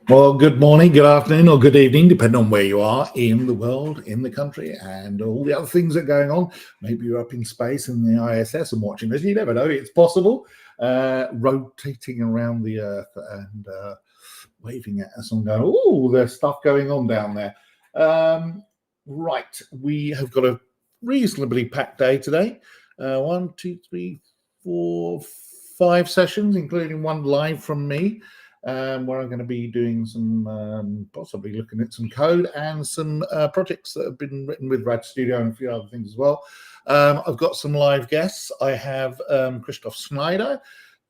Well, good morning, good afternoon, or good evening, depending on where you are in the world, in the country, and all the other things that are going on. Maybe you're up in space in the ISS and watching this. You never know. It's possible. Rotating around the Earth and waving at us and going, oh, there's stuff going on down there. Right. We have got a reasonably packed day today. 1, 2, 3, 4, 5 sessions, including one live from me. Where I'm going to be doing some, possibly looking at some code and some projects that have been written with Rad Studio and a few other things as well. I've got some live guests. I have Christoph Schneider,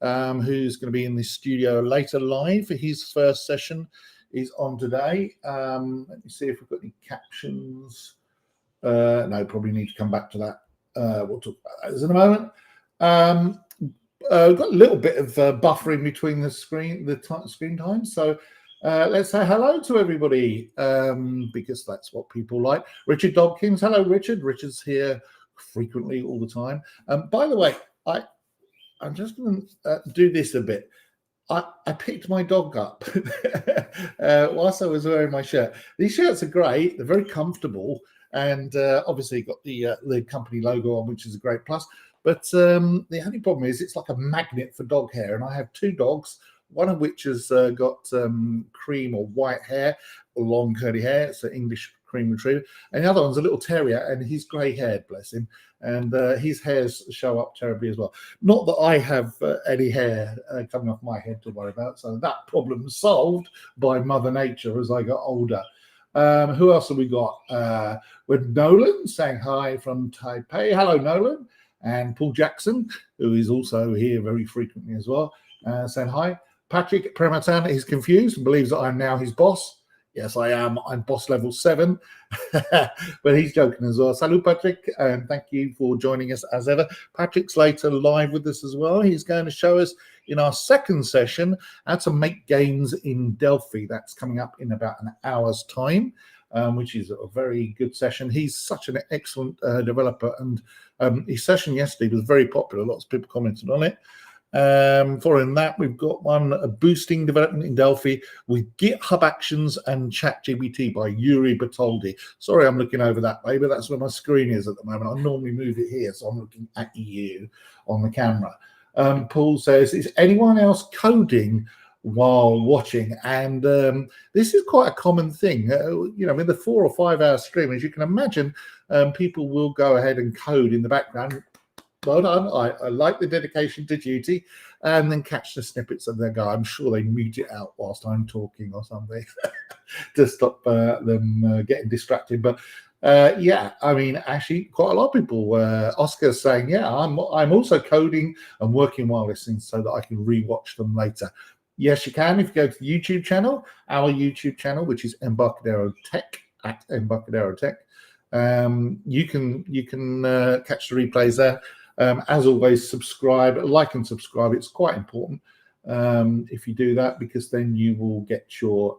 who's going to be in the studio later live. His first session is on today. Let me see if we've got any captions. No, probably need to come back to that. We'll talk about that in a moment. We've got a little bit of buffering between the screen time, so let's say hello to everybody, because that's what people like. Richard Dobkins, hello Richard. Richard's here frequently all the time. By the way, I'm just going to do this a bit. I picked my dog up whilst I was wearing my shirt. These shirts are great. They're very comfortable, and obviously got the company logo on, which is a great plus. But the only problem is it's like a magnet for dog hair, and I have 2 dogs, one of which has got cream or white hair, or long curly hair. It's an English cream retriever, and the other one's a little terrier, and he's grey-haired, bless him, and his hairs show up terribly as well. Not that I have any hair coming off my head to worry about, so that problem's solved by Mother Nature as I got older. Who else have we got? With Nolan saying hi from Taipei. Hello, Nolan. And Paul Jackson, who is also here very frequently as well, saying hi. Patrick Prematan is confused and believes that I'm now his boss. Yes, I am. I'm boss level 7. But he's joking as well. Salut, Patrick, and thank you for joining us as ever. Patrick's later live with us as well. He's going to show us in our second session how to make games in Delphi. That's coming up in about an hour's time. Which is a very good session. He's such an excellent developer, and his session yesterday was very popular. Lots of people commented on it. Following that, we've got one boosting development in Delphi with GitHub Actions and ChatGPT by Yuri Bertoldi. Sorry, I'm looking over that way, but that's where my screen is at the moment. I normally move it here, so I'm looking at you on the camera. Paul says, is anyone else coding while watching? And this is quite a common thing, you know, in the 4 or 5 hour stream, as you can imagine. People will go ahead and code in the background. Well done, I like the dedication to duty, and then catch the snippets of their go. I'm sure they mute it out whilst I'm talking or something to stop them getting distracted. But yeah, I mean, actually quite a lot of people, Oscar's saying, yeah, I'm also coding and working while listening so that I can rewatch them later. Yes, you can. If you go to the YouTube channel, our YouTube channel, which is Embarcadero Tech, at Embarcadero Tech, you can catch the replays there. As always, subscribe, like and subscribe. It's quite important if you do that, because then you will get your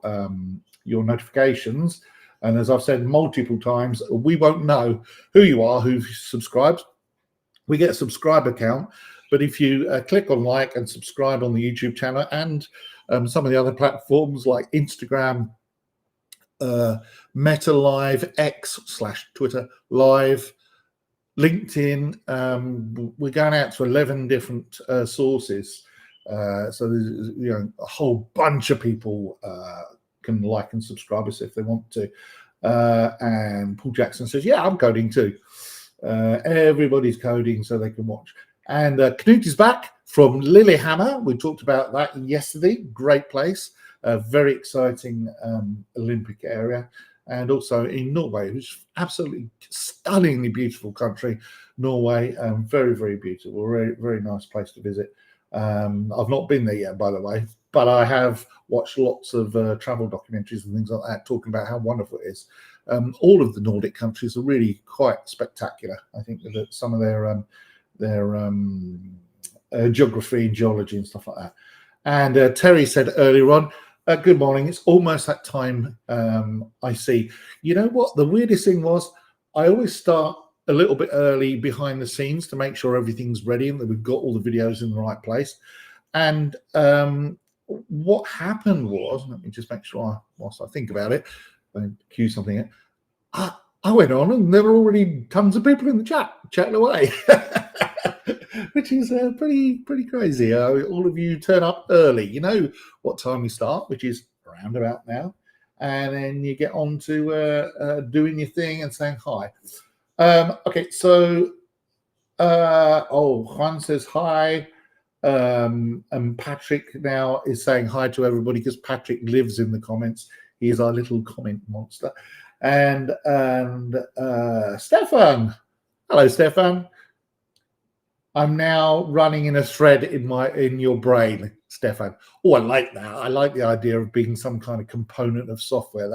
notifications. And as I've said multiple times, we won't know who you are, who subscribes. We get a subscriber count. But if you click on like and subscribe on the YouTube channel and some of the other platforms like Instagram, Meta Live, X/Twitter Live, LinkedIn, we're going out to 11 different sources. So there's, you know, a whole bunch of people can like and subscribe us if they want to. And Paul Jackson says, yeah, I'm coding too. Everybody's coding so they can watch. And Knut is back from Lillehammer. We talked about that yesterday. Great place, a very exciting Olympic area. And also in Norway, which is absolutely stunningly beautiful country. Norway, very, very beautiful, very, very nice place to visit. I've not been there yet, by the way, but I have watched lots of travel documentaries and things like that, talking about how wonderful it is. All of the Nordic countries are really quite spectacular. I think that some of their geography and geology and stuff like that. And Terry said earlier on, good morning, it's almost that time. I see. You know what the weirdest thing was? I always start a little bit early behind the scenes to make sure everything's ready and that we've got all the videos in the right place. And what happened was, let me just make sure whilst I think about it, I cue something in. I went on and there were already tons of people in the chat chatting away, which is pretty crazy. All of you turn up early. You know what time we start, which is around about now, and then you get on to doing your thing and saying hi. Okay, so Juan says hi, and Patrick now is saying hi to everybody because Patrick lives in the comments. He is our little comment monster. And Stefan, hello Stefan. I'm now running in a thread in your brain, Stefan. Oh, I like that. I like the idea of being some kind of component of software.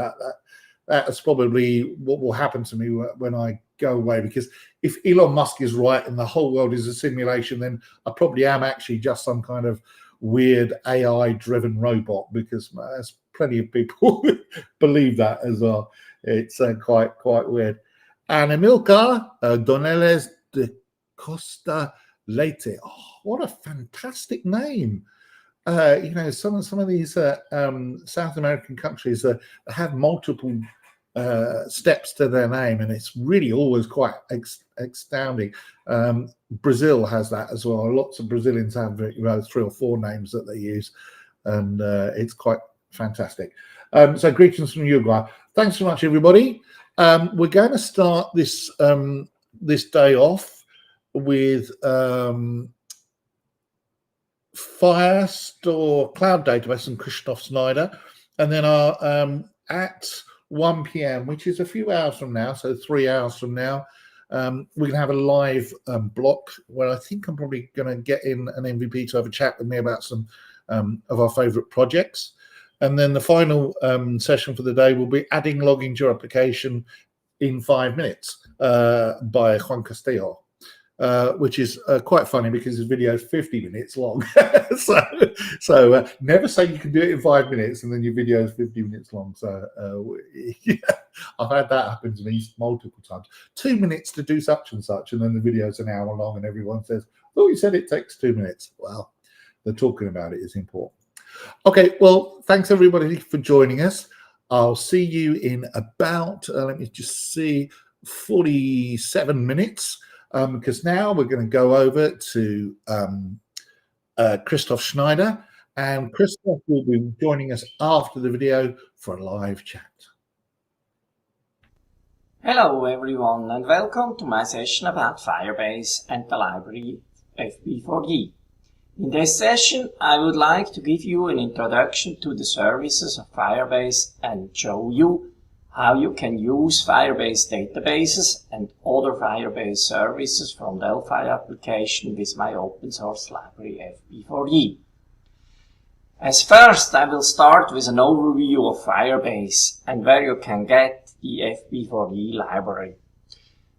That's probably what will happen to me when I go away, because if Elon Musk is right and the whole world is a simulation, then I probably am actually just some kind of weird AI-driven robot, because there's plenty of people who believe that as well. It's quite weird. And Emilcar Doneles de Costa Leite. Oh, what a fantastic name! You know, some of these South American countries have multiple steps to their name, and it's really always quite astounding. Brazil has that as well. Lots of Brazilians have 3 or 4 names that they use, and it's quite fantastic. So greetings from Uruguay. Thanks so much, everybody. We're going to start this this day off with Firestore Cloud Database and Christoph Snyder, and then at 1 p.m., which is a few hours from now, so 3 hours from now, we're going to have a live block where I think I'm probably going to get in an MVP to have a chat with me about some of our favorite projects. And then the final session for the day will be adding logging to your application in 5 minutes by Juan Castillo, which is quite funny because his video is 50 minutes long. so never say you can do it in 5 minutes and then your video is 50 minutes long. So yeah, I've had that happen to me multiple times. 2 minutes to do such and such, and then the video is an hour long and everyone says, oh, you said it takes 2 minutes. Well, the talking about it is important. Okay, well, thanks everybody for joining us. I'll see you in about, let me just see, 47 minutes, because now we're going to go over to Christoph Schneider, and Christoph will be joining us after the video for a live chat. Hello everyone, and welcome to my session about Firebase and the library FB4D. In this session, I would like to give you an introduction to the services of Firebase and show you how you can use Firebase databases and other Firebase services from Delphi application with my open source library FB4D. As first, I will start with an overview of Firebase and where you can get the FB4D library.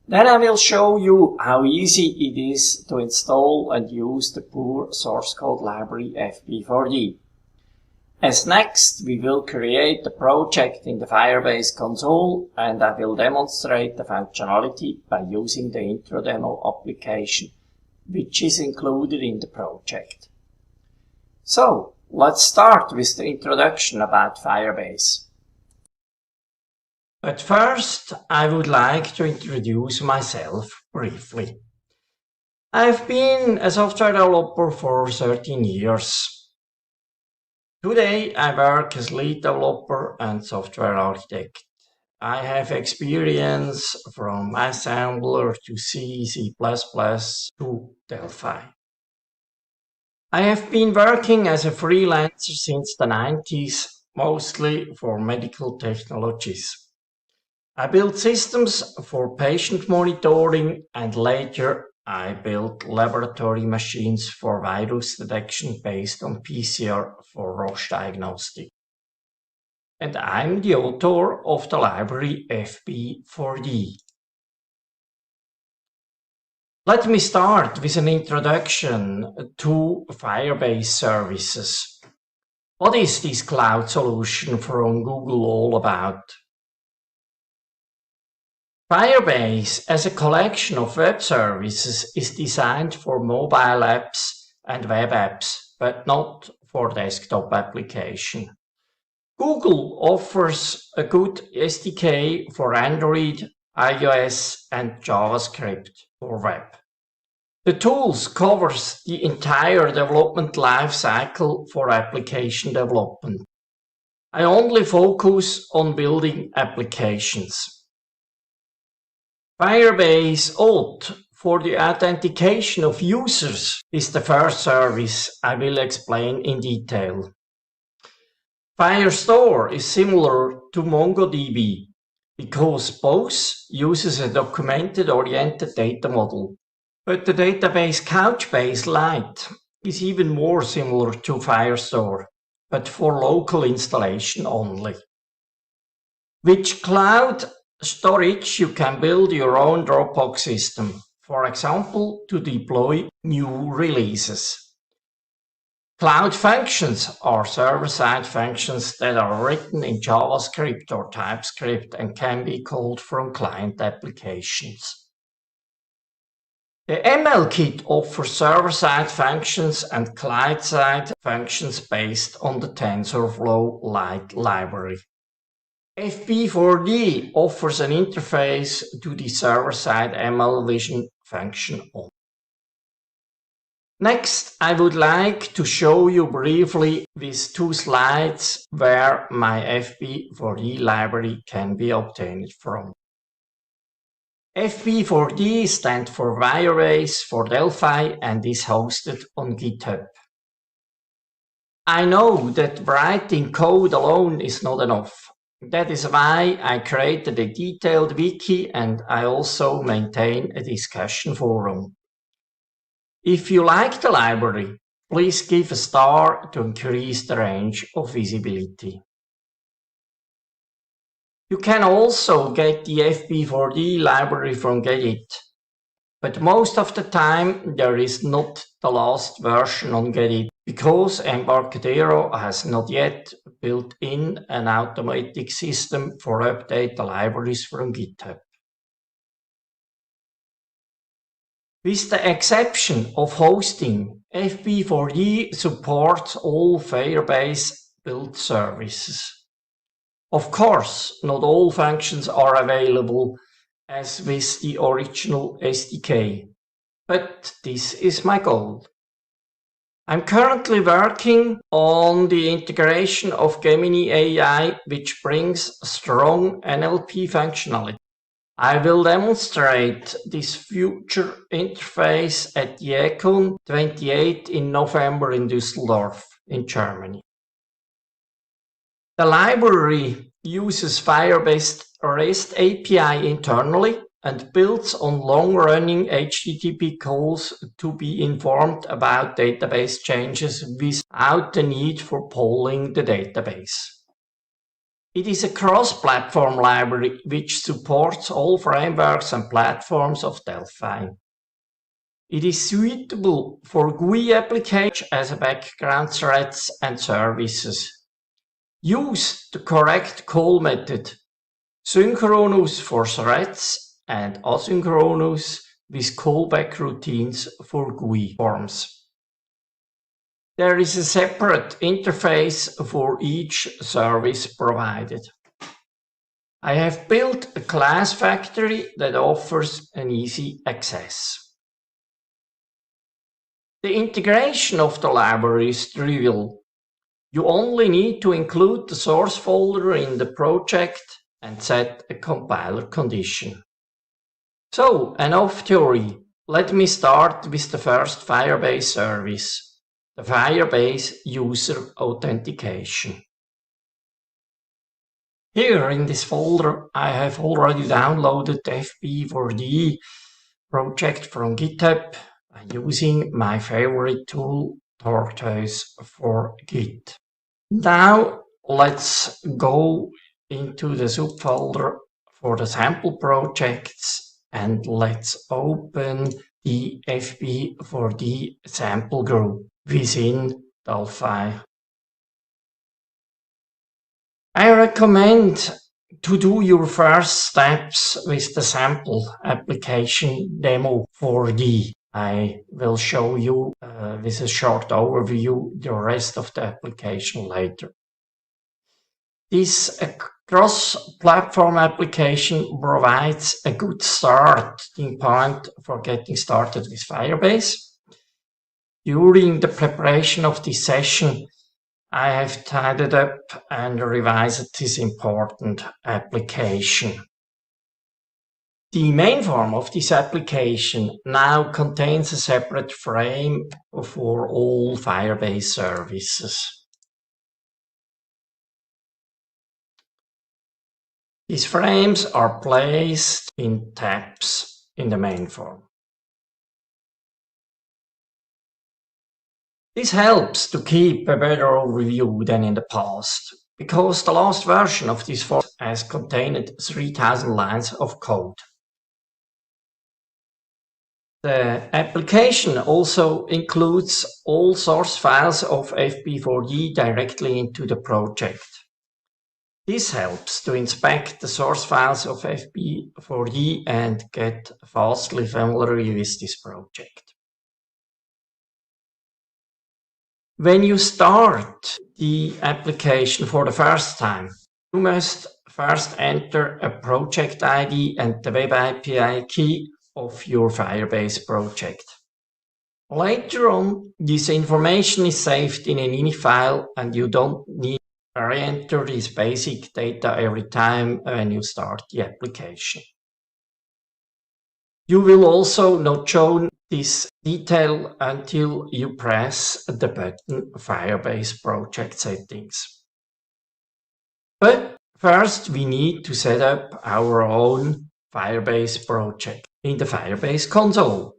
Then I will show you how easy it is to install and use the pure source code library FB4D. As next, we will create a project in the Firebase console, and I will demonstrate the functionality by using the intro demo application, which is included in the project. So, let's start with the introduction about Firebase. But first, I would like to introduce myself briefly. I've been a software developer for 13 years. Today, I work as lead developer and software architect. I have experience from assembler to C, C++ to Delphi. I have been working as a freelancer since the 90s, mostly for medical technologies. I built systems for patient monitoring, and later I built laboratory machines for virus detection based on PCR for Roche Diagnostic. And I'm the author of the library FB4D. Let me start with an introduction to Firebase services. What is this cloud solution from Google all about? Firebase, as a collection of web services, is designed for mobile apps and web apps, but not for desktop application. Google offers a good SDK for Android, iOS, and JavaScript for web. The tools covers the entire development lifecycle for application development. I only focus on building applications. Firebase Auth for the authentication of users is the first service I will explain in detail. Firestore is similar to MongoDB because both uses a documented-oriented data model. But the database Couchbase Lite is even more similar to Firestore, but for local installation only. With cloud storage, you can build your own Dropbox system, for example, to deploy new releases. Cloud functions are server-side functions that are written in JavaScript or TypeScript and can be called from client applications. The ML-Kit offers server-side functions and client-side functions based on the TensorFlow Lite library. FB4D offers an interface to the server-side ML Vision function. Next, I would like to show you briefly with 2 slides where my FB4D library can be obtained from. FB4D stands for Firebase for Delphi and is hosted on GitHub. I know that writing code alone is not enough. That is why I created a detailed wiki and I also maintain a discussion forum. If you like the library, please give a star to increase the range of visibility. You can also get the FB4D library from GetIt, but most of the time there is not the last version on GetIt because Embarcadero has not yet built in an automatic system for update the libraries from GitHub. With the exception of hosting, FB4D supports all Firebase built services. Of course, not all functions are available as with the original SDK, but this is my goal. I'm currently working on the integration of Gemini AI, which brings strong NLP functionality. I will demonstrate this future interface at the Econ 28 in November in Düsseldorf, in Germany. The library uses Firebase REST API internally and builds on long-running HTTP calls to be informed about database changes without the need for polling the database. It is a cross-platform library which supports all frameworks and platforms of Delphi. It is suitable for GUI applications as background threads and services. Use the correct call method, synchronous for threads and asynchronous with callback routines for GUI forms. There is a separate interface for each service provided. I have built a class factory that offers an easy access. The integration of the library is trivial. You only need to include the source folder in the project and set a compiler condition. So, enough theory. Let me start with the first Firebase service, the Firebase User Authentication. Here in this folder, I have already downloaded the FB4D project from GitHub by using my favorite tool, Tortoise for Git. Now let's go into the subfolder for the sample projects and let's open the FB4D sample group within Delphi. I recommend to do your first steps with the sample application demo 4D. I will show you with a short overview the rest of the application later. This cross-platform application provides a good starting point for getting started with Firebase. During the preparation of this session, I have tidied up and revised this important application. The main form of this application now contains a separate frame for all Firebase services. These frames are placed in tabs in the main form. This helps to keep a better overview than in the past, because the last version of this form has contained 3,000 lines of code. The application also includes all source files of FB4E directly into the project. This helps to inspect the source files of FB4E and get fastly familiar with this project. When you start the application for the first time, you must first enter a project ID and the web API key of your Firebase project. Later on, this information is saved in an ini file and you don't need to re-enter this basic data every time when you start the application. You will also not show this detail until you press the button Firebase Project Settings. But first we need to set up our own Firebase project in the Firebase console.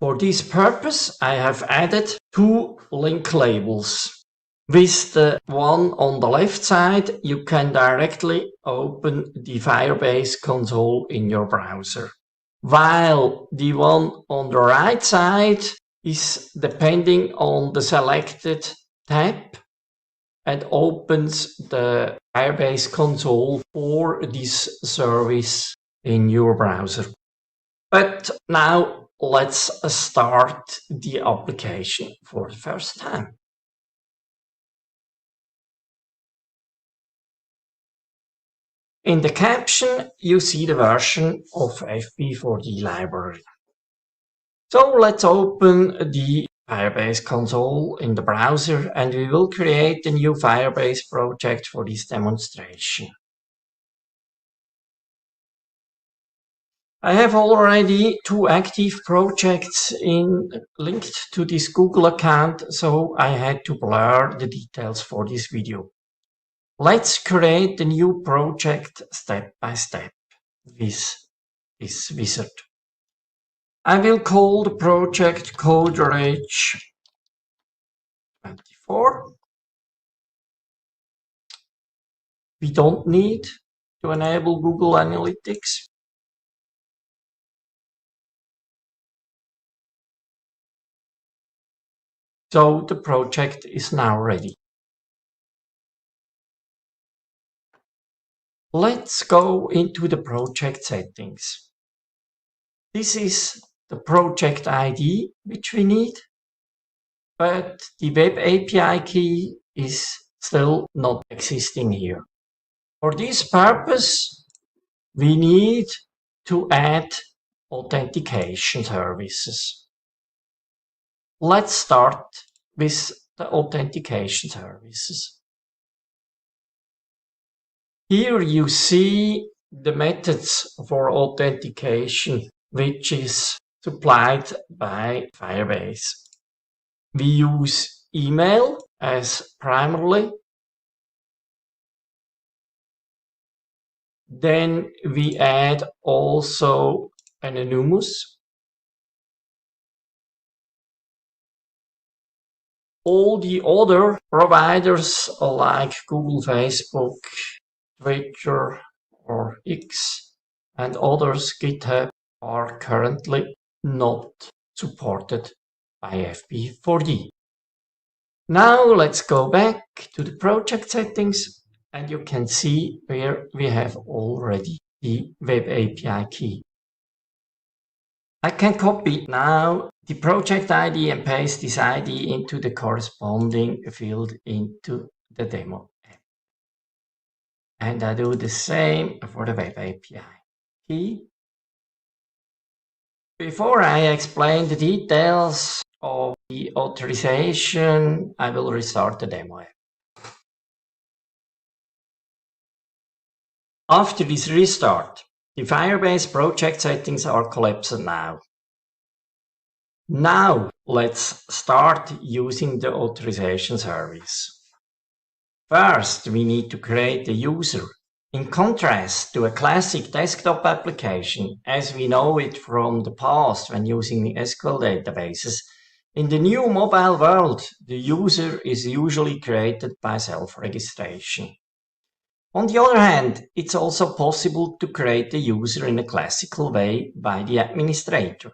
For this purpose, I have added two link labels. With the one on the left side, you can directly open the Firebase console in your browser, while the one on the right side is depending on the selected tab and opens the Firebase console for this service in your browser. But now let's start the application for the first time. In the caption, you see the version of FB4E library. So let's open the Firebase console in the browser and we will create a new Firebase project for this demonstration. I have already two active projects linked to this Google account, so I had to blur the details for this video. Let's create a new project step by step with this wizard. I will call the project CodeRage 24. We don't need to enable Google Analytics. So the project is now ready. Let's go into the project settings. This is the project ID which we need, but the web API key is still not existing here. For this purpose, we need to add authentication services. Let's start with the authentication services. Here you see the methods for authentication, which is supplied by Firebase. We use email as primarily. Then we add also anonymous. All the other providers like Google, Facebook, Twitter or X and others, GitHub, are currently not supported by FB4E. Now let's go back to the project settings and you can see where we have already the web API key. I can copy now the project ID and paste this ID into the corresponding field into the demo app. And I do the same for the web API key. Before I explain the details of the authorization, I will restart the demo app. After this restart, the Firebase project settings are collapsed now. Now let's start using the authorization service. First, we need to create a user. In contrast to a classic desktop application, as we know it from the past when using SQL databases, in the new mobile world, the user is usually created by self-registration. On the other hand, it's also possible to create a user in a classical way by the administrator.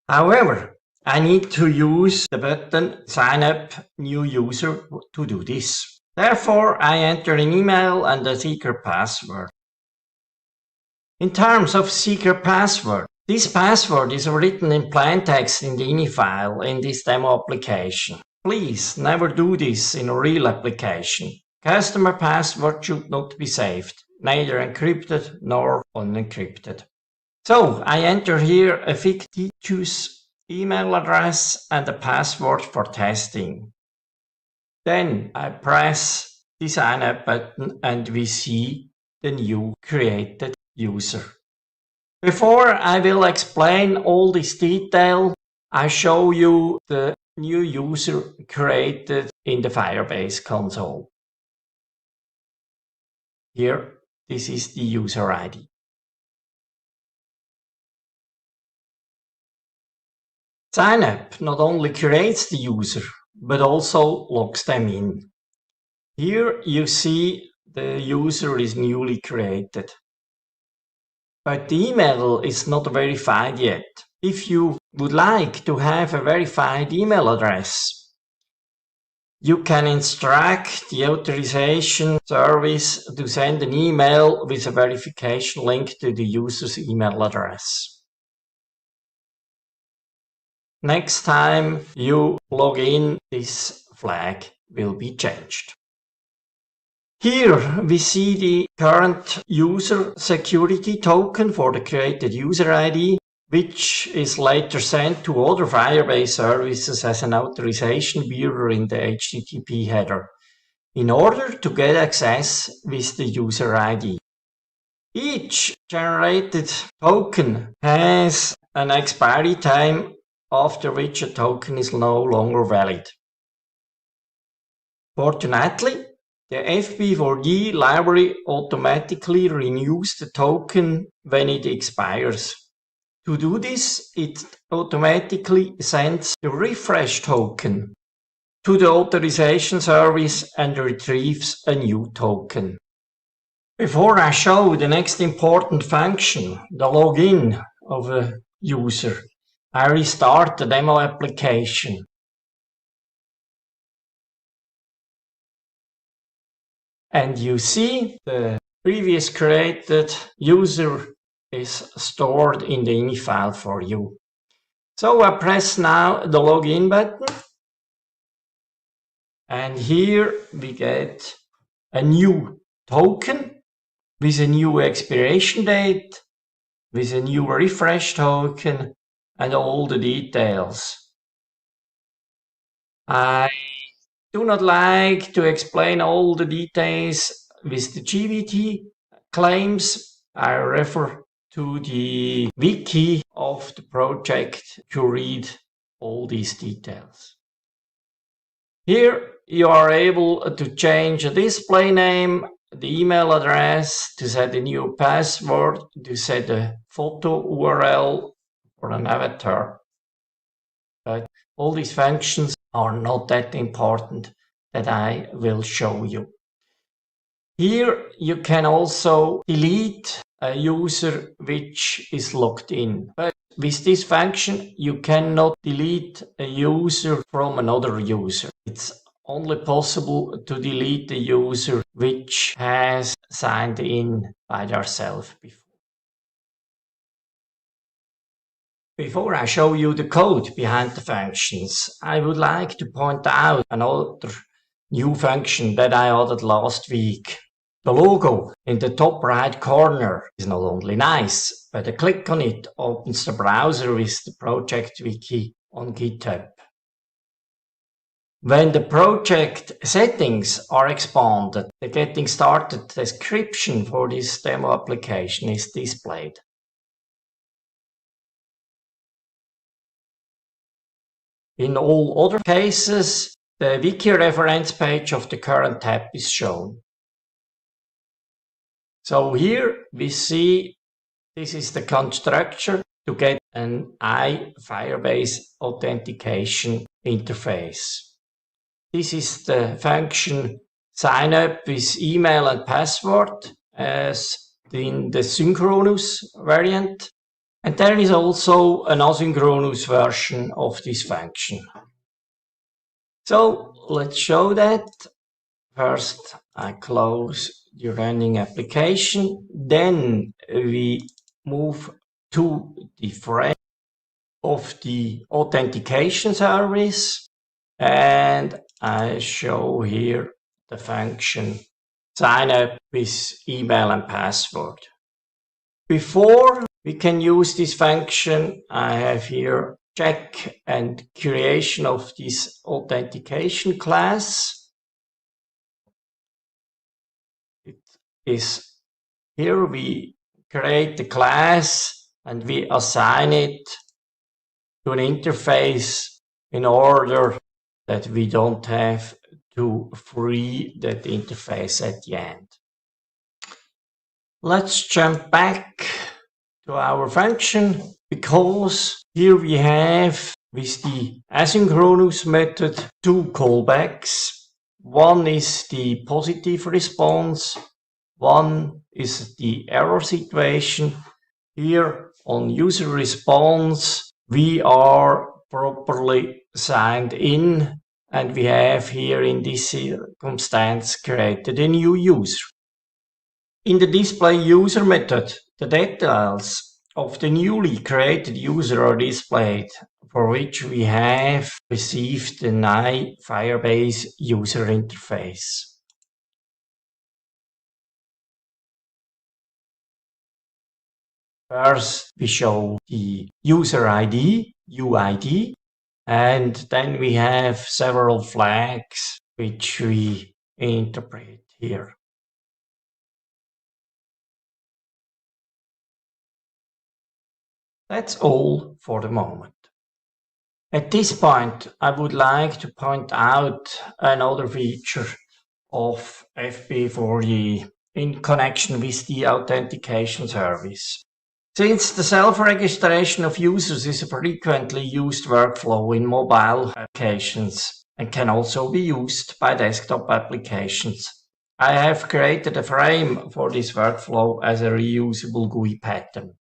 However, I need to use the button Sign Up New User to do this. Therefore, I enter an email and a secret password. In terms of secret password, this password is written in plain text in the ini file in this demo application. Please never do this in a real application. Customer password should not be saved, neither encrypted nor unencrypted. So I enter here a fictitious email address and a password for testing. Then I press the sign up button and we see the new created user. Before I will explain all this detail, I show you the new user created in the Firebase console. Here, this is the user ID. Sign up not only creates the user, but also logs them in. Here you see the user is newly created. But the email is not verified yet. If you would like to have a verified email address, you can instruct the authorization service to send an email with a verification link to the user's email address. Next time you log in, this flag will be changed. Here we see the current user security token for the created user ID, which is later sent to other Firebase services as an authorization bearer in the HTTP header, in order to get access with the user ID. Each generated token has an expiry time after which a token is no longer valid. Fortunately, the FB4D library automatically renews the token when it expires. To do this, it automatically sends the refresh token to the authorization service and retrieves a new token. Before I show the next important function, the login of a user, I restart the demo application. And you see the previous created user is stored in the ini file for you. So I press now the login button. And here we get a new token with a new expiration date, with a new refresh token, and all the details. I do not like to explain all the details with the GVT claims. I refer to the wiki of the project to read all these details. Here you are able to change a display name, the email address, to set a new password, to set a photo URL for an avatar. But all these functions are not that important that I will show you. Here you can also delete a user which is logged in. But with this function you cannot delete a user from another user. It's only possible to delete the user which has signed in by themselves before. Before I show you the code behind the functions, I would like to point out another new function that I added last week. The logo in the top right corner is not only nice, but a click on it opens the browser with the project wiki on GitHub. When the project settings are expanded, the Getting Started description for this demo application is displayed. In all other cases, the wiki reference page of the current tab is shown. So here we see this is the constructor to get an Firebase authentication interface. This is the function sign up with email and password as in the synchronous variant. And there is also an asynchronous version of this function. So let's show that. First, I close the running application. Then we move to the frame of the authentication service. And I show here the function sign up with email and password. Before we can use this function, I have here check and creation of this authentication class. It is here we create the class and we assign it to an interface in order that we don't have to free that interface at the end. Let's jump back to our function, because here we have with the asynchronous method two callbacks. One is the positive response, one is the error situation. Here on user response we are properly signed in and we have here in this circumstance created a new user. In the display user method, the details of the newly created user are displayed, for which we have received the Firebase user interface. First, we show the user ID, UID, and then we have several flags which we interpret here. That's all for the moment. At this point, I would like to point out another feature of FB4E in connection with the authentication service. Since the self-registration of users is a frequently used workflow in mobile applications and can also be used by desktop applications, I have created a frame for this workflow as a reusable GUI pattern.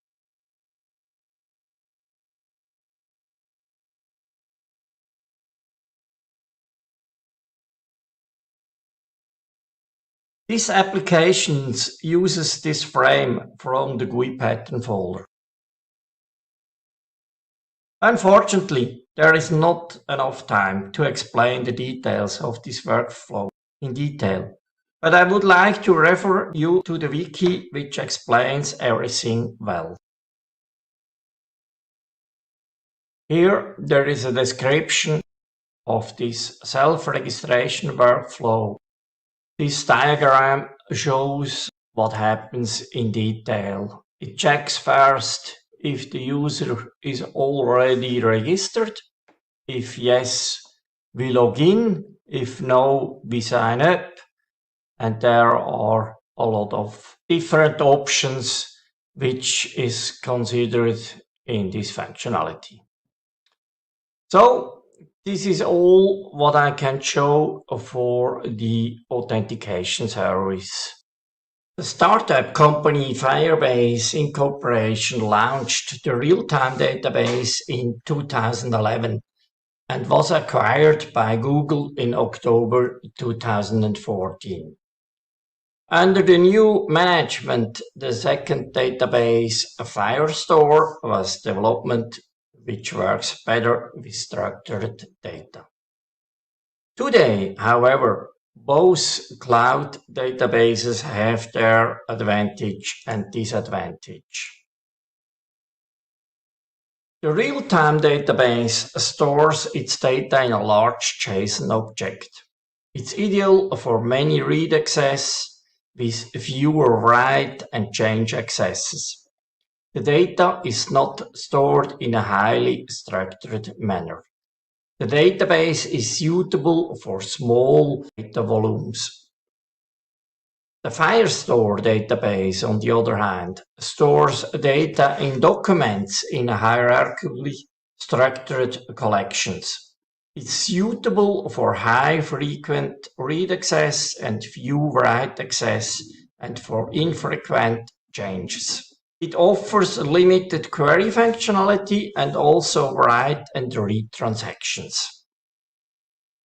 This application uses this frame from the GUI pattern folder. Unfortunately, there is not enough time to explain the details of this workflow in detail, but I would like to refer you to the wiki, which explains everything well. Here there is a description of this self-registration workflow. This diagram shows what happens in detail. It checks first if the user is already registered. If yes, we log in. If no, we sign up. And there are a lot of different options which is considered in this functionality. So this is all what I can show for the authentication service. The startup company Firebase Incorporation launched the Realtime database in 2011 and was acquired by Google in October 2014. Under the new management, the second database, Firestore, was developed which works better with structured data. Today, however, both cloud databases have their advantage and disadvantage. The real-time database stores its data in a large JSON object. It's ideal for many read access with fewer write and change accesses. The data is not stored in a highly structured manner. The database is suitable for small data volumes. The Firestore database, on the other hand, stores data in documents in hierarchically structured collections. It's suitable for high-frequent read access and few write access and for infrequent changes. It offers limited query functionality and also write and read transactions.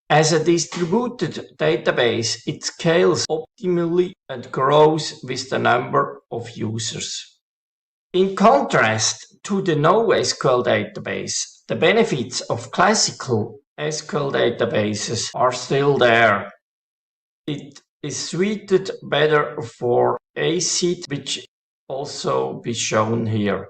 As a distributed database, it scales optimally and grows with the number of users. In contrast to the NoSQL database, the benefits of classical SQL databases are still there. It is suited better for ACID, which also be shown here.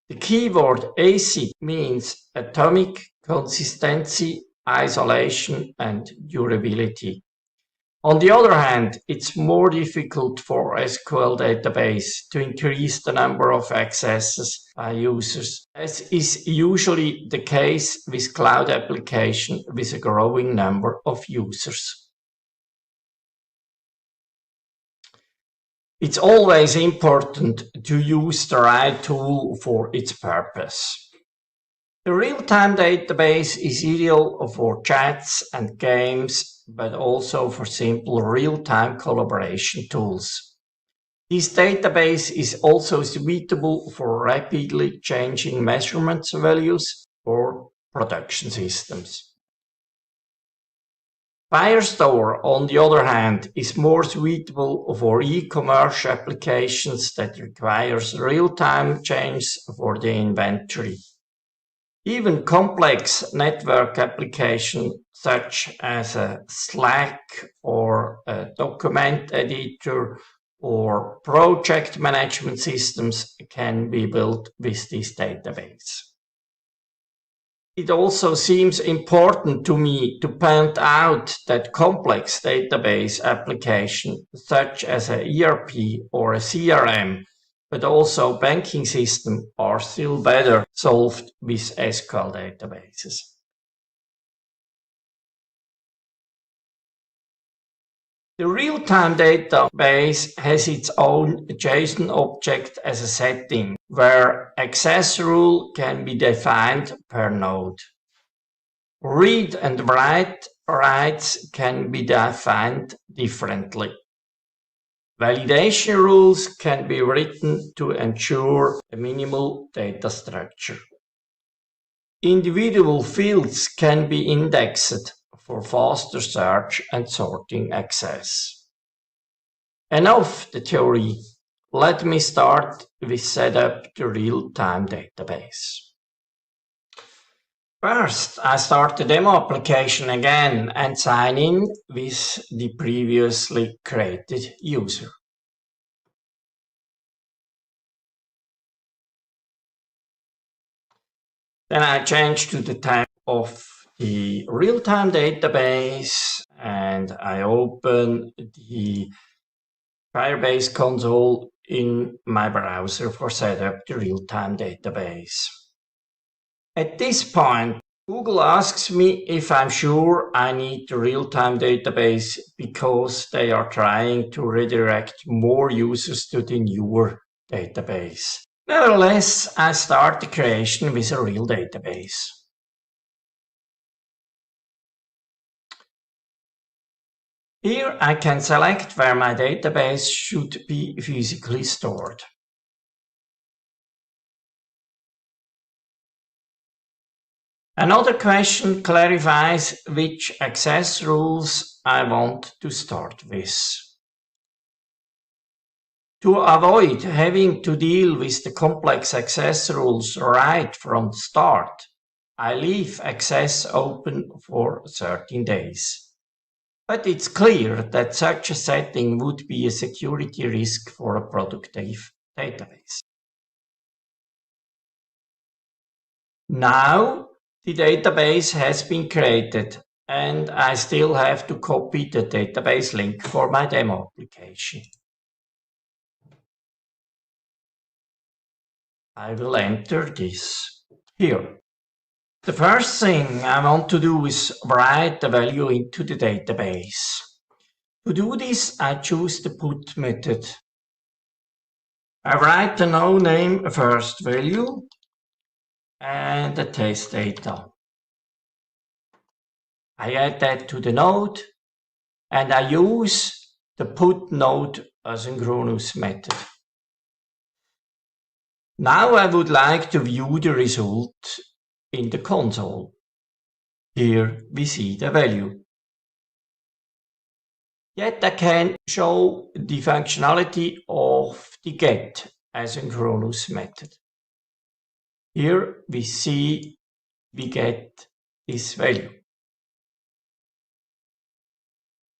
The keyword ACID means atomic consistency, isolation and durability. On the other hand, it's more difficult for SQL database to increase the number of accesses by users, as is usually the case with cloud application with a growing number of users. It's always important to use the right tool for its purpose. The real-time database is ideal for chats and games, but also for simple real-time collaboration tools. This database is also suitable for rapidly changing measurement values for production systems. Firestore, on the other hand, is more suitable for e-commerce applications that requires real-time changes for the inventory. Even complex network applications such as a Slack or a document editor or project management systems can be built with this database. It also seems important to me to point out that complex database applications such as a ERP or a CRM, but also banking system, are still better solved with SQL databases. The real-time database has its own JSON object as a setting, where access rule can be defined per node. Read and write rights can be defined differently. Validation rules can be written to ensure a minimal data structure. Individual fields can be indexed for faster search and sorting access. Enough the theory. Let me start with setup the real-time database. First, I start the demo application again and sign in with the previously created user. Then I change to the type of the real-time database and I open the Firebase console in my browser for setup the real-time database. At this point, Google asks me if I'm sure I need the real-time database because they are trying to redirect more users to the newer database. Nevertheless, I start the creation with a real database. Here I can select where my database should be physically stored. Another question clarifies which access rules I want to start with. To avoid having to deal with the complex access rules right from the start, I leave access open for 13 days. But it's clear that such a setting would be a security risk for a productive database. Now the database has been created and I still have to copy the database link for my demo application. I will enter this here. The first thing I want to do is write the value into the database. To do this, I choose the put method. I write the no-name first value and the test data. I add that to the node and I use the put node asynchronous method. Now I would like to view the result in the console. Here we see the value. Yet I can show the functionality of the get asynchronous method. Here we see we get this value.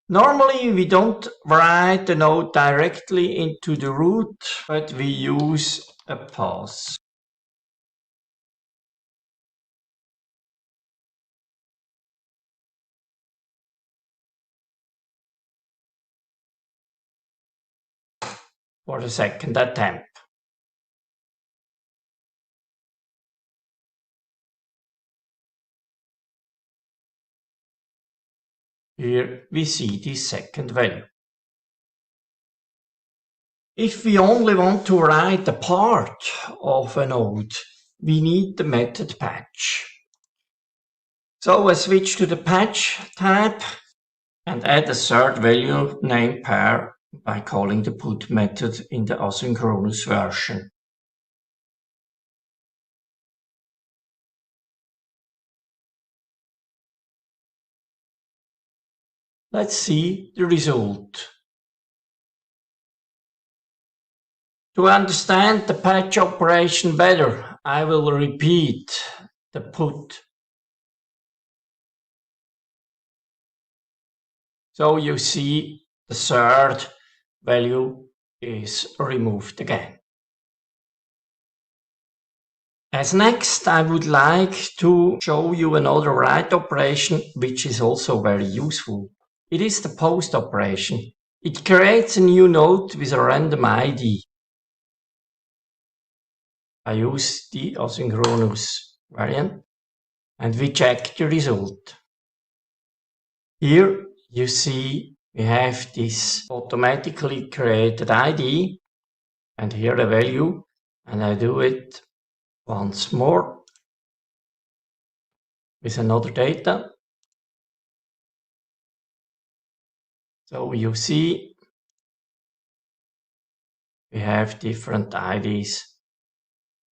Normally we don't write the node directly into the root, but we use a pass. For the second attempt. Here we see the second value. If we only want to write a part of a node, we need the method patch. So I switch to the patch tab and add a third value name pair by calling the put method in the asynchronous version. Let's see the result. To understand the patch operation better, I will repeat the put. So you see the third value is removed again. As next, I would like to show you another write operation which is also very useful. It is the post operation. It creates a new node with a random ID. I use the asynchronous variant and we check the result. Here you see we have this automatically created ID and here the value, and I do it once more with another data. So you see we have different IDs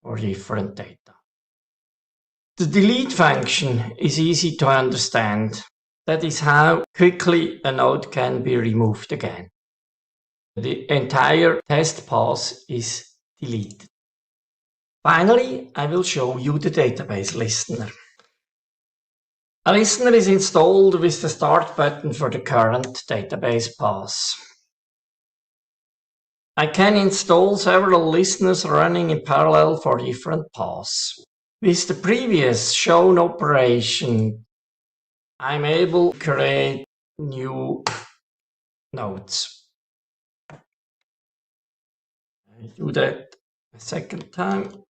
for different data. The delete function is easy to understand. That is how quickly a node can be removed again. The entire test pass is deleted. Finally, I will show you the database listener. A listener is installed with the start button for the current database pass. I can install several listeners running in parallel for different paths. With the previous shown operation, I'm able to create new nodes. I do that a second time.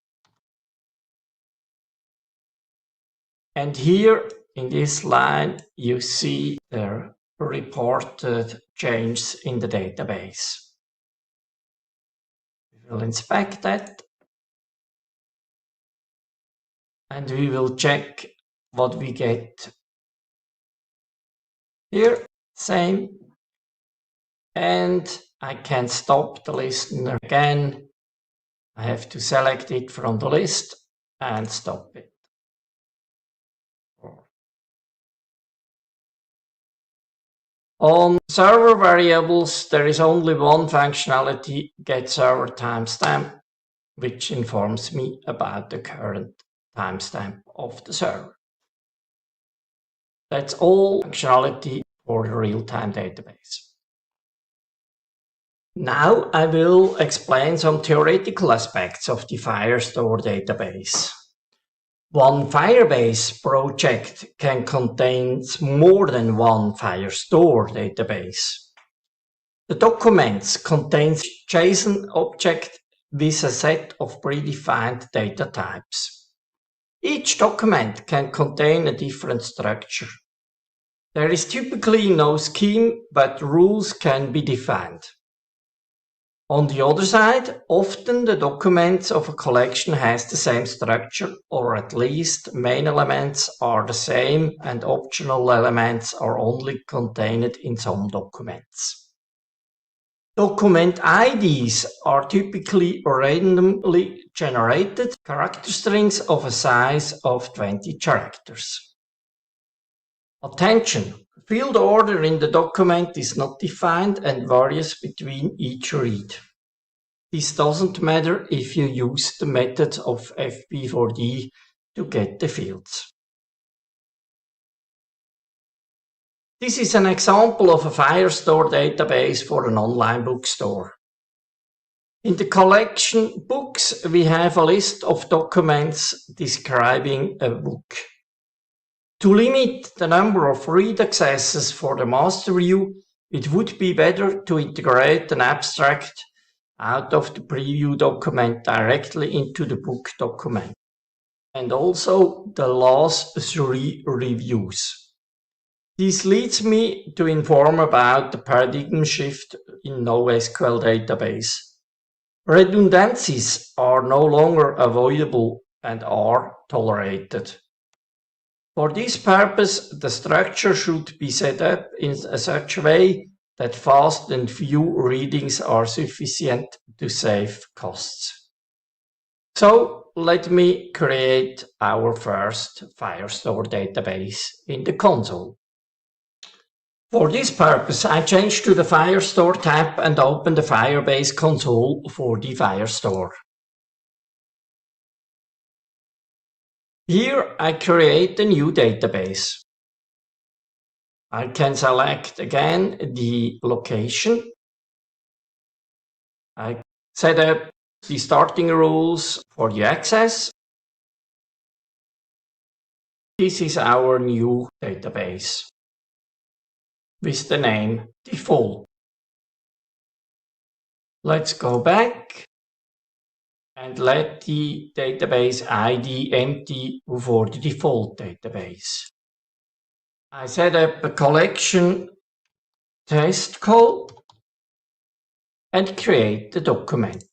And here in this line, you see the reported changes in the database. We will inspect that. And we will check what we get. Here, same. And I can stop the listener again. I have to select it from the list and stop it. On server variables, there is only one functionality, getServer timestamp, which informs me about the current timestamp of the server. That's all functionality for the real-time database. Now I will explain some theoretical aspects of the Firestore database. One Firebase project can contain more than one Firestore database. The documents contain JSON object with a set of predefined data types. Each document can contain a different structure. There is typically no scheme, but rules can be defined. On the other side, often the documents of a collection has the same structure, or at least main elements are the same and optional elements are only contained in some documents. Document IDs are typically randomly generated character strings of a size of 20 characters. Attention! Field order in the document is not defined and varies between each read. This doesn't matter if you use the method of FB4D to get the fields. This is an example of a Firestore database for an online bookstore. In the collection Books, we have a list of documents describing a book. To limit the number of read accesses for the master view, it would be better to integrate an abstract out of the preview document directly into the book document, and also the last 3 reviews. This leads me to inform about the paradigm shift in NoSQL database. Redundancies are no longer avoidable and are tolerated. For this purpose, the structure should be set up in such a way that fast and few readings are sufficient to save costs. So let me create our first Firestore database in the console. For this purpose, I change to the Firestore tab and open the Firebase console for the Firestore. Here I create a new database. I can select again the location. I set up the starting rules for the access. This is our new database with the name default. Let's go back and let the database ID empty for the default database. I set up a collection test call and create the document.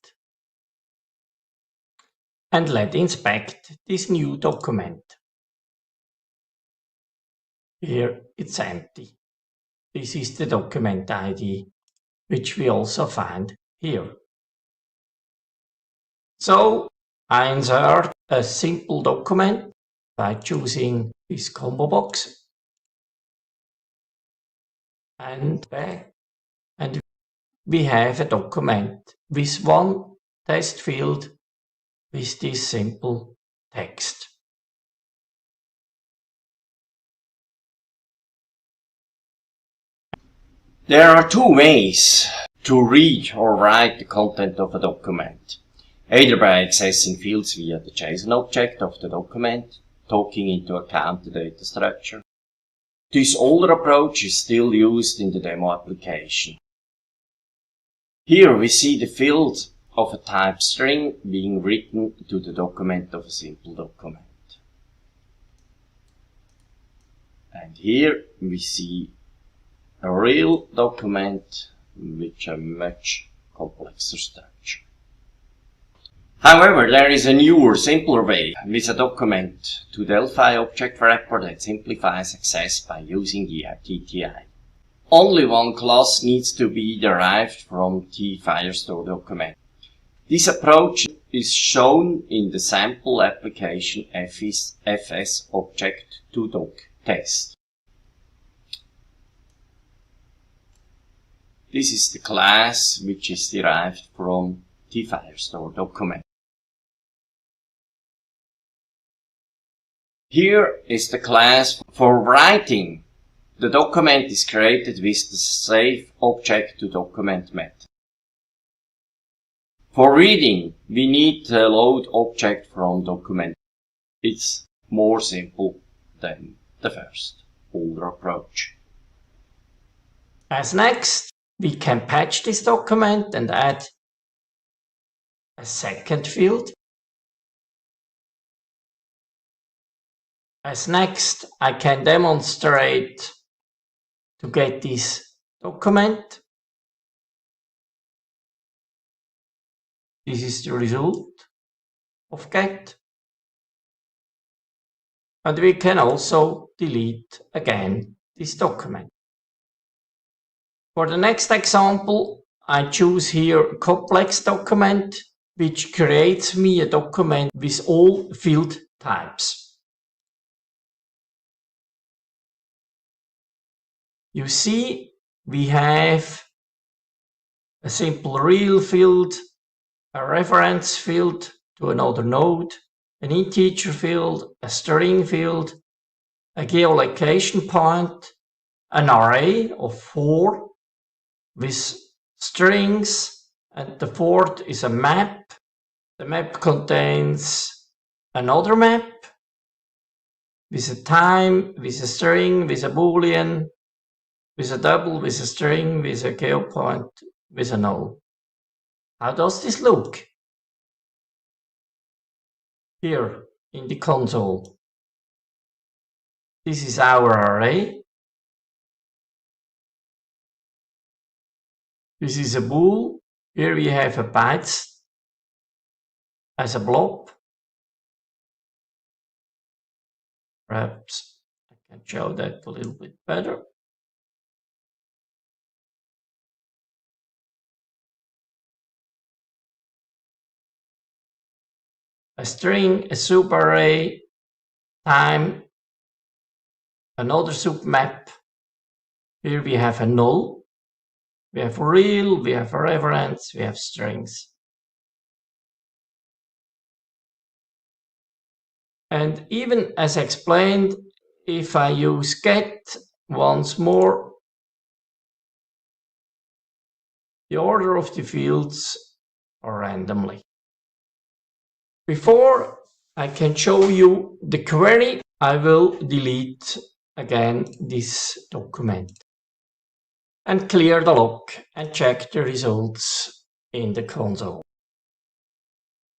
And let's inspect this new document. Here it's empty. This is the document ID, which we also find here. So I insert a simple document by choosing this combo box and back, and we have a document with one test field with this simple text. There are 2 ways to read or write the content of a document. Either by accessing fields via the JSON object of the document, taking into account the data structure. This older approach is still used in the demo application. Here we see the field of a type string being written to the document of a simple document. And here we see a real document with a much complexer structure. However, there is a newer, simpler way with a document to Delphi object wrapper that simplifies access by using the TTI. Only one class needs to be derived from the Firestore document. This approach is shown in the sample application fs object to doc test. This is the class which is derived from the Firestore document. Here is the class for writing. The document is created with the save object to document method. For reading, we need the load object from document. It's more simple than the first older approach. As next, we can patch this document and add a second field. As next, I can demonstrate to get this document. This is the result of get. And we can also delete again this document. For the next example, I choose here a complex document, which creates me a document with all field types. You see, we have a simple real field, a reference field to another node, an integer field, a string field, a geolocation point, an array of 4 with strings, and the fourth is a map. The map contains another map with a time, with a string, with a boolean, with a double, with a string, with a geopoint, with a null. How does this look? Here in the console. This is our array. This is a bool. Here we have a bytes as a blob. Perhaps I can show that a little bit better. A string, a subarray, time, another submap. Here we have a null. We have real, we have a reference, we have strings. And even as explained, if I use get once more, the order of the fields are randomly. Before I can show you the query, I will delete again this document and clear the log and check the results in the console.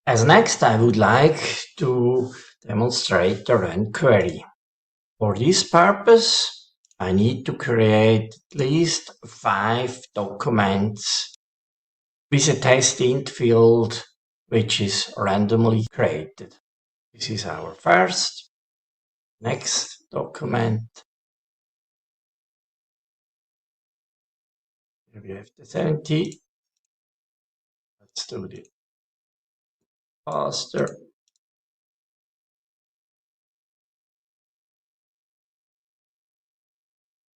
As next, I would like to demonstrate the run query. For this purpose, I need to create at least 5 documents with a test int field which is randomly created. This is our first. Next document. Here we have the 70. Let's do it faster.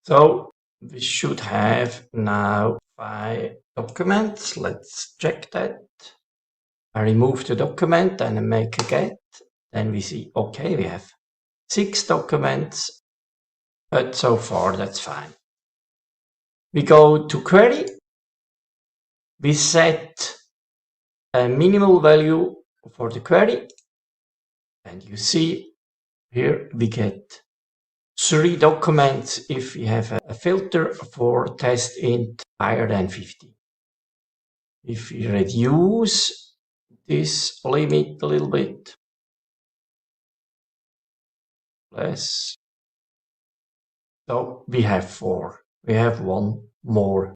So we should have now 5 documents. Let's check that. I remove the document and I make a get. Then we see, okay, we have 6 documents, but so far that's fine. We go to query. We set a minimal value for the query. And you see here we get 3 documents if we have a filter for test int higher than 50. If we reduce this limit a little bit, less, so we have 4. We have 1 more.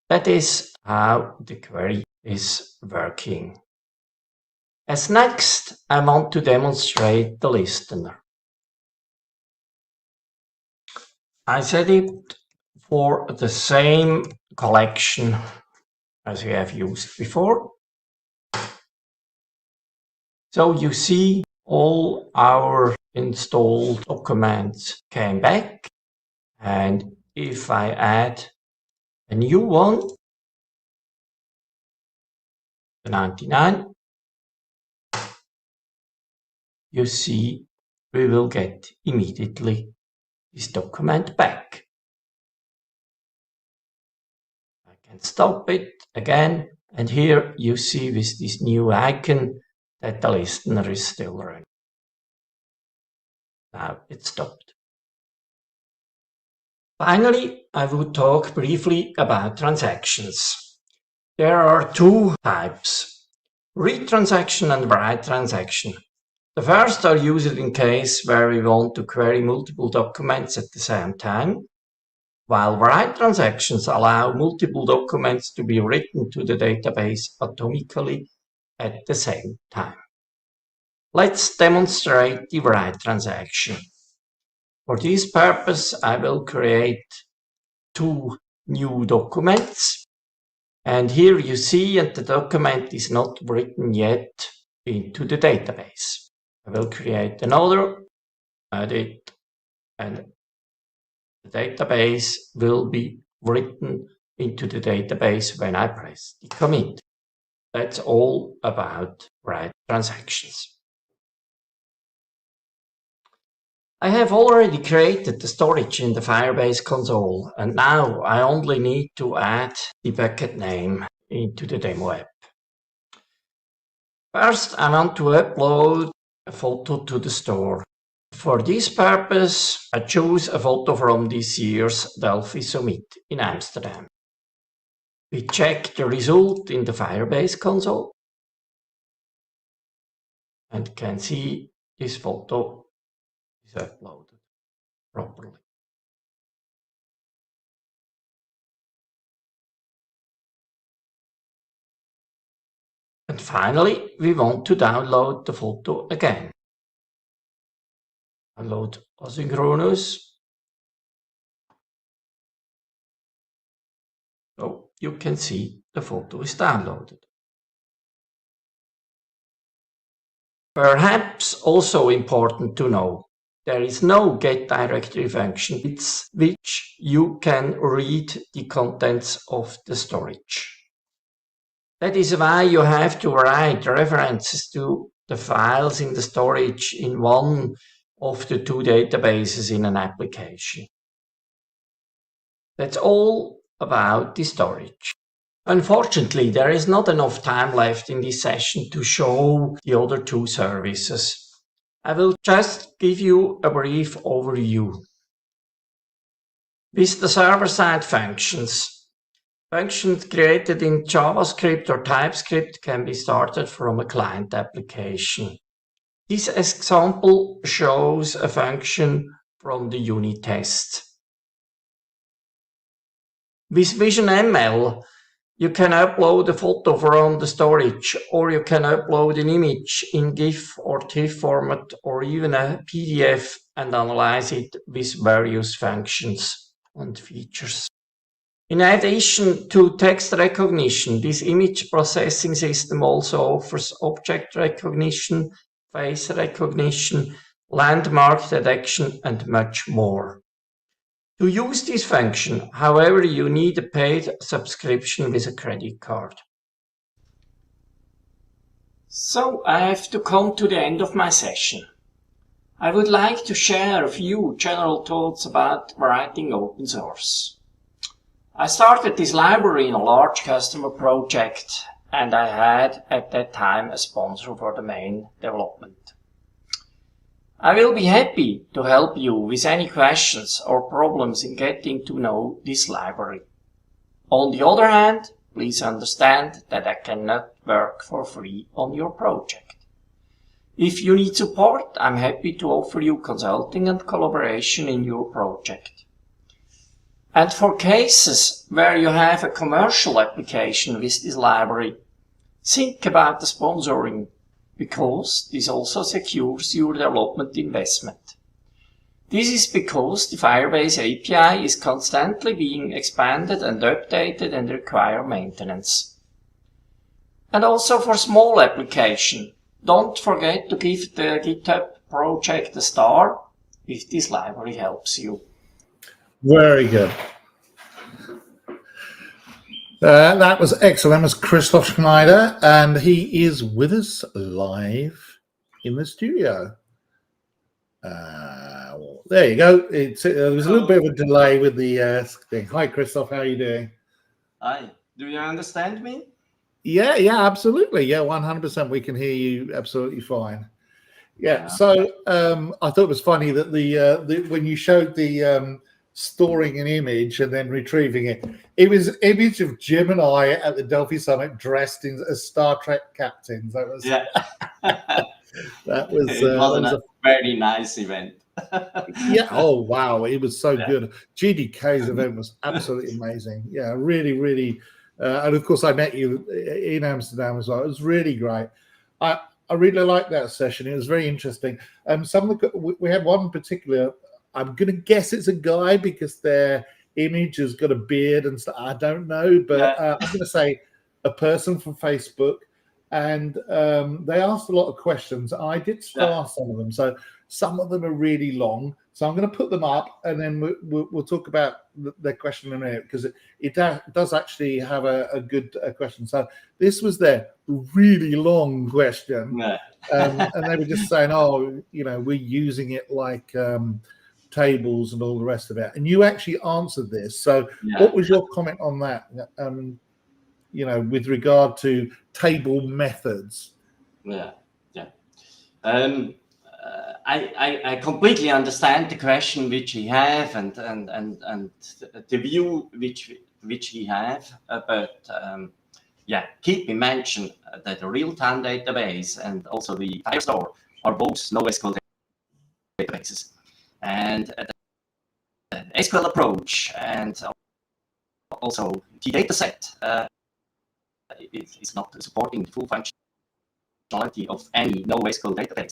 That is how the query is working. As next, I want to demonstrate the listener. I set it for the same collection as we have used before. So you see all our installed documents came back, and if I add a new one, the 99, you see we will get immediately this document back. I can stop it again, and here you see with this new icon that the listener is still running. Now it's stopped. Finally, I will talk briefly about transactions. There are two types, read transaction and write transaction. The first are used in case where we want to query multiple documents at the same time, while write transactions allow multiple documents to be written to the database atomically at the same time. Let's demonstrate the write transaction. For this purpose, I will create two new documents. And here you see that the document is not written yet into the database. I will create another, add it, and the database will be written into the database when I press the commit. That's all about write transactions. I have already created the storage in the Firebase console, and now I only need to add the bucket name into the demo app. First, I want to upload a photo to the store. For this purpose, I choose a photo from this year's Delphi Summit in Amsterdam. We check the result in the Firebase console and can see this photo is uploaded properly. And finally, we want to download the photo again. Download asynchronous. So you can see the photo is downloaded. Perhaps also important to know, there is no get directory function which you can read the contents of the storage. That is why you have to write references to the files in the storage in one of the two databases in an application. That's all about the storage. Unfortunately, there is not enough time left in this session to show the other two services. I will just give you a brief overview. With the server-side functions, functions created in JavaScript or TypeScript can be started from a client application. This example shows a function from the unit test. With Vision ML, you can upload a photo from the storage, or you can upload an image in GIF or TIFF format, or even a PDF and analyze it with various functions and features. In addition to text recognition, this image processing system also offers object recognition, face recognition, landmark detection, and much more. To use this function, however, you need a paid subscription with a credit card. So I have to come to the end of my session. I would like to share a few general thoughts about writing open source. I started this library in a large customer project, and I had at that time a sponsor for the main development. I will be happy to help you with any questions or problems in getting to know this library. On the other hand, please understand that I cannot work for free on your project. If you need support, I'm happy to offer you consulting and collaboration in your project. And for cases where you have a commercial application with this library, think about the sponsoring, because this also secures your development investment. This is because the Firebase API is constantly being expanded and updated and require maintenance. And also for small application, don't forget to give the GitHub project a star if this library helps you. Very good. That was excellent. That was Christoph Schneider, and he is with us live in the studio. There you go. There was a little bit of a delay with the thing. Hi, Christoph. How are you doing? Hi. Do you understand me? Yeah, absolutely. Yeah, 100%. We can hear you absolutely fine. Yeah. So I thought it was funny that the when you showed the storing an image and then retrieving it, it was an image of Jim and I at the Delphi Summit dressed as Star Trek captains. That was that was it was a very nice event. Yeah. Oh, wow. It was so good. GDK's event was absolutely amazing. Yeah, really, really. And of course, I met you in Amsterdam as well. It was really great. I really liked that session. It was very interesting. We had one particular. I'm going to guess it's a guy because their image has got a beard and stuff. I don't know, but I'm going to say a person from Facebook. And they asked a lot of questions. I did star some of them. So some of them are really long. So I'm going to put them up, and then we'll talk about their question in a minute, because it does actually have a good question. So this was their really long question. And they were just saying, we're using it like tables and all the rest of it. And you actually answered this. So what was your comment on that? With regard to table methods. I completely understand the question which he have and the view which he have, but keep in mention that the real-time database and also the Firestore are both NoSQL databases, and the SQL approach and also the dataset is not supporting the full functionality of any NoSQL database.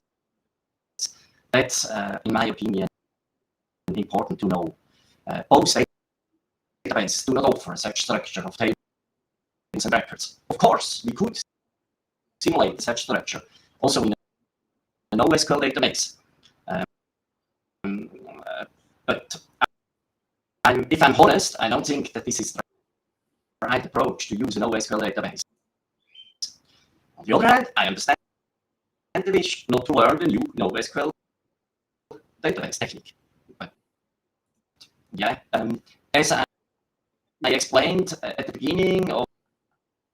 That's, in my opinion, important to know. Both databases do not offer such structure of tables and records. Of course, we could simulate such structure also in a NoSQL database. But if I'm honest, I don't think that this is the right approach to use a NoSQL database. On the other hand, I understand the wish not to learn the new NoSQL database technique. But as I explained at the beginning of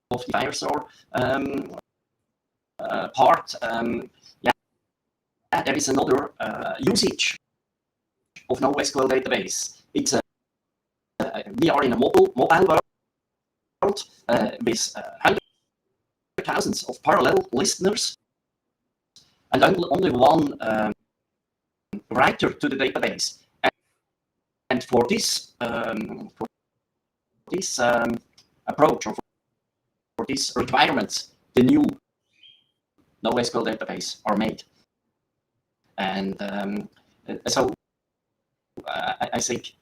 the Firestore part, there is another usage of NoSQL database. It's we are in a mobile world with thousands of parallel listeners, and only one writer to the database. And for this approach, or for these requirements, the new NoSQL database are made. And so I think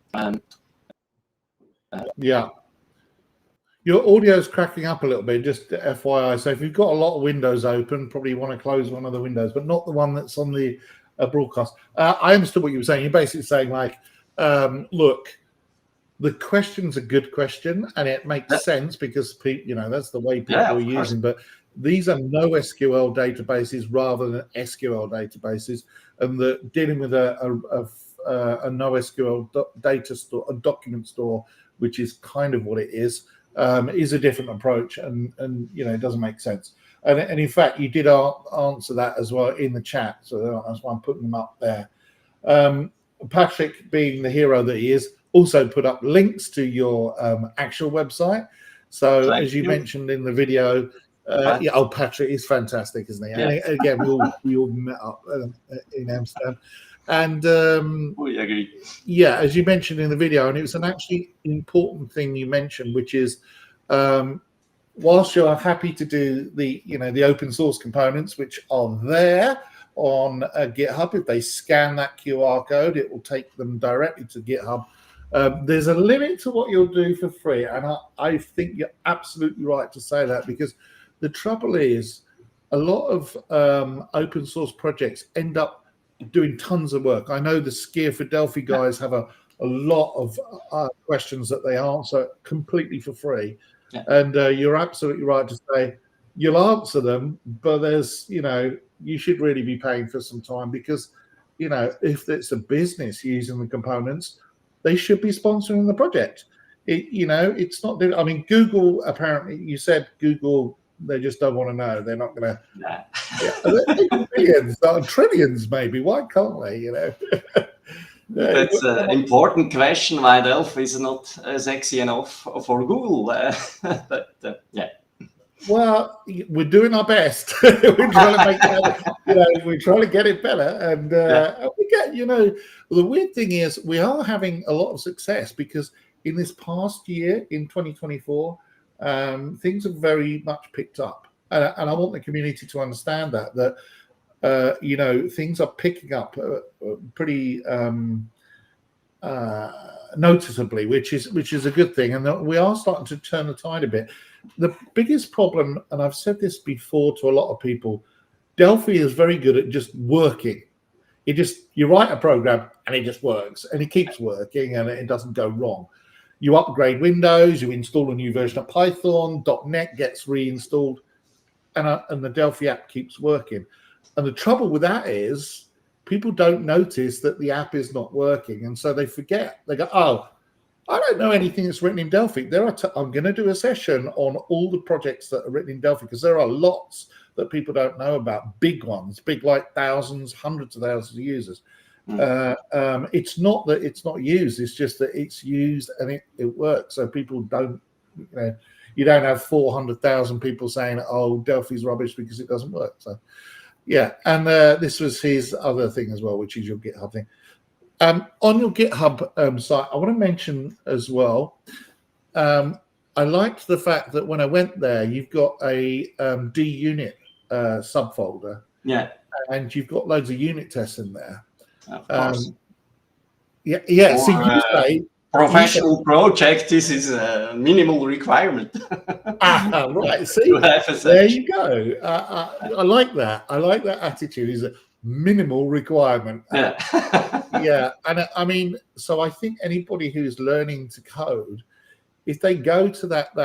your audio is cracking up a little bit, just FYI. So if you've got a lot of windows open, probably you want to close one of the windows, but not the one that's on the broadcast. I understood what you were saying. You're basically saying, like, look, the question's a good question, and it makes sense because that's the way people are using. But these are NoSQL databases rather than SQL databases, and dealing with a NoSQL data store, a document store, which is kind of what it is a different approach, and it doesn't make sense. And in fact, you did answer that as well in the chat, so that's why I'm putting them up there. Patrick, being the hero that he is, also put up links to your actual website. So as you mentioned in the video, Patrick is fantastic, isn't he? Yeah. And again, we all met up in Amsterdam. And we agree. Yeah, as you mentioned in the video, and it was an actually important thing you mentioned, which is whilst you're happy to do the open source components, which are there on GitHub, if they scan that QR code, it will take them directly to GitHub. There's a limit to what you'll do for free, and I think you're absolutely right to say that, because the trouble is a lot of open source projects end up doing tons of work. I know the Skia for Delphi guys have a lot of questions that they answer completely for free. And you're absolutely right to say you'll answer them, but there's, you should really be paying for some time, because you know, if it's a business using the components, they should be sponsoring the project. You know, it's not. I mean, Google apparently. You said Google. They just don't want to know. They're not going to. Yeah. Yeah, billions, trillions, maybe. Why can't they? You know. That's an important question. Why Delphi is not sexy enough for Google? But yeah. Well, we're doing our best. We're trying to make it, you know, we're trying to get it better, and we get, you know, the weird thing is we are having a lot of success because in this past year, in 2024, things have very much picked up, and I want the community to understand that you know, things are picking up pretty noticeably, which is a good thing, and we are starting to turn the tide a bit. The biggest problem, and I've said this before to a lot of people, Delphi is very good at just working. You write a program and it just works, and it keeps working, and it doesn't go wrong. You upgrade Windows, you install a new version of Python, .NET gets reinstalled, and the Delphi app keeps working. And the trouble with that is people don't notice that the app is not working, and so they forget. They go, oh, I don't know anything that's written in Delphi. I'm going to do a session on all the projects that are written in Delphi, because there are lots that people don't know about, big ones, big like thousands, hundreds of thousands of users. It's not that it's not used, it's just that it's used and it works. So people don't, you know, you don't have 400,000 people saying, oh, Delphi's rubbish because it doesn't work. So yeah, and this was his other thing as well, which is your GitHub thing. On your GitHub site, I want to mention as well, I liked the fact that when I went there, you've got a DUnit subfolder. Yeah. And you've got loads of unit tests in there. Of course. Yeah. So you say professional project, this is a minimal requirement. Right. See, there you go. I like that. I like that attitude. Is a minimal requirement. Yeah. And I mean, so I think anybody who's learning to code, if they go to that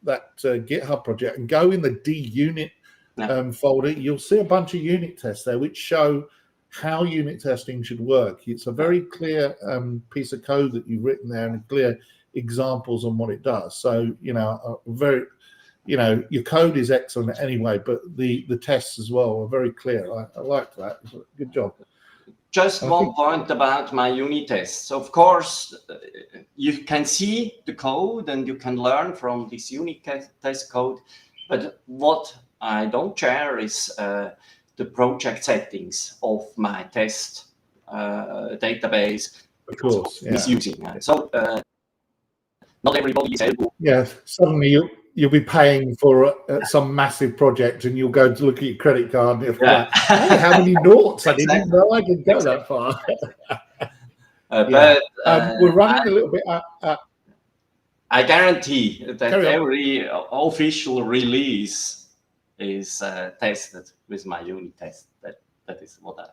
GitHub project and go in the DUnit folder, you'll see a bunch of unit tests there which show how unit testing should work. It's a very clear piece of code that you've written there and clear examples on what it does. So, you know, your code is excellent anyway, but the tests as well are very clear. I like that. Good job. Just one point about my unit tests. Of course, you can see the code and you can learn from this unit test code. But what I don't share is the project settings of my test database. Of course, is using. So not everybody is able. Yeah, suddenly you'll be paying for some massive project, and you'll go to look at your credit card, and you're like, hey, how many noughts? I didn't know I could go that far. But we're running a little bit. I guarantee that every official release is tested with my unit test. That is what I.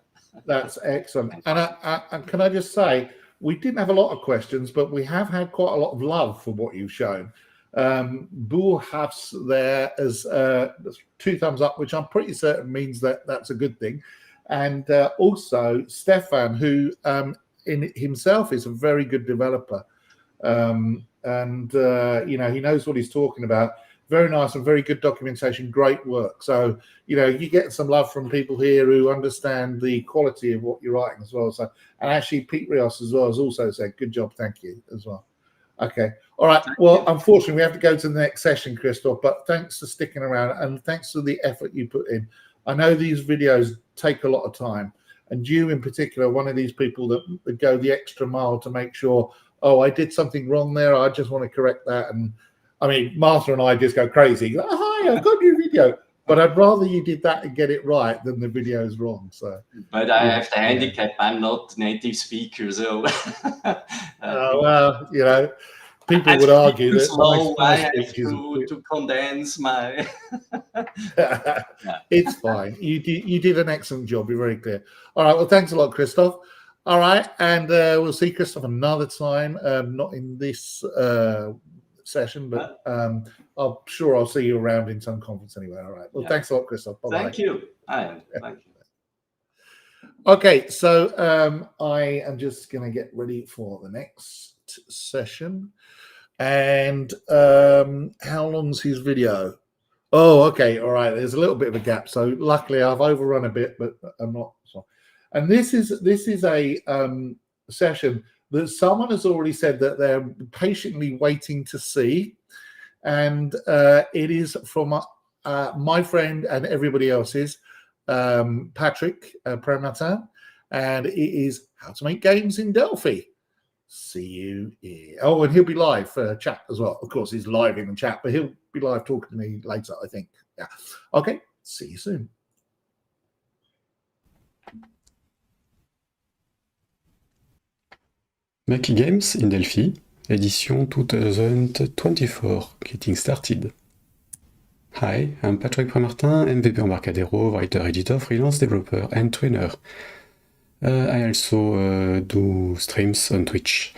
That's excellent. And can I just say, we didn't have a lot of questions, but we have had quite a lot of love for what you've shown. Boo has there as 2 thumbs up, which I'm pretty certain means that that's a good thing. And also Stefan, who in himself is a very good developer, and you know, he knows what he's talking about. Very nice and very good documentation, great work. So, you know, you get some love from people here who understand the quality of what you're writing as well. So, and actually Pete Rios as well has also said, good job, thank you as well. Okay. All right. Well, unfortunately, we have to go to the next session, Christoph, but thanks for sticking around and thanks for the effort you put in. I know these videos take a lot of time, and you in particular, one of these people that go the extra mile to make sure, oh, I did something wrong there, I just want to correct that. And I mean, Martha and I just go crazy. Oh, hi, I've got a new video. But I'd rather you did that and get it right than the video is wrong. So, but I have the handicap. I'm not native speaker, so. Well, you know, people would argue that slow, I have to condense my. It's fine. You did an excellent job. You're very clear. All right. Well, thanks a lot, Christoph. All right, and we'll see Christoph another time. Not in this session, but I'm sure I'll see you around in some conference anyway. All right. Well, thanks a lot, Christoph. Bye-bye. Thank you. Thank you. Okay, so I am just going to get ready for the next session. And how long's his video? Oh, okay, all right. There's a little bit of a gap, so luckily I've overrun a bit, but I'm not. So. And this is a session that someone has already said that they're patiently waiting to see, and it is from my friend and everybody else's, Patrick Prematin, and it is how to make games in Delphi. See you here. Oh, and he'll be live for chat as well. Of course, he's live in the chat, but he'll be live talking to me later, I think. Yeah. Okay. See you soon. Make Games in Delphi, edition 2024, getting started. Hi, I'm Patrick Premartin, MVP Embarcadero, writer, editor, freelance developer, and trainer. I also do streams on Twitch.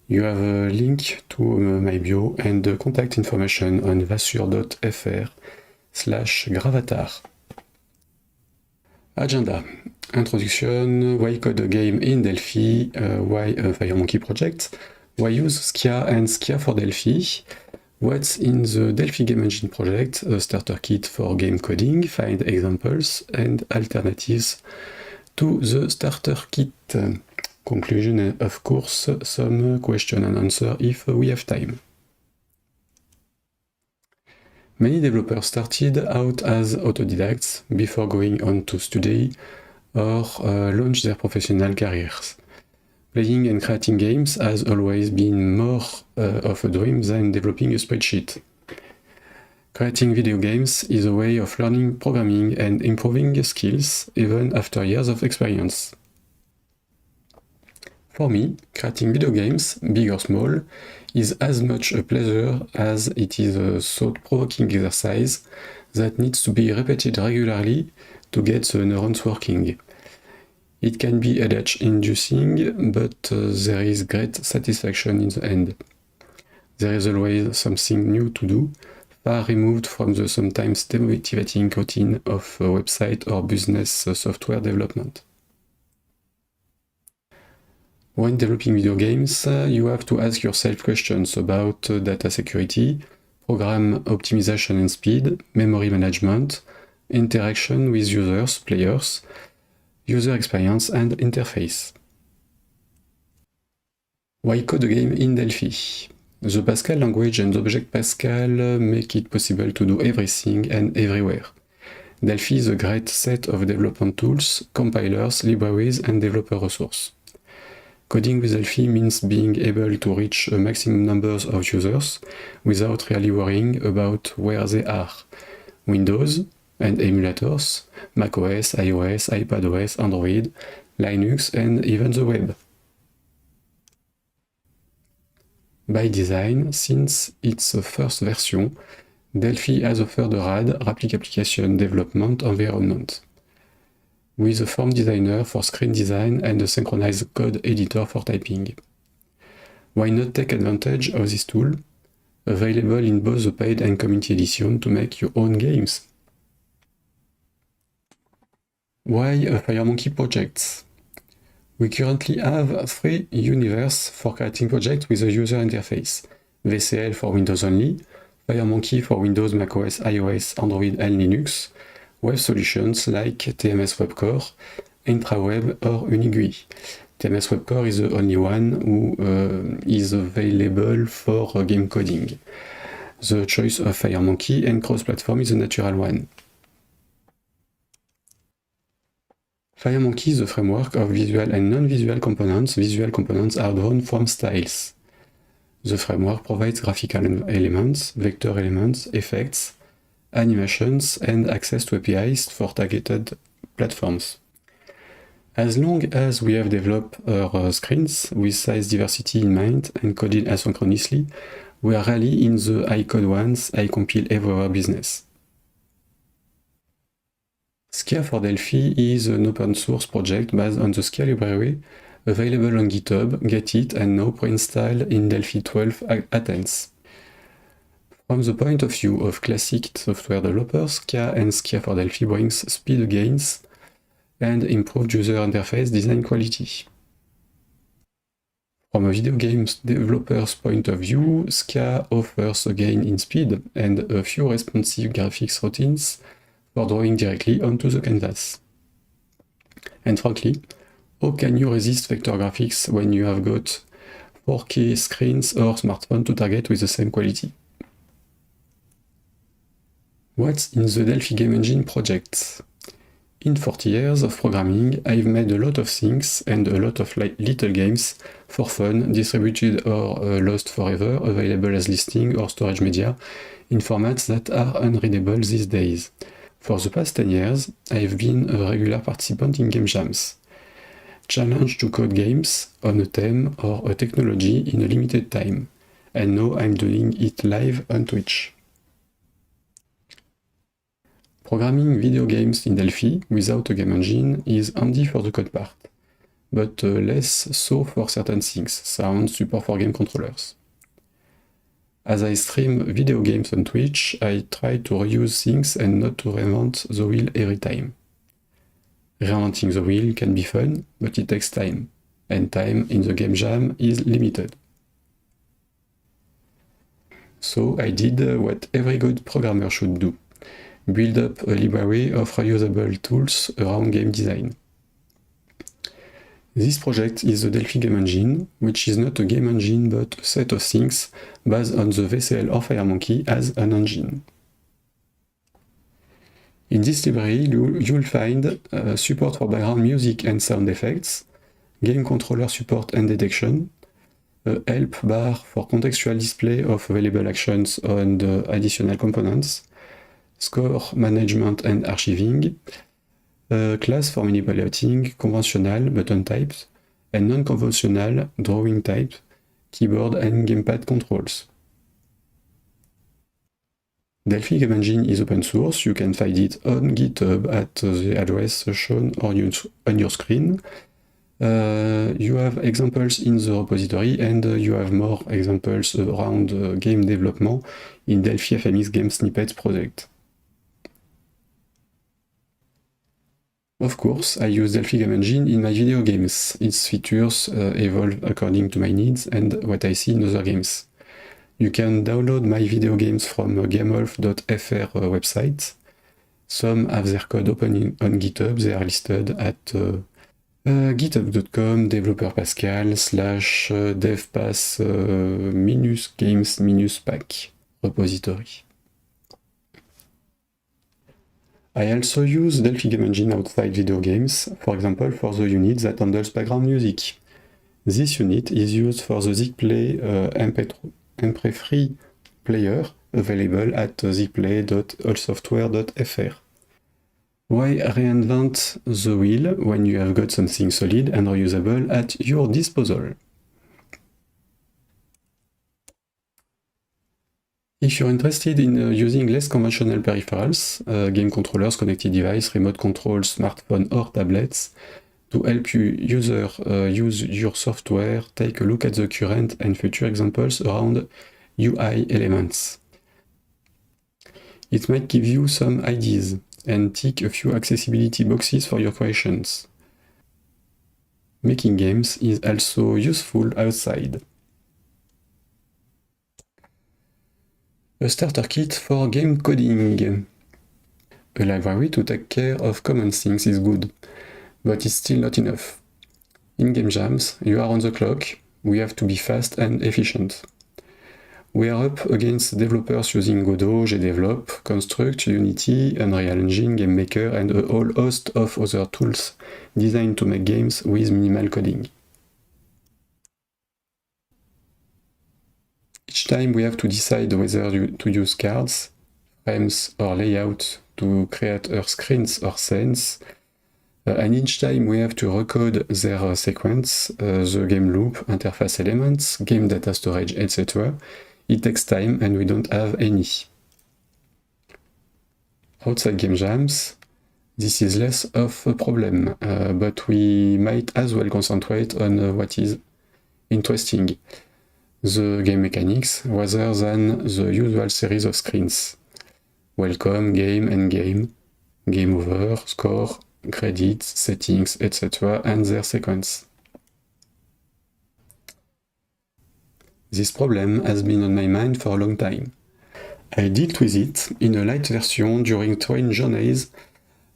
You have a link to my bio and the contact information on vasur.fr/gravatar. Agenda. Introduction, why code a game in Delphi, why a FireMonkey project, why use Skia and Skia for Delphi, what's in the Delphi Game Engine project, a starter kit for game coding, find examples and alternatives to the starter kit. Conclusion, and of course, some question and answer if we have time. Many developers started out as autodidacts before going on to study or launch their professional careers. Playing and creating games has always been more of a dream than developing a spreadsheet. Creating video games is a way of learning programming and improving skills even after years of experience. For me, creating video games, big or small, is as much a pleasure as it is a thought-provoking exercise that needs to be repeated regularly to get the neurons working. It can be headache-inducing, but there is great satisfaction in the end. There is always something new to do, far removed from the sometimes demotivating routine of website or business software development. When developing video games, you have to ask yourself questions about data security, program optimization and speed, memory management, interaction with users, players, user experience and interface. Why code a game in Delphi? The Pascal language and Object Pascal make it possible to do everything and everywhere. Delphi is a great set of development tools, compilers, libraries and developer resources. Coding with Delphi means being able to reach a maximum number of users without really worrying about where they are. Windows and emulators, macOS, iOS, iPadOS, Android, Linux, and even the web. By design, since its first version, Delphi has offered a RAD, Rapid Application Development Environment, with a form designer for screen design and a synchronized code editor for typing. Why not take advantage of this tool, available in both the paid and community edition to make your own games? Why a FireMonkey project? We currently have 3 universes for creating projects with a user interface: VCL for Windows only, FireMonkey for Windows, macOS, iOS, Android and Linux, web solutions like TMS Web Core, IntraWeb or UniGUI. TMS Web Core is the only one who is available for game coding. The choice of FireMonkey and cross-platform is a natural one. FireMonkey is a framework of visual and non-visual components. Visual components are drawn from styles. The framework provides graphical elements, vector elements, effects, animations, and access to APIs for targeted platforms. As long as we have developed our screens with size diversity in mind and coded asynchronously, we are really in the I code once, I compile everywhere business. Skia for Delphi is an open source project based on the Skia library, available on GitHub, GetIt, and now pre-installed in Delphi 12 Athens. From the point of view of classic software developers, Skia and Skia for Delphi brings speed gains and improved user interface design quality. From a video games developer's point of view, Skia offers a gain in speed and a few responsive graphics routines for drawing directly onto the canvas. And frankly, how can you resist vector graphics when you have got 4K screens or smartphone to target with the same quality? What's in the Delphi game engine project? In 40 years of programming, I've made a lot of things and a lot of little games for fun, distributed or lost forever, available as listing or storage media in formats that are unreadable these days. For the past 10 years, I've been a regular participant in game jams. Challenge to code games on a theme or a technology in a limited time. And now I'm doing it live on Twitch. Programming video games in Delphi without a game engine is handy for the code part, but less so for certain things, sound, support for game controllers. As I stream video games on Twitch, I try to reuse things and not to reinvent the wheel every time. Reinventing the wheel can be fun, but it takes time, and time in the game jam is limited. So I did what every good programmer should do. Build up a library of reusable tools around game design. This project is the Delphi game engine, which is not a game engine but a set of things based on the VCL or FireMonkey as an engine. In this library, you'll find support for background music and sound effects, game controller support and detection, a help bar for contextual display of available actions on the additional components, score management and archiving, a class for manipulating conventional button types and non-conventional drawing types, keyboard and gamepad controls. Delphi Game Engine is open source. You can find it on GitHub at the address shown on your screen. You have examples in the repository, and you have more examples around game development in Delphi FMX Game Snippets project. Of course, I use Delphi Game Engine in my video games. Its features evolve according to my needs and what I see in other games. You can download my video games from gameolf.fr website. Some have their code open on GitHub. They are listed at github.com developer pascal / devpass -games -pack repository. I also use Delphi Game Engine outside video games, for example for the unit that handles background music. This unit is used for the ZigPlay MP3 player available at zigplay.allsoftware.fr. Why reinvent the wheel when you have got something solid and reusable at your disposal? If you're interested in using less conventional peripherals, game controllers, connected device, remote controls, smartphone or tablets, to help you use your software, take a look at the current and future examples around UI elements. It might give you some ideas and tick a few accessibility boxes for your creations. Making games is also useful outside. A starter kit for game coding. A library to take care of common things is good, but it's still not enough. In game jams, you are on the clock, we have to be fast and efficient. We are up against developers using Godot, GDevelop, Construct, Unity, Unreal Engine, GameMaker, and a whole host of other tools designed to make games with minimal coding. Each time we have to decide whether to use cards, frames, or layout to create our screens or scenes, and each time we have to recode their sequence, the game loop, interface elements, game data storage, etc. It takes time and we don't have any. Outside game jams, this is less of a problem, but we might as well concentrate on what is interesting, the game mechanics, rather than the usual series of screens. Welcome, game, endgame, game over, score, credits, settings, etc. and their sequence. This problem has been on my mind for a long time. I dealt with it in a light version during train journeys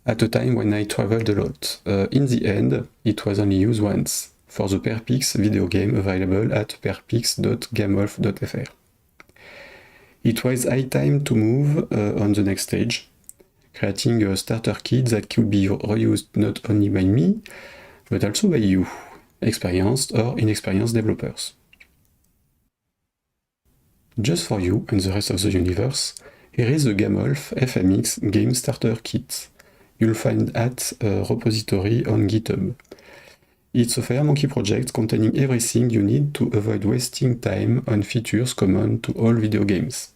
at a time when I traveled a lot. In the end, it was only used once, for the PerPix video game available at perpix.gamolf.fr. It was high time to move on the next stage, creating a starter kit that could be reused not only by me, but also by you, experienced or inexperienced developers. Just for you and the rest of the universe, here is the Gamolf FMX Game Starter Kit. You'll find at a repository on GitHub. It's a FireMonkey project containing everything you need to avoid wasting time on features common to all video games.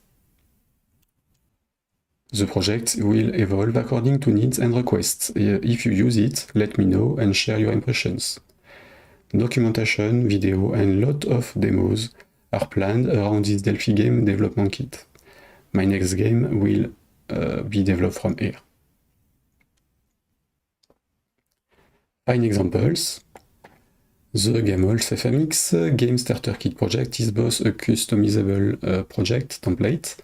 The project will evolve according to needs and requests. If you use it, let me know and share your impressions. Documentation, video, and lot of demos are planned around this Delphi game development kit. My next game will be developed from here. Fine examples. The Gamolf FMX Game Starter Kit project is both a customizable project template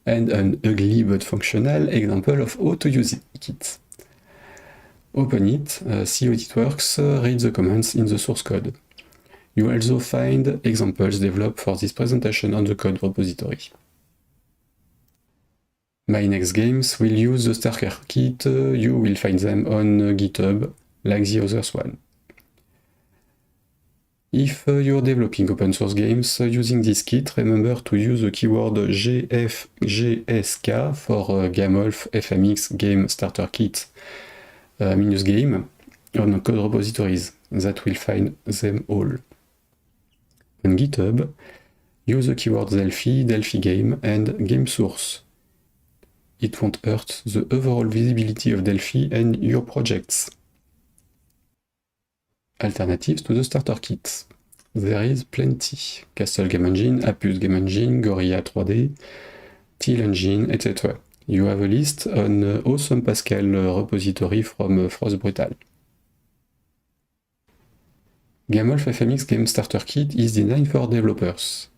and an ugly but functional example of how to use it. Open it, see how it works, read the comments in the source code. You also find examples developed for this presentation on the code repository. My next games will use the starter kit. You will find them on GitHub, like the others one. If you're developing open source games using this kit, remember to use the keyword GFGSK for Gamolf FMX Game Starter Kit -game on code repositories. That will find them all. On GitHub, use the keywords Delphi, Delphi Game, and Game Source. It won't hurt the overall visibility of Delphi and your projects. Alternatives to the starter kit. There is plenty. Castle Game Engine, Apus Game Engine, Gorilla 3D, Teal Engine, etc. You have a list on Awesome Pascal repository from Frost Brutal. Gamolf FMX Game Starter Kit is designed for developers.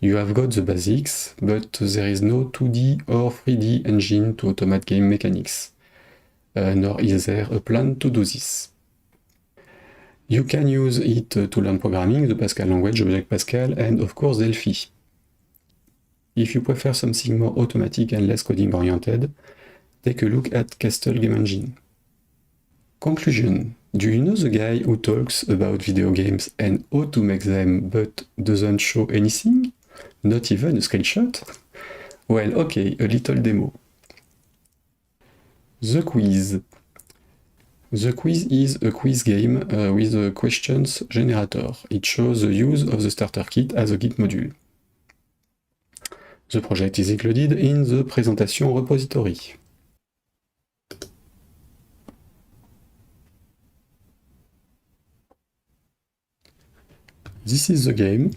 You have got the basics, but there is no 2D or 3D engine to automate game mechanics. Nor is there a plan to do this. You can use it to learn programming, the Pascal language, Object Pascal, and of course Delphi. If you prefer something more automatic and less coding oriented, take a look at Castle Game Engine. Conclusion. Do you know the guy who talks about video games and how to make them but doesn't show anything? Not even a screenshot? Well, okay, a little demo. The quiz. The quiz is a quiz game with a questions generator. It shows the use of the starter kit as a Git module. The project is included in the presentation repository. This is the game.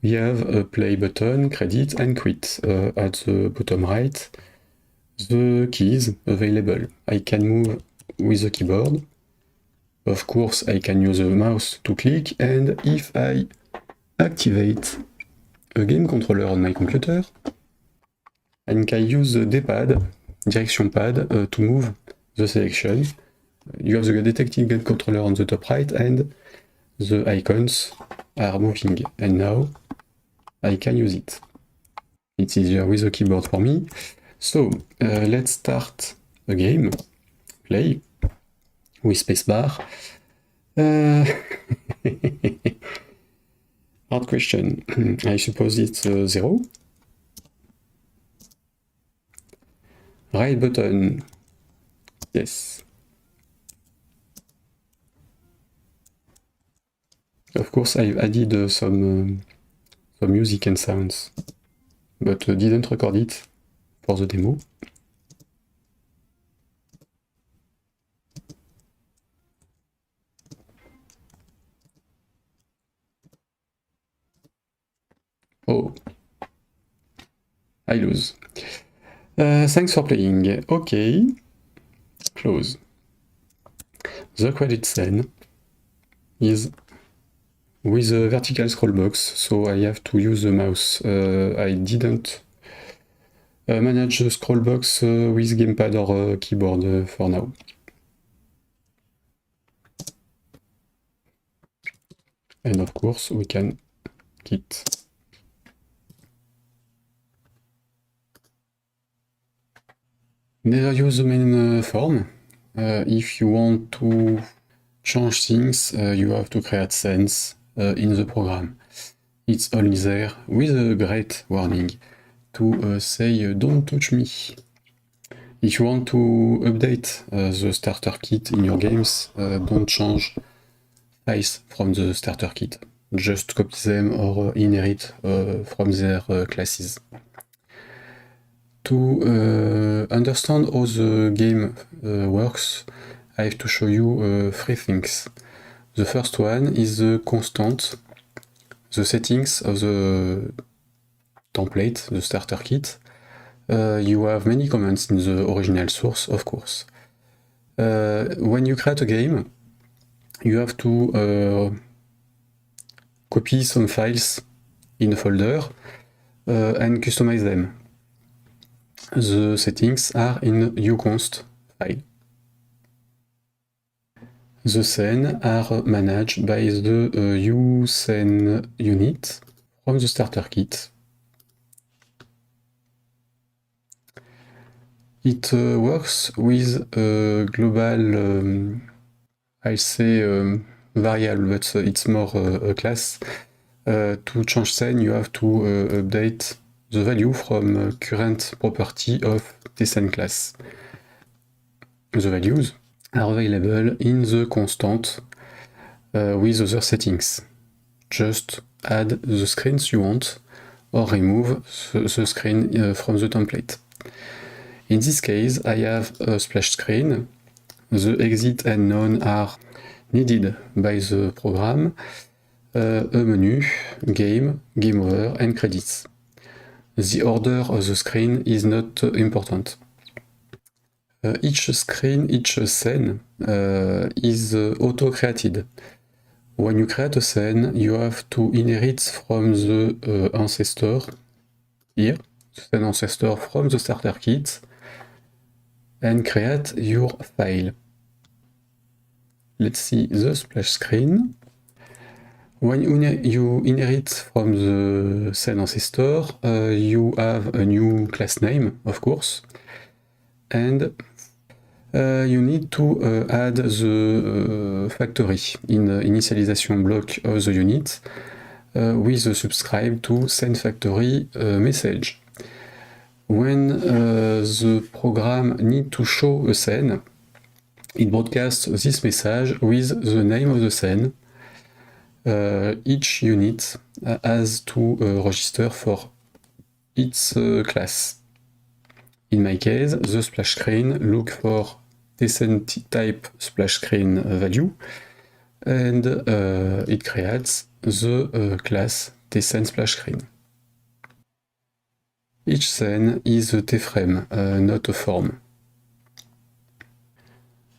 We have a play button, credit, and quit. At the bottom right, the keys available. I can move with the keyboard. Of course, I can use the mouse to click, and if I activate a game controller on my computer, I can use the D-pad, direction pad, to move the selection. You have the detected game controller on the top right, and the icons are moving, and now I can use it. It's easier with the keyboard for me. So let's start a game. Play with spacebar. Hard question. I suppose it's 0. Right button. Yes. Of course, I've added some music and sounds, but didn't record it for the demo. Oh, I lose. Thanks for playing. Okay, close. The credit scene is with a vertical scroll box, so I have to use the mouse. I didn't manage the scroll box with gamepad or keyboard for now. And of course, we can Git. Never use the main form. If you want to change things, you have to create scenes in the program. It's only there with a great warning to say don't touch me. If you want to update the starter kit in your games, don't change files from the starter kit. Just copy them or inherit from their classes. To understand how the game works, I have to show you 3 things. The first one is the constant, the settings of the template, the starter kit. You have many commands in the original source, of course. When you create a game, you have to copy some files in a folder and customize them. The settings are in uconst file. The scene are managed by the uscene unit from the starter kit. It works with a global, I'll say variable, but it's more a class. To change scene, you have to update the value from current property of the scene class. The values are available in the constant with other settings. Just add the screens you want or remove the screen from the template. In this case, I have a splash screen. The exit and none are needed by the program. A menu, game, game over, and credits. The order of the screen is not important. Each screen, each scene is auto-created. When you create a scene, you have to inherit from the ancestor here, the scene ancestor from the starter kit, and create your file. Let's see the splash screen. When you inherit from the scene ancestor, you have a new class name, of course, and you need to add the factory in the initialization block of the unit with the subscribe to scene factory message. When the program needs to show a scene, it broadcasts this message with the name of the scene. Each unit has to register for its class. In my case, the splash screen looks for scene type splash screen value, and it creates the class scene splash screen. Each scene is a T-frame, not a form.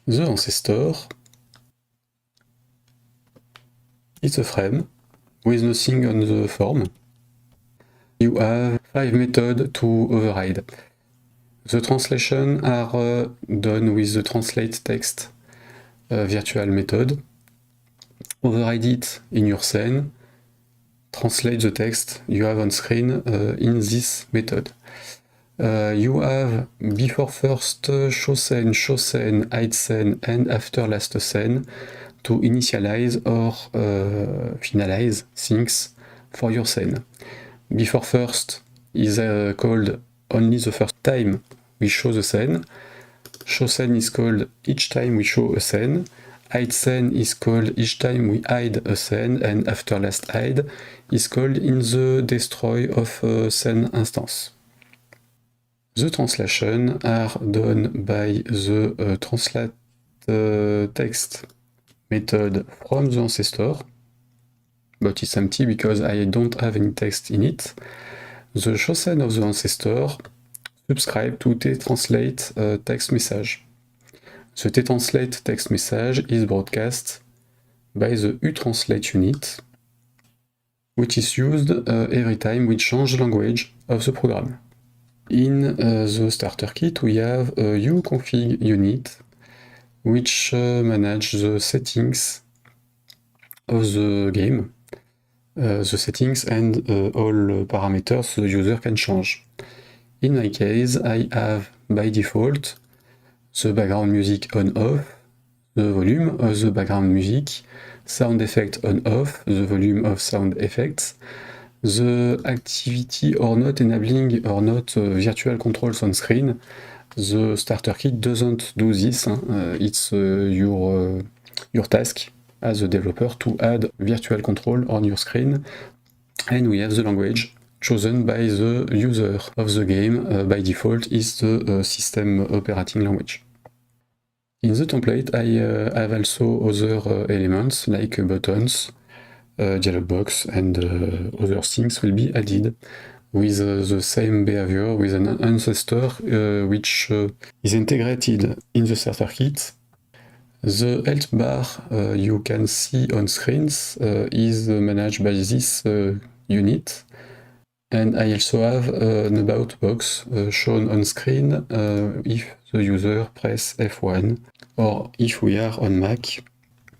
The ancestor is a frame with nothing on the form. You have 5 methods to override. The translation are done with the translate text virtual method. Override it in your scene. Translate the text you have on screen in this method. You have before first show scene, hide scene, and after last scene to initialize or finalize things for your scene. Before first is called only the first time we show the scene. Show scene is called each time we show a scene. Hide scene is called each time we hide a scene, and after last hide is called in the destroy of a scene instance. The translation are done by the translate text method from the ancestor, but it's empty because I don't have any text in it. The show scene of the ancestor subscribe to the translate text message. The translate text message is broadcast by the utranslate unit, which is used every time we change the language of the program. In the starter kit, we have a uconfig unit, which manages the settings of the game, the settings and all parameters the user can change. In my case, I have by default the background music on-off, the volume of the background music, sound effect on-off, the volume of sound effects, the activity or not enabling or not virtual controls on screen. The starter kit doesn't do this, it's your task as a developer to add virtual control on your screen. And we have the language chosen by the user of the game. By default is the system operating language. In the template, I have also other elements like buttons, dialog box, and other things will be added with the same behavior, with an ancestor which is integrated in the starter kit. The health bar you can see on screens is managed by this unit. And I also have an about box shown on screen if the user press F1 or if we are on Mac,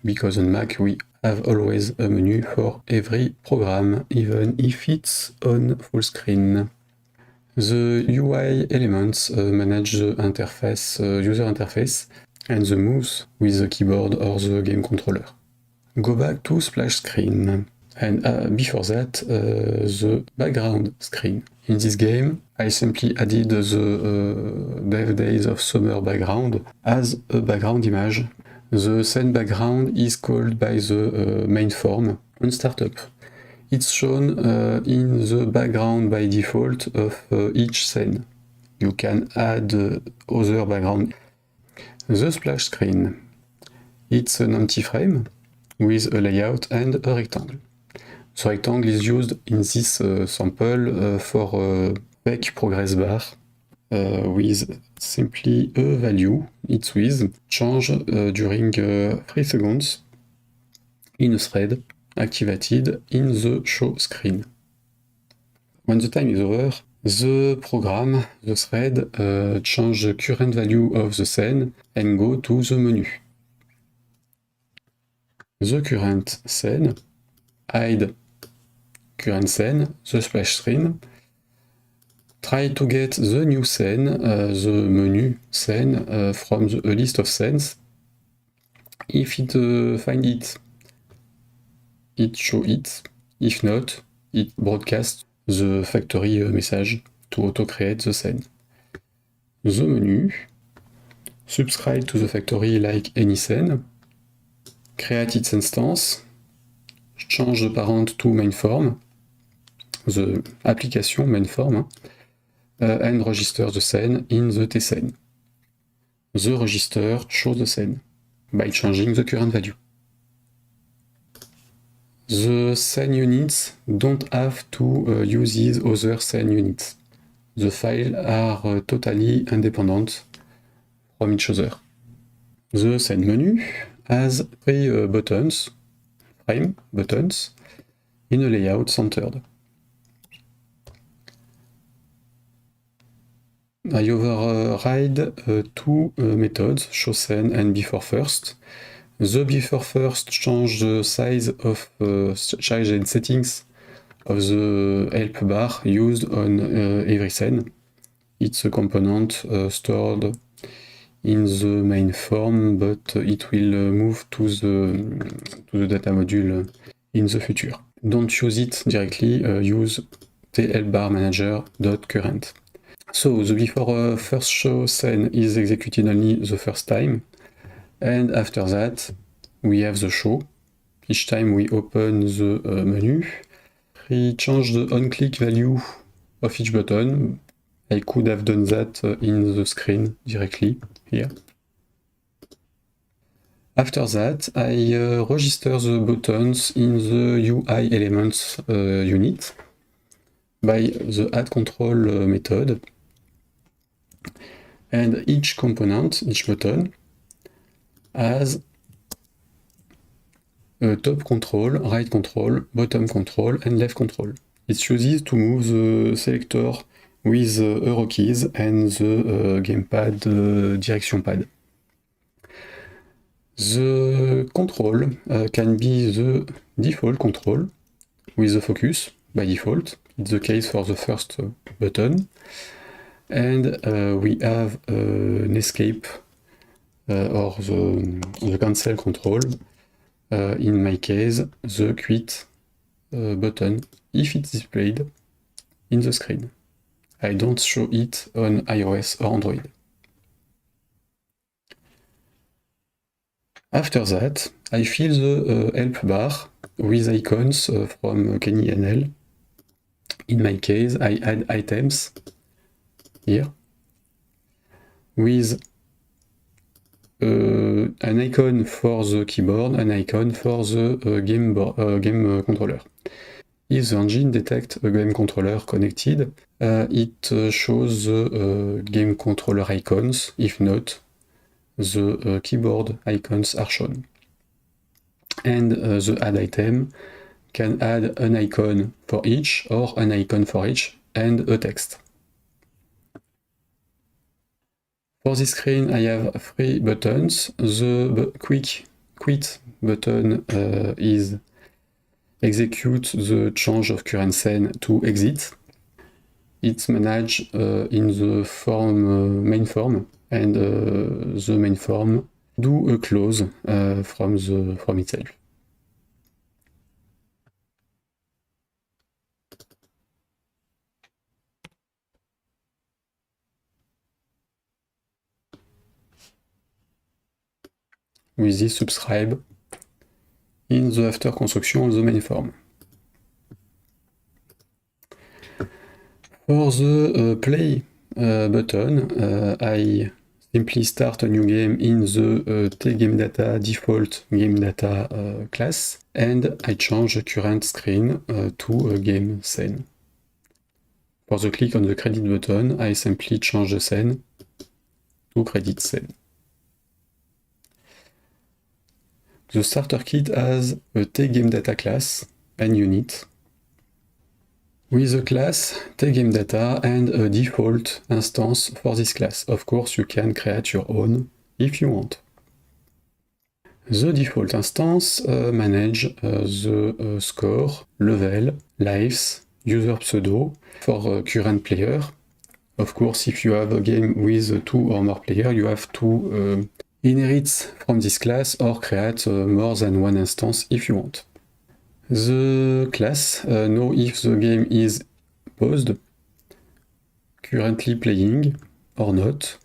because on Mac we have always a menu for every program, even if it's on full screen. The UI elements manage the interface, user interface, and the moves with the keyboard or the game controller. Go back to splash screen. And before that, the background screen. In this game, I simply added the Dev Days of Summer background as a background image. The scene background is called by the main form on startup. It's shown in the background by default of each scene. You can add other background. The splash screen. It's an empty frame with a layout and a rectangle. The rectangle is used in this sample for a fake progress bar with simply a value, its width, change during 3 seconds in a thread activated in the show screen. When the time is over, the program, the thread, change the current value of the scene and go to the menu. The current scene, hide current scene, the splash screen, try to get the new scene, the menu scene, from a list of scenes. If it find it, it show it. If not, it broadcasts the factory message to auto-create the scene. The menu, subscribe to the factory like any scene, create its instance, change the parent to main form, the application main form, and register the scene in the tscene. The register shows the scene by changing the current value. The scene units don't have to use these other scene units. The files are totally independent from each other. The scene menu has 3 buttons, frame buttons, in a layout centered. I override 2 methods, showScene and beforeFirst. The beforeFirst change the size of size and settings of the help bar used on every scene. It's a component stored in the main form, but it will move to the data module in the future. Don't use it directly, use tlbarmanager.current. So the before first show scene is executed only the first time, and after that we have the show. Each time we open the menu, we change the on-click value of each button. I could have done that in the screen directly here. After that, I register the buttons in the UI elements unit by the add control method. And each component, each button, has a top control, right control, bottom control, and left control. It chooses to move the selector with the arrow keys and the gamepad direction pad. The control can be the default control with the focus by default. It's the case for the first button. And we have an escape or the cancel control. In my case, the quit button if it's displayed in the screen. I don't show it on iOS or Android. After that, I fill the help bar with icons from Kenny NL. In my case, I add items here with an icon for the keyboard, an icon for the game controller. If the engine detects a game controller connected, it shows the game controller icons. If not, the keyboard icons are shown. And the add item can add an icon for each or an icon for each and a text. For this screen, I have 3 buttons. The quit button is execute the change of current scene to exit. It's managed in the main form, and the main form do a close from itself. With this subscribe in the after construction of the main form. For the play button, I simply start a new game in the tGameData default GameData class, and I change the current screen to a game scene. For the click on the credit button, I simply change the scene to credit scene. The starter kit has a tGameData class and unit with a class tGameData and a default instance for this class. Of course, you can create your own if you want. The default instance manages the score, level, lives, user pseudo for current player. Of course, if you have a game with 2 or more players, you have to inherit from this class or create more than one instance if you want. The class knows if the game is paused, currently playing or not.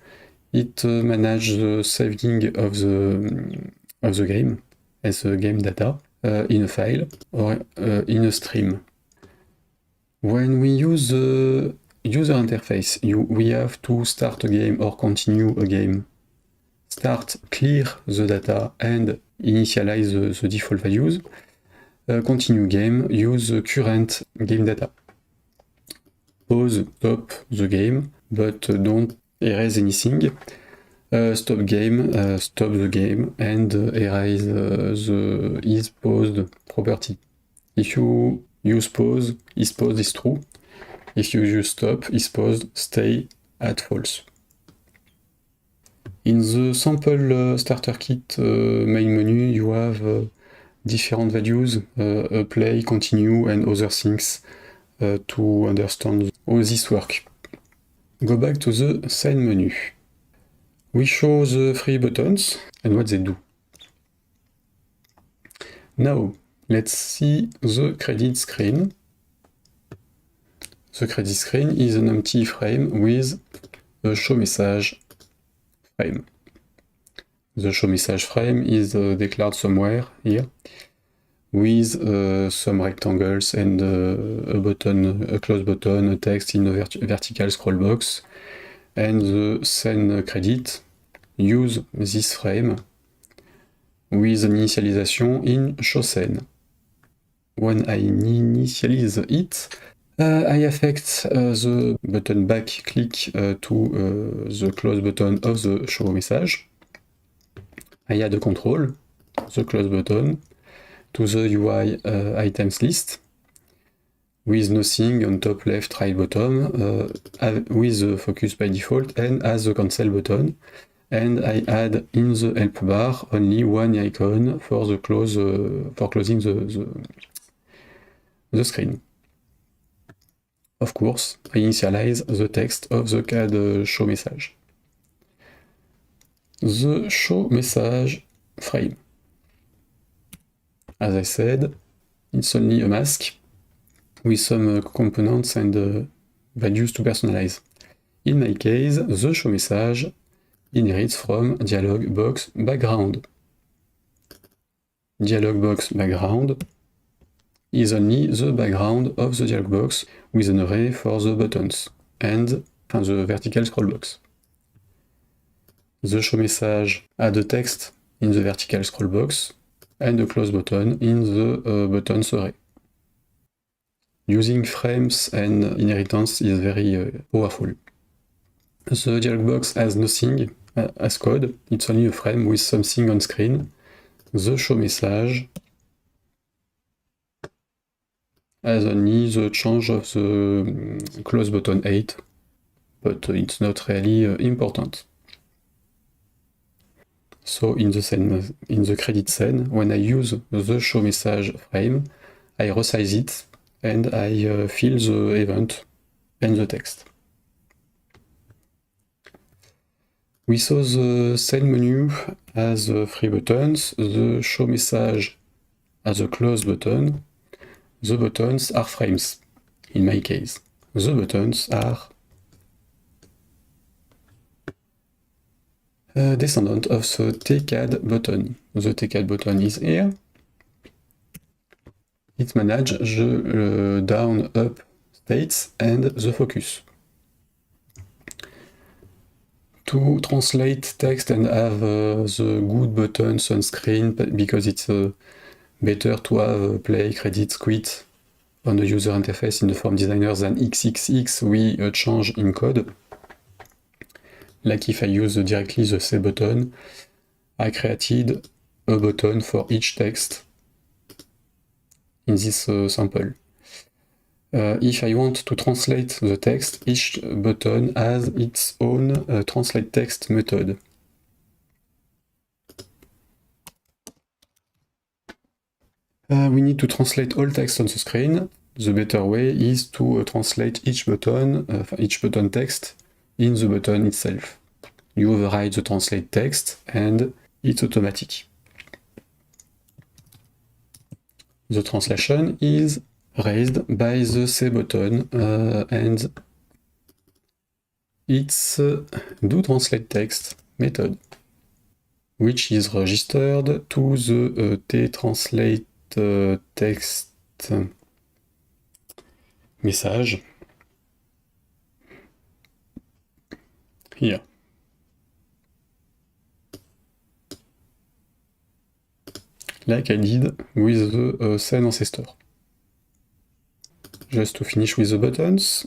It manages the saving of the game as a game data in a file or in a stream. When we use the user interface, we have to start a game or continue a game. Start, clear the data and initialize the default values. Continue game, use the current game data. Pause, stop the game, but don't erase anything. Stop game, stop the game, and erase the is paused property. If you use pause is true. If you use stop is paused, stay at false. In the sample starter kit main menu, you have different values, play, continue, and other things to understand how this works. Go back to the scene menu. We show the 3 buttons and what they do. Now, let's see the credit screen. The credit screen is an empty frame with a show message frame. The show message frame is declared somewhere here with some rectangles and a button, a close button, a text in a vertical scroll box, and the scene credit use this frame with an initialization in show scene. When I initialize it, I affect the button back click to the close button of the show message. I add a control, the close button, to the UI items list, with nothing on top, left, right, bottom, with the focus by default, and as the cancel button. And I add in the help bar only one icon for the close for closing the screen. Of course, I initialize the text of the CAD show message. The show message frame. As I said, it's only a mask with some components and values to personalize. In my case, the show message inherits from dialog box background. Dialog box background is only the background of the dialog box with an array for the buttons and the vertical scroll box. The show message adds a text in the vertical scroll box and a close button in the buttons array. Using frames and inheritance is very powerful. The dialog box has nothing as code, it's only a frame with something on screen. The show message has only the change of the close button 8, but it's not really important. So in the credit scene, when I use the show message frame, I resize it and I fill the event and the text. We saw the scene menu as 3 buttons, the show message as a close button. The buttons are frames, in my case. The buttons are a descendant of the TCAD button. The TCAD button is here. It manages the down, up states and the focus. To translate text and have the good buttons on screen, because it's better to have play, credit, quit on the user interface in the form designer than XXX we change in code. Like if I use directly the save button, I created a button for each text in this sample. If I want to translate the text, each button has its own translate text method. We need to translate all text on the screen. The better way is to translate each button text in the button itself. You override the translate text and it's automatic. The translation is raised by the save button and it's do translate text method, which is registered to the translate text message here. Like I did with the scene ancestor. Just to finish with the buttons.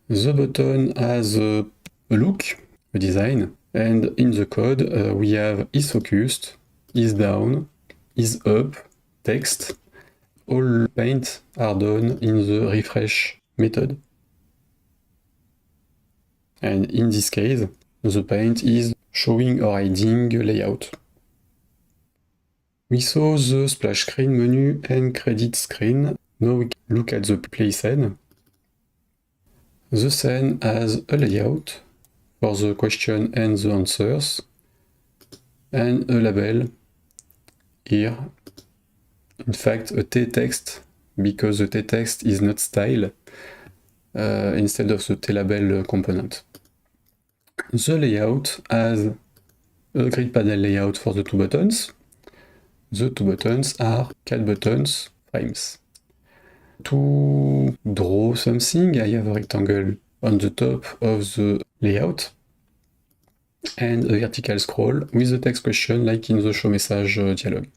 The button has a look, a design, and in the code we have is focused, is down, is up, text. All paint are done in the refresh method. And in this case, the paint is showing or hiding layout. We saw the splash screen menu and credit screen. Now we look at the play scene. The scene has a layout for the question and the answers, and a label here. In fact, a t-text, because the t-text is not style, instead of the t-label component. The layout has a grid panel layout for the 2 buttons. The 2 buttons are CAD buttons frames. To draw something, I have a rectangle on the top of the layout and a vertical scroll with the text question like in the show message dialog.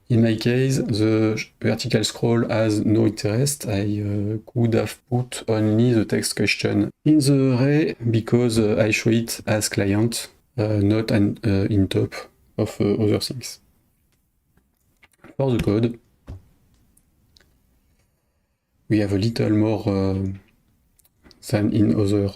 In my case, the vertical scroll has no interest. I could have put only the text question in the array because I show it as client, not in top of other things. For the code, we have a little more than in other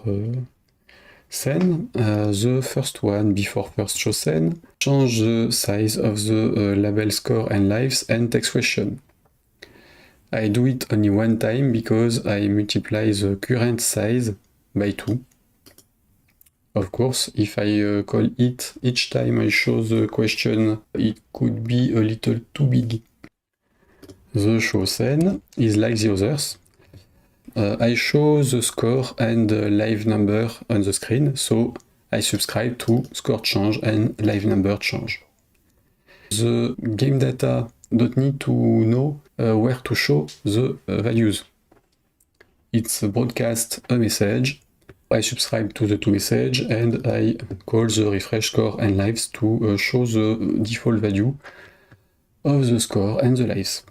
scene. The first one, before first show scene, change the size of the label score and lives and text question. I do it only one time because I multiply the current size by 2. Of course, if I call it each time I show the question, it could be a little too big. The show scene is like the others. I show the score and the live number on the screen, so I subscribe to score change and live number change. The game data don't need to know where to show the values. It's broadcast a message, I subscribe to the two message, and I call the refresh score and lives to show the default value of the score and the lives.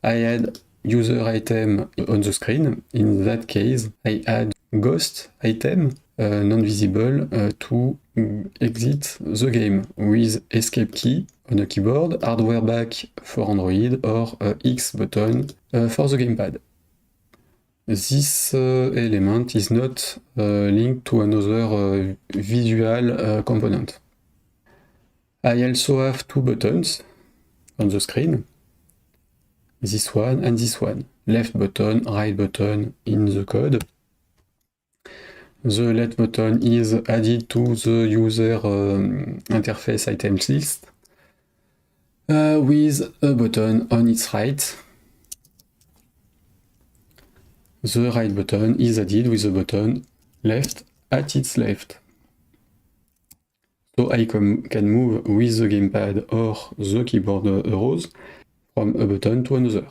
I add user item on the screen. In that case, I add ghost item, non-visible, to exit the game with escape key on a keyboard, hardware back for Android, or X button for the gamepad. This element is not linked to another visual component. I also have two buttons on the screen. This one and this one. Left button, right button in the code. The left button is added to the user interface items list with a button on its right. The right button is added with a button left at its left. So I can move with the gamepad or the keyboard arrows from a button to another.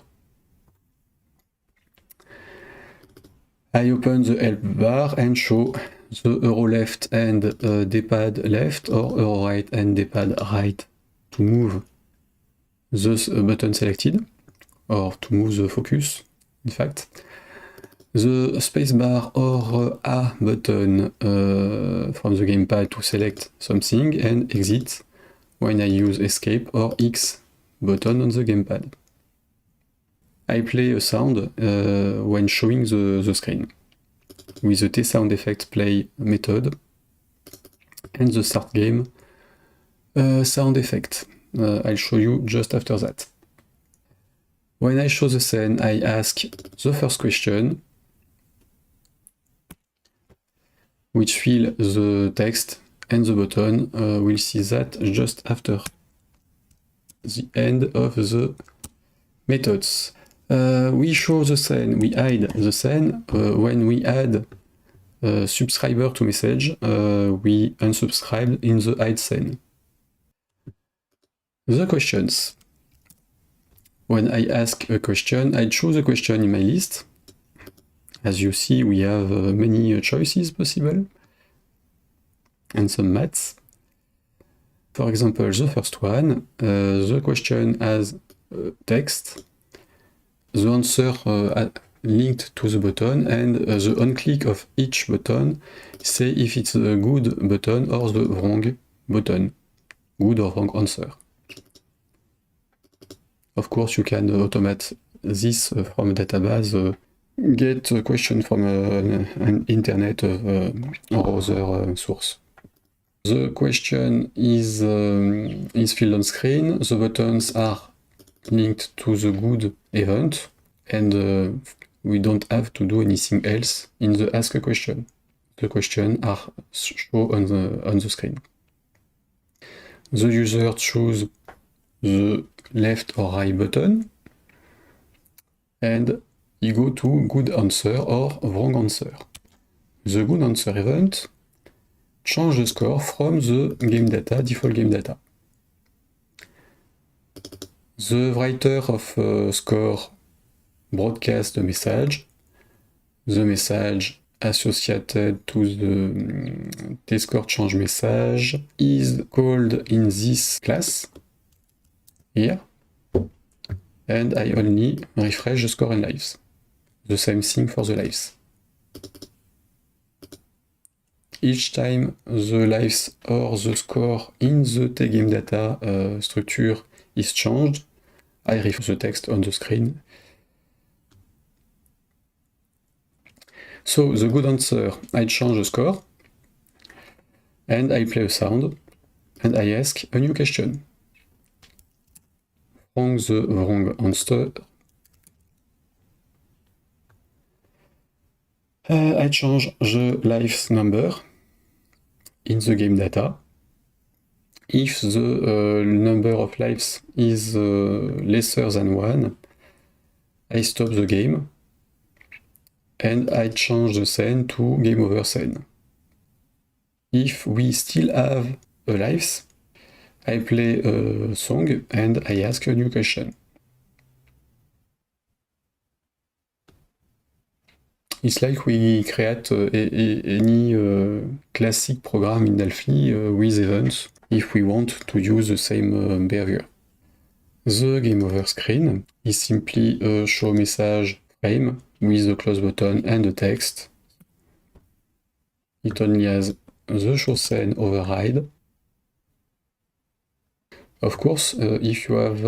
I open the help bar and show the arrow left and D-pad left, or arrow right and D-pad right to move the button selected, or to move the focus, in fact. The spacebar or A button from the gamepad to select something, and exit when I use escape or X button on the gamepad. I play a sound when showing the screen with the T-sound effect play method and the start game sound effect. I'll show you just after that. When I show the scene, I ask the first question, which fill the text and the button. We'll see that just after the end of the methods. We show the scene, we hide the scene. When we add subscriber to message, we unsubscribe in the hide scene. The questions. When I ask a question, I choose a question in my list. As you see, we have many choices possible and some maths. For example, the first one, the question has text, the answer linked to the button, and the on-click of each button say if it's a good button or the wrong button, good or wrong answer. Of course, you can automate this from a database, get a question from an internet or other source. The question is filled on screen. The buttons are linked to the good event, and we don't have to do anything else in the ask a question. The questions are shown on the screen. The user chooses the left or right button, and you go to good answer or wrong answer. The good answer event change the score from the game data, default game data. The writer of score broadcasts the message. The message associated to the tscore change message is called in this class here, and I only refresh the score and lives. The same thing for the lives. each time the lives or the score in the game data structure is changed, I refresh the text on the screen. So the good answer, I change the score, and I play a sound, and I ask a new question. From the wrong answer, I change the lives number in the game data. If the number of lives is lesser than 1, I stop the game and I change the scene to game over scene. If we still have a lives, I play a song and I ask a new question. It's like we create any classic program in Delphi with events if we want to use the same behavior. The game over screen is simply a show message frame with the close button and the text. It only has the show scene override. Of course, if you have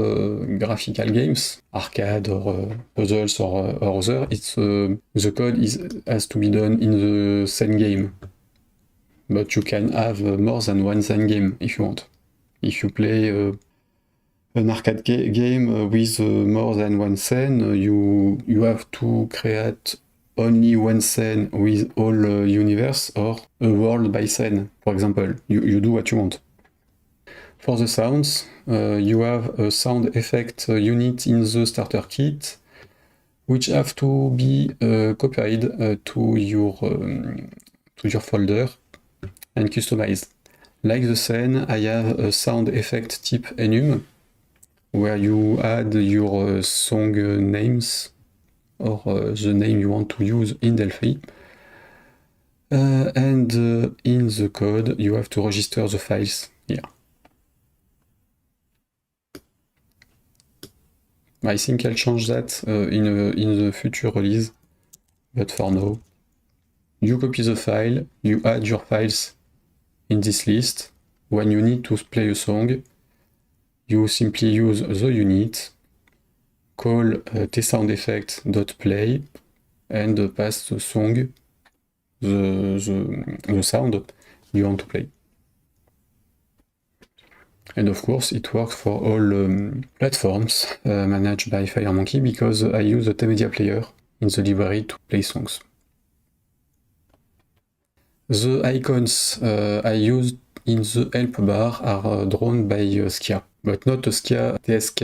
graphical games, arcade or puzzles or other, the code has to be done in the same game. But you can have more than one same game if you want. If you play an arcade game with more than one scene, you have to create only one scene with all universe or a world by scene, for example. You do what you want. For the sounds, you have a sound effect unit in the starter kit, which have to be copied to your folder and customized. Like the scene, I have a sound effect type enum, where you add your song names or the name you want to use in Delphi. And in the code, you have to register the files here. I think I'll change that in the future release, but for now, you copy the file, you add your files in this list. When you need to play a song, you simply use the unit, call tsoundeffect.play, and pass the song, the sound you want to play. And of course, it works for all platforms managed by FireMonkey because I use the Media player in the library to play songs. The icons I used in the help bar are drawn by Skia, but not a Skia TSK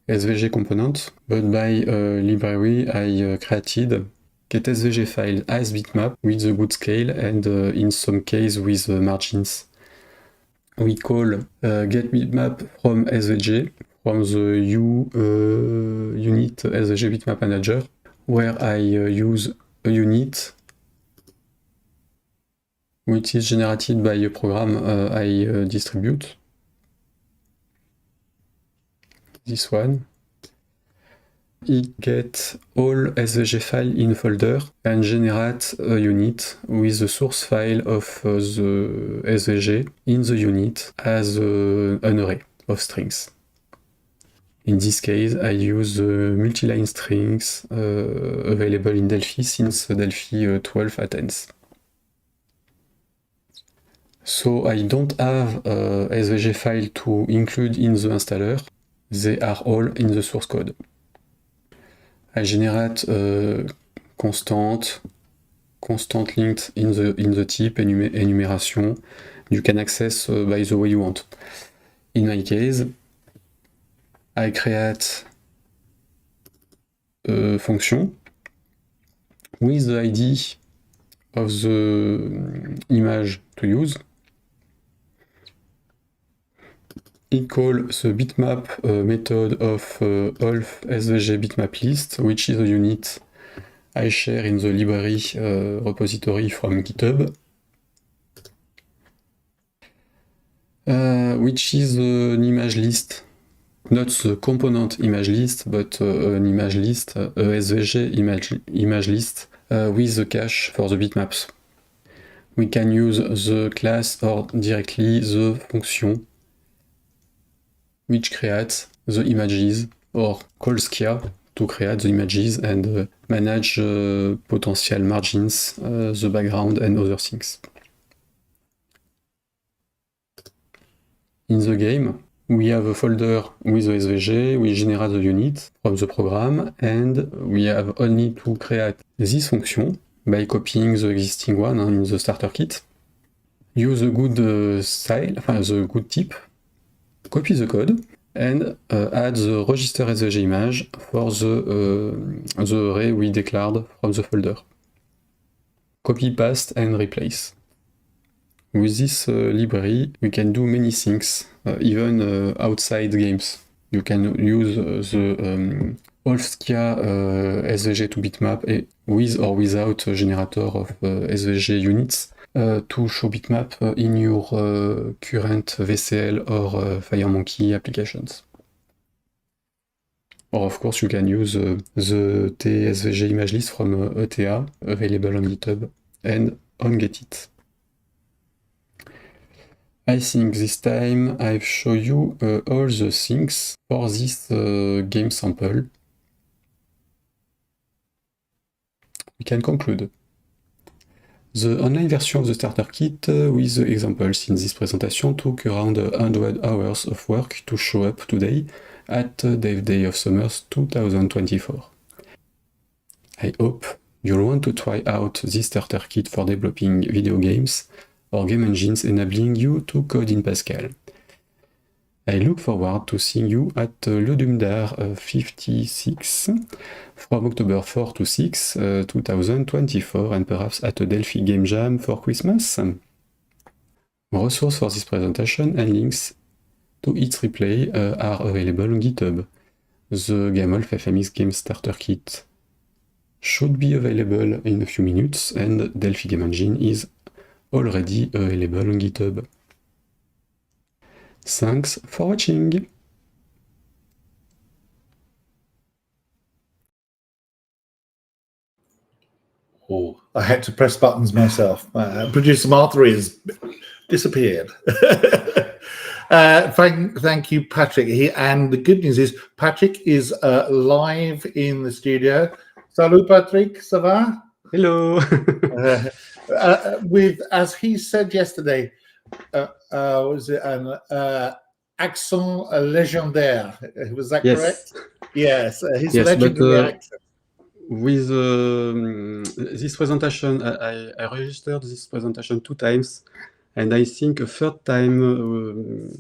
SVG component, but by a library I created. GetSVG file as bitmap with a good scale and in some case with margins. We call getBitmap from SVG, from the unit SVG bitmap manager, where I use a unit which is generated by a program I distribute. This one. It gets all SVG file in a folder and generates a unit with the source file of the SVG in the unit as an array of strings. In this case, I use the multi-line strings available in Delphi since Delphi 12 attends. So I don't have a SVG file to include in the installer. They are all in the source code. I generate constant linked in the type enumeration. You can access by the way you want. In my case, I create a function with the ID of the image to use. It calls the bitmap method of half SVG bitmap list, which is a unit I share in the library repository from GitHub, which is an image list, not the component image list, but an image list, a SVG image list with the cache for the bitmaps. We can use the class or directly the function which creates the images or call Skia to create the images and manage potential margins, the background and other things. In the game, we have a folder with the SVG, we generate the unit from the program, and we have only to create this function by copying the existing one in the starter kit. Use the good style, the good tip, copy the code, and add the register SVG image for the array we declared from the folder. Copy, paste, and replace. With this library, we can do many things, even outside games. You can use the all Skia SVG to bitmap with or without a generator of SVG units to show bitmap in your current VCL or FireMonkey applications. Or of course, you can use the TSVG image list from ETA, available on GitHub and on GetIt. I think this time I've shown you all the things for this game sample. We can conclude. The online version of the starter kit with the examples in this presentation took around 100 hours of work to show up today at Dev Day of Summers 2024. I hope you'll want to try out this starter kit for developing video games or game engines enabling you to code in Pascal. I look forward to seeing you at Ludumdar 56 from October 4 to 6, 2024, and perhaps at a Delphi Game Jam for Christmas. Resources for this presentation and links to its replay are available on GitHub. The Gamolf FMX Game Starter Kit should be available in a few minutes, and Delphi Game Engine is already available on GitHub. Thanks for watching! Oh, I had to press buttons myself. Producer Martha has disappeared. Thank you, Patrick. And the good news is Patrick is live in the studio. Salut, Patrick, ça va? Hello! With, as he said yesterday, was it an accent légendaire? Was that correct? Yes, his legendary accent. With this presentation, I registered this presentation 2 times, and I think a third time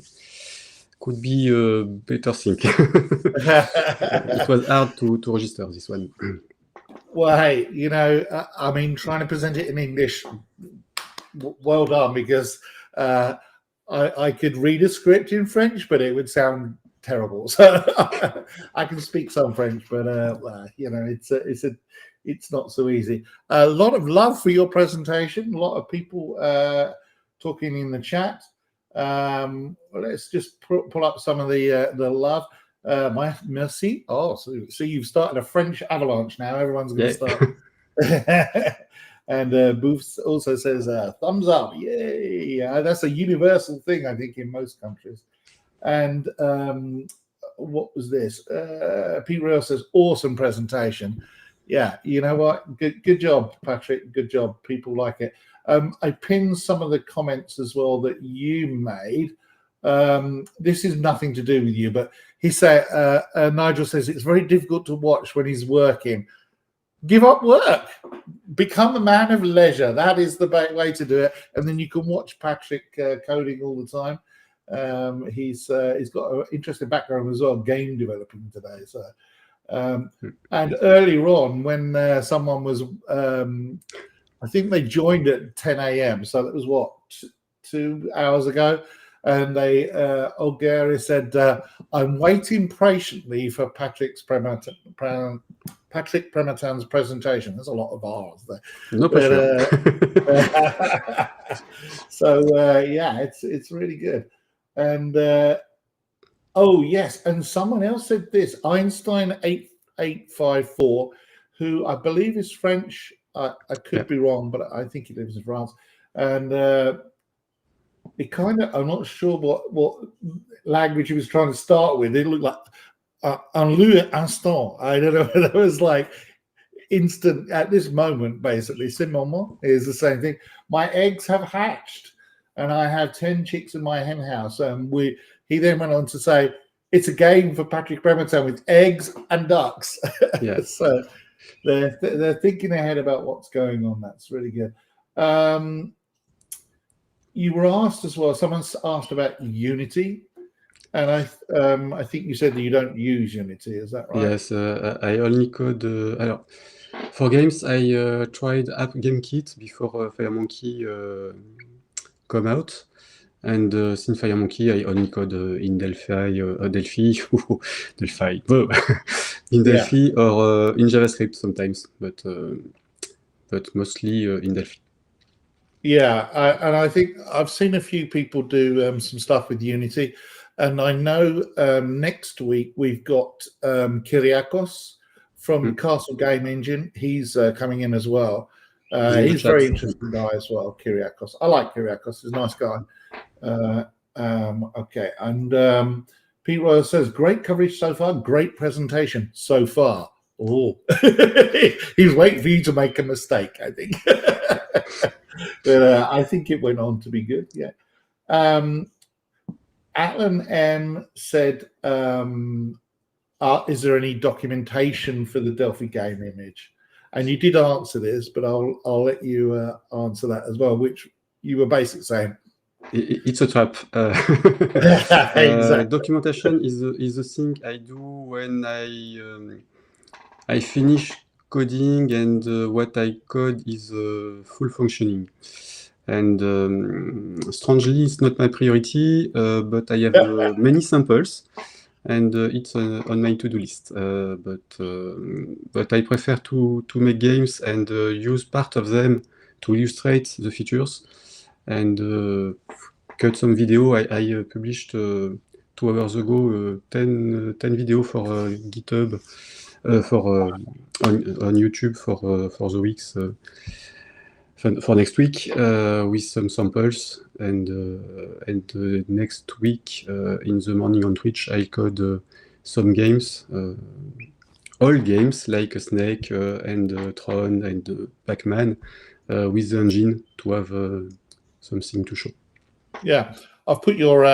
could be a better thing. It was hard to register this one. Well, hey, you know, I mean, trying to present it in English, well done, because I could read a script in French, but it would sound terrible. So I can speak some French, but you know, it's not so easy. A lot of love for your presentation. A lot of people talking in the chat. Let's just pull up some of the love. Merci. Oh, so you've started a French avalanche now. Everyone's going to start. And Booth also says thumbs up. Yay! That's a universal thing, I think, in most countries. And what was this? Pete Real says, awesome presentation. Yeah, you know what? Good job, Patrick. Good job. People like it. I pinned some of the comments as well that you made. This is nothing to do with you, but he said, Nigel says it's very difficult to watch when he's working. Give up work. Become a man of leisure. That is the way to do it. And then you can watch Patrick coding all the time. He's got an interesting background as well, game developing today. So, and earlier on, when someone was, I think they joined at 10 a.m. So that was what, 2 hours ago. And they, Olgari said, I'm waiting patiently for Patrick Prematan's presentation. There's a lot of R's there. No pressure. So yeah, it's really good. And oh yes, and someone else said this, Einstein 8854, who I believe is French. I could be wrong, but I think he lives in France. and it kind of, I'm not sure what language he was trying to start with. It looked like un instant. I don't know whether it was like instant at this moment, basically. C'est moment is the same thing. My eggs have hatched, and I have 10 chicks in my hen house. And he then went on to say, it's a game for Patrick Bremerton with eggs and ducks. Yeah. So they're thinking ahead about what's going on. That's really good. You were asked as well, someone's asked about Unity, and I think you said that you don't use Unity, is that right? Yes, I only code. Alors, for games, I tried App GameKit before FireMonkey come out, and since FireMonkey, I only code in Delphi, Delphi, in Delphi or in JavaScript sometimes, but mostly in Delphi. Yeah, and I think I've seen a few people do some stuff with Unity, and I know next week we've got Kyriakos from Castle Game Engine. He's coming in as well. He's a very interesting guy as well, Kyriakos. I like Kyriakos. He's a nice guy. Okay, and Pete Royal says, great coverage so far, great presentation so far. Oh, he's waiting for you to make a mistake, I think. But I think it went on to be good, yeah. Alan M said, is there any documentation for the Delphi game image? And you did answer this, but I'll let you answer that as well, which you were basically saying. It's a trap. Exactly. Documentation is the thing I do when I finish coding and what I code is full functioning. And strangely, it's not my priority, but I have many samples, and it's on my to-do list. But I prefer to make games and use part of them to illustrate the features and cut some video. I published 2 hours ago 10 video for GitHub, on YouTube for the weeks. For next week with some samples, and next week in the morning on Twitch I code some games, all games like Snake and Tron and Pac-Man with the engine to have something to show. Yeah, I've put your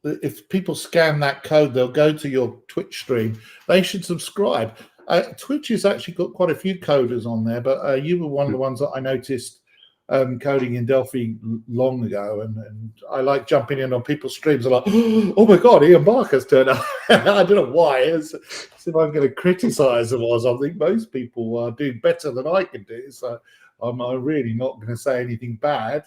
if people scan that code, they'll go to your Twitch stream. They should subscribe. Twitch has actually got quite a few coders on there, but you were one of the ones that I noticed coding in Delphi long ago, and I like jumping in on people's streams. I'm like, oh my god, Ian Barker's turned up. I don't know why. As if I'm going to criticize them or something. Most people are doing better than I can do, so I'm really not going to say anything bad.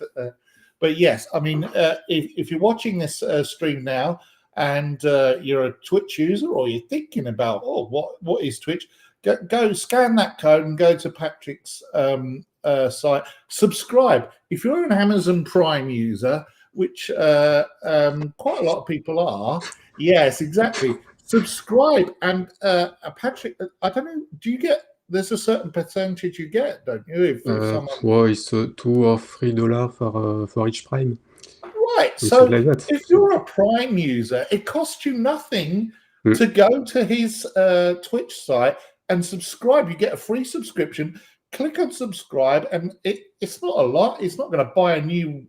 But yes, I mean, if you're watching this stream now, and you're a Twitch user, or you're thinking about, what is Twitch? Go scan that code and go to Patrick's site. Subscribe. If you're an Amazon Prime user, which quite a lot of people are, yes, exactly. Subscribe. And Patrick, I don't know, do you get? There's a certain percentage you get, don't you? If someone... Well, it's $2 or $3 for each Prime. Right, so like if you're a Prime user, it costs you nothing to go to his Twitch site and subscribe. You get a free subscription. Click on subscribe, and it's not a lot. It's not going to buy a new,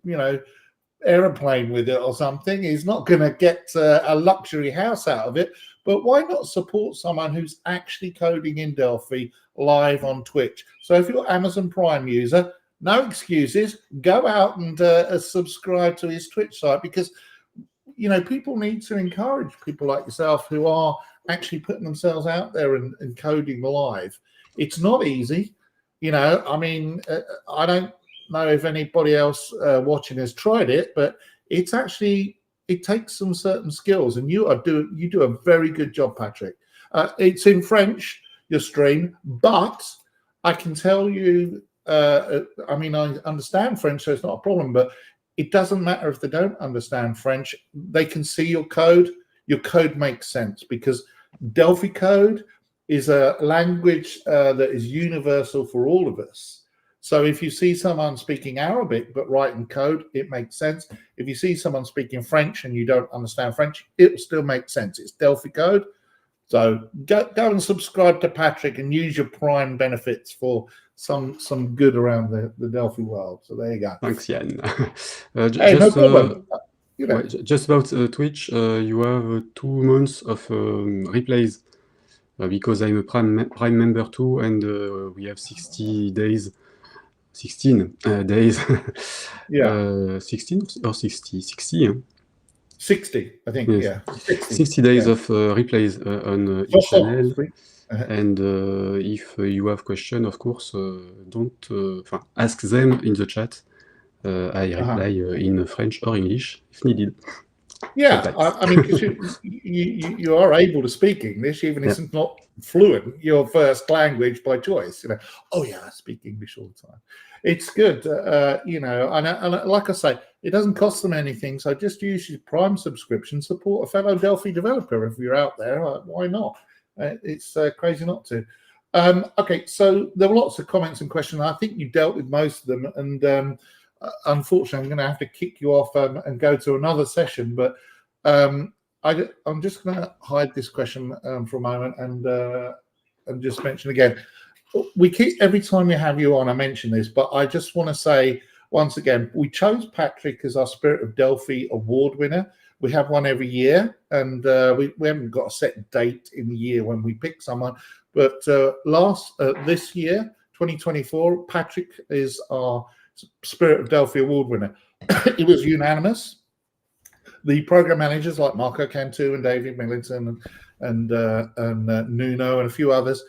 airplane with it or something. He's not going to get a luxury house out of it. But why not support someone who's actually coding in Delphi live on Twitch? So if you're Amazon Prime user, no excuses. Go out and subscribe to his Twitch site, because, people need to encourage people like yourself who are actually putting themselves out there and coding live. It's not easy. I mean, I don't know if anybody else watching has tried it, but it's actually, it takes some certain skills, and you do a very good job, Patrick. It's in French, your stream, but I can tell you, I mean, I understand French, so it's not a problem, but it doesn't matter if they don't understand French. They can see your code. Your code makes sense, because Delphi code is a language that is universal for all of us. So if you see someone speaking Arabic but writing code, it makes sense. If you see someone speaking French and you don't understand French, it will still make sense. It's Delphi code. So go and subscribe to Patrick and use your Prime benefits for some good around the Delphi world. So there you go. Thanks, Jan. Hey, no problem. You know. Just about Twitch, you have 2 months of replays because I'm a Prime member too, and we have 16 days. Yeah. 16 or 60? 60, huh? 60, I think. Yes. Yeah. 60 days of replays on each channel. And if you have questions, of course, don't ask them in the chat. I reply in French or English if needed. Yeah, I mean, because you are able to speak English, even if it's not fluent, your first language by choice. You know, oh yeah, I speak English all the time. It's good, you know, and like I say, it doesn't cost them anything. So just use your Prime subscription, support a fellow Delphi developer if you're out there. Why not? It's crazy not to. Okay, so there were lots of comments and questions. I think you dealt with most of them, and unfortunately, I'm going to have to kick you off and go to another session. But I'm just going to hide this question for a moment and just mention again. We keep every time we have you on, I mention this, but I just want to say once again, we chose Patrick as our Spirit of Delphi award winner. We have one every year, and we haven't got a set date in the year when we pick someone. But this year, 2024, Patrick is our Spirit of Delphi award winner. It was unanimous. The program managers like Marco Cantu and David Millington and Nuno and a few others,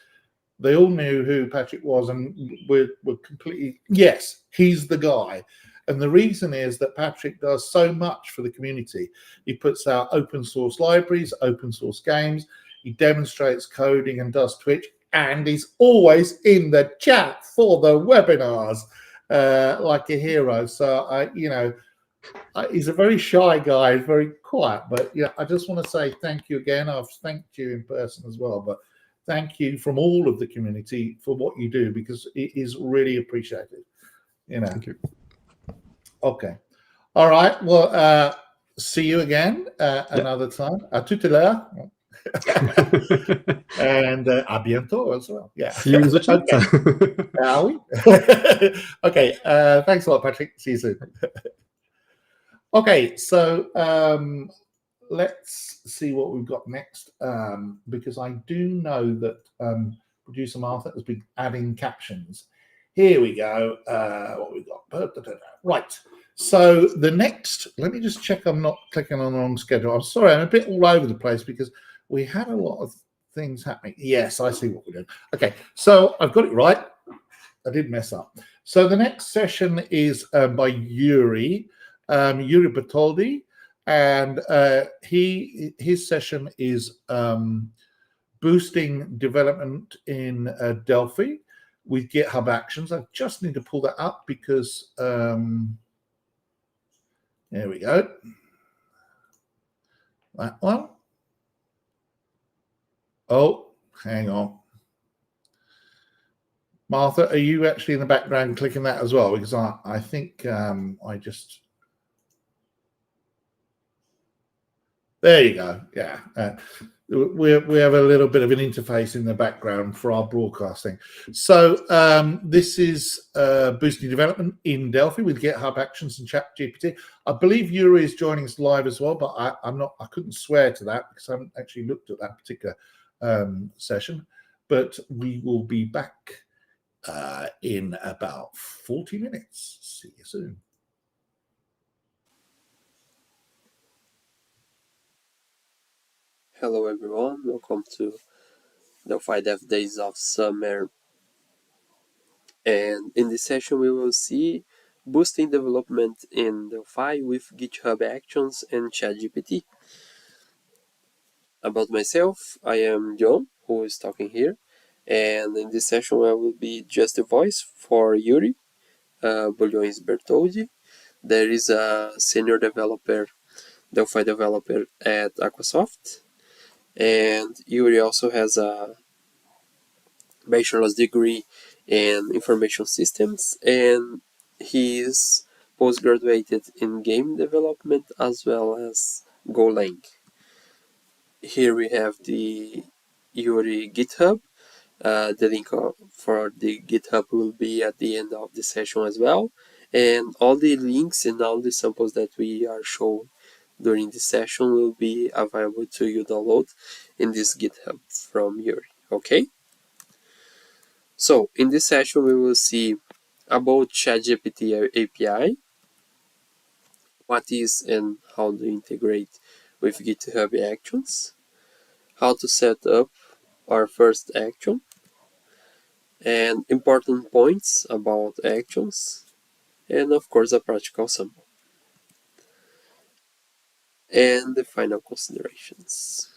they all knew who Patrick was, and were completely, yes, he's the guy. And the reason is that Patrick does so much for the community. He puts out open source libraries, open source games. He demonstrates coding and does Twitch, and he's always in the chat for the webinars. Like a hero. So he's a very shy guy, very quiet, but yeah, I just want to say thank you again. I've thanked you in person as well, but thank you from all of the community for what you do, because it is really appreciated. Thank you. Okay. All right. Well, see you again another time. À tout à l'heure. And à bientôt as well. Yeah. See you in the chat. Okay. Are we? Okay. Thanks a lot, Patrick. See you soon. Okay. So let's see what we've got next, because I do know that producer Martha has been adding captions. Here we go. What we've got. Right. So the next, let me just check I'm not clicking on the wrong schedule. I'm sorry, I'm a bit all over the place because we had a lot of things happening. Yes, I see what we're doing. Okay, so I've got it right. I did mess up. So the next session is by Yuri Bertoldi, and his session is boosting development in Delphi with GitHub Actions. I just need to pull that up because there we go. That one. Oh, hang on. Martha, are you actually in the background clicking that as well? Because I think I just... There you go. Yeah. We have a little bit of an interface in the background for our broadcasting. So this is boosting development in Delphi with GitHub Actions and ChatGPT. I believe Yuri is joining us live as well, but I couldn't swear to that because I haven't actually looked at that particular session. But we will be back in about 40 minutes. See you soon. Hello everyone, welcome to Delphi Dev Days of Summer. And in this session we will see boosting development in Delphi with GitHub Actions and ChatGPT. About myself, I am John, who is talking here. And in this session I will be just a voice for Yuri Bulhões Bertoldi. There is a senior developer, Delphi developer at Aquasoft. And Yuri also has a bachelor's degree and information systems, and he is postgraduated in game development as well as Golang. Here we have the Yuri GitHub. The link for the GitHub will be at the end of the session as well. And all the links and all the samples that we are showing during the session will be available to you download in this GitHub from Yuri. Okay? So in this session we will see about ChatGPT API, what is and how to integrate with GitHub Actions, how to set up our first action, and important points about actions, and of course a practical sample, and the final considerations.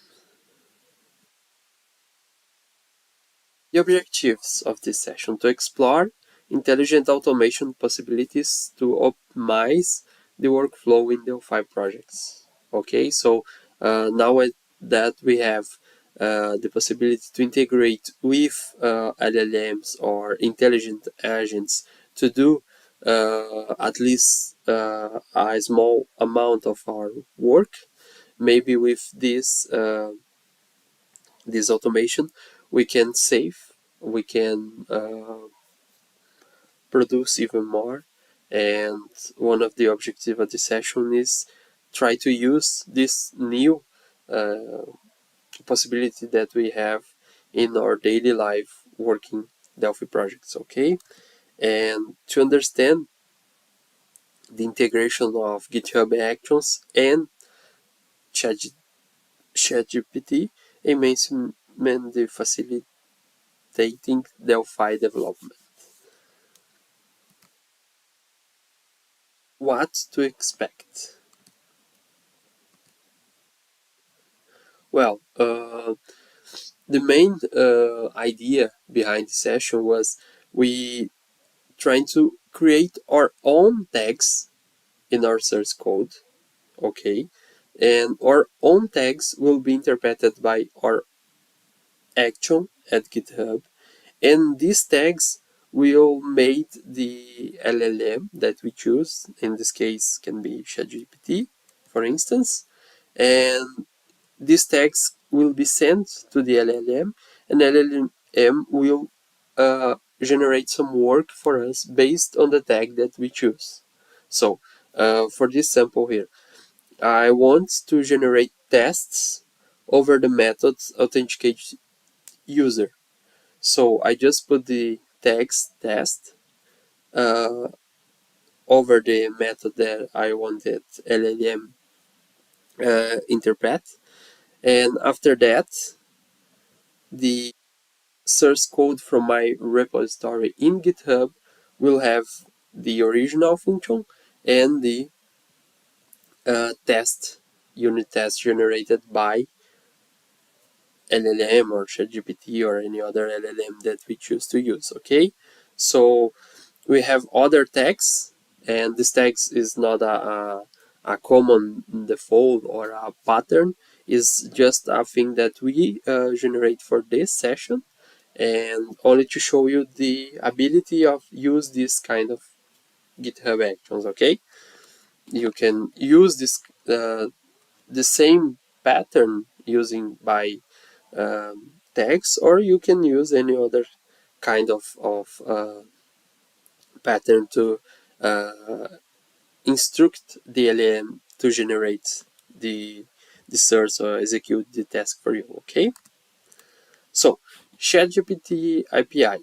The objectives of this session to explore intelligent automation possibilities to optimize the workflow in Delphi projects. Okay, so now that we have the possibility to integrate with LLMs or intelligent agents to do at least a small amount of our work, maybe with this automation we can save, we can produce even more. And one of the objectives of the session is try to use this new possibility that we have in our daily life working Delphi projects. Okay, and to understand the integration of GitHub Actions and ChatGPT, and mainly the facilitating Delphi development. What to expect? Well, the main idea behind the session was we trying to create our own tags in our source code, okay, and our own tags will be interpreted by our action at GitHub, and these tags will make the LLM that we choose. In this case, can be ChatGPT, for instance, and these tags will be sent to the LLM, and LLM will generate some work for us based on the tag that we choose. So, for this sample here, I want to generate tests over the methods authenticate user. So I just put the tags test over the method that I wanted LLM interpret, and after that, the source code from my repository in GitHub will have the original function and the unit test generated by LLM or ChatGPT or any other LLM that we choose to use. Okay, so we have other tags, and this tags is not a common default or a pattern. Is just a thing that we generate for this session, and only to show you the ability of use this kind of GitHub Actions. Okay, you can use this the same pattern using by tags, or you can use any other kind of pattern to instruct the LLM to generate the source or execute the task for you. Okay, so ChatGPT API.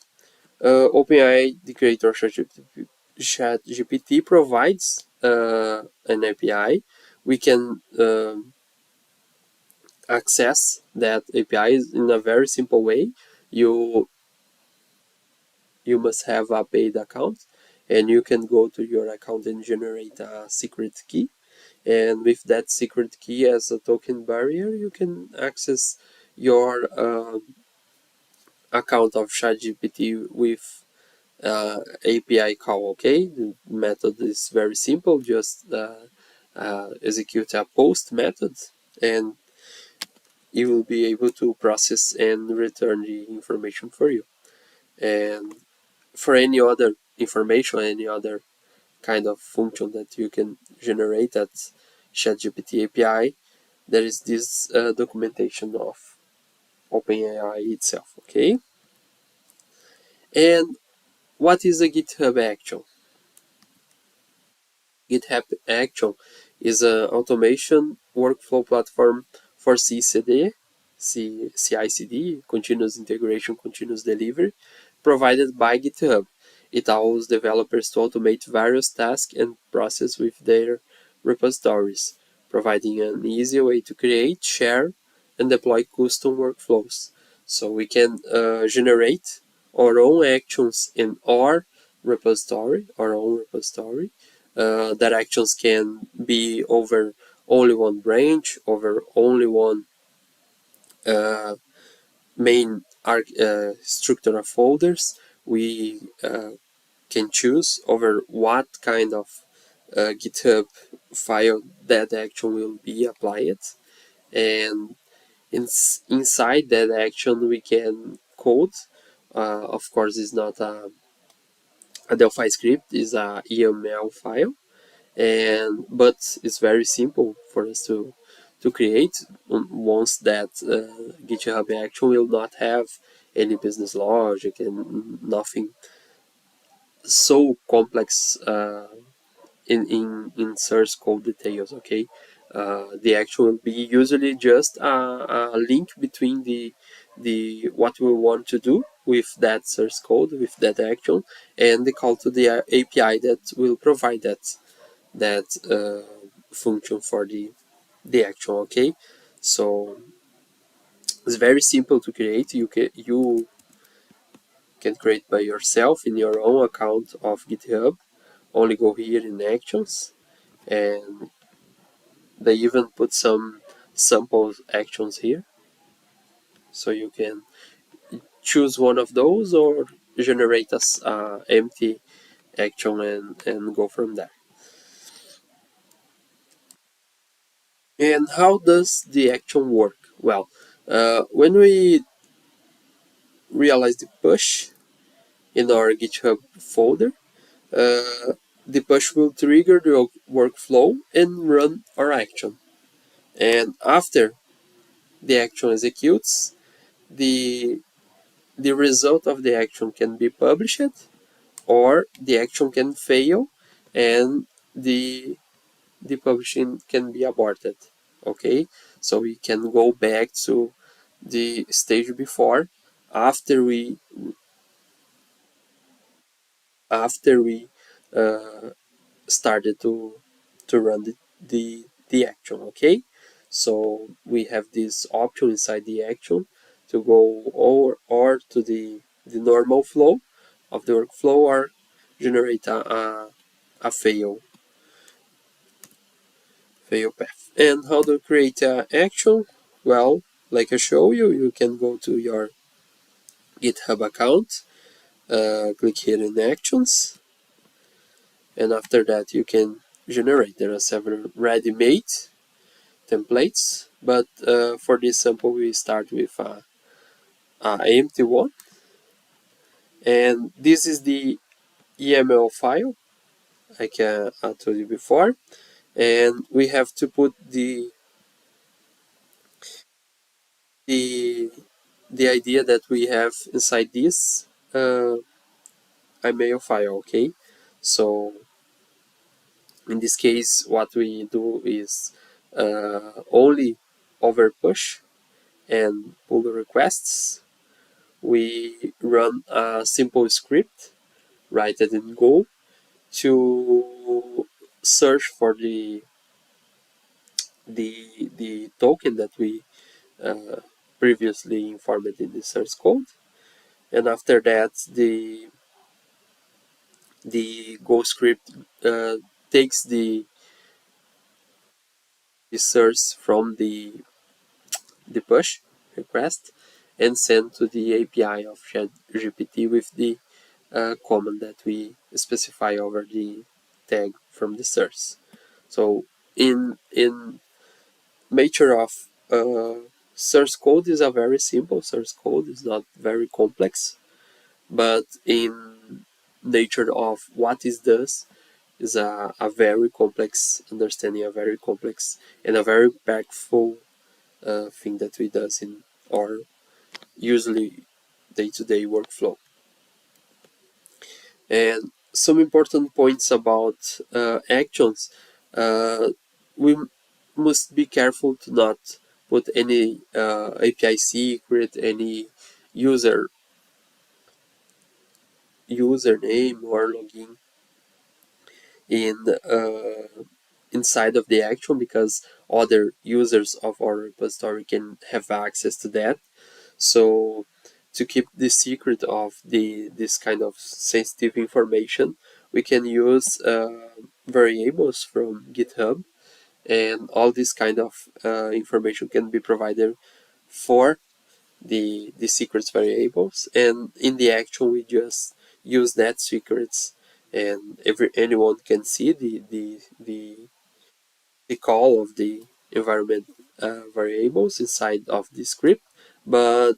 OpenAI, the creator of ChatGPT, provides an API. We can access that API in a very simple way. You must have a paid account, and you can go to your account and generate a secret key. And with that secret key as a token barrier, you can access your account of ChatGPT with API call. Okay, the method is very simple. Just execute a post method, and you will be able to process and return the information for you. And for any other information, any other kind of function that you can generate at ChatGPT API, there is this documentation of OpenAI itself, okay? And what is a GitHub Action? GitHub Action is an automation workflow platform for CI/CD, continuous integration, continuous delivery, provided by GitHub. It allows developers to automate various tasks and processes with their repositories, providing an easy way to create, share, and deploy custom workflows. So we can generate our own actions in our own repository. That actions can be over only one branch, over only one main structure of folders. We can choose over what kind of GitHub file that action will be applied, and inside that action we can code. Of course, it's not a Delphi script; it's a YAML file, but it's very simple for us to create. Once that GitHub action will not have any business logic and nothing so complex in source code details, okay? The action will be usually just a link between the what we want to do with that source code, with that action, and the call to the API that will provide that function for the action, okay? So it's very simple to create. You can create by yourself in your own account of GitHub. Only go here in actions, and they even put some sample actions here, so you can choose one of those or generate a empty action and go from there. And how does the action work? Well, when we realize the push in our GitHub folder, the push will trigger the workflow and run our action. And after the action executes, the result of the action can be published, or the action can fail and the publishing can be aborted. Okay, so we can go back to the stage before, after we started to run the action. Okay, so we have this option inside the action to go or to the normal flow of the workflow, or generate a fail path. And how to create an action? Well, like I show you, you can go to your GitHub account, click here in actions, and after that you can generate. There are several ready-made templates, but for this sample we start with an empty one, and this is the YAML file like I told you before, and we have to put the idea that we have inside this email file, okay? So in this case, what we do is only over push and pull requests. We run a simple script, write it in Go, to search for the token that we previously informed in the source code, and after that the Go script takes the source from the push request and send to the API of ChatGPT with the command that we specify over the tag from the source. So in nature of source code is a very simple source code. It's not very complex, but in nature of what is this is a very complex understanding, a very complex and a very impactful thing that we does in our usually day-to-day workflow. And some important points about actions. We must be careful to not put any API secret, any username or login in inside of the action, because other users of our repository can have access to that. So to keep the secret of this kind of sensitive information, we can use variables from GitHub, and all this kind of information can be provided for the secrets variables, and in the action we just use that secrets, and anyone can see the call of the environment variables inside of the script, but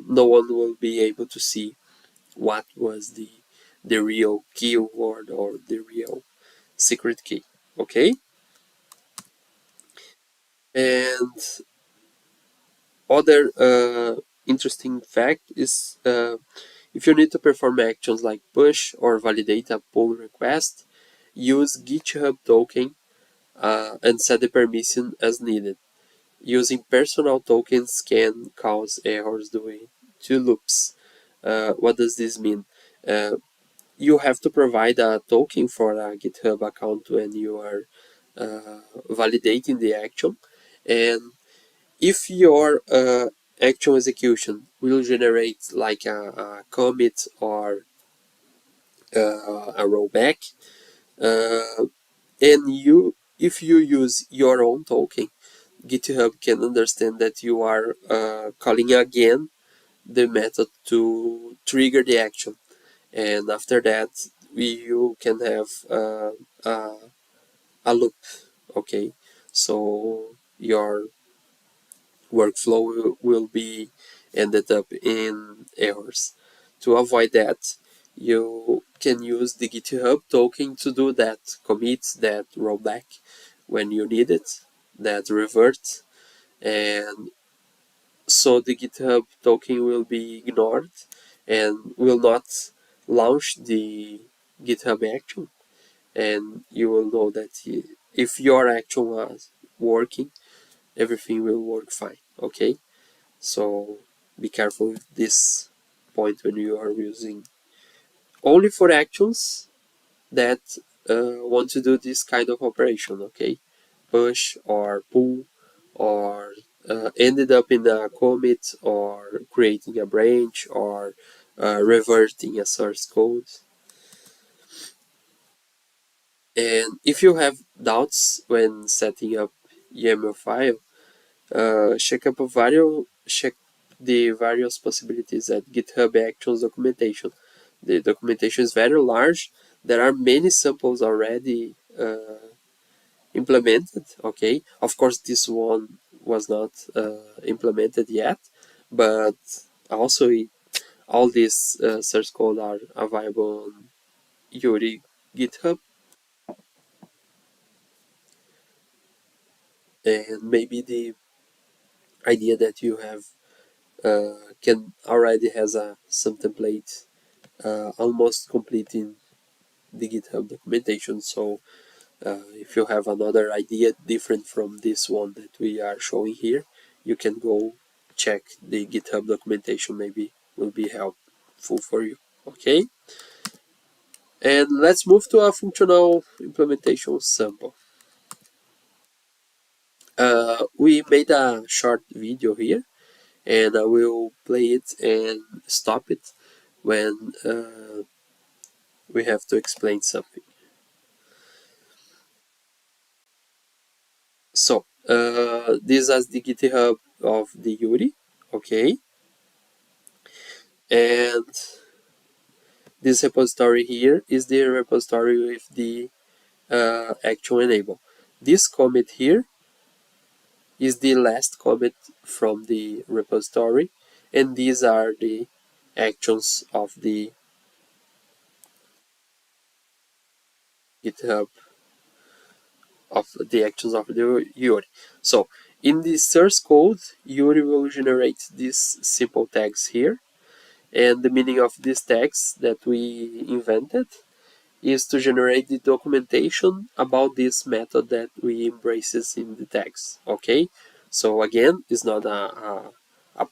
no one will be able to see what was the real keyword or the real secret key. Okay, and other interesting fact is if you need to perform actions like push or validate a pull request, use GitHub token and set the permission as needed. Using personal tokens can cause errors due to loops. What does this mean? You have to provide a token for a GitHub account when you are validating the action, and if your action execution will generate like a commit or a rollback, and if you use your own token, GitHub can understand that you are calling again the method to trigger the action, and after that you can have a loop. Okay, so your workflow will be ended up in errors. To avoid that, you can use the GitHub token to do that commit, that rollback when you need it, that revert, and so the GitHub token will be ignored and will not launch the GitHub action, and you will know that if your action was working, everything will work fine. Okay, so be careful with this point when you are using only for actions that want to do this kind of operation. Okay, push or pull or ended up in a commit or creating a branch or reverting a source code. And if you have doubts when setting up YAML file, check the various possibilities at GitHub Actions documentation. The documentation is very large. There are many samples already implemented. Okay, of course this one was not implemented yet, but also all these source code are available on Yuri GitHub, and maybe the idea that you have can already has some template almost completing the GitHub documentation. So if you have another idea different from this one that we are showing here, you can go check the GitHub documentation, maybe will be helpful for you. Okay, and let's move to a functional implementation sample. We made a short video here, and I will play it and stop it when we have to explain something. So this is the GitHub of the Yuri, okay, and this repository here is the repository with the action enable. This commit here is the last commit from the repository, and these are the actions of the GitHub of the actions of the Yuri. So in the source code, Yuri will generate these simple tags here, and the meaning of these tags that we invented is to generate the documentation about this method that we embraces in the tags. Okay, so again, it's not a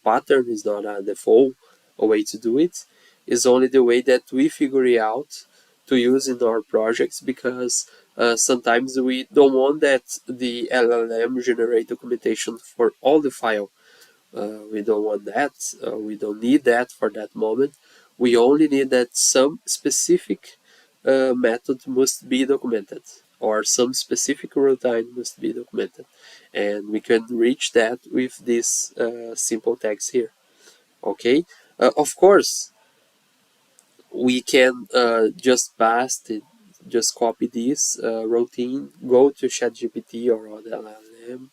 pattern, it's not a default way to do it. It's only the way that we figure it out to use in our projects, because sometimes we don't want that the LLM generate documentation for all the file. We don't want that. We don't need that for that moment. We only need that some specific method must be documented, or some specific realtime must be documented. And we can reach that with these simple tags here. Okay. Of course, we can just paste it, just copy this routine, go to ChatGPT or other LLM,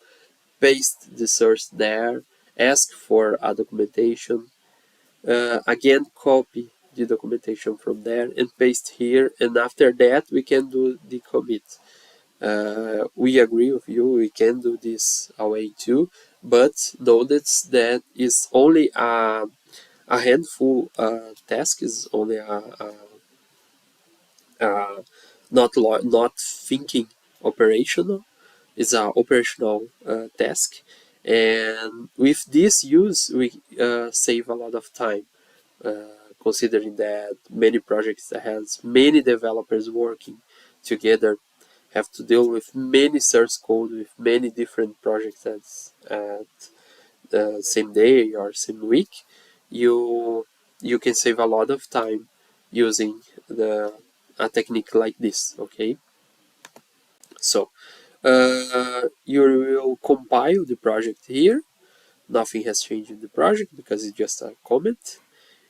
paste the source there, ask for a documentation, again copy the documentation from there and paste here, and after that we can do the commit. We agree with you, we can do this away too, but notice that is only a handful task, is only not thinking operational, is an operational task, and with this use we save a lot of time, considering that many projects that has many developers working together have to deal with many source code with many different projects at the same day or same week. You can save a lot of time using a technique like this. Okay, so you will compile the project here. Nothing has changed in the project because it's just a comment.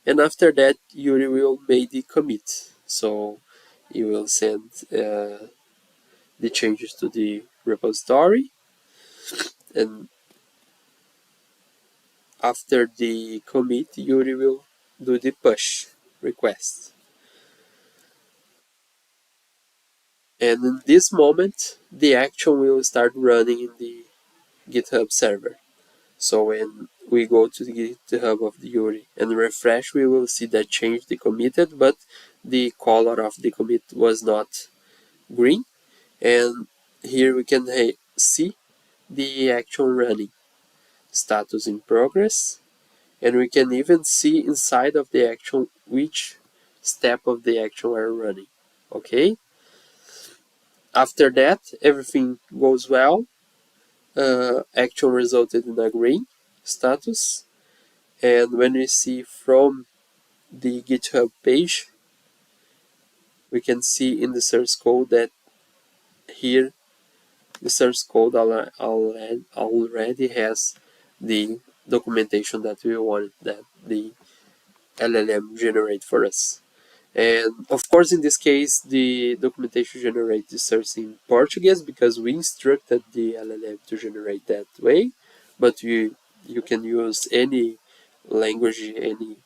And after that, Yuri will make the commit. So you will send the changes to the repository. And after the commit, Yuri will do the push request. And in this moment, the action will start running in the GitHub server. So when we go to the GitHub of the Yuri and refresh, we will see that change the committed, but the color of the commit was not green. And here we can see the action running, status in progress, and we can even see inside of the action which step of the action are running. Okay. After that, everything goes well. Action resulted in a green status, and when we see from the GitHub page, we can see in the source code that here the source code already has the documentation that we want that the LLM generate for us. And of course, in this case, the documentation generates the source in Portuguese because we instructed the LLM to generate that way. But you can use any language, any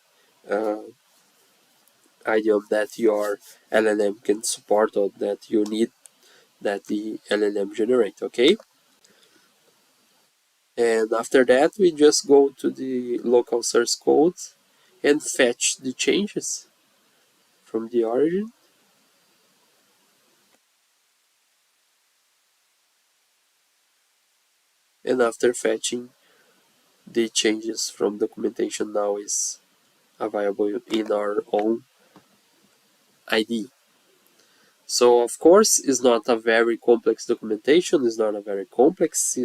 idiom that your LLM can support or that you need that the LLM generate. Okay. And after that, we just go to the local source code and fetch the changes from the origin. And after fetching, the changes from documentation now is available in our own ID. So of course, it's not a very complex documentation, it's not a very complex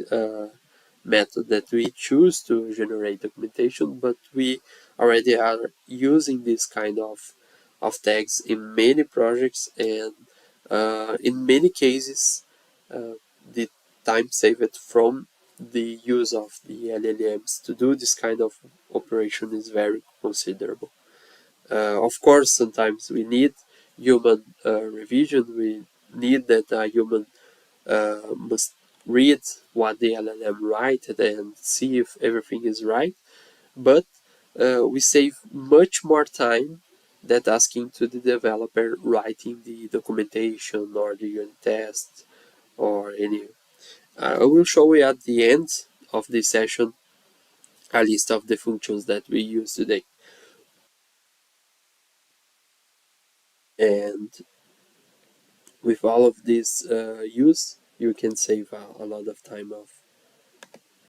method that we choose to generate documentation, but we already are using this kind of tags in many projects, and in many cases the time saved from the use of the LLMs to do this kind of operation is very considerable. Of course, sometimes we need human revision, we need that a human must read what the LLM write and see if everything is right, but we save much more time that asking to the developer writing the documentation or the unit test or any. I will show you at the end of this session a list of the functions that we use today. And with all of this use, you can save a lot of time of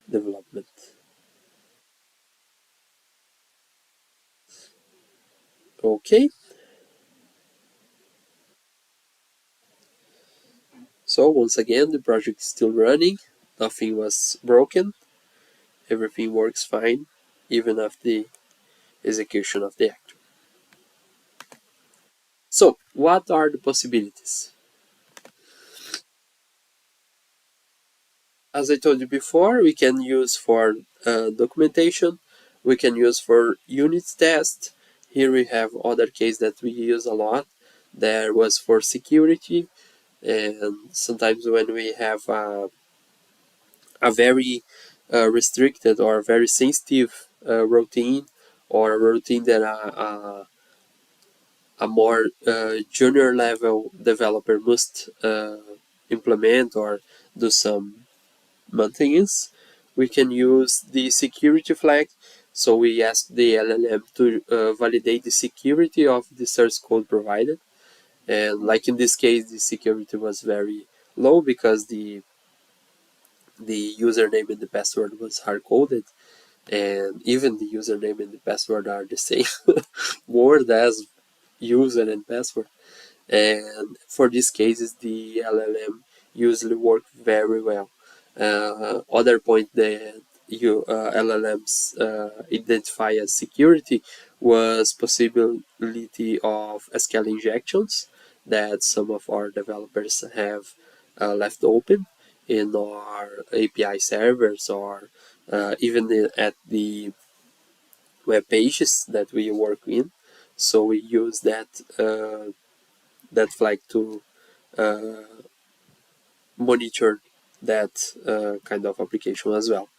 development. Okay. So once again, the project is still running. Nothing was broken. Everything works fine, even after the execution of the actor. So what are the possibilities? As I told you before, we can use for documentation, we can use for unit test. Here we have other case that we use a lot. There was for security, and sometimes when we have a very restricted or very sensitive routine, or a routine that a more junior level developer must implement or do some maintenance, we can use the security flag. So we ask the LLM to validate the security of the source code provided. And like in this case, the security was very low because the username and the password was hard-coded, and even the username and the password are the same word as user and password. And for these cases, the LLM usually work very well. Other point that LLMs identify as security was possibility of SQL injections that some of our developers have left open in our API servers, or even at the web pages that we work in. So we use that flag to monitor that kind of application as well.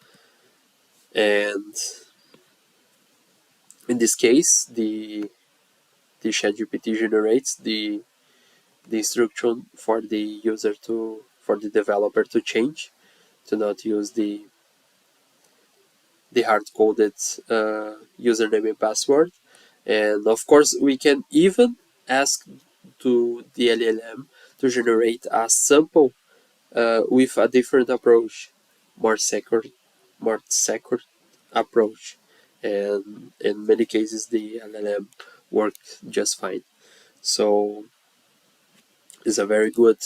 And in this case, the ChatGPT generates the instruction for the user for the developer to change, to not use the hard-coded username and password. And of course, we can even ask to the LLM to generate a sample with a different approach, more secure approach. And in many cases, the LLM worked just fine. So it's a very good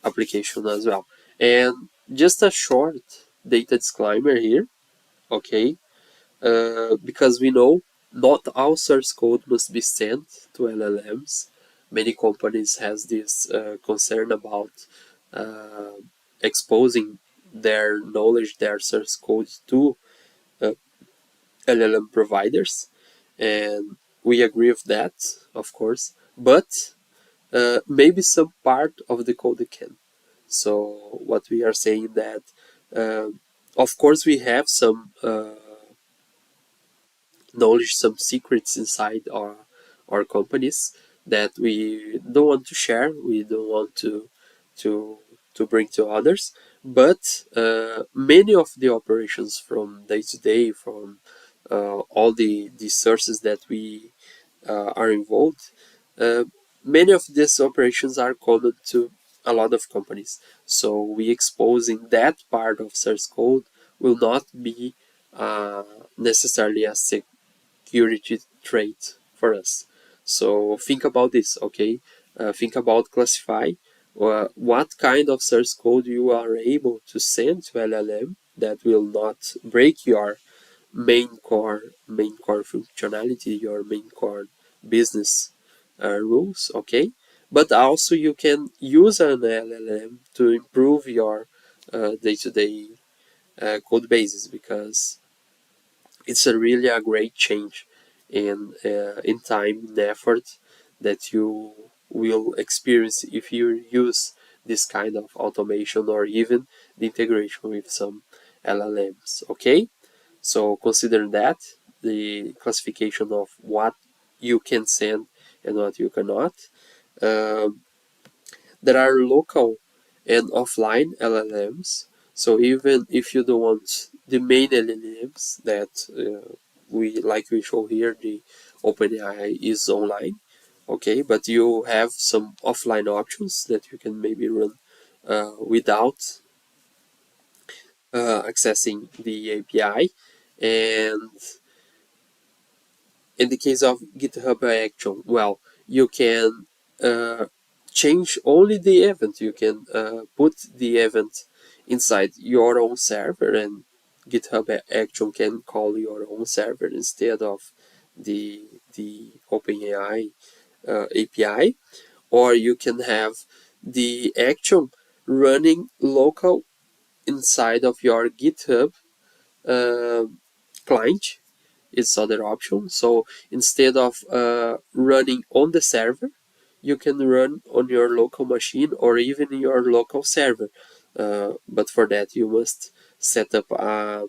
application as well. And just a short data disclaimer here, okay? Because we know not all source code must be sent to LLMs. Many companies has this concern about exposing their knowledge, their source code to LLM providers, and we agree with that, of course. But maybe some part of the code can. So what we are saying that, of course, we have some knowledge, some secrets inside our companies that we don't want to share, we don't want to bring to others. But many of the operations from day to day, from all the sources that we are involved, many of these operations are common to a lot of companies. So we exposing that part of source code will not be necessarily a security trait for us. So think about this, okay? Think about classify what kind of source code you are able to send to LLM that will not break your main core functionality, your main core business rules, okay? But also you can use an LLM to improve your day-to-day code bases, because it's really a great change in time and effort that you will experience if you use this kind of automation or even the integration with some LLMs, okay? So consider that the classification of what you can send and what you cannot. There are local and offline LLMs. So even if you don't want the main LLMs that we show here, the OpenAI is online, okay, but you have some offline options that you can maybe run without accessing the API. And in the case of GitHub Action, well, you can change only the event. You can put the event inside your own server, and GitHub Action can call your own server instead of the OpenAI API. Or you can have the action running local inside of your GitHub uh, client. It's other option. So instead of running on the server, you can run on your local machine or even your local server. But for that, you must set up a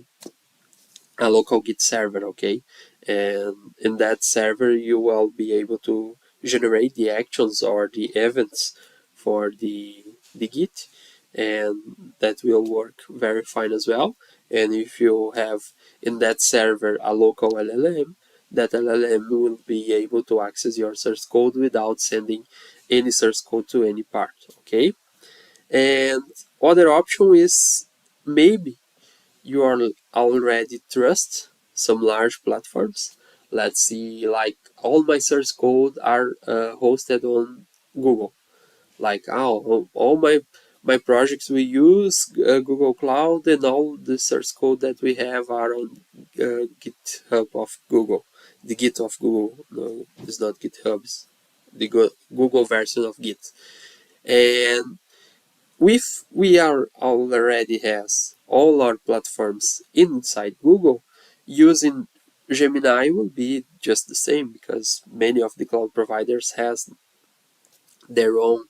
local Git server, okay? And in that server, you will be able to generate the actions or the events for the Git, and that will work very fine as well. And if you have in that server a local LLM, that LLM will be able to access your source code without sending any source code to any part, okay? And other option is maybe you are already trust some large platforms. Let's see, like all my source code are hosted on Google. Like all my projects we use Google Cloud, and all the source code that we have are on GitHub of Google. The Git of Google, no, it's not GitHub, it's the Google version of Git. And if we are already has all our platforms inside Google, using Gemini will be just the same, because many of the cloud providers has their own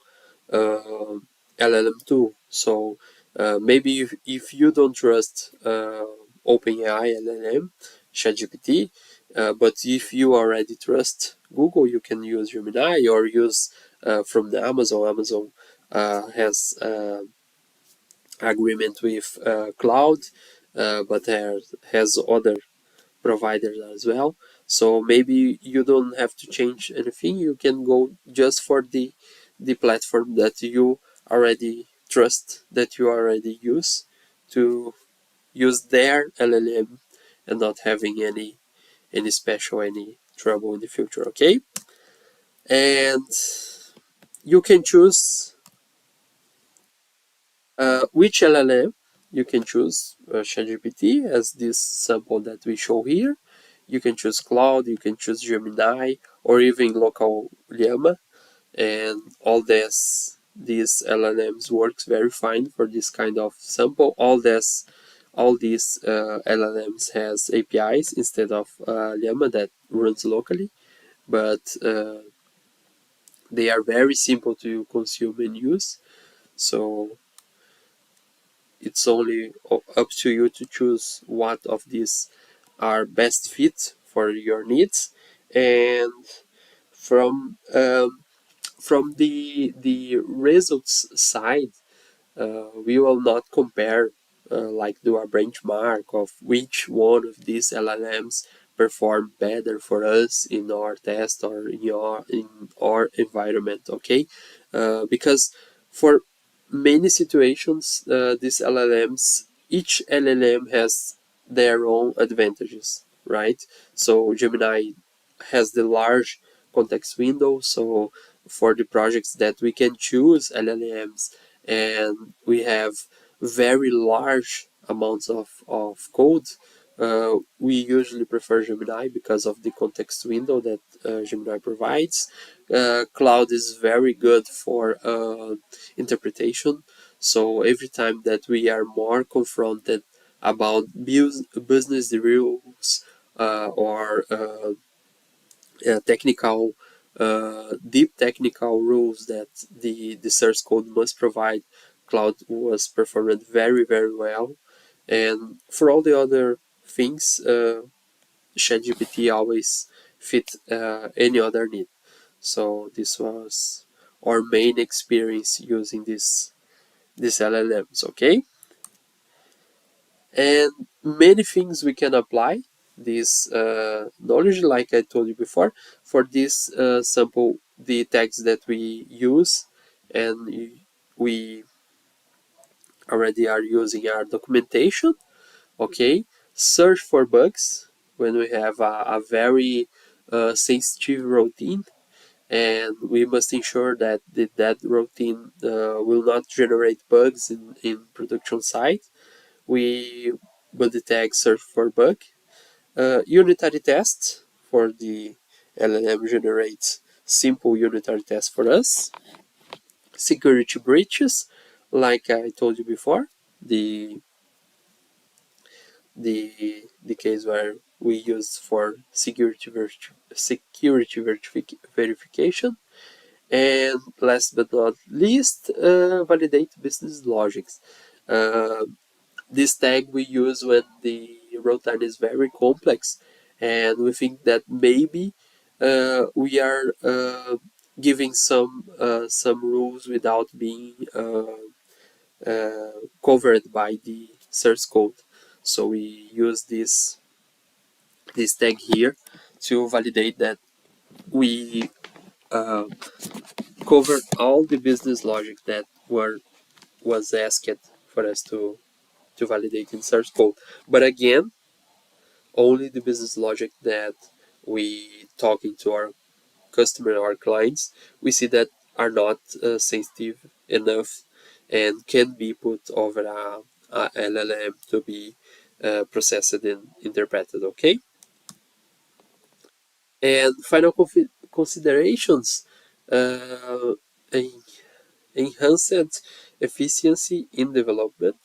LLM tool. So maybe if you don't trust OpenAI LLM, ChatGPT, but if you already trust Google, you can use Gemini or use from the Amazon. Amazon has agreement with cloud, but has other providers as well. So maybe you don't have to change anything. You can go just for the platform that you already trust, that you already use, to use their LLM and not having any trouble in the future. Okay, and you can choose which LLM you can choose. ChatGPT as this sample that we show here. You can choose Cloud, you can choose Gemini, or even local Llama, and all these LLMs works very fine for this kind of sample. All these LLMs has APIs instead of Llama that runs locally, but they are very simple to consume and use. So it's only up to you to choose what of these are best fit for your needs. And from the results side, we will not compare like do a benchmark of which one of these LLMs perform better for us in our test or in our environment, okay? Because for many situations, these LLMs, each LLM has their own advantages, right? So Gemini has the large context window, so for the projects that we can choose LLMs and we have very large amounts of code, we usually prefer Gemini because of the context window that Gemini provides. Cloud is very good for interpretation, so every time that we are more confronted about business rules or technical deep technical rules that the source code must provide, Cloud was performed very well. And for all the other things, ChatGPT always fit any other need. So this was our main experience using these LLMs, okay? And many things we can apply this knowledge, like I told you before. For this sample, the tags that we use and we already are using our documentation, okay? Search for bugs when we have a very sensitive routine, and we must ensure that that routine will not generate bugs in production site. We put the tag search for bug. Unitary tests for the LLM generates simple unitary tests for us. Security breaches, like I told you before, the case where we use for security verification. And last but not least, validate business logics. This tag we use when the Realtime is very complex, and we think that maybe we are giving some rules without being covered by the source code. So we use this tag here to validate that we covered all the business logic that was asked for us to validate in source code. But again, only the business logic that we talking to our customer or clients, we see that are not sensitive enough and can be put over a LLM to be processed and interpreted, okay? And final considerations, enhanced efficiency in development.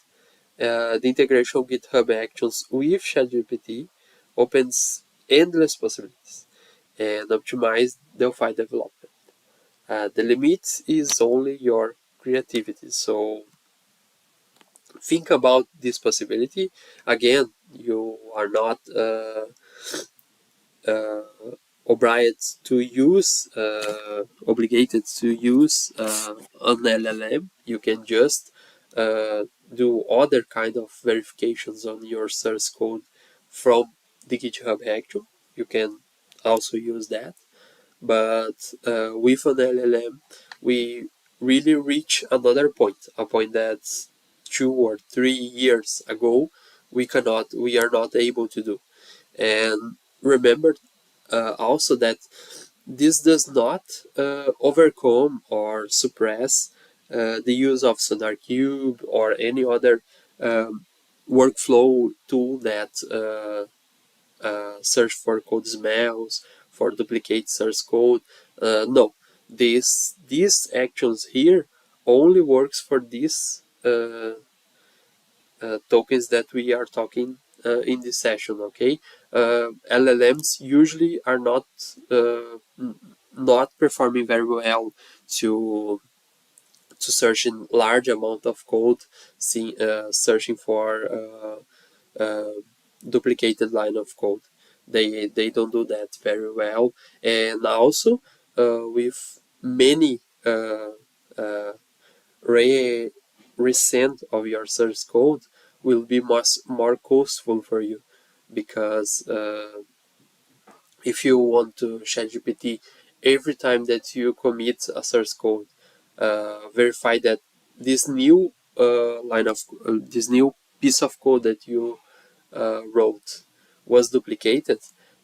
The integration of GitHub Actions with ChatGPT opens endless possibilities and optimizes Delphi development. The limit is only your creativity. So think about this possibility. Again, you are not obliged to use, obligated to use an LLM. You can just do other kind of verifications on your source code from the GitHub Action. You can also use that. But with an LLM, we really reach another point, a point that 2 or 3 years ago we are not able to do. And remember also that this does not overcome or suppress the use of SonarQube or any other workflow tool that search for code smells, for duplicate source code. No, these actions here only works for these tokens that we are talking in this session, okay? LLMs usually are not performing very well to search in large amount of code, searching for duplicated line of code. They don't do that very well, and also with many resend of your source code will be much more costful for you, because if you want to ChatGPT every time that you commit a source code, verify that this new this new piece of code that you wrote was duplicated,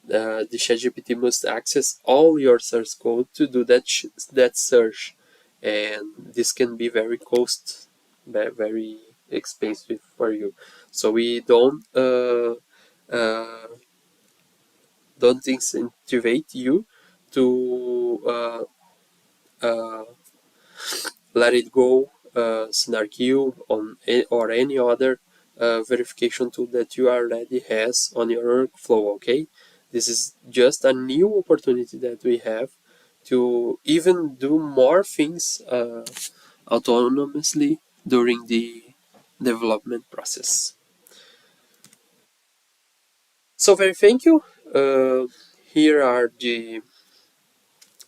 the ChatGPT must access all your source code to do that search, and this can be very very expensive for you. So we don't incentivize you to let it go SonarQube or any other verification tool that you already has on your workflow, okay? This is just a new opportunity that we have to even do more things autonomously during the development process. So very thank you. here are the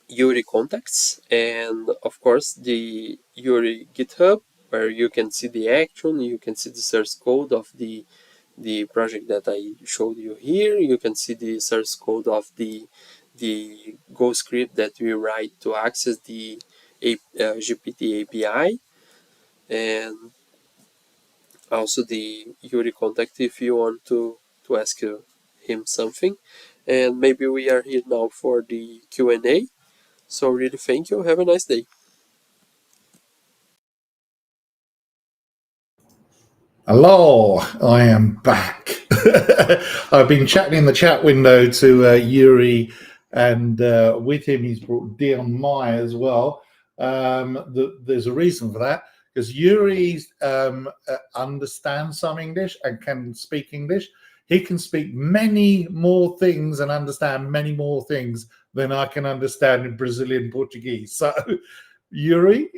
Yuri contacts, and of course the Yuri GitHub, where you can see the action, you can see the source code of the project that I showed you here. You can see the source code of the Go script that we write to access the GPT API, and also the Yuri contact if you want to ask him something. And maybe we are here now for the Q&A. So really thank you. Have a nice day. Hello, I am back. I've been chatting in the chat window to Yuri, and with him he's brought Dion Mai as well. There's a reason for that, because Yuri understands some English and can speak English. He can speak many more things and understand many more things than I can understand in Brazilian Portuguese. So, Yuri,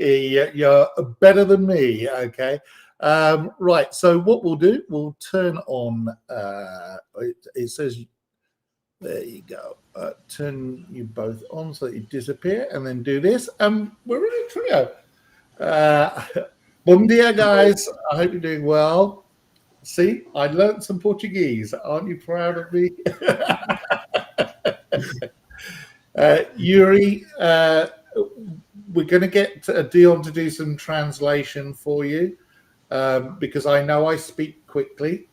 you're better than me, okay? Right, so what we'll do, we'll turn on, it says, there you go, turn you both on so that you disappear, and then do this, and we're ready to go. Bom dia, guys. I hope you're doing well. See, I learned some Portuguese. Aren't you proud of me? Yuri, we're going to get Dion to do some translation for you. Because I know I speak quickly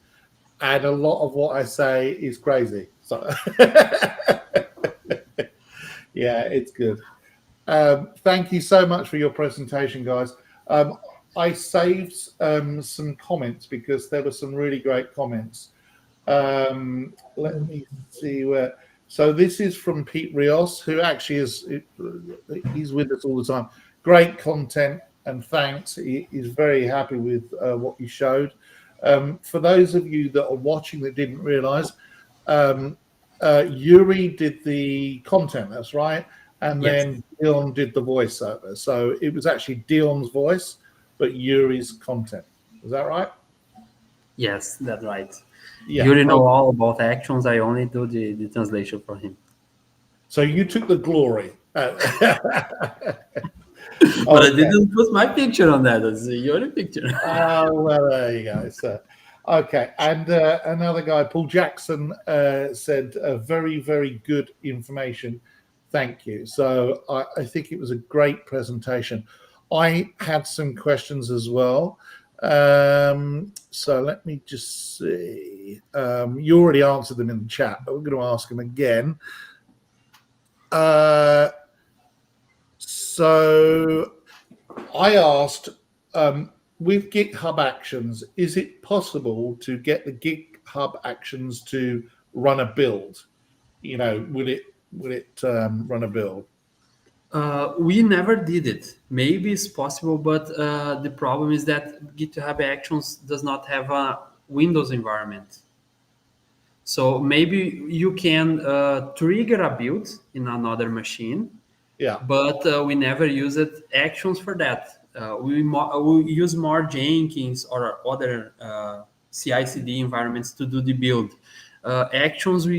and a lot of what I say is crazy. So, yeah, it's good. Thank you so much for your presentation, guys. I saved some comments because there were some really great comments. Let me see where. So this is from Pete Rios, who actually he's with us all the time. Great content. And thanks. He's very happy with what you showed. For those of you that are watching that didn't realize, Yuri did the content, that's right. And Yes. then Dion did the voiceover. So it was actually Dion's voice, but Yuri's content. Is that right? Yes, that's right. Yeah. You already know all about actions. I only do the translation for him. So you took the glory. But I didn't put my picture on that. It's your picture. Oh, well, there you go. So, okay. And another guy, Paul Jackson, said very, very good information. Thank you. So I think it was a great presentation. I had some questions as well. So let me just see. You already answered them in the chat, but we're going to ask them again. So I asked, with GitHub Actions, is it possible to get the GitHub Actions to run a build? You know, will it run a build? We never did it. Maybe it's possible, but the problem is that GitHub Actions does not have a Windows environment. So maybe you can trigger a build in another machine. Yeah. But we never used Actions for that. We use more Jenkins or other CI/CD environments to do the build. Actions we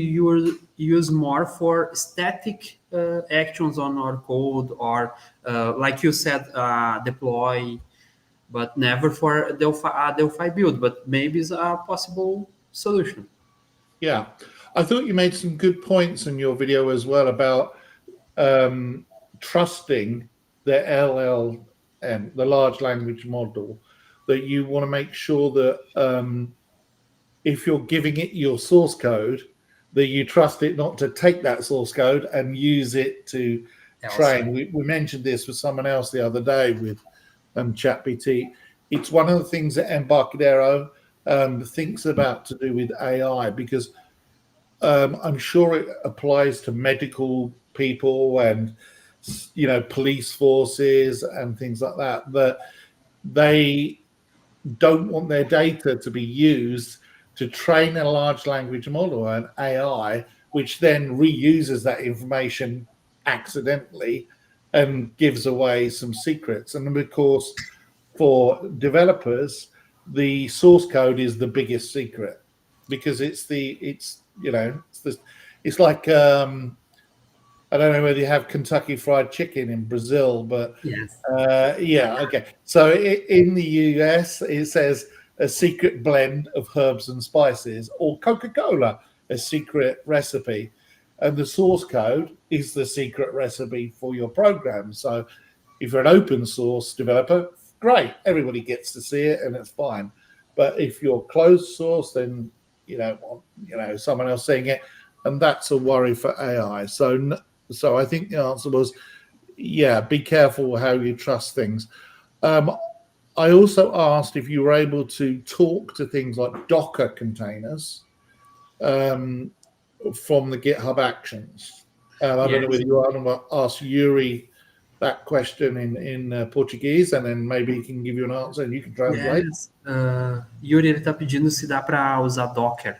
use more for static actions on our code, or like you said, deploy, but never for Delphi build. But maybe it's a possible solution. Yeah, I thought you made some good points in your video as well about trusting the LLM, the large language model, that you want to make sure that if you're giving it your source code, that you trust it not to take that source code and use it to train. We mentioned this with someone else the other day with ChatGPT. It's one of the things that Embarcadero thinks about to do with AI, because I'm sure it applies to medical people and, you know, police forces and things like that, that they don't want their data to be used to train a large language model, an AI, which then reuses that information accidentally and gives away some secrets. And of course, for developers, the source code is the biggest secret, because it's it's like I don't know whether you have Kentucky Fried Chicken in Brazil, but Yes. yeah, okay. So in the US, it says a secret blend of herbs and spices, or Coca-Cola, a secret recipe. And the source code is the secret recipe for your program. So if you're an open source developer, great, everybody gets to see it and it's fine. But if you're closed source, then you don't want someone else seeing it, and that's a worry for AI. So I think the answer was, yeah, be careful how you trust things. I also asked if you were able to talk to things like Docker containers from the GitHub Actions. I don't know whether you are going to ask Yuri that question in Portuguese, and then maybe he can give you an answer and you can translate. Yes. Yuri, ele está pedindo se dá para usar Docker.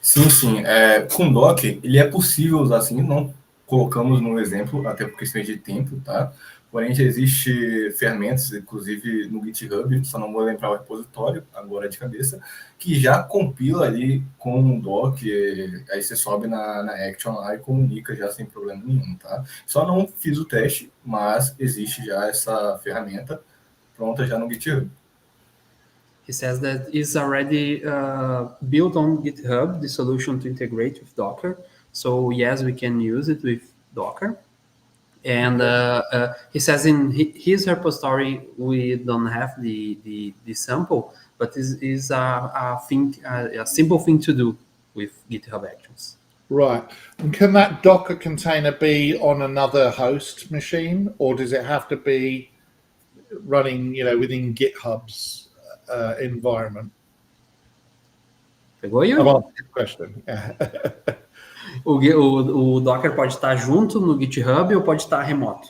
Sim, sim. Com Docker, ele é possível usar assim, não colocamos no exemplo, até por questões de tempo, tá? Porém, já existe ferramentas, inclusive no GitHub, só não vou lembrar o repositório agora de cabeça, que já compila ali com um Docker, aí você sobe na Action lá e comunica já sem problema nenhum, tá? Só não fiz o teste, mas existe já essa ferramenta pronta já no GitHub. He says that it's already built on GitHub, the solution to integrate with Docker. So yes, we can use it with Docker. And he says in his repository, we don't have the sample, but is a simple thing to do with GitHub Actions. Right. And can that Docker container be on another host machine, or does it have to be running, within GitHub's environment? Pegou, Yuri? I'm asking a question. O Docker pode estar junto no GitHub ou pode estar remoto?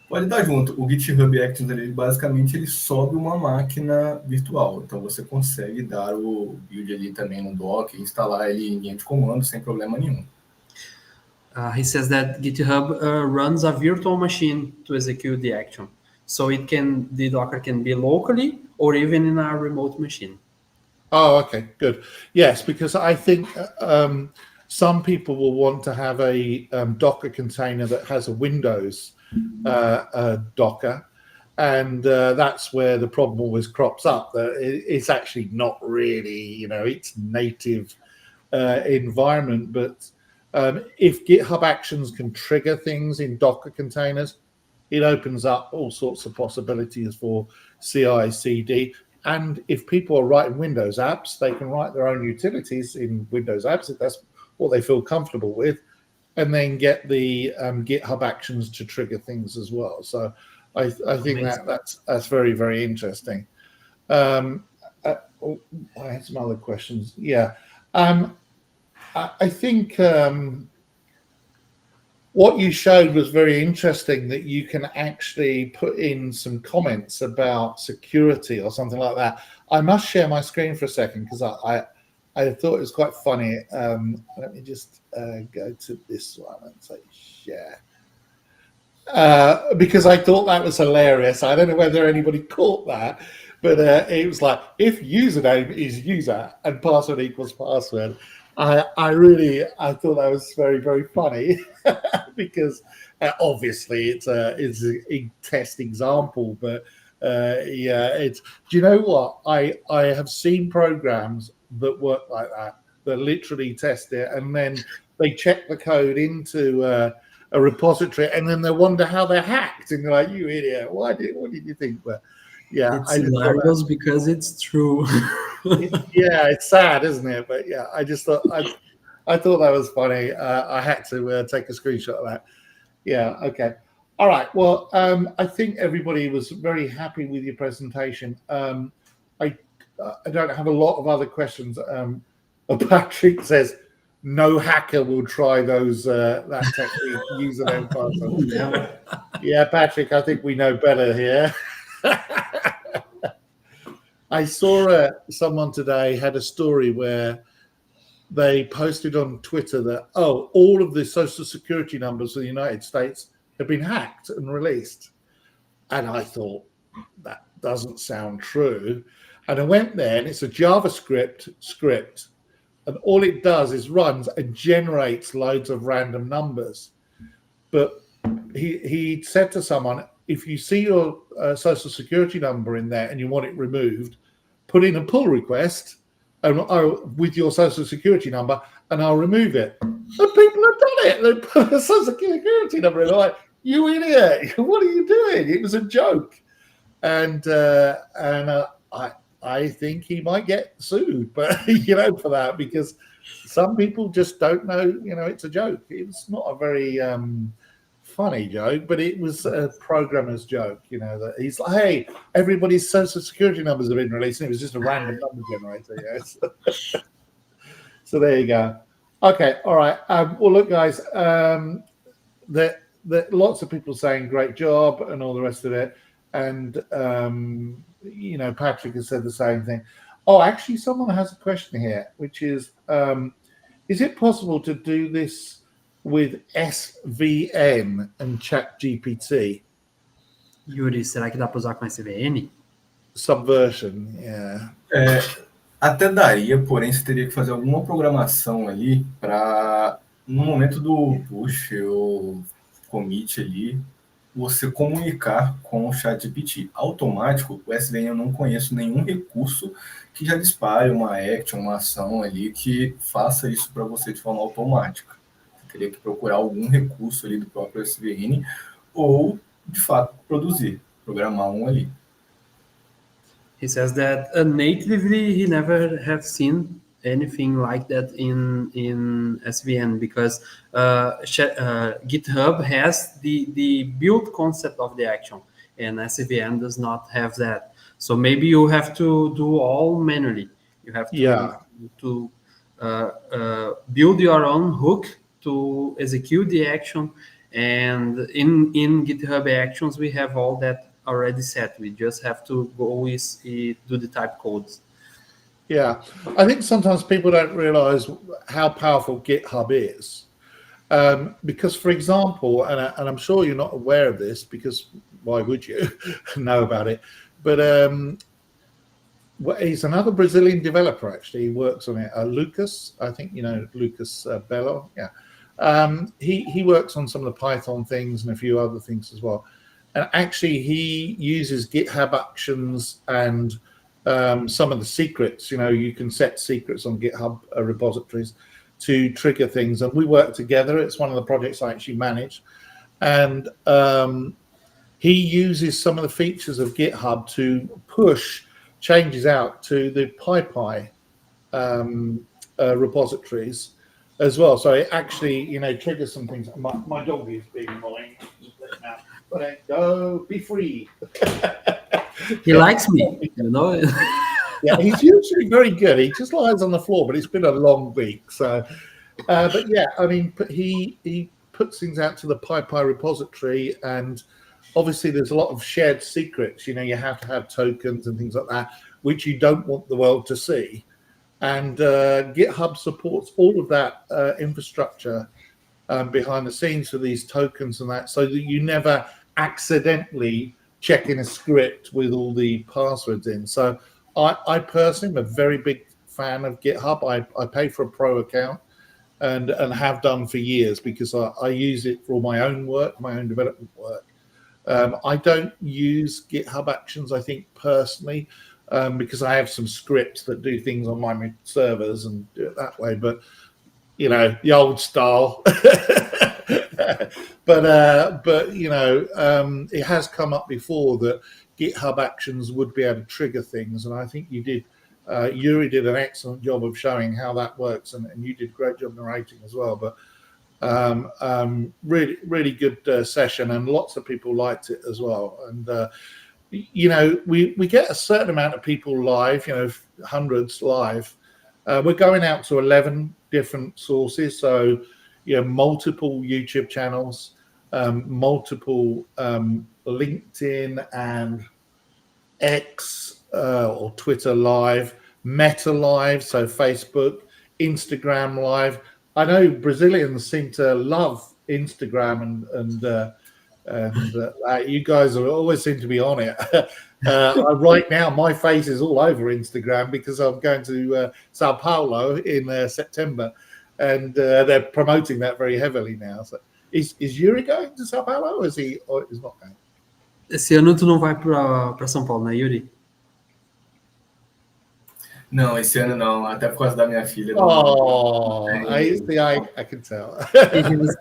Pode estar junto. O GitHub Actions, basicamente, ele sobe uma máquina virtual. Então, você consegue dar o build ali também no Docker, instalar ele em linha de comando sem problema nenhum. He says that GitHub runs a virtual machine to execute the action. So the Docker can be locally or even in a remote machine. Oh, okay, good. Yes, because I think some people will want to have a Docker container that has a Windows Docker, and that's where the problem always crops up. That it's actually not really, its native environment. But if GitHub Actions can trigger things in Docker containers, it opens up all sorts of possibilities for CI/CD. And if people are writing Windows apps, they can write their own utilities in Windows apps if that's what they feel comfortable with, and then get the GitHub Actions to trigger things as well. So I think that's very, very interesting. I had some other questions. Yeah. I think what you showed was very interesting, that you can actually put in some comments about security or something like that. I must share my screen for a second because I thought it was quite funny. Let me just go to this one and say share. Because I thought that was hilarious. I don't know whether anybody caught that, but it was like, if username is user and password equals password. I thought that was very, very funny because obviously it's a test example, but yeah, do you know what? I have seen programs that work like that literally test it, and then they check the code into a repository, and then they wonder how they're hacked, and they're like, "You idiot! What did you think?" But yeah, it's hilarious because it's true. Yeah, it's sad, isn't it? But yeah, I just thought I thought that was funny. I had to take a screenshot of that. Yeah, okay. All right. Well, I think everybody was very happy with your presentation. I don't have a lot of other questions. Patrick says no hacker will try that technique username password. Yeah, Patrick, I think we know better here. I saw someone today had a story where they posted on Twitter that, all of the social security numbers for the United States have been hacked and released. And I thought, that doesn't sound true. And I went there, and it's a JavaScript script and all it does is runs and generates loads of random numbers. But he said to someone, if you see your social security number in there and you want it removed, put in a pull request with your social security number, and I'll remove it. And people have done it. They put a social security number in. They're like, you idiot! What are you doing? It was a joke. And I think he might get sued, but for that, because some people just don't know. It's a joke. It's not a very funny joke, but it was a programmer's joke. That he's like, hey, everybody's social security numbers have been released, and it was just a random number generator. Yes. So there you go. Okay, all right. Well, look, guys, that lots of people saying great job and all the rest of it, and Patrick has said the same thing. Oh, actually, someone has a question here, which is it possible to do this with SVN and ChatGPT? Yuri, será que dá para usar com SVN? Subversion, yeah. Até daria, porém você teria que fazer alguma programação ali para, no momento do push ou commit ali, você comunicar com o ChatGPT. Automático, o SVN eu não conheço nenhum recurso que já dispare uma action, uma ação ali que faça isso para você de forma automática. Você teria que procurar algum recurso ali do próprio SVN ou, de fato, programar um ali. He says that natively he never have seen anything like that in SVN, because GitHub has the build concept of the action, and SVN does not have that. So maybe you have to do all manually. You have to build your own hook to execute the action, and in GitHub Actions we have all that already set. We just have to go do the type codes. Yeah, I think sometimes people don't realize how powerful GitHub is. Because, for example, and I'm sure you're not aware of this, because why would you know about it? But he's another Brazilian developer, actually. He works on it. Lucas, I think Lucas Bello. Yeah. He works on some of the Python things and a few other things as well. And actually, he uses GitHub Actions and some of the secrets. You can set secrets on GitHub repositories to trigger things. And we work together. It's one of the projects I actually manage. And he uses some of the features of GitHub to push changes out to the PyPy repositories as well. So it actually, triggers some things. My dog is being annoying. But go, be free. He likes me, Yeah, he's usually very good. He just lies on the floor, but it's been a long week. So, but yeah, I mean, he puts things out to the PyPy repository, and obviously there's a lot of shared secrets. You have to have tokens and things like that, which you don't want the world to see. And GitHub supports all of that infrastructure behind the scenes for these tokens and that, so that you never accidentally check in a script with all the passwords in. So I personally am a very big fan of GitHub. I pay for a pro account and have done for years, because I use it for all my own work, my own development work. I don't use GitHub Actions, I think, personally, because I have some scripts that do things on my servers and do it that way. But the old style. but it has come up before that GitHub Actions would be able to trigger things, and I think Yuri did an excellent job of showing how that works, and you did a great job narrating as well. But really, really good session, and lots of people liked it as well. And we get a certain amount of people live, hundreds live. We're going out to 11 different sources, so multiple YouTube channels, multiple LinkedIn and X or Twitter live, Meta live, so Facebook, Instagram live. I know Brazilians seem to love Instagram and you guys always seem to be on it. Right now, my face is all over Instagram because I'm going to Sao Paulo in September, and they're promoting that very heavily now. So, is Yuri going to Sao Paulo, or is not going? Esse ano tu não vai para São Paulo, né, Yuri? Não, esse ano não, até por causa da minha filha. Oh, I can tell. He has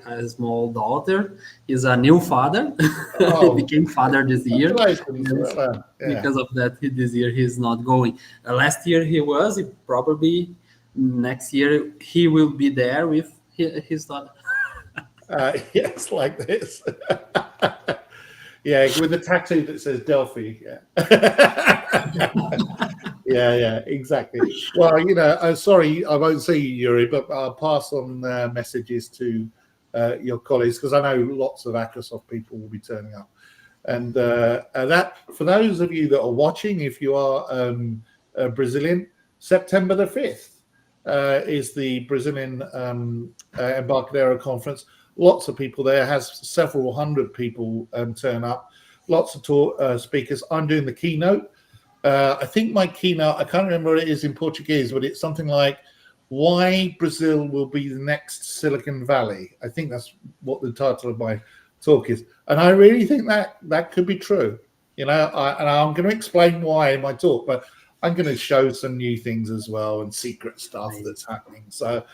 a small daughter. He's a new father. Oh, he became father this year. Yeah. Because of that, this year he's not going. Last year he was. Probably next year he will be there with his daughter. Yes, like this. Yeah, with the tattoo that says Delphi. Yeah. Yeah, exactly. Well, sorry, I won't see you, Yuri, but I'll pass on messages to your colleagues because I know lots of Microsoft people will be turning up. And that, for those of you that are watching, if you are Brazilian, September the 5th is the Brazilian Embarcadero conference. Lots of people there, has several hundred people turn up, lots of speakers. I'm doing the keynote. I think my keynote, I can't remember what it is in Portuguese, but it's something like why Brazil will be the next Silicon Valley. I think that's what the title of my talk is. And I really think that could be true. And I'm going to explain why in my talk, but I'm going to show some new things as well and secret stuff that's happening. So,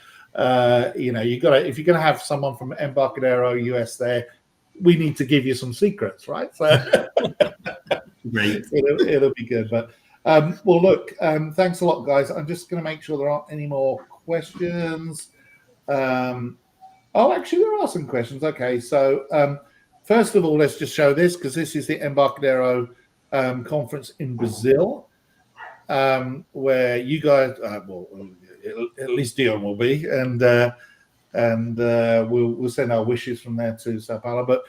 you got to, if you're going to have someone from Embarcadero US there, we need to give you some secrets, right? So Great. It'll be good. But well, look, thanks a lot, guys. I'm just going to make sure there aren't any more questions. Actually, there are some questions. Okay, so first of all, let's just show this because this is the Embarcadero conference in Brazil, where you guys, at least Dion will be, and we'll send our wishes from there to Sao Paulo. But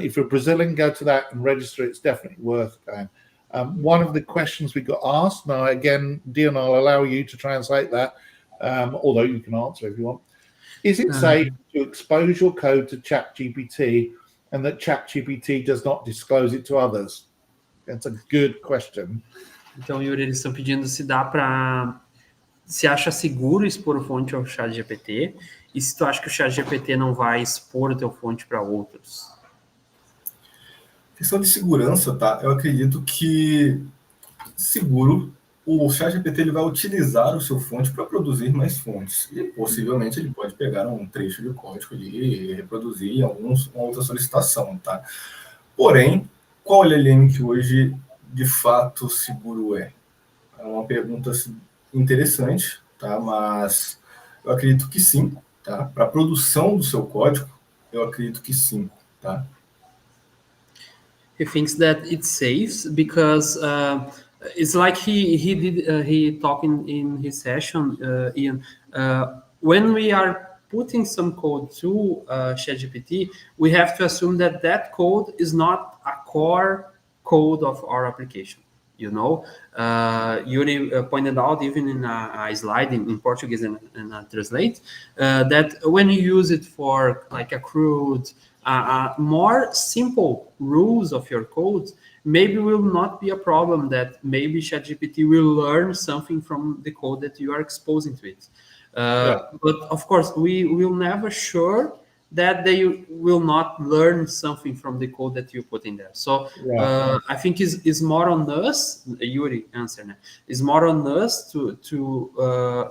if you're Brazilian, go to that and register. It's definitely worth going. One of the questions we got asked, now again, Dion, I'll allow you to translate that, although you can answer if you want. Is it safe to expose your code to ChatGPT and that ChatGPT does not disclose it to others? That's a good question. Então, Yuri, eles estão pedindo se acha seguro expor o fonte ao ChatGPT e se tu acha que o ChatGPT não vai expor o teu fonte para outros. Questão de segurança, tá? Eu acredito que seguro o ChatGPT ele vai utilizar o seu fonte para produzir mais fontes e possivelmente ele pode pegar um trecho de código ali e reproduzir em uma outra solicitação, tá? Porém, qual LLM que hoje de fato seguro é? É uma pergunta interessante, tá? Mas eu acredito que sim, tá? Para a produção do seu código, eu acredito que sim, tá? He thinks that it's safe because it's like he talking in his session, Ian. When we are putting some code to ChatGPT, we have to assume that code is not a core code of our application. Yuri pointed out even in a slide in Portuguese and translate that when you use it for like a crude, more simple rules of your code, maybe will not be a problem that maybe ChatGPT will learn something from the code that you are exposing to it. But of course, we will never sure that they will not learn something from the code that you put in there. So I think it's more on us, Yuri answer now, it's more on us to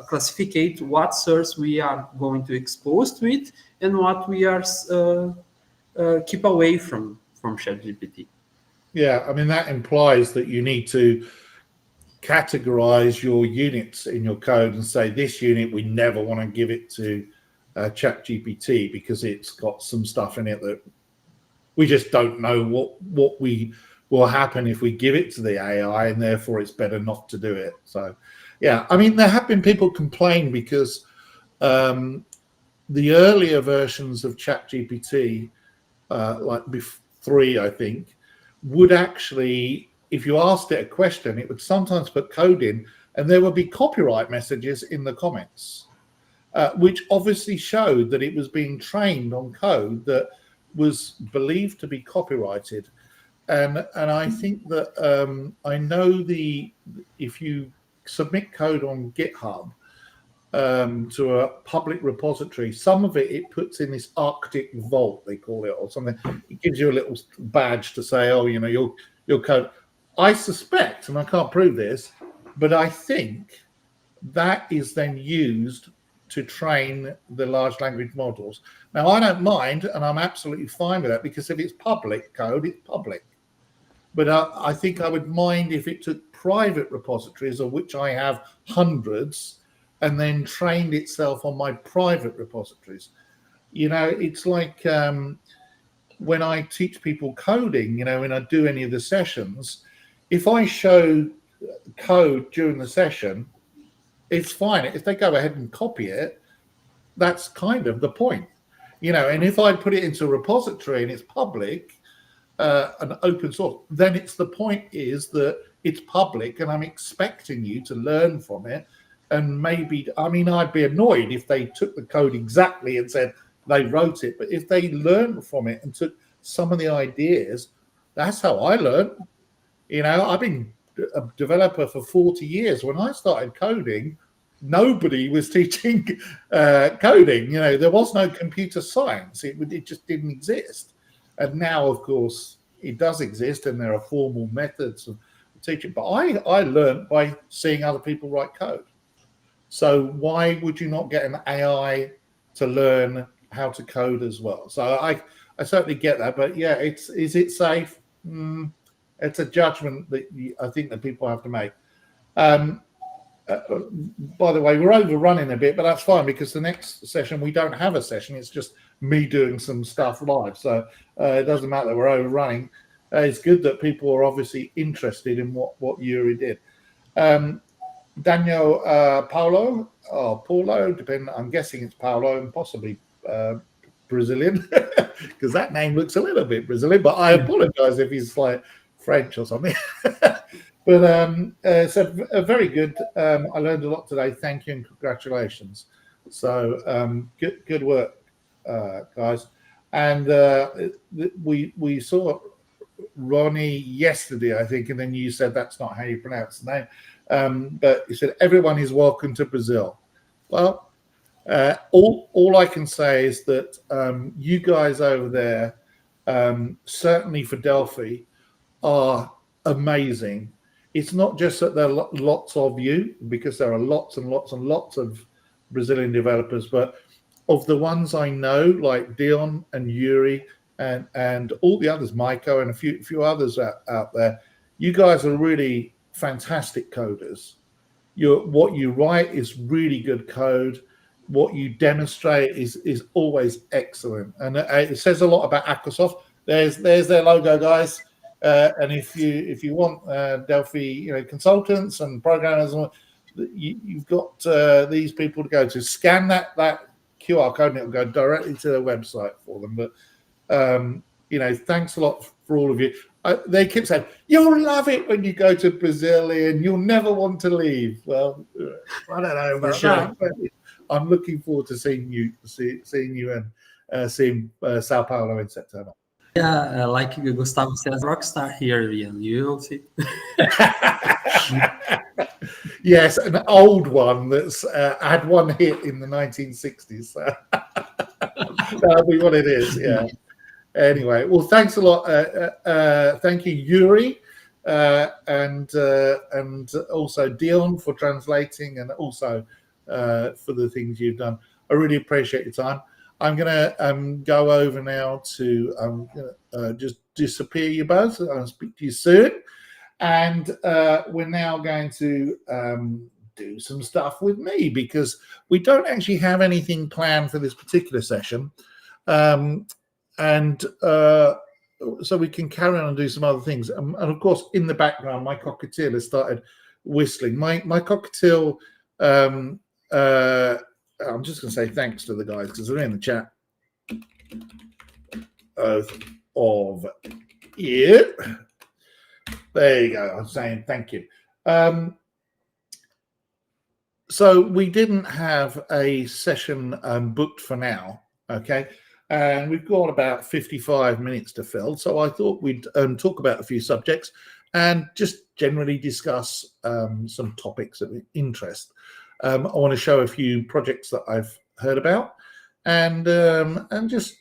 classify what source we are going to expose to it and what we are keep away from ChatGPT. Yeah, I mean, that implies that you need to categorize your units in your code and say this unit, we never want to give it to ChatGPT because it's got some stuff in it that we just don't know what will happen if we give it to the AI, and therefore it's better not to do it. So, yeah, I mean, there have been people complain because the earlier versions of ChatGPT, like 3, I think, would actually, if you asked it a question, it would sometimes put code in and there would be copyright messages in the comments, which obviously showed that it was being trained on code that was believed to be copyrighted, and I think that I know if you submit code on GitHub to a public repository, some of it puts in this Arctic vault, they call it, or something. It gives you a little badge to say, oh, you know, your code. I suspect, and I can't prove this, but I think that is then used to train the large language models. Now, I don't mind, and I'm absolutely fine with that, because if it's public code, it's public. But I think I would mind if it took private repositories, of which I have hundreds, and then trained itself on my private repositories. You know, it's like when I teach people coding, you know, when I do any of the sessions, if I show code during the session, it's fine. If they go ahead and copy it, that's kind of the point, you know. And if I put it into a repository and it's public, an open source, then it's the point is that it's public, and I'm expecting you to learn from it. And maybe, I mean, I'd be annoyed if they took the code exactly and said they wrote it, but if they learned from it and took some of the ideas, that's how I learned. You know, I've been a developer for 40 years. When I started coding, nobody was teaching coding. You know, there was no computer science. It just didn't exist. And now, of course, it does exist, and there are formal methods of teaching. But I learned by seeing other people write code. So why would you not get an AI to learn how to code as well? So I certainly get that. But yeah, is it safe? It's a judgment that I think that people have to make. By the way, we're overrunning a bit, but that's fine, because the next session, we don't have a session. It's just me doing some stuff live. So it doesn't matter that we're overrunning. It's good that people are obviously interested in what Yuri did. Daniel Paulo, or Paulo, depending, I'm guessing it's Paulo, and possibly Brazilian, because that name looks a little bit Brazilian, but I apologize if he's like French or something. But so very good. I learned a lot today. Thank you and congratulations. So good work, guys. And we saw Ronnie yesterday, I think, and then you said that's not how you pronounce the name. But you said everyone is welcome to Brazil. Well, all I can say is that you guys over there, certainly for Delphi, are amazing. It's not just that there are lots of you, because there are lots and lots and lots of Brazilian developers, but of the ones I know, like Dion and Yuri and all the others, Maiko and a few others out there, you guys are really fantastic coders. What you write is really good code. What you demonstrate is always excellent, and it says a lot about Microsoft. There's their logo, guys. And if you want Delphi, consultants and programmers, you've got these people to go to. Scan that QR code, and it'll go directly to their website for them. But thanks a lot for all of you. They keep saying you'll love it when you go to Brazil, and you'll never want to leave. Well, I don't know about that, but I'm looking forward to seeing you and seeing Sao Paulo in September. Yeah, like Gustavo says, rockstar here, Ian. You'll see. Yes, an old one that's had one hit in the 1960s. So that'll be what it is. Yeah. Anyway, well, thanks a lot. Thank you, Yuri, and also Dion for translating, and also for the things you've done. I really appreciate your time. I'm going to go over now to just disappear you both. I'll speak to you soon. And we're now going to do some stuff with me, because we don't actually have anything planned for this particular session. So we can carry on and do some other things. And of course, in the background, my cockatiel has started whistling. My cockatiel... I'm just going to say thanks to the guys, because they're in the chat. Of you. There you go. I'm saying thank you. So we didn't have a session booked for now. Okay. and we've got about 55 minutes to fill. So I thought we'd talk about a few subjects and just generally discuss some topics of interest. I want to show a few projects that I've heard about, and just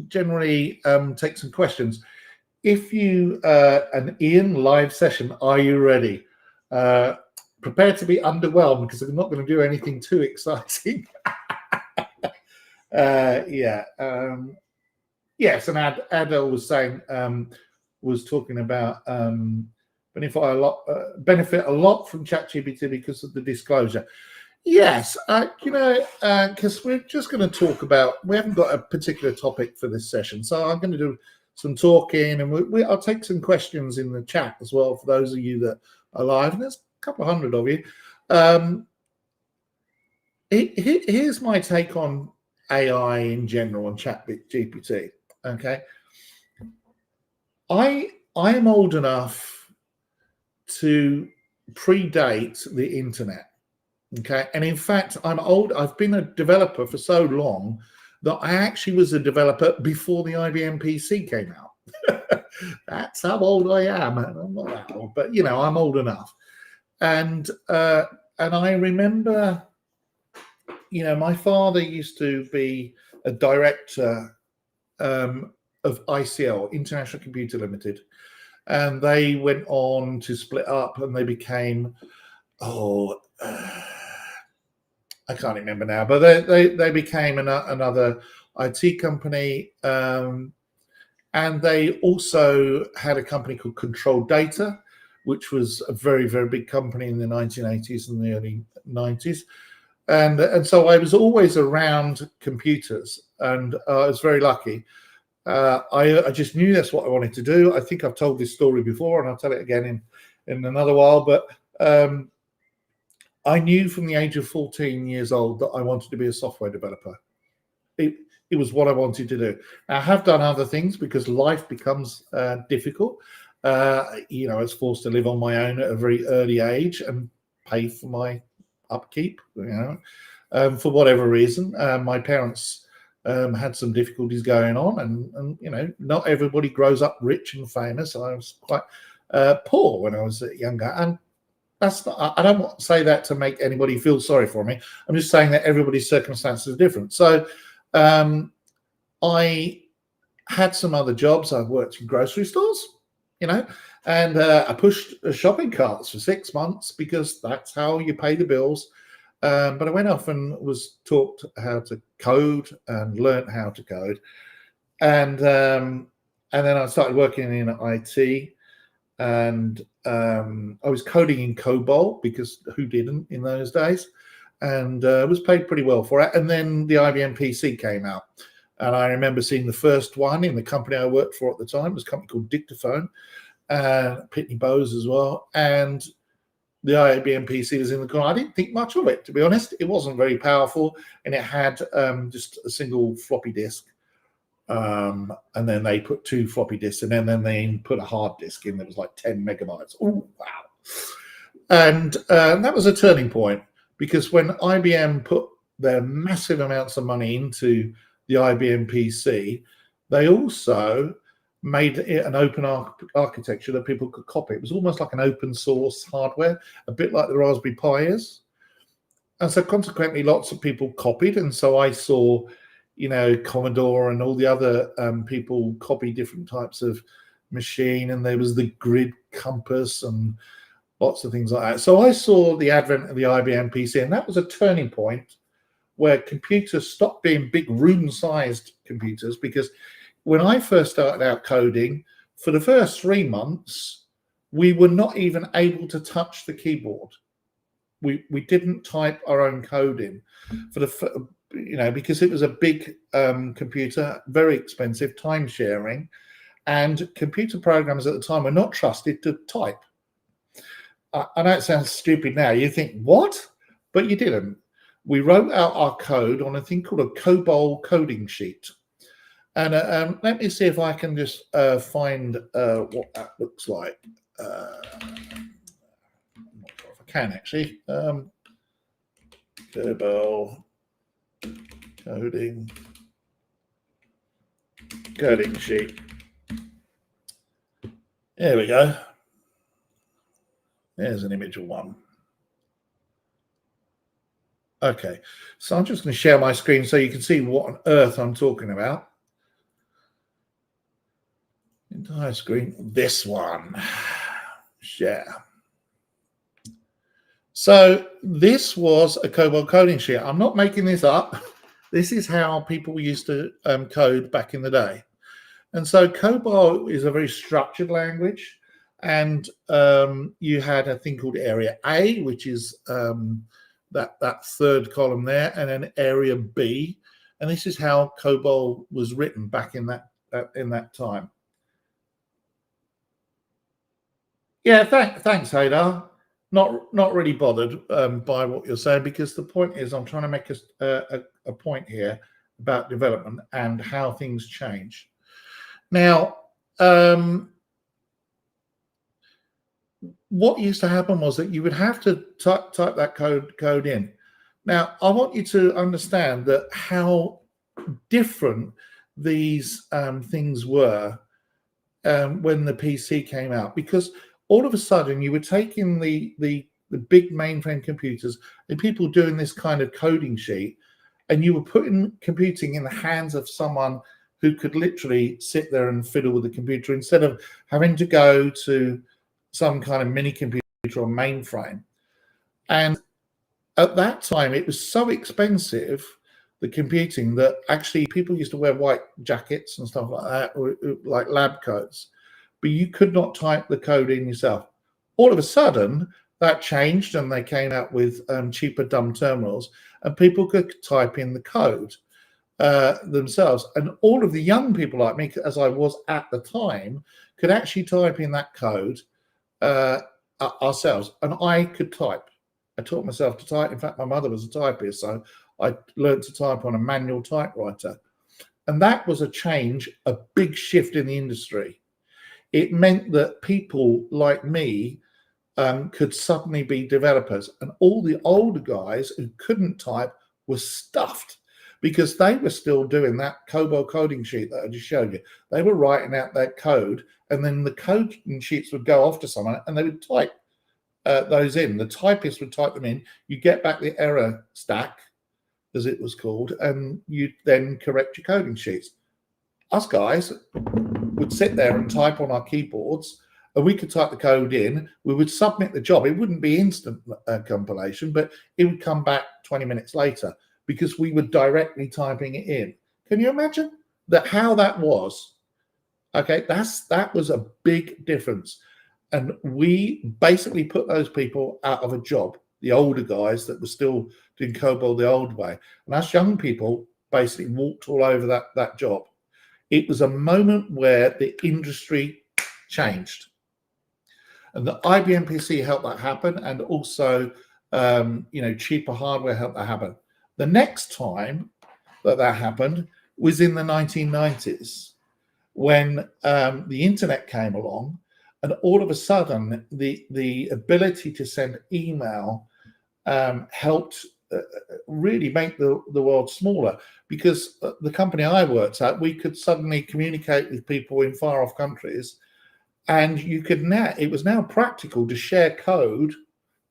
generally take some questions. If you an Ian live session, are you ready? Prepare to be underwhelmed because I'm not going to do anything too exciting. Yes, and Adel was saying was talking about benefit a lot from ChatGPT because of the disclosure. Yes, because we're just going to talk about. We haven't got a particular topic for this session, so I'm going to do some talking, and I'll take some questions in the chat as well for those of you that are live. And there's a couple of hundred of you. Here's my take on AI in general and ChatGPT. Okay, I am old enough to predate the internet. Okay, and in fact, I'm old. I've been a developer for so long that I actually was a developer before the IBM PC came out. That's how old I am. I'm not that old, but I'm old enough. And I remember, my father used to be a director of ICL, International Computer Limited, and they went on to split up, and they became I can't remember now, but they became another IT company, and they also had a company called Control Data, which was a very, very big company in the 1980s and the early 90s. And so I was always around computers, and I was very lucky. I just knew that's what I wanted to do. I think I've told this story before, and I'll tell it again in another while, but I knew from the age of 14 years old that I wanted to be a software developer. It was what I wanted to do. I have done other things because life becomes difficult. I was forced to live on my own at a very early age and pay for my upkeep, for whatever reason. My parents had some difficulties going on, and not everybody grows up rich and famous. I was quite poor when I was younger, and that's not, I don't want to say that to make anybody feel sorry for me. I'm just saying that everybody's circumstances are different. So I had some other jobs. I've worked in grocery stores, and I pushed shopping carts for 6 months because that's how you pay the bills. But I went off and was taught how to code and learned how to code. And then I started working in IT, and I was coding in COBOL because who didn't in those days, and was paid pretty well for it. And then the IBM PC came out, and I remember seeing the first one in the company I worked for at the time. It was a company called Dictaphone, and Pitney Bowes as well. And the IBM PC was in the corner. I didn't think much of it, to be honest. It wasn't very powerful, and it had just a single floppy disk. And then they put 2 floppy disks, and then they put a hard disk in that was like 10 megabytes. Oh, wow. And that was a turning point, because when IBM put their massive amounts of money into the IBM PC, they also made it an open architecture that people could copy. It was almost like an open source hardware, a bit like the Raspberry Pi is. And so consequently, lots of people copied. And so I saw, Commodore and all the other people copy different types of machine. And there was the grid compass and lots of things like that. So I saw the advent of the IBM PC, and that was a turning point where computers stopped being big room-sized computers, because when I first started out coding, for the first 3 months, we were not even able to touch the keyboard. We didn't type our own code in because it was a big computer, very expensive, time sharing, and computer programmers at the time were not trusted to type. I know it sounds stupid now. You think, what? But you didn't. We wrote out our code on a thing called a COBOL coding sheet. And let me see if I can just find what that looks like. I'm not sure if I can, actually. COBOL coding coding sheet. There we go. There's an image of one. Okay, so I'm just going to share my screen so you can see what on earth I'm talking about. Entire screen, this one. Share. So this was a COBOL coding sheet. I'm not making this up. This is how people used to code back in the day. And so COBOL is a very structured language. And you had a thing called area A, which is that third column there, and then area B. And this is how COBOL was written back in that time. Yeah, thanks, Hadar. Not really bothered by what you're saying, because the point is I'm trying to make a point here about development and how things change. Now, what used to happen was that you would have to type that code in. Now, I want you to understand that how different these things were when the PC came out, because all of a sudden you were taking the big mainframe computers and people doing this kind of coding sheet, and you were putting computing in the hands of someone who could literally sit there and fiddle with the computer instead of having to go to some kind of mini computer or mainframe. And at that time, it was so expensive, the computing, that actually people used to wear white jackets and stuff like that, or like lab coats, but you could not type the code in yourself. All of a sudden, that changed, and they came out with cheaper dumb terminals, and people could type in the code themselves. And all of the young people like me, as I was at the time, could actually type in that code ourselves. And I could type. I taught myself to type. In fact, my mother was a typist, so I learned to type on a manual typewriter. And that was a change, a big shift in the industry. It meant that people like me could suddenly be developers, and all the older guys who couldn't type were stuffed because they were still doing that COBOL coding sheet that I just showed you. They were writing out that code, and then the coding sheets would go off to someone and they would type those in. The typist would type them in. You get back the error stack, as it was called, and you then correct your coding sheets. Us guys would sit there and type on our keyboards, and we could type the code in. We would submit the job. It wouldn't be instant compilation, but it would come back 20 minutes later because we were directly typing it in. Can you imagine that? How that was? Okay, that was a big difference, and we basically put those people out of a job. The older guys that were still doing COBOL the old way, and us young people basically walked all over that job. It was a moment where the industry changed, and the IBM PC helped that happen, and also cheaper hardware helped that happen. The next time that happened was in the 1990s, when the internet came along, and all of a sudden the ability to send email helped really make the world smaller, because the company I worked at, we could suddenly communicate with people in far off countries, and it was now practical to share code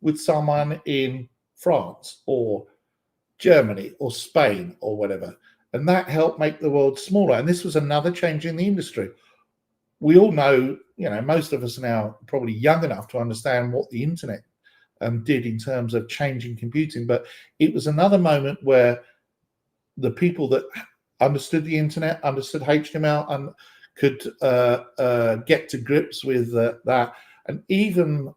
with someone in France or Germany or Spain or whatever, and that helped make the world smaller. And this was another change in the industry. We all know, most of us are now probably young enough to understand what the internet did in terms of changing computing, but it was another moment where the people that understood the internet, understood HTML, and could get to grips with that, and even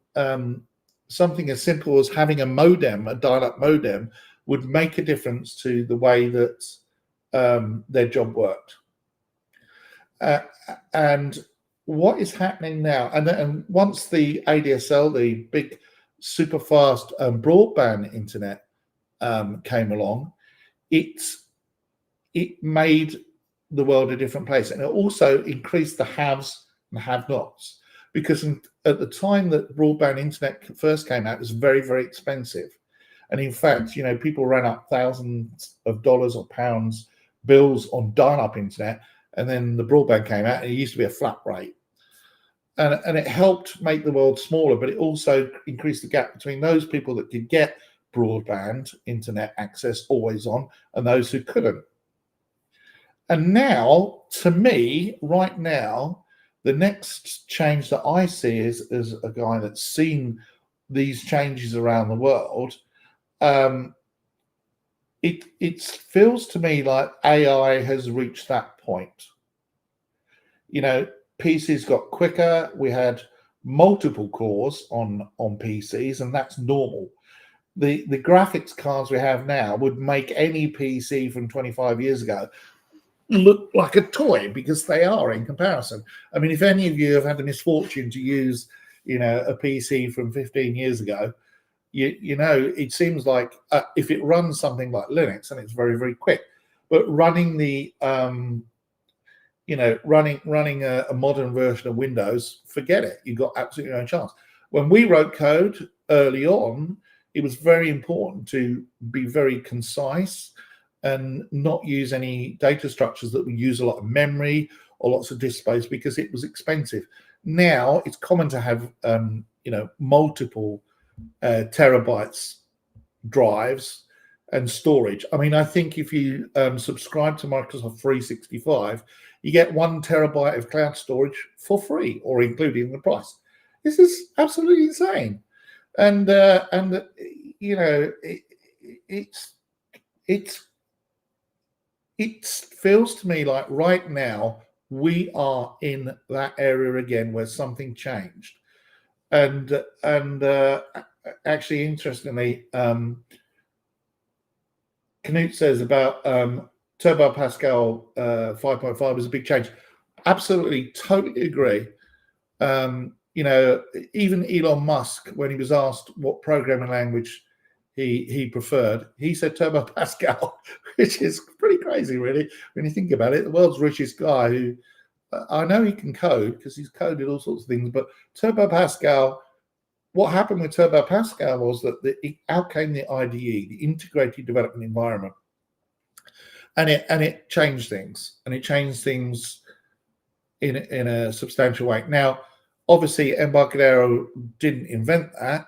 something as simple as having a modem, a dial-up modem, would make a difference to the way that their job worked. And what is happening now, and once the ADSL, the big super fast broadband internet came along, it made the world a different place, and it also increased the haves and have-nots, because at the time that broadband internet first came out, it was very, very expensive. And in fact, people ran up thousands of dollars or pounds bills on dial-up internet, and then the broadband came out, and it used to be a flat rate. And it helped make the world smaller, but it also increased the gap between those people that could get broadband internet access always on and those who couldn't. And now, to me, right now, the next change that I see is as a guy that's seen these changes around the world. It feels to me like AI has reached that point. You know, PCs got quicker. We had multiple cores on PCs, and that's normal. The graphics cards we have now would make any PC from 25 years ago look like a toy, because they are in comparison. I mean, if any of you have had the misfortune to use, you know, a PC from 15 years ago, you know, it seems like if it runs something like Linux, and it's very, very quick, but running the you know, running a modern version of Windows, forget it. You've got absolutely no chance. When we wrote code early on, it was very important to be very concise and not use any data structures that would use a lot of memory or lots of disk space, because it was expensive. Now it's common to have you know, multiple terabytes drives and storage. I mean, I think if you subscribe to Microsoft 365, you get 1 terabyte of cloud storage for free, or included in the price. This is absolutely insane. And you know, it feels to me like right now we are in that area again where something changed. And actually, interestingly, Knut says about Turbo Pascal 5.5 is a big change. Absolutely, totally agree. You know, even Elon Musk, when he was asked what programming language he preferred, he said Turbo Pascal, which is pretty crazy, really, when you think about it. The world's richest guy, who I know he can code because he's coded all sorts of things, but Turbo Pascal, what happened with Turbo Pascal was that out came the IDE, the integrated development environment, and it changed things, and it changed things in a substantial way. Now, obviously, Embarcadero didn't invent that.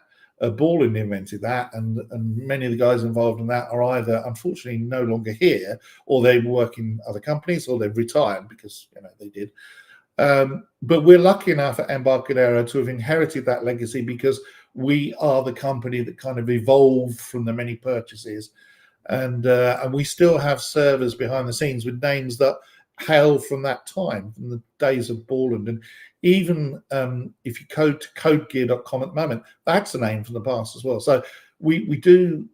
Borland invented that, and many of the guys involved in that are either, unfortunately, no longer here, or they work in other companies, or they've retired, because, you know, they did. But we're lucky enough at Embarcadero to have inherited that legacy, because we are the company that kind of evolved from the many purchases, and we still have servers behind the scenes with names that hail from that time, from the days of Borland. And even if you code to codegear.com at the moment, that's a name from the past as well. So we do,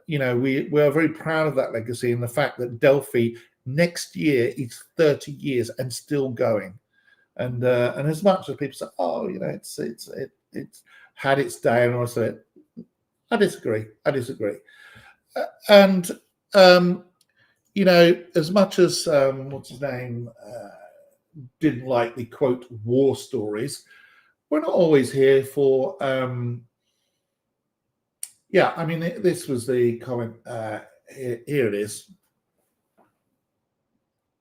you know, we are very proud of that legacy, and the fact that Delphi next year is 30 years and still going. And as much as people say, oh, you know, it's had its day, and also I disagree. And you know, as much as what's his name didn't like the quote war stories, we're not always here for yeah, I mean, this was the comment. Here it is.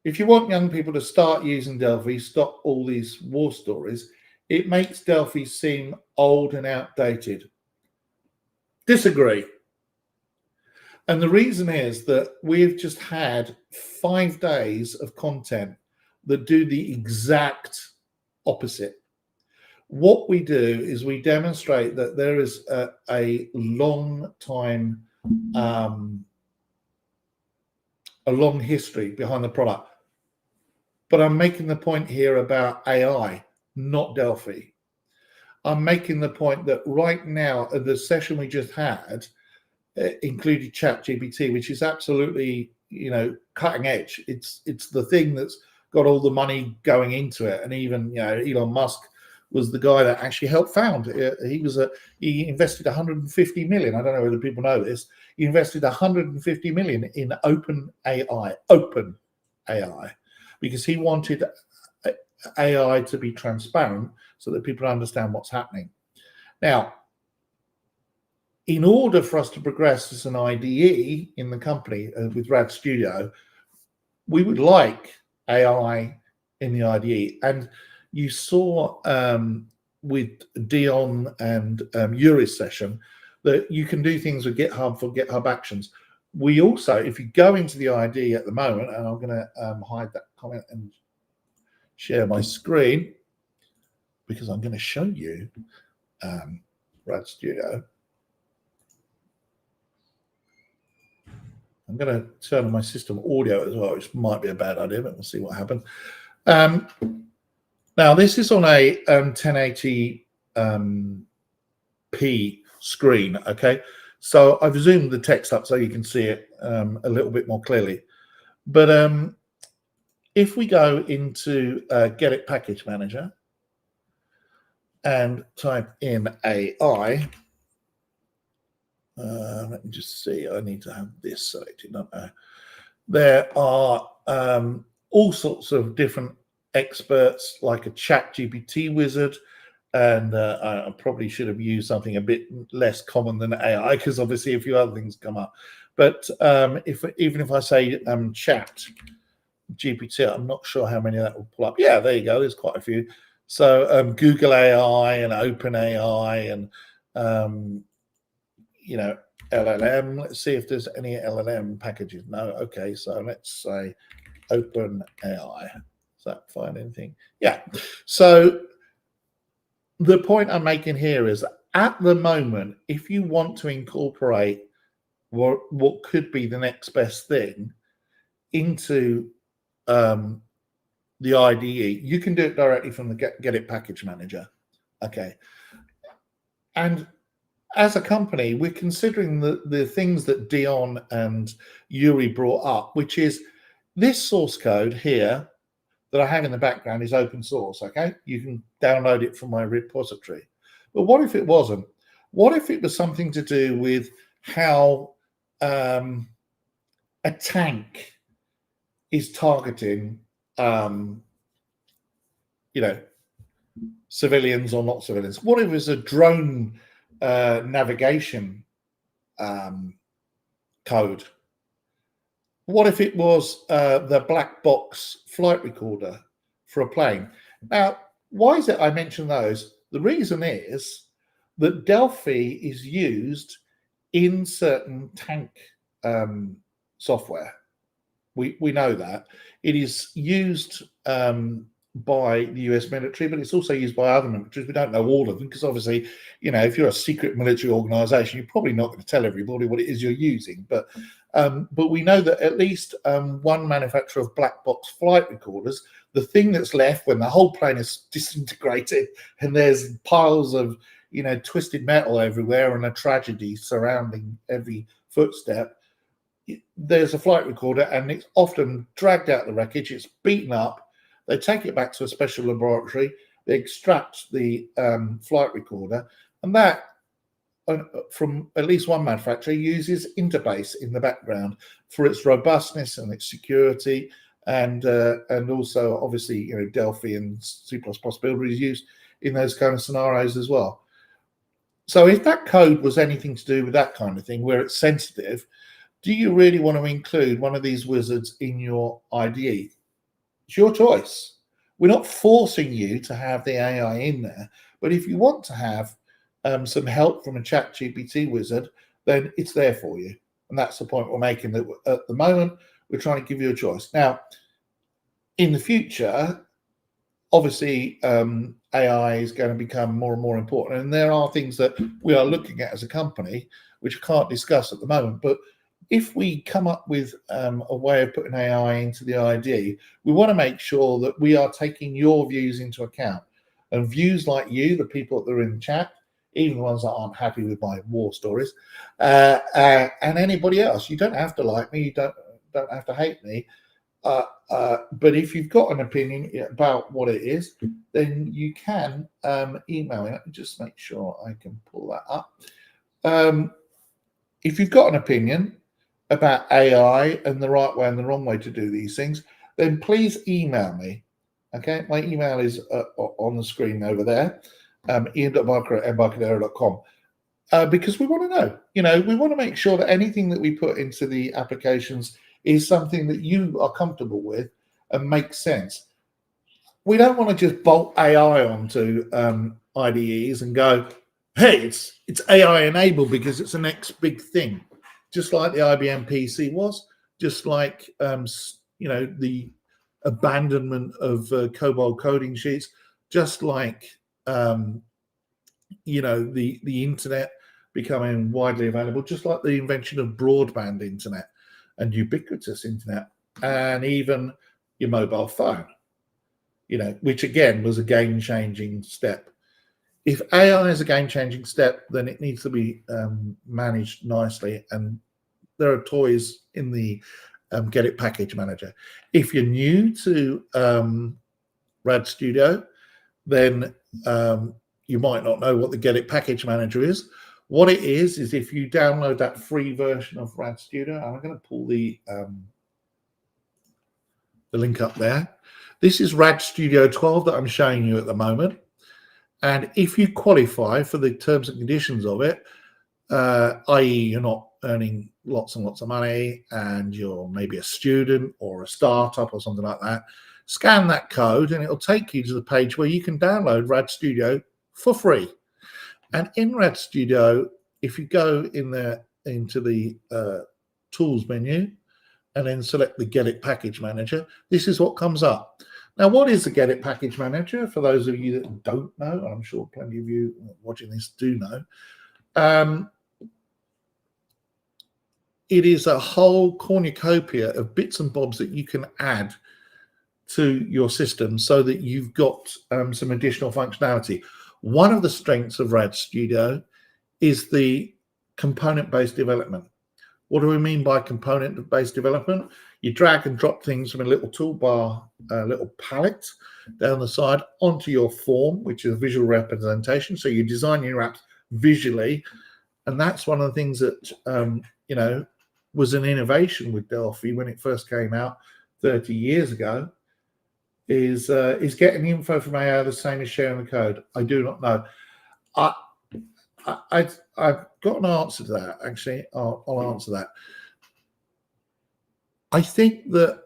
If you want young people to start using Delphi, stop all these war stories. It makes Delphi seem old and outdated. Disagree. And the reason is that we've just had 5 days of content that do the exact opposite. What we do is we demonstrate that there is a long time, a long history behind the product. But I'm making the point here about AI, not Delphi. I'm making the point that right now, the session we just had included ChatGPT, which is absolutely, you know, cutting edge. It's the thing that's got all the money going into it. And even, you know, Elon Musk was the guy that actually helped found. He invested 150 million. I don't know whether people know this. He invested 150 million in open AI, because he wanted AI to be transparent so that people understand what's happening. Now, in order for us to progress as an IDE in the company with Rad Studio, we would like AI in the IDE. And you saw with Dion and Yuri's session that you can do things with GitHub for GitHub Actions. We also, if you go into the IDE at the moment, and I'm going to hide that comment and share my screen because I'm going to show you Rad Studio. I'm going to turn on my system audio as well, which might be a bad idea, but we'll see what happens. Now, this is on a 1080p screen, okay? So I've zoomed the text up so you can see it a little bit more clearly. But if we go into GetIt Package Manager and type in AI, let me just see, I need to have this selected, don't I? There are all sorts of different experts, like a ChatGPT wizard, and I probably should have used something a bit less common than AI, because obviously a few other things come up. But even if I say Chat GPT, I'm not sure how many that will pull up. Yeah, there you go. There's quite a few. So Google AI and OpenAI and you know, LLM. Let's see if there's any LLM packages. No. Okay. So let's say OpenAI. Does that find anything? Yeah. So the point I'm making here is at the moment, if you want to incorporate what could be the next best thing into the IDE, you can do it directly from the GetIt Package Manager. Okay. And as a company, we're considering the things that Dion and Yuri brought up, which is this source code here that I have in the background is open source, okay? You can download it from my repository. But what if it wasn't? What if it was something to do with how a tank is targeting, you know, civilians or not civilians? What if it was a drone navigation code? What if it was the black box flight recorder for a plane? Now, why is it I mention those? The reason is that Delphi is used in certain tank software. We know that. It is used by the US military, but it's also used by other militaries. We don't know all of them because obviously, you know, if you're a secret military organization, you're probably not going to tell everybody what it is you're using. But we know that at least one manufacturer of black box flight recorders, the thing that's left when the whole plane is disintegrated and there's piles of, you know, twisted metal everywhere and a tragedy surrounding every footstep, there's a flight recorder and it's often dragged out the wreckage, it's beaten up. They take it back to a special laboratory, they extract the flight recorder, and that, from at least one manufacturer, uses Interbase in the background for its robustness and its security, and also, obviously, you know, Delphi and C++ builder is used in those kind of scenarios as well. So if that code was anything to do with that kind of thing, where it's sensitive, do you really want to include one of these wizards in your IDE? It's your choice. We're not forcing you to have the AI in there, but if you want to have some help from a ChatGPT wizard, then it's there for you. And that's the point we're making, that at the moment, we're trying to give you a choice. Now, in the future, obviously, AI is going to become more and more important. And there are things that we are looking at as a company, which I can't discuss at the moment, but if we come up with a way of putting AI into the IDE, we want to make sure that we are taking your views into account. And views like you, the people that are in the chat, even the ones that aren't happy with my war stories, and anybody else. You don't have to like me, you don't have to hate me. But if you've got an opinion about what it is, then you can email me. Let me just make sure I can pull that up. If you've got an opinion about AI and the right way and the wrong way to do these things, then please email me. Okay, my email is on the screen over there, ian.barker@embarcadero.com, because we want to know. You know, we want to make sure that anything that we put into the applications is something that you are comfortable with, and makes sense. We don't want to just bolt AI onto IDEs and go, hey, it's AI enabled because it's the next big thing, just like the IBM PC was, just like the abandonment of COBOL coding sheets, just like the internet becoming widely available, just like the invention of broadband internet and ubiquitous internet, and even your mobile phone, which again was a game-changing step. If AI is a game-changing step, then it needs to be managed nicely, and there are toys in the GetIt package manager. If you're new to Rad Studio, then you might not know what the GetIt package manager is. What it is if you download that free version of Rad Studio, and I'm going to pull the link up there. This is Rad Studio 12 that I'm showing you at the moment. And if you qualify for the terms and conditions of it, i.e. you're not earning lots and lots of money and you're maybe a student or a startup or something like that, scan that code and it'll take you to the page where you can download Rad Studio for free. And in Rad Studio, if you go in there into the tools menu and then select the GetIt package manager, this is what comes up. Now, what is the GetIt package manager? For those of you that don't know, I'm sure plenty of you watching this do know. It is a whole cornucopia of bits and bobs that you can add to your system so that you've got some additional functionality. One of the strengths of Rad Studio is the component-based development. What do we mean by component-based development? You drag and drop things from a little toolbar, a little palette down the side onto your form, which is a visual representation. So you design your apps visually. And that's one of the things that, was an innovation with Delphi when it first came out 30 years ago, is getting the info from AI the same as sharing the code? I do not know. I've got an answer to that, actually. I'll answer that. I think that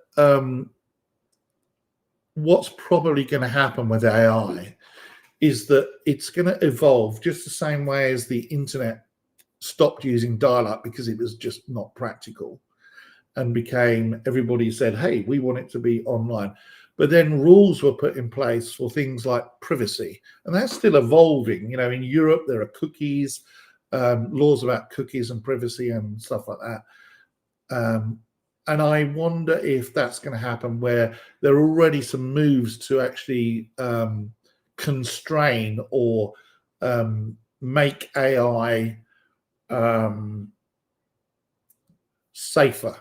what's probably going to happen with AI is that it's going to evolve just the same way as the internet stopped using dial-up because it was just not practical, and everybody said, hey, we want it to be online. But then rules were put in place for things like privacy, and that's still evolving. In Europe, there are cookies, laws about cookies and privacy and stuff like that. And I wonder if that's going to happen, where there are already some moves to actually constrain or make AI safer,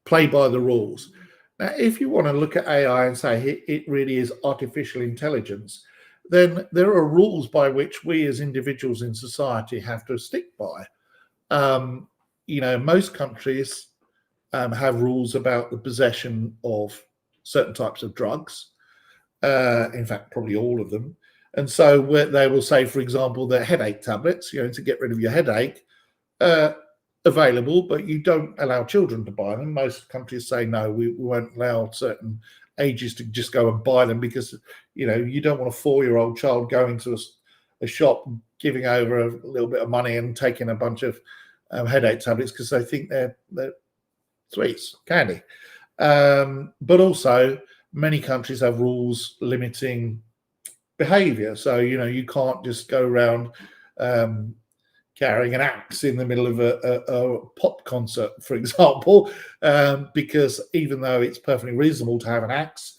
play by the rules. Now, if you want to look at AI and say it really is artificial intelligence, then there are rules by which we as individuals in society have to stick by. Most countries have rules about the possession of certain types of drugs. In fact, probably all of them. And so they will say, for example, the headache tablets, to get rid of your headache, available, but you don't allow children to buy them. Most countries say, no, we won't allow certain ages to just go and buy them because, you don't want a 4-year-old child going to a shop, giving over a little bit of money and taking a bunch of headache tablets because they think they're sweets, candy. But also, many countries have rules limiting behavior. So, you can't just go around carrying an axe in the middle of a pop concert, for example, because even though it's perfectly reasonable to have an axe,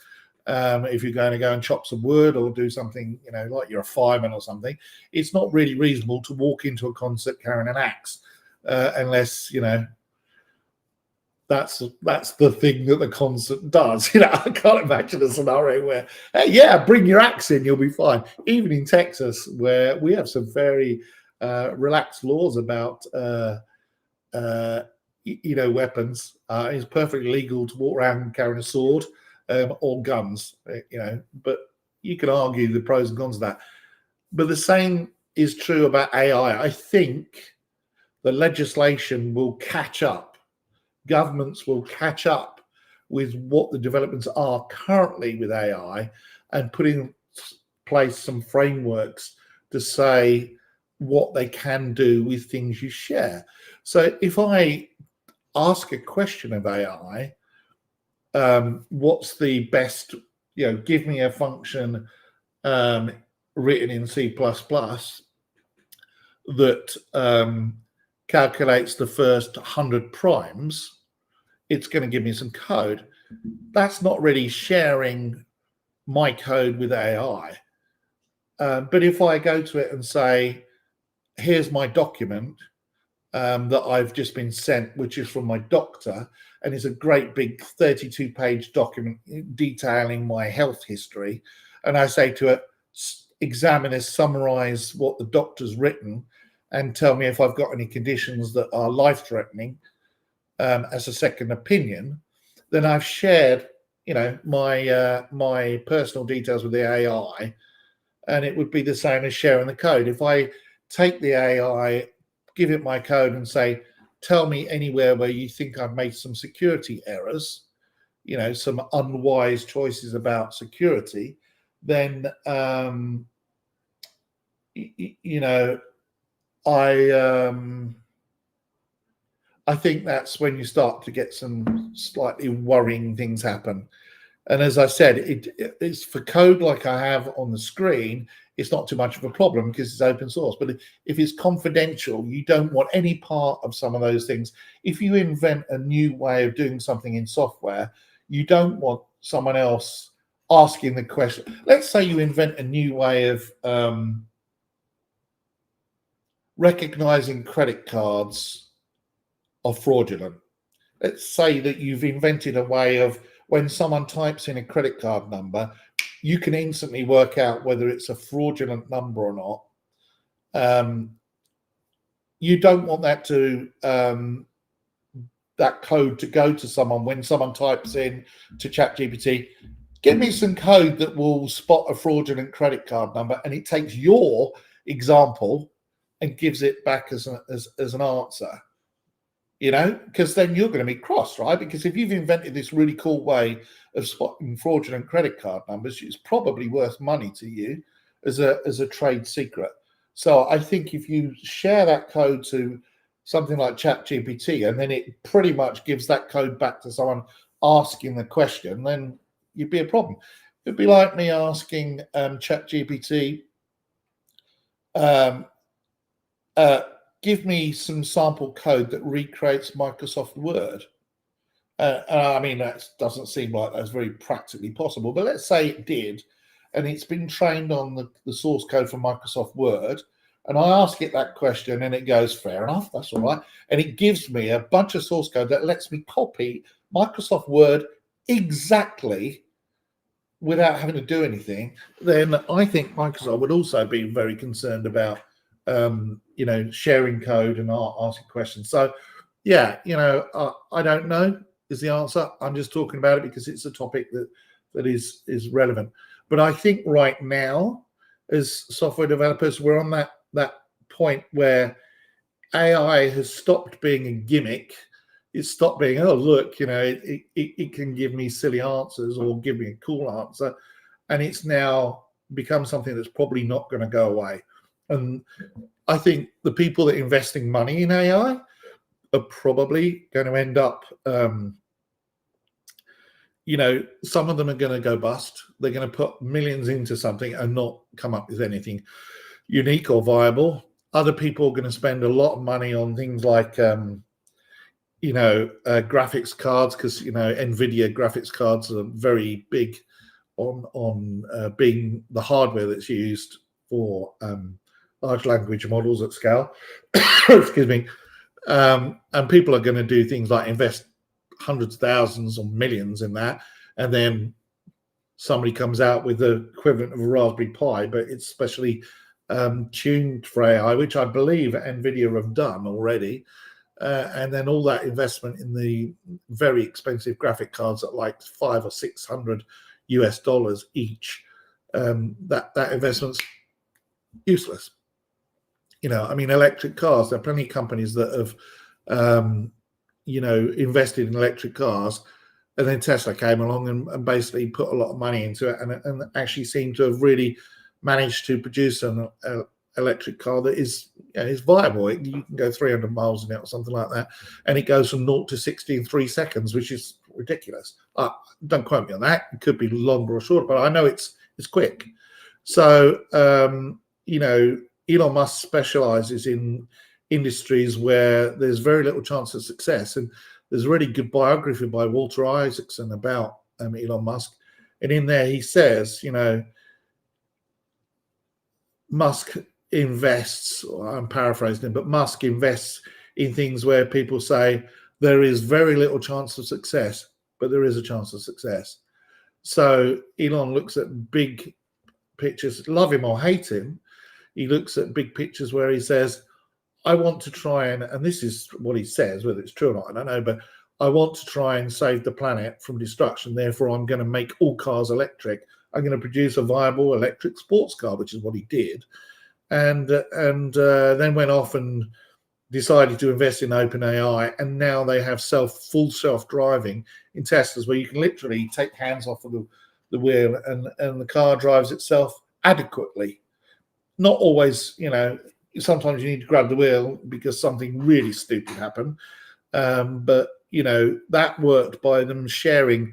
if you're going to go and chop some wood or do something, like you're a fireman or something, it's not really reasonable to walk into a concert carrying an axe, unless, that's the thing that the concert does. I can't imagine a scenario where, hey, yeah, bring your axe in, you'll be fine. Even in Texas, where we have some very relaxed laws about weapons, it's perfectly legal to walk around carrying a sword or guns, but you can argue the pros and cons of that. But the same is true about AI. I think the legislation will catch up. Governments will catch up with what the developments are currently with AI and putting in place some frameworks to say what they can do with things you share. So if I ask a question of AI, what's the best, give me a function written in C++ that calculates the first 100 primes, it's going to give me some code. That's not really sharing my code with AI. But if I go to it and say, here's my document that I've just been sent, which is from my doctor, and it's a great big 32-page document detailing my health history, and I say to it, examine this, summarize what the doctor's written, and tell me if I've got any conditions that are life-threatening as a second opinion, then I've shared, my personal details with the AI, and it would be the same as sharing the code. If I take the AI, give it my code, and say, tell me anywhere where you think I've made some security errors, some unwise choices about security, then I think that's when you start to get some slightly worrying things happen. And as I said, it's for code like I have on the screen, it's not too much of a problem because it's open source. But if it's confidential, you don't want any part of some of those things. If you invent a new way of doing something in software, you don't want someone else asking the question. Let's say you invent a new way of recognizing credit cards are fraudulent. Let's say that you've invented a way of, when someone types in a credit card number, you can instantly work out whether it's a fraudulent number or not. You don't want that that code to go to someone when someone types in to ChatGPT, give me some code that will spot a fraudulent credit card number, and it takes your example and gives it back as an answer. Because then you're going to be cross, right? Because if you've invented this really cool way of spotting fraudulent credit card numbers, it's probably worth money to you as a trade secret. So I think if you share that code to something like ChatGPT, and then it pretty much gives that code back to someone asking the question, then you'd be a problem. It'd be like me asking ChatGPT, give me some sample code that recreates Microsoft Word. I mean, that doesn't seem like that's very practically possible, but let's say it did, and it's been trained on the source code for Microsoft Word, and I ask it that question, and it goes, fair enough, that's all right, and it gives me a bunch of source code that lets me copy Microsoft Word exactly without having to do anything, then I think Microsoft would also be very concerned about sharing code and asking questions. So yeah, I don't know is the answer. I'm just talking about it because it's a topic that is relevant. But I think right now, as software developers, we're on that point where AI has stopped being a gimmick. It's stopped being, oh look, it can give me silly answers or give me a cool answer, and it's now become something that's probably not going to go away. And I think the people that are investing money in AI are probably going to end up, some of them are going to go bust. They're going to put millions into something and not come up with anything unique or viable. Other people are going to spend a lot of money on things like, graphics cards, because, NVIDIA graphics cards are very big on being the hardware that's used for large language models at scale. Excuse me. And people are going to do things like invest hundreds of thousands or millions in that, and then somebody comes out with the equivalent of a Raspberry Pi, but it's specially tuned for AI, which I believe NVIDIA have done already. And then all that investment in the very expensive graphic cards at like $500 or $600 each, that investment's useless. Electric cars, there are plenty of companies that have, invested in electric cars, And then Tesla came along and basically put a lot of money into it, and actually seemed to have really managed to produce an electric car that is viable. You can go 300 miles in it or something like that, and it goes from 0 to 60 in 3 seconds, which is ridiculous. Don't quote me on that. It could be longer or shorter, but I know it's quick. So Elon Musk specializes in industries where there's very little chance of success, and there's a really good biography by Walter Isaacson about Elon Musk, and in there he says, Musk invests, I'm paraphrasing him, but Musk invests in things where people say there is very little chance of success, but there is a chance of success. So Elon looks at big pictures, love him or hate him. He looks at big pictures where he says, I want to try and this is what he says, whether it's true or not, I don't know, but I want to try and save the planet from destruction. Therefore, I'm going to make all cars electric. I'm going to produce a viable electric sports car, which is what he did. And then went off and decided to invest in OpenAI. And now they have full self-driving in Teslas, where you can literally take hands off of the wheel and the car drives itself adequately. Not always, sometimes you need to grab the wheel because something really stupid happened. But, that worked by them sharing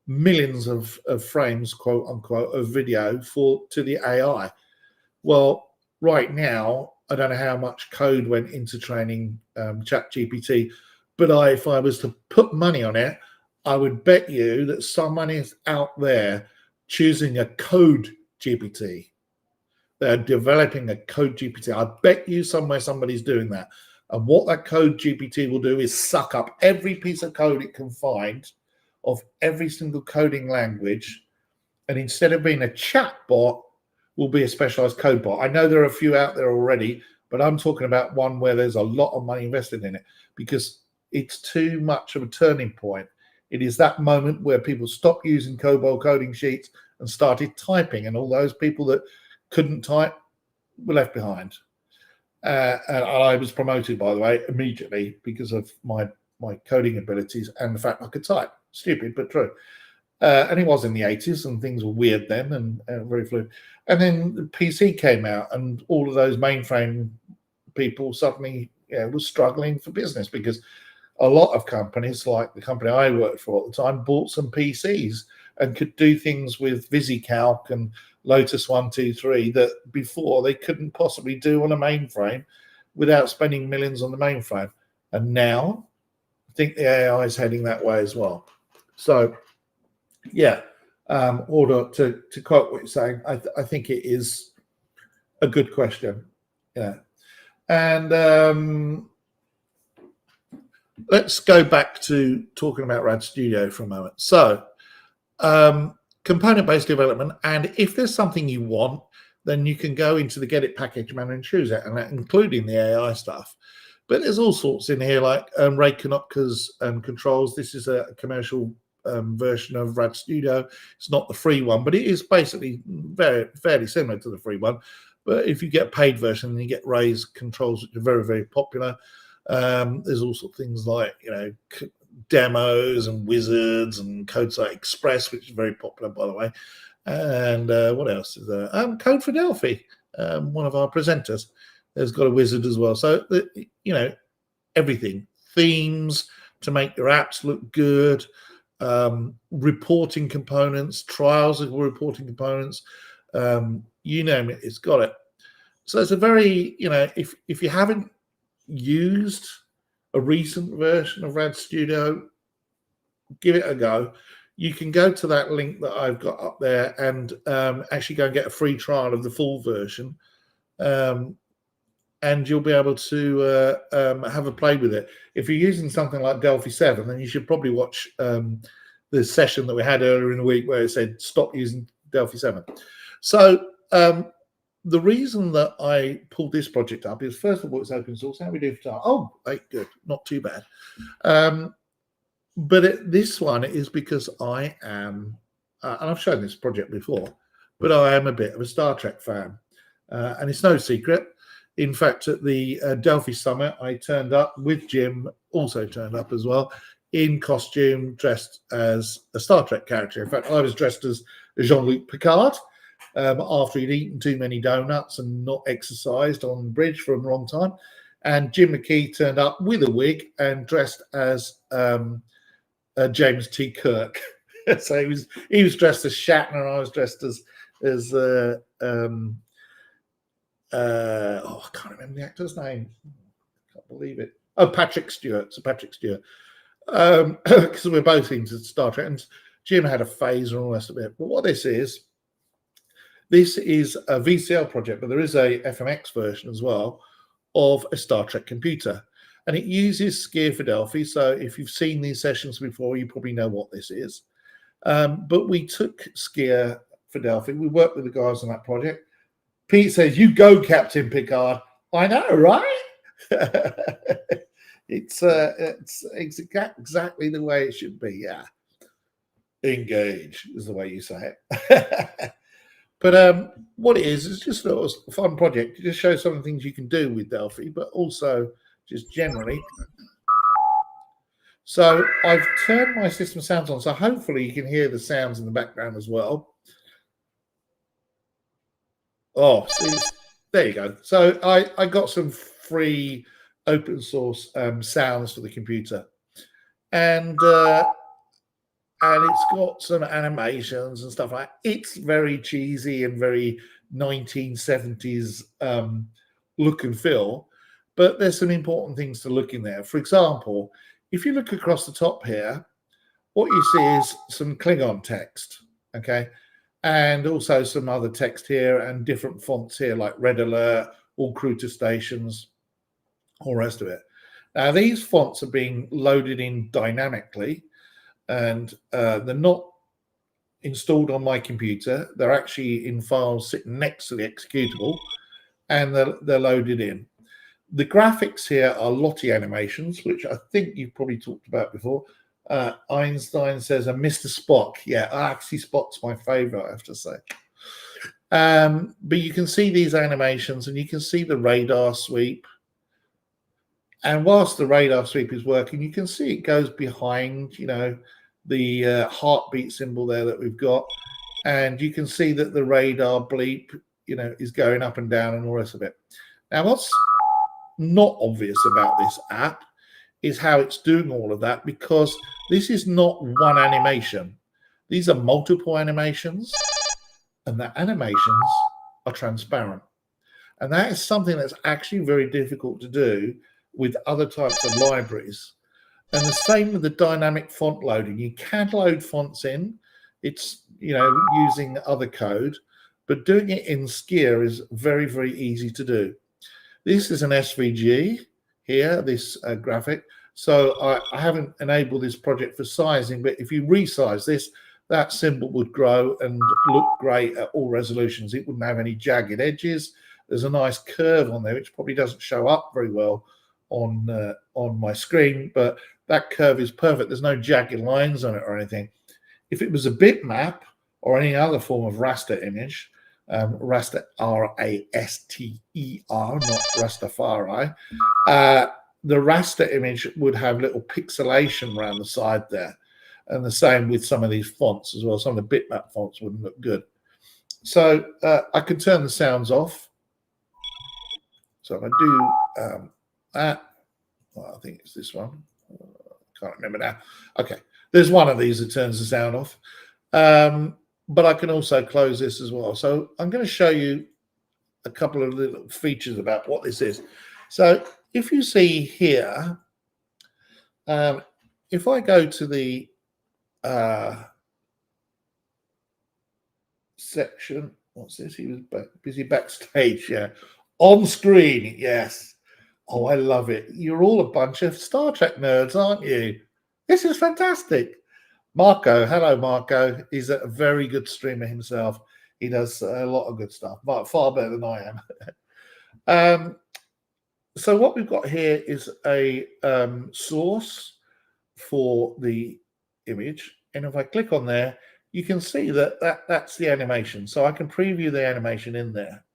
millions of frames, quote unquote, of video to the AI. Well, right now, I don't know how much code went into training ChatGPT, but if I was to put money on it, I would bet you that someone is out there choosing a code GPT. They're developing a code GPT. I bet you somewhere somebody's doing that. And what that code GPT will do is suck up every piece of code it can find of every single coding language. And instead of being a chat bot, will be a specialized code bot. I know there are a few out there already, but I'm talking about one where there's a lot of money invested in it because it's too much of a turning point. It is that moment where people stopped using COBOL coding sheets and started typing, and all those people that couldn't type were left behind. And I was promoted, by the way, immediately because of my coding abilities and the fact I could type. Stupid, but true. And it was in the 80s, and things were weird then and very fluid. And then the PC came out, and all of those mainframe people suddenly was struggling for business because a lot of companies, like the company I worked for at the time, bought some PCs and could do things with VisiCalc and Lotus 123 that before they couldn't possibly do on a mainframe without spending millions on the mainframe. And now I think the AI is heading that way as well. So, or to quote what you're saying, I think it is a good question. And let's go back to talking about RAD Studio for a moment. So, component-based development, and if there's something you want, then you can go into the GetIt package manager and choose it, and that including the AI stuff. But there's all sorts in here, like RAID Konopka's controls. This is a commercial version of RAD Studio. It's not the free one, but it is basically fairly similar to the free one. But if you get a paid version, then you get Ray's controls, which are very, very popular. There's also things like, demos and wizards and CodeSite Express, which is very popular, by the way. And what else is there? Code for Delphi, one of our presenters, has got a wizard as well. So, everything. Themes to make your apps look good, reporting components, trials of reporting components, you name it, it's got it. So it's a very, if you haven't used a recent version of RAD Studio, give it a go. You can go to that link that I've got up there and actually go and get a free trial of the full version, and you'll be able to have a play with it. If you're using something like Delphi 7, then you should probably watch the session that we had earlier in the week where it said stop using Delphi 7. So the reason that I pulled this project up is, first of all, it's open source. How do we do for time? Oh, good, not too bad. But this one is because I am, and I've shown this project before, but I am a bit of a Star Trek fan. And it's no secret. In fact, at the Delphi Summit, I turned up with Jim, also turned up as well, in costume, dressed as a Star Trek character. In fact, I was dressed as Jean-Luc Picard after he'd eaten too many donuts and not exercised on the bridge for a long time. And Jim McKee turned up with a wig and dressed as James T. Kirk. So he was dressed as Shatner, and I was dressed as I can't remember the actor's name. I can't believe it. Oh, Patrick Stewart. So Patrick Stewart. Because we're both into Star Trek, and Jim had a phaser and all the rest of it. But what this is a VCL project, but there is a FMX version as well of a Star Trek computer, and it uses Skia for Delphi. So if you've seen these sessions before, you probably know what this is. But we took Skia for Delphi. We worked with the guys on that project. Pete says, "You go, Captain Picard." I know, right? It's exactly the way it should be. Yeah, engage is the way you say it. But what it is just a fun project to just show some of the things you can do with Delphi, but also just generally. So I've turned my system sounds on, so hopefully you can hear the sounds in the background as well. Oh, see, there you go. So I got some free open source sounds for the computer, and it's got some animations and stuff like that. It's very cheesy and very 1970s look and feel, but there's some important things to look in there. For example, if you look across the top here, what you see is some Klingon text, okay? And also some other text here and different fonts here, like Red Alert, all crew to stations, all the rest of it. Now, these fonts are being loaded in dynamically, and they're not installed on my computer. They're actually in files sitting next to the executable, and they're loaded in. The graphics here are Lottie animations, which I think you've probably talked about before. Einstein says, Mr. Spock. Yeah, actually, Spock's my favorite, I have to say. But you can see these animations, and you can see the radar sweep. And whilst the radar sweep is working, you can see it goes behind, the heartbeat symbol there that we've got. And you can see that the radar bleep, is going up and down and all the rest of it. Now, what's not obvious about this app is how it's doing all of that, because this is not one animation. These are multiple animations, and the animations are transparent. And that is something that's actually very difficult to do with other types of libraries. And the same with the dynamic font loading. You can load fonts in. It's, using other code, but doing it in Skia is very, very easy to do. This is an SVG here, this graphic. So I haven't enabled this project for sizing, but if you resize this, that symbol would grow and look great at all resolutions. It wouldn't have any jagged edges. There's a nice curve on there, which probably doesn't show up very well on my screen, but that curve is perfect. There's no jagged lines on it or anything. If it was a bitmap or any other form of raster image, raster, R-A-S-T-E-R, not Rastafari, the raster image would have little pixelation around the side there. And the same with some of these fonts as well. Some of the bitmap fonts wouldn't look good. So I can turn the sounds off. So if I do that, well, I think it's this one. Can't remember now. Okay, there's one of these that turns the sound off. But I can also close this as well. So I'm going to show you a couple of little features about what this is. So if you see here, if I go to the section, what's this? He was busy backstage, yeah. On screen, yes. Oh, I love it. You're all a bunch of Star Trek nerds, aren't you? This is fantastic. Marco, hello, Marco. He's a very good streamer himself. He does a lot of good stuff, but far better than I am. So what we've got here is a source for the image. And if I click on there, you can see that's the animation. So I can preview the animation in there.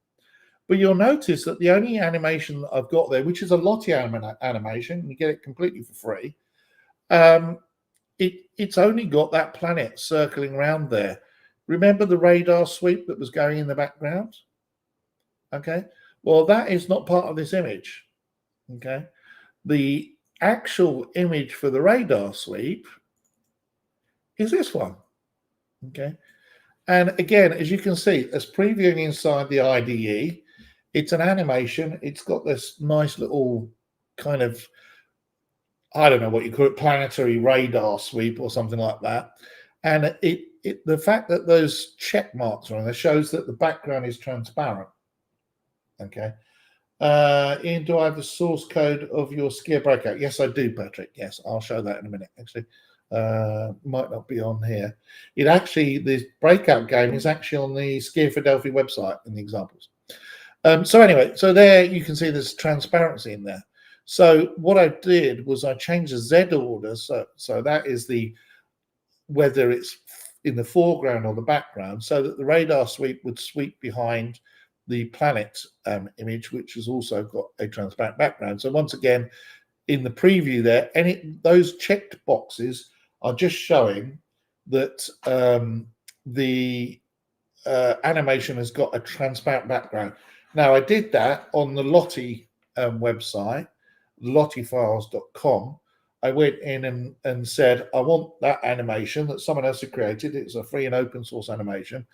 But you'll notice that the only animation that I've got there, which is a Lottie animation, you get it completely for free, it's only got that planet circling around there. Remember the radar sweep that was going in the background? Okay, well, that is not part of this image. Okay, the actual image for the radar sweep is this one. Okay, and again, as you can see, as previewing inside the IDE, it's an animation. It's got this nice little kind of, I don't know what you call it, planetary radar sweep or something like that. And the fact that those check marks are on there shows that the background is transparent. Okay. Ian, do I have the source code of your Skia breakout? Yes, I do, Patrick. Yes, I'll show that in a minute, actually. Might not be on here. The breakout game is actually on the Skia for Delphi website in the examples. So anyway, so there you can see there's transparency in there. So what I did was I changed the Z order. So that is whether it's in the foreground or the background, so that the radar sweep would sweep behind the planet image, which has also got a transparent background. So once again, in the preview there, those checked boxes are just showing that the animation has got a transparent background. Now, I did that on the Lottie website, lottiefiles.com. I went in and said, I want that animation that someone else had created. It's a free and open source animation.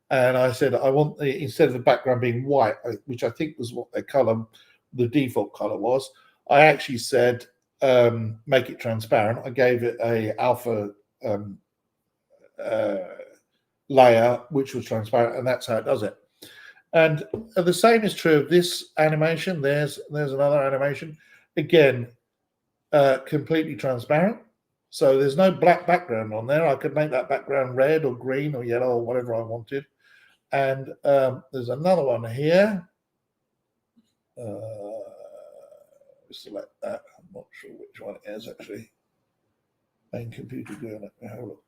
And I said, I want instead of the background being white, which I think was what the default color was, I actually said, make it transparent. I gave it a alpha layer, which was transparent, and that's how it does it. And the same is true of this animation. There's another animation. Again, completely transparent. So there's no black background on there. I could make that background red or green or yellow or whatever I wanted. And there's another one here. Select that. I'm not sure which one it is actually. Main computer doing it. Have a look.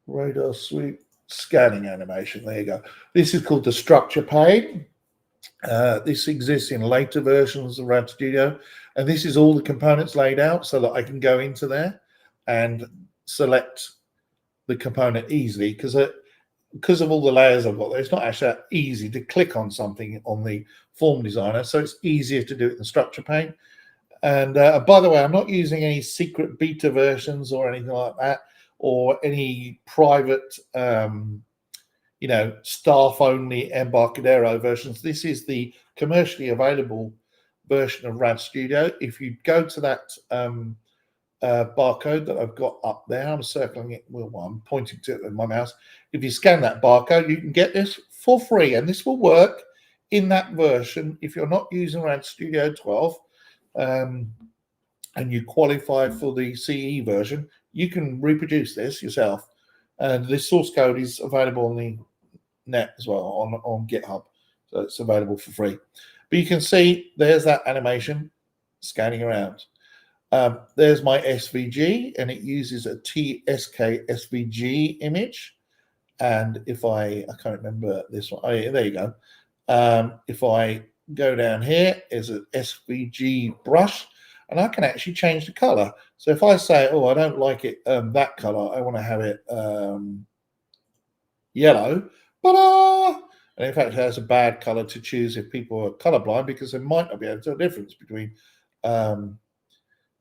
Radar sweep scanning animation. There you go. This is called the structure pane. This exists in later versions of Rad Studio, and this is all the components laid out so that I can go into there and select the component easily, because of all the layers I've got there, it's not actually that easy to click on something on the form designer, so it's easier to do it in the structure pane. And by the way, I'm not using any secret beta versions or anything like that, or any private staff-only Embarcadero versions. This is the commercially available version of Rad Studio. If you go to that barcode that I've got up there, I'm circling it, I'm pointing to it with my mouse. If you scan that barcode, you can get this for free, and this will work in that version. If you're not using Rad Studio 12 and you qualify for the CE version, you can reproduce this yourself. And this source code is available on the net as well, on GitHub. So it's available for free. But you can see there's that animation scanning around. There's my SVG, and it uses a TSK SVG image. And if I can't remember this one. Oh, yeah, there you go. If I go down here, is an SVG brush, and I can actually change the color. So if I say, oh, I don't like it that color, I want to have it yellow, ta-da! And in fact, it has a bad color to choose if people are colorblind, because they might not be able to tell the difference between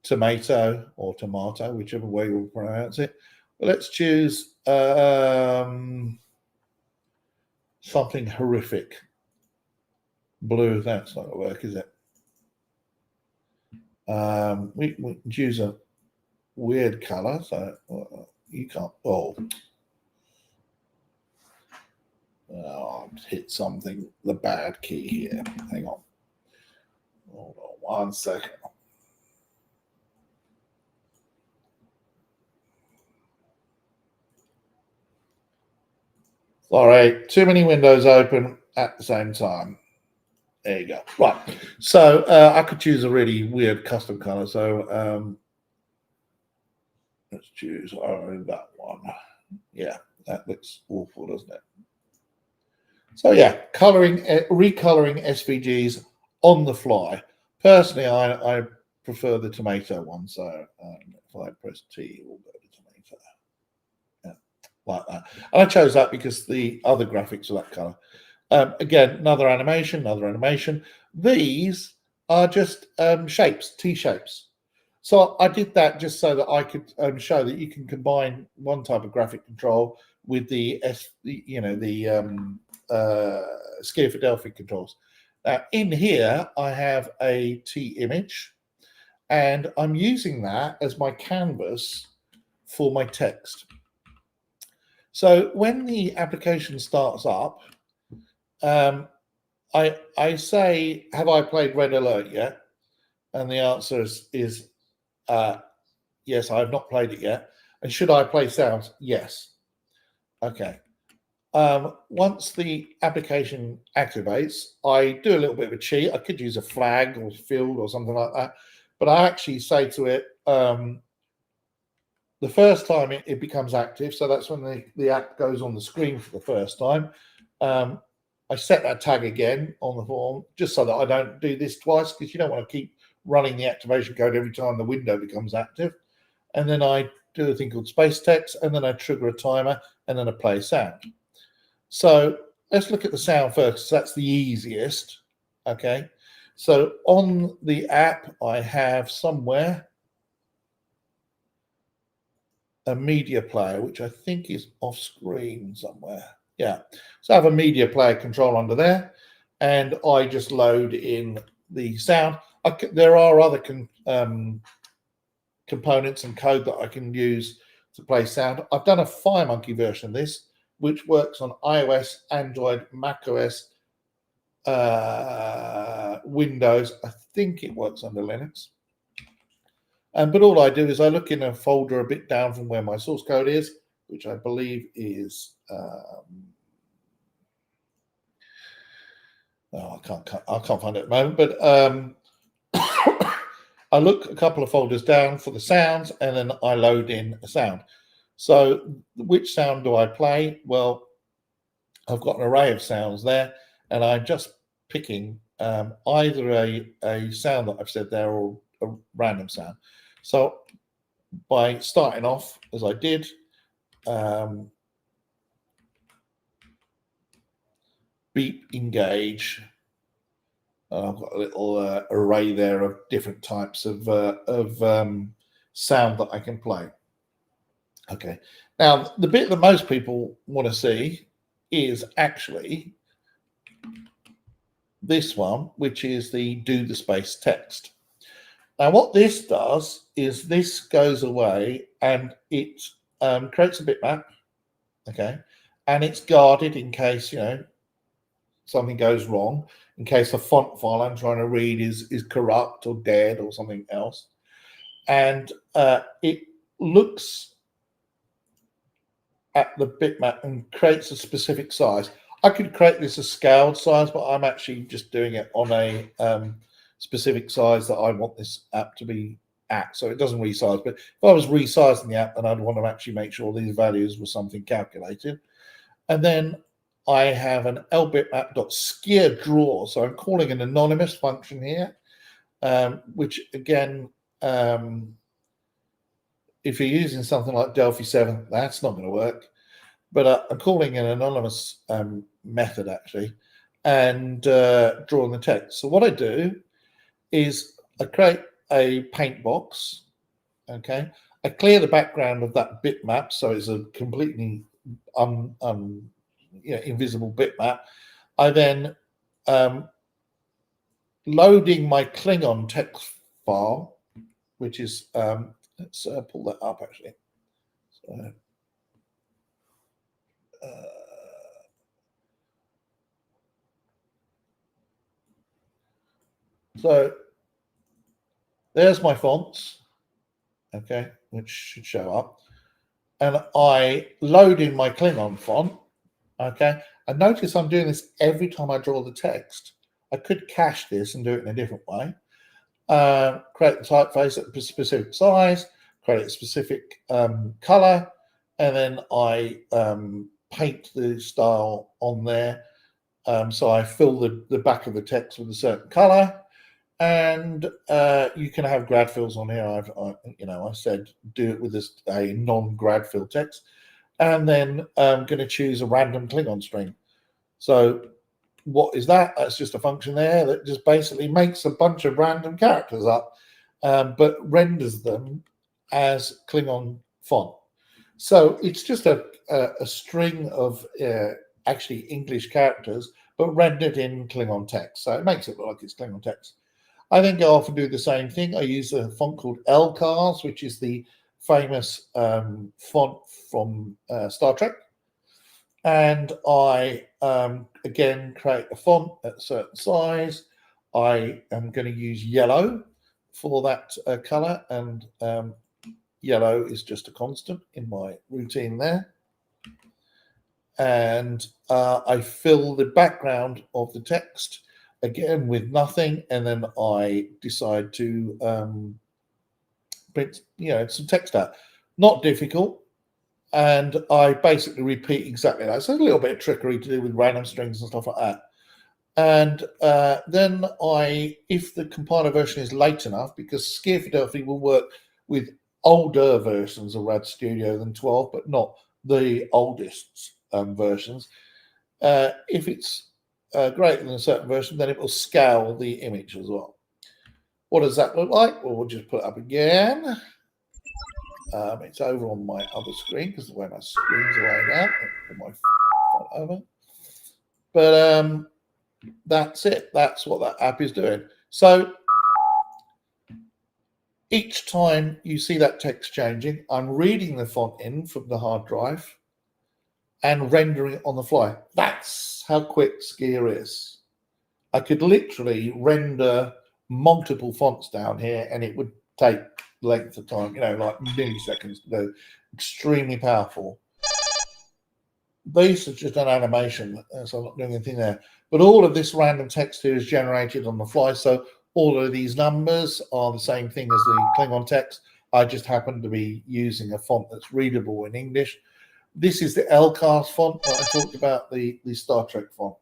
tomato or tomato, whichever way you pronounce it. But let's choose something horrific. Blue, that's not going to work, is it? We can choose a weird color, so you can't. I've hit something, the bad key here. Hang on. Hold on 1 second. Sorry, too many windows open at the same time. There you go. Right. So I could choose a really weird custom color. So let's choose that one. Yeah, that looks awful, doesn't it? So yeah, recoloring SVGs on the fly. Personally, I prefer the tomato one. So if if I press T, it will go to tomato. Yeah, like that. And I chose that because the other graphics are that color. Again, another animation. These are just shapes, T shapes. So I did that just so that I could show that you can combine one type of graphic control with the Skia for Delphi controls. Now in here I have a T image, and I'm using that as my canvas for my text. So when the application starts up, I say, have I played Red Alert yet? And the answer is yes, I have not played it yet. And should I play sounds? Yes. Okay. Once the application activates, I do a little bit of a cheat. I could use a flag or field or something like that, but I actually say to it, the first time it becomes active, so that's when the app goes on the screen for the first time. I set that tag again on the form just so that I don't do this twice, because you don't want to keep running the activation code every time the window becomes active. And then I do a thing called space text, and then I trigger a timer, and then I play sound. So let's look at the sound first. That's the easiest. Okay. So on the app, I have somewhere a media player, which I think is off screen somewhere. Yeah. So I have a media player control under there, and I just load in the sound. There are other components and code that I can use to play sound. I've done a FireMonkey version of this, which works on iOS, Android, macOS, Windows. I think it works under Linux. But all I do is I look in a folder a bit down from where my source code is, which I believe is I can't find it at the moment, but I look a couple of folders down for the sounds, and then I load in a sound. So which sound do I play? Well, I've got an array of sounds there, and I'm just picking either a sound that I've said there or a random sound. So by starting off, as I did, beep, engage. I've got a little array there of different types of sound that I can play. Okay. Now, the bit that most people want to see is actually this one, which is the do the space text. Now, what this does is this goes away and it creates a bitmap, okay, and it's guarded in case, something goes wrong, in case the font file I'm trying to read is corrupt or dead or something else. And it looks at the bitmap and creates a specific size. I could create this a scaled size, but I'm actually just doing it on a specific size that I want this app to be at. So it doesn't resize. But if I was resizing the app, then I'd want to actually make sure these values were something calculated. And then I have an lbitmap.skia draw. So I'm calling an anonymous function here, which again, if you're using something like Delphi 7, that's not going to work. But I'm calling an anonymous method actually, and drawing the text. So what I do is I create a paint box. Okay, I clear the background of that bitmap, so it's a completely invisible bitmap. I then loading my Klingon text file, which is let's pull that up actually. So there's my fonts, okay, which should show up. And I load in my Klingon font, okay. And notice I'm doing this every time I draw the text. I could cache this and do it in a different way. Create the typeface at a specific size, create a specific color, and then I paint the style on there. So I fill the back of the text with a certain color, and you can have grad fills on here. I said do it with a non-grad fill text, and then I'm going to choose a random Klingon string. So what is that? That's just a function there that just basically makes a bunch of random characters up, but renders them as Klingon font. So it's just a string of actually English characters, but rendered in Klingon text. So it makes it look like it's Klingon text. I then go off and do the same thing. I use a font called LCARS, which is the famous font from Star Trek. And I, again, create a font at a certain size. I am going to use yellow for that color, and yellow is just a constant in my routine there. And I fill the background of the text again with nothing, and then I decide to print, some text out. Not difficult, and I basically repeat exactly that. So a little bit of trickery to do with random strings and stuff like that. And then if the compiler version is late enough, because Skia for Delphi will work with older versions of Rad Studio than 12, but not the oldest versions. If it's greater than a certain version, then it will scale the image as well. What does that look like? Well, we'll just put it up again. It's over on my other screen because the way my screen's laid out. Put my font over. But that's it. That's what that app is doing. So each time you see that text changing, I'm reading the font in from the hard drive and rendering it on the fly. That's how quick Skia is. I could literally render multiple fonts down here and it would take length of time, like milliseconds to do. Extremely powerful. These are just an animation, so I'm not doing anything there. But all of this random text here is generated on the fly. So all of these numbers are the same thing as the Klingon text. I just happen to be using a font that's readable in English. This is the LCARS font that I talked about, the Star Trek font.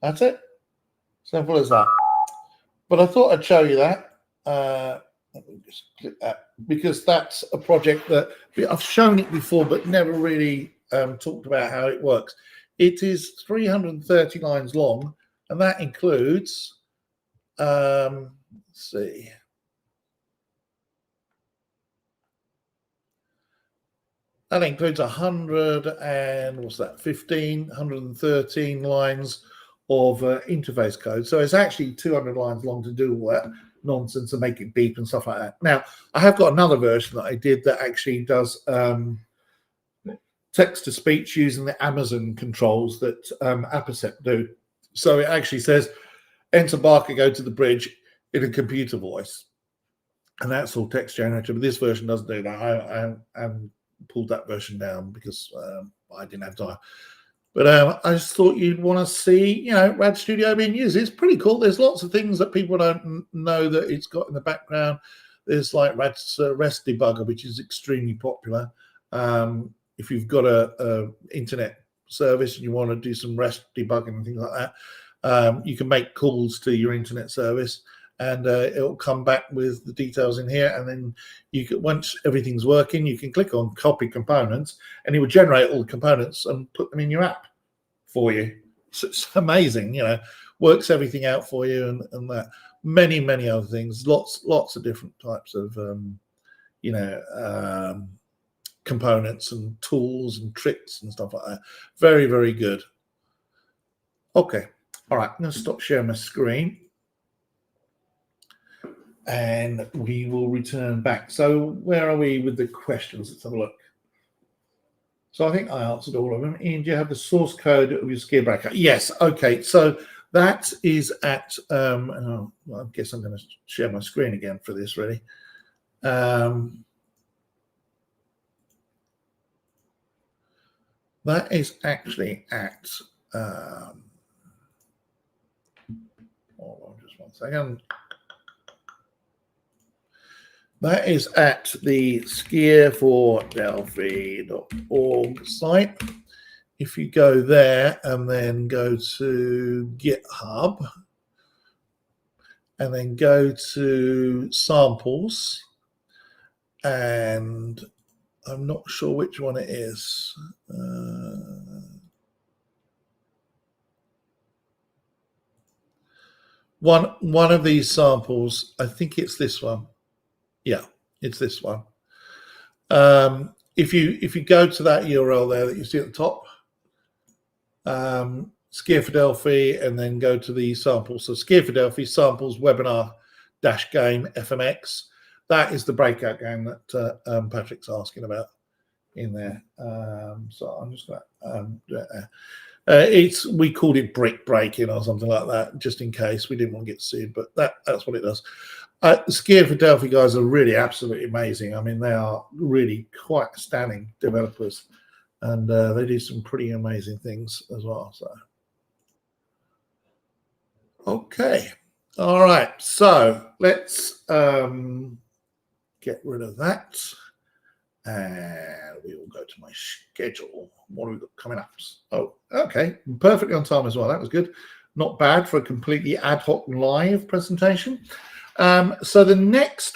That's it. Simple as that. But I thought I'd show you that. Let me just click that, because that's a project that I've shown it before, but never really talked about how it works. It is 330 lines long, and that includes, let's see, that includes 113 lines of interface code. So it's actually 200 lines long to do all that nonsense and make it beep and stuff like that. Now, I have got another version that I did that actually does text-to-speech using the Amazon controls that Appercept do. So it actually says, enter Barker, go to the bridge in a computer voice. And that's all text generated, but this version doesn't do that. I pulled that version down because I didn't have time. But I just thought you'd want to see, Rad Studio being used. It's pretty cool. There's lots of things that people don't know that it's got in the background. There's like REST debugger, which is extremely popular. If you've got a internet service and you want to do some REST debugging and things like that, you can make calls to your internet service, and it'll come back with the details in here. And then once everything's working, you can click on copy components, and it will generate all the components and put them in your app for you. So it's amazing, works everything out for you, and that many other things, lots of different types of components and tools and tricks and stuff like that. Very, very good. Okay, all right, I'm going to stop sharing my screen and we will return back. So where are we with the questions? Let's have a look. So I think I answered all of them. Ian, do you have the source code of your Skia breaker? Yes. Okay. So that is at, well, I guess I'm going to share my screen again for this, really. That is actually at, hold on just one second. That is at the Skia for Delphi.org site. If you go there and then go to GitHub and then go to samples, and I'm not sure which one it is. One of these samples, I think it's this one. Yeah, it's this one. If you go to that URL there that you see at the top, Skia for Delphi, and then go to the samples. So Skia for Delphi samples webinar dash game FMX. That is the breakout game that Patrick's asking about in there. So I'm just going to do it there. We called it brick breaking or something like that, just in case we didn't want to get sued, but that's what it does. The Skia for Delphi guys are really absolutely amazing. I mean, they are really quite stunning developers, and they do some pretty amazing things as well. So, okay, all right. So let's get rid of that, and we will go to my schedule. What have we got coming up? Oh, okay, perfectly on time as well. That was good. Not bad for a completely ad hoc live presentation. So the next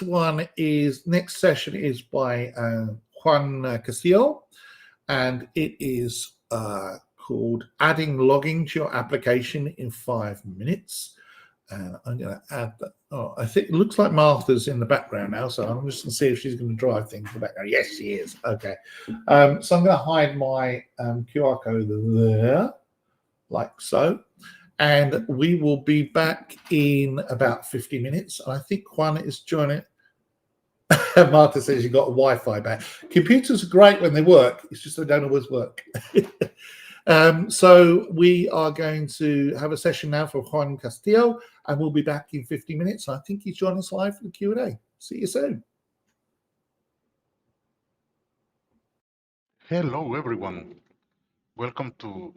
session is by Juan Castillo, and it is called Adding Logging to Your Application in 5 Minutes. And I'm going to add that. Oh, I think it looks like Martha's in the background now, so I'm just going to see if she's going to drive things in the background. Yes, she is. Okay. So I'm going to hide my QR code there, like so. And we will be back in about 50 minutes. And I think Juan is joining. Martha says you got a Wi-Fi back. Computers are great when they work. It's just they don't always work. So we are going to have a session now for Juan Castillo, and we'll be back in 50 minutes. I think he's joining us live for the Q&A. See you soon. Hello, everyone. Welcome to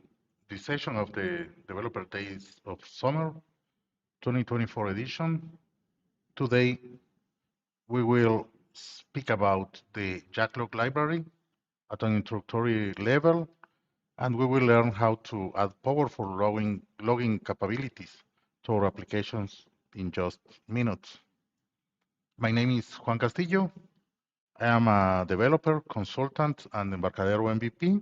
this session of the Developer Days of Summer 2024 edition. Today, we will speak about the JackLog library at an introductory level, and we will learn how to add powerful logging capabilities to our applications in just minutes. My name is Juan Castillo. I am a developer, consultant, and Embarcadero MVP.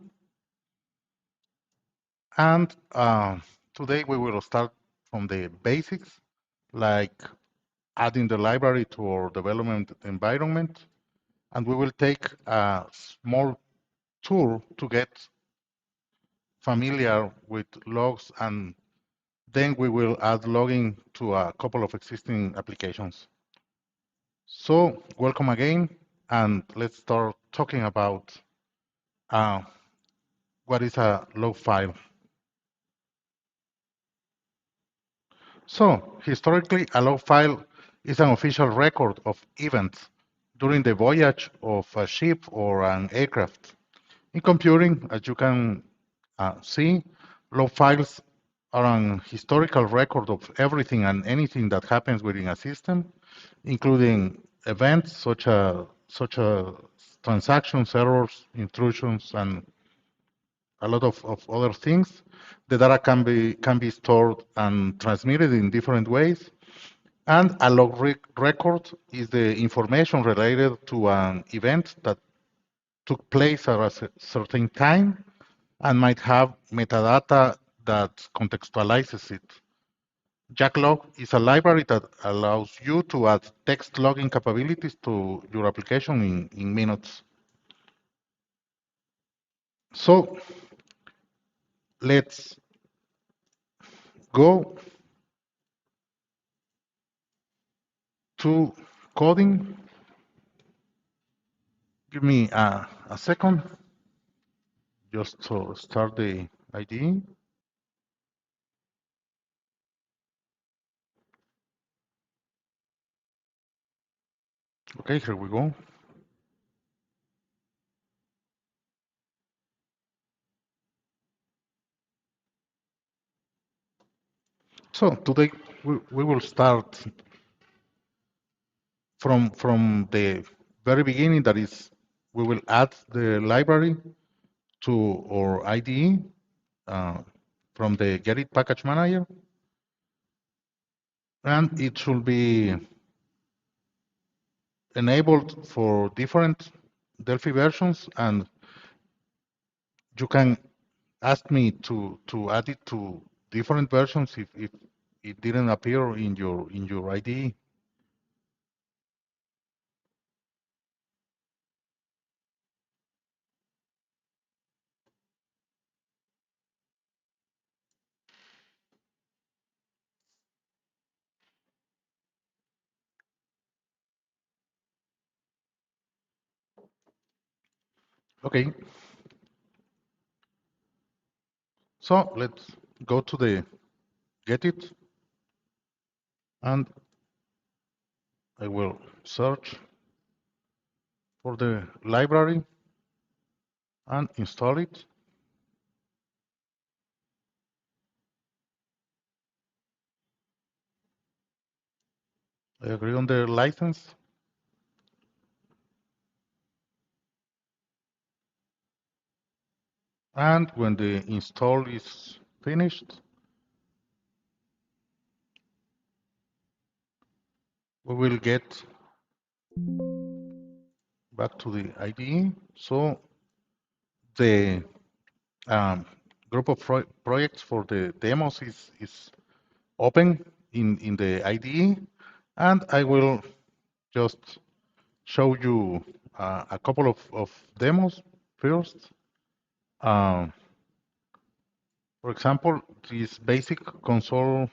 And today we will start from the basics, like adding the library to our development environment. And we will take a small tour to get familiar with logs, and then we will add logging to a couple of existing applications. So welcome again, and let's start talking about what is a log file. So historically, a log file is an official record of events during the voyage of a ship or an aircraft. In computing, as you can see, log files are an historical record of everything and anything that happens within a system, including events such as transactions, errors, intrusions, and a lot of other things. The data can be stored and transmitted in different ways. And a log record is the information related to an event that took place at a certain time and might have metadata that contextualizes it. JackLog is a library that allows you to add text logging capabilities to your application in minutes. So let's go to coding. Give me a second just to start the IDE. Okay, here we go. So today we will start from the very beginning. That is, we will add the library to our IDE from the GetIt package manager. and it should be enabled for different Delphi versions, and you can ask me to add it to different versions if it didn't appear in your IDE. Okay, so let's go to the GetIt, and I will search for the library and install it. I agree on the license. And when the install is finished, we will get back to the IDE. So the group of projects for the demos is open in the IDE, and I will just show you a couple of demos first. For example, this basic console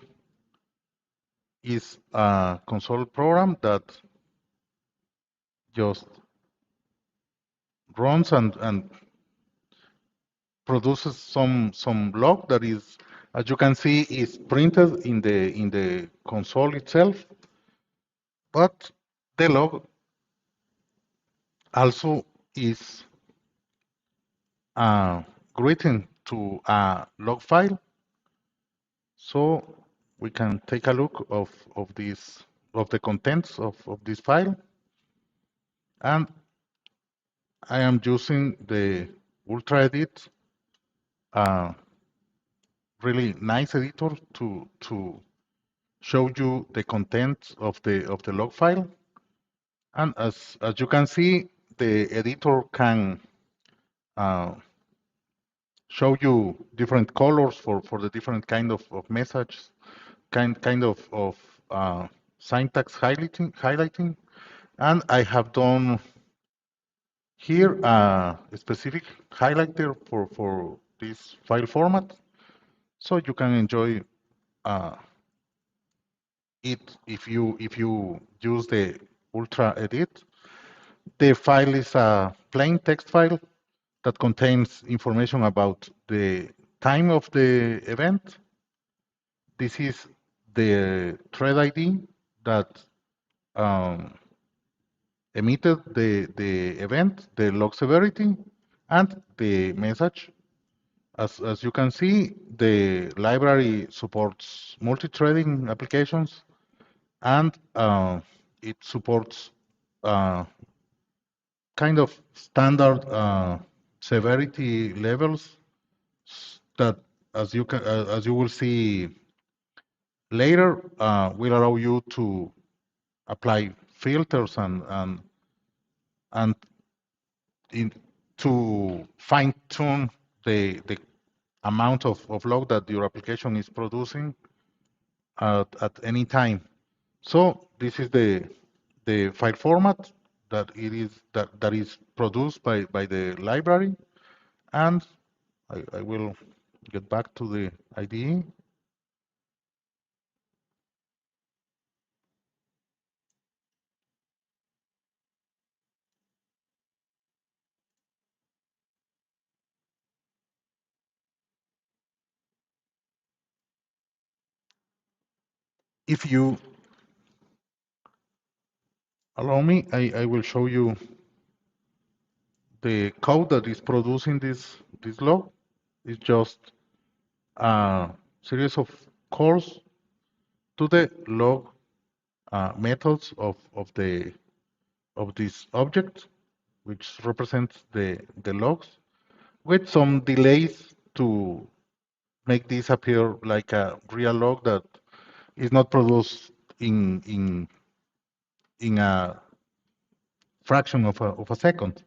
is a console program that just runs and produces some log that is, as you can see, is printed in the console itself, but the log also is written to a log file. So we can take a look of the contents of this file, and I am using the Ultra Edit, really nice editor to show you the contents of the log file. And as you can see, the editor can show you different colors for the different kind of messages, kind of syntax highlighting. And I have done here a specific highlighter for this file format, so you can enjoy it if you use the Ultra Edit. The file is a plain text file that contains information about the time of the event. This is the thread ID that emitted the event, the log severity, and the message. As you can see, the library supports multi-threading applications, and it supports kind of standard severity levels that, as you will see later, will allow you to apply filters and to fine tune the amount of log that your application is producing at any time. So this is the file format that is produced by the library, and I will get back to the IDE. If you allow me, I will show you the code that is producing this log. It's just a series of calls to the log methods of this object, which represents the logs, with some delays to make this appear like a real log that is not produced in a fraction of a second.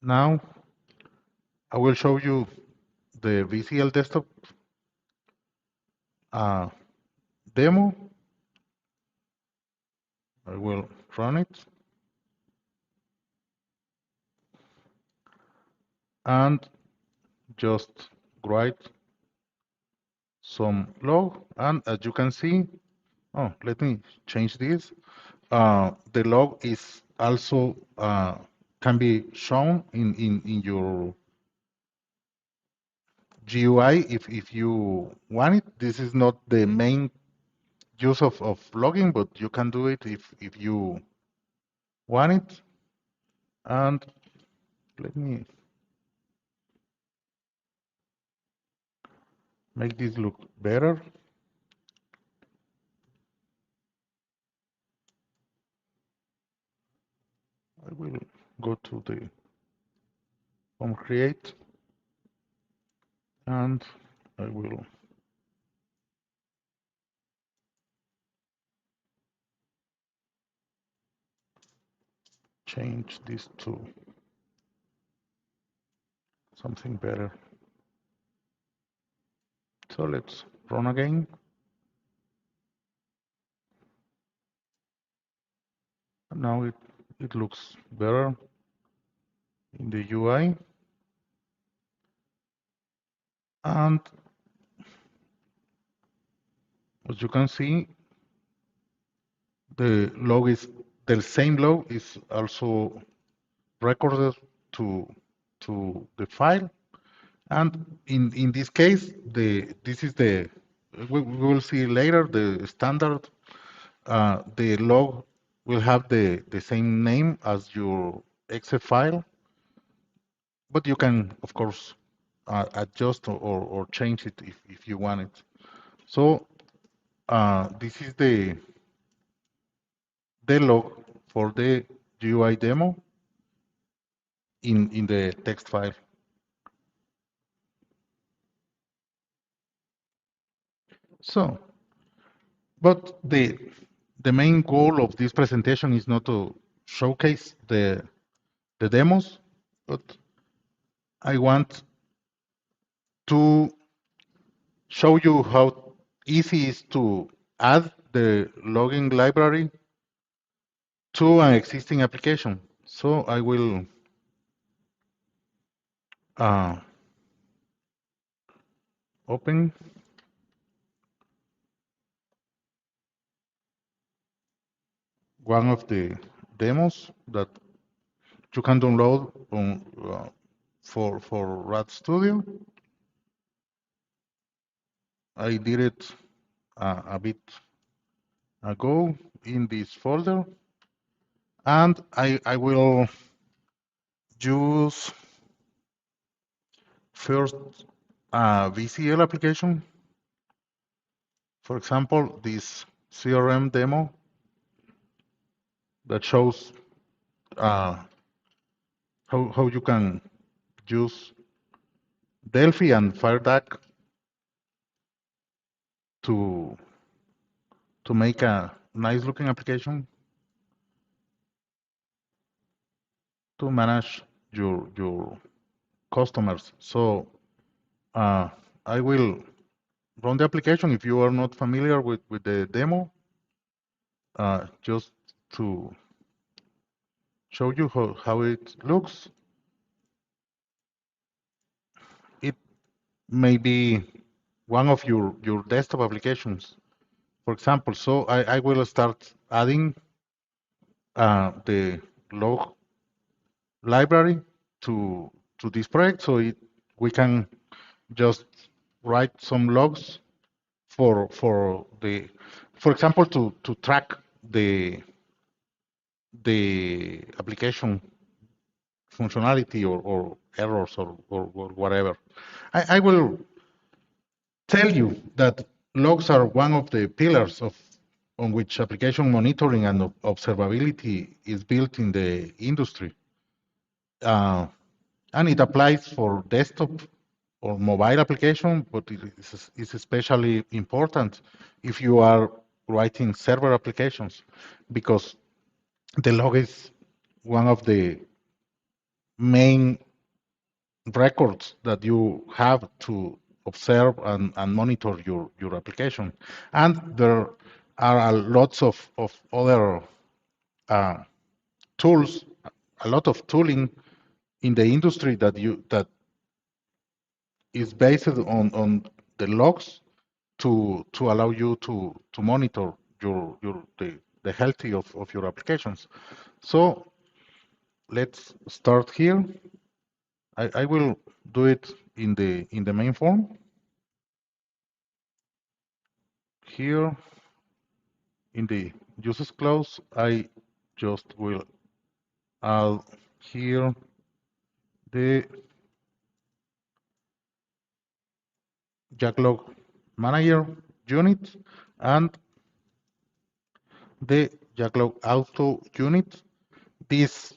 Now I will show you the VCL desktop demo. I will run it and just write some log, and as you can see, let me change this. The log is also can be shown in your GUI if you want it. This is not the main use of logging, but you can do it if you want it. And let me make this look better. I will go to the home create, and I will change this to something better. So let's run again. Now it looks better in the UI. And as you can see, the same log is also recorded to the file. And in this case, this is we will see later the standard. The log will have the same name as your exe file, but you can, of course, adjust or change it if you want it. So this is the log for the GUI demo in the text file. So, but the main goal of this presentation is not to showcase the demos, but I want to show you how easy it is to add the logging library to an existing application. So I will open one of the demos that you can download on for RAD Studio. I did it a bit ago in this folder, and I will use first a VCL application. For example, this CRM demo that shows how you can use Delphi and Firebase to make a nice looking application to manage your customers. So I will run the application. If you are not familiar with the demo, just to show you how it looks. It may be one of your desktop applications, for example. So I will start adding the log library to this project, so we can just write some logs for example, to track the application functionality or errors or whatever. I will tell you that logs are one of the pillars on which application monitoring and observability is built in the industry. And it applies for desktop or mobile application, but it's especially important if you are writing server applications, because the log is one of the main records that you have to observe and monitor your application. And there are lots of other tools, a lot of tooling in the industry that is based on the logs to allow you to monitor the health of your applications. So let's start here. I will do it in the main form. Here in the uses clause, I just will add here the JackLog manager unit and the JackLog auto unit. This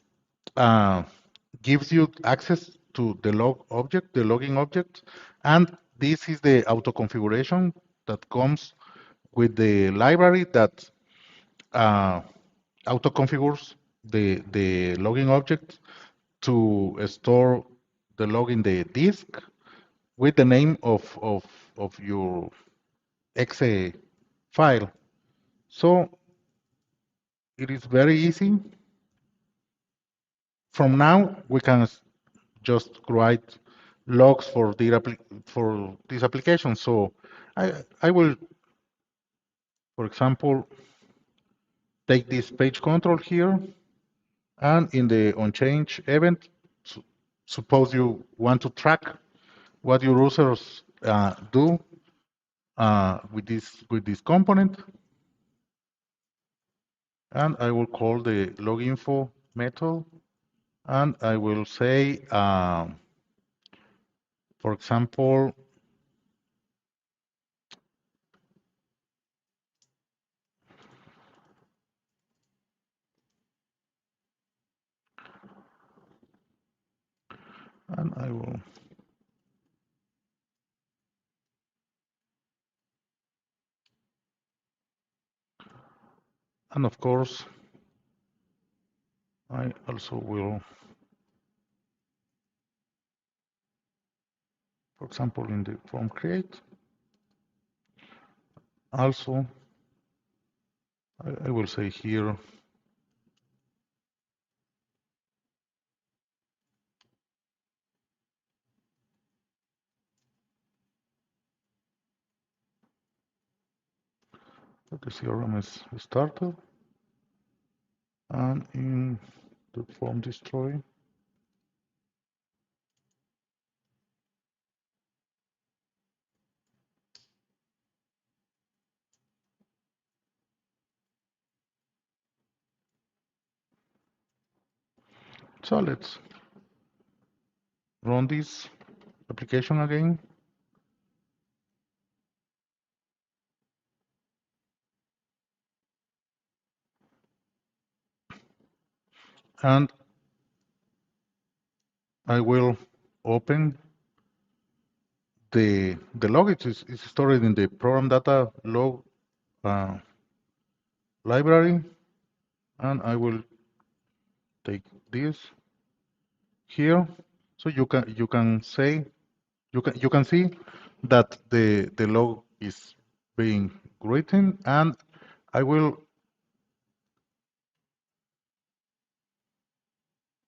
gives you access to the log object, the logging object, and this is the auto configuration that comes with the library that auto configures the logging object to store the log in the disk with the name of your exe file. So it is very easy. From now, we can just write logs for this application. So I will, for example, take this page control here, and in the onChange event, suppose you want to track what your users do with this component, and I will call the loginfo method, and I will say, for example, and I will and of course I also will, for example, in the form create, also I will say here that the CRM is started, and in the form destroy, so let's run this application again. And I will open the log. It is stored in the program data log library, and I will take this here. So you can say you can see that the log is being written, and I will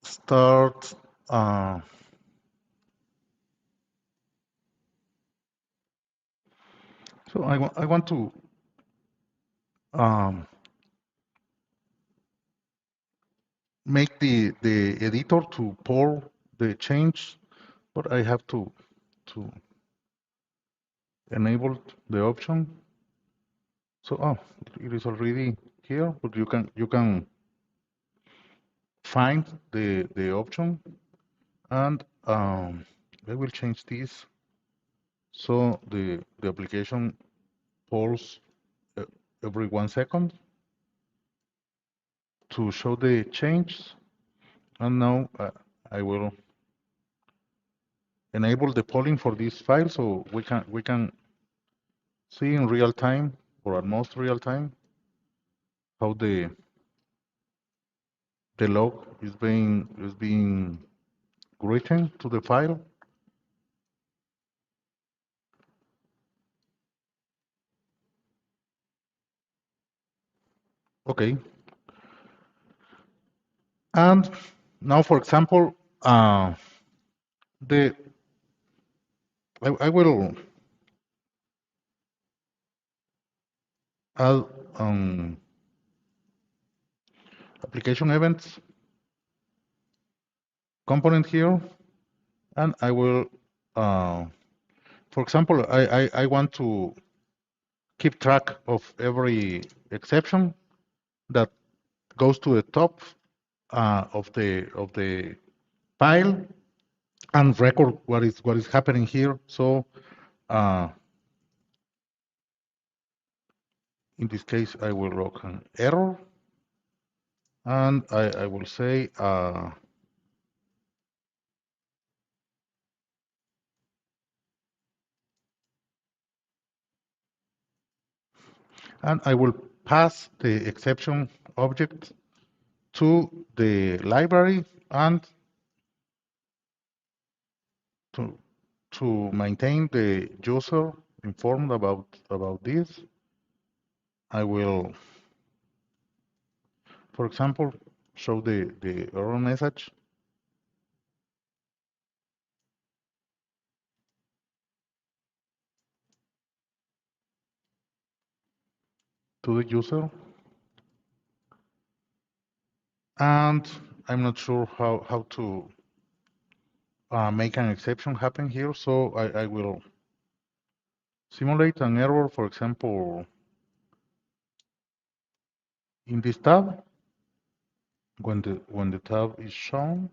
start so I want to make the editor to pour the change, but I have to enable the option. So it is already here, but you can find the option, and I will change this so the application polls every 1 second to show the change. And now I will enable the polling for this file so we can see in real time, or almost real time, how the log is being written to the file. Okay. And now, for example, the I will add application events component here, and I will, for example, I want to keep track of every exception that goes to the top of the file and record what is happening here. So in this case, I will log an error, and I will say and I will pass the exception object to the library, and to maintain the user informed about this, I will, for example, show the error message to the user. And I'm not sure how to make an exception happen here, so I will simulate an error, for example, in this tab. When the tab is shown,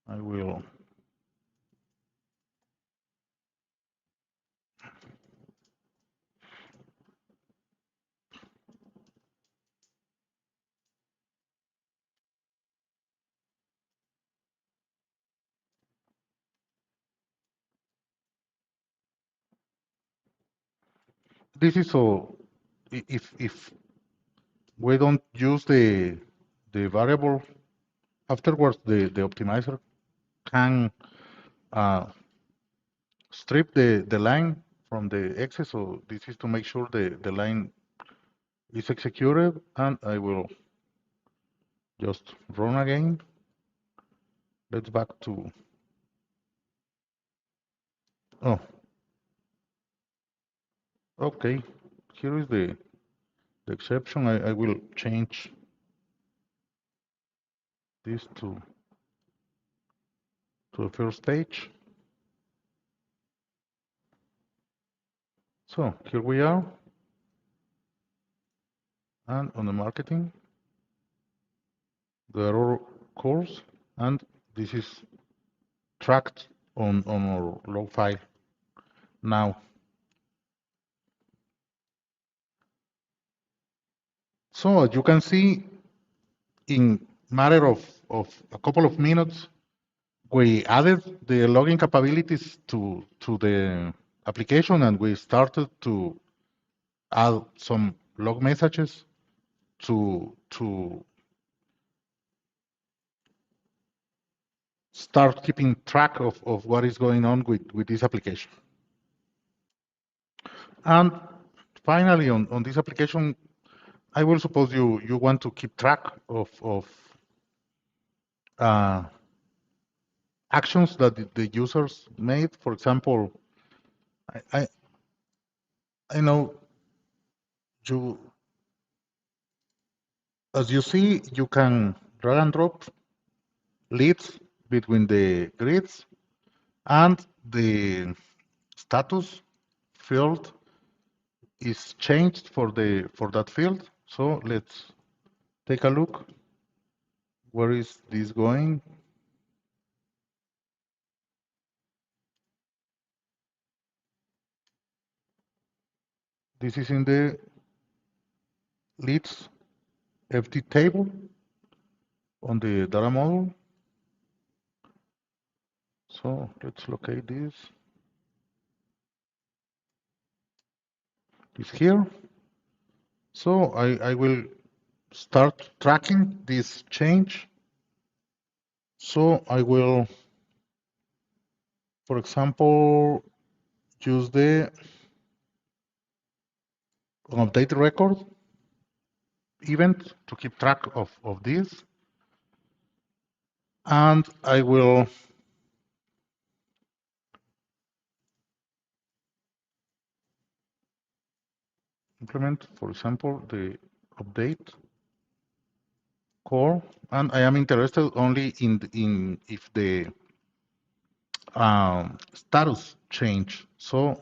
I will this is so if we don't use the variable afterwards, the optimizer can strip the line from the excess. So this is to make sure the line is executed, and I will just run again. Let's back to, oh, okay, here is the exception. I will change this to the first page. So here we are, and on the marketing, the error occurs, and this is tracked on our log file. Now, so as you can see, in matter of a couple of minutes, we added the logging capabilities to the application, and we started to add some log messages to start keeping track of what is going on with this application. And finally, on this application, I will suppose you want to keep track of actions that the users made. For example, I know you, as you see, you can drag and drop leads between the grids, and the status field is changed for that field. So let's take a look. Where is this going? This is in the leads FT table on the data model. So let's locate this. It's here. So I will start tracking this change. So I will, for example, use the update record event to keep track of this. And I will implement, for example, the update core. And I am interested only in if the status change. So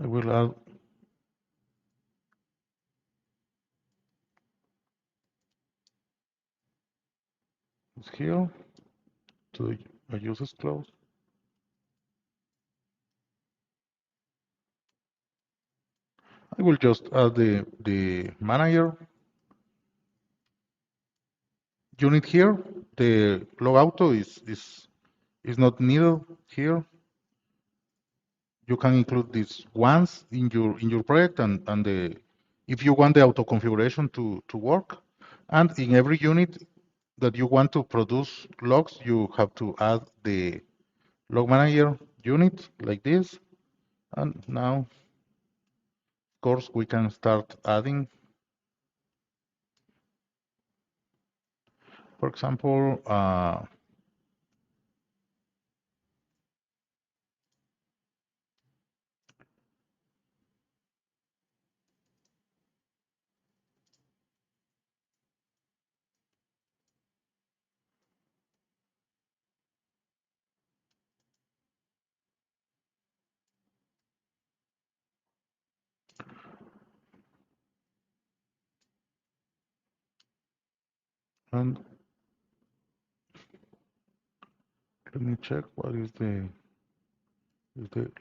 I will add this here to the users clause. I will just add the manager unit here. The log auto is not needed here. You can include this once in your project, and the if you want the auto configuration to work, and in every unit that you want to produce logs, you have to add the log manager unit like this. And now, of course, we can start adding, for example, and let me check what is the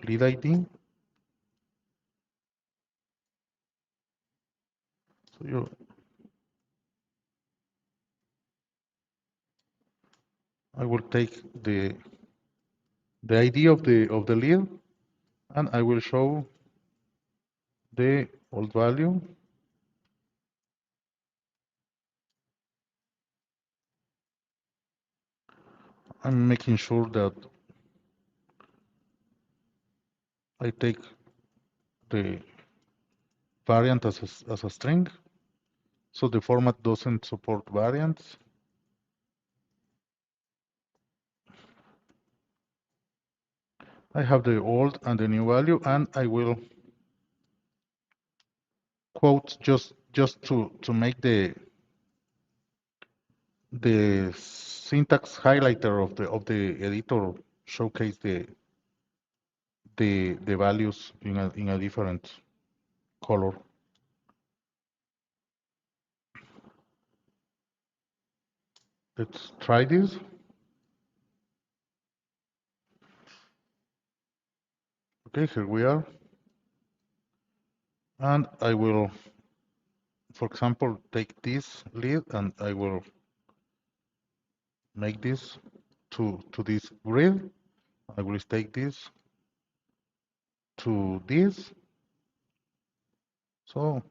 lead ID. So I will take the ID of the lead, and I will show the old value. I'm making sure that I take the variant as a string, so the format doesn't support variants. I have the old and the new value, and I will quote just to make the syntax highlighter of the editor showcase the values in a different color. Let's try this. Okay, here we are. And I will, for example, take this lead, and I will make this to this grid. I will take this to this. So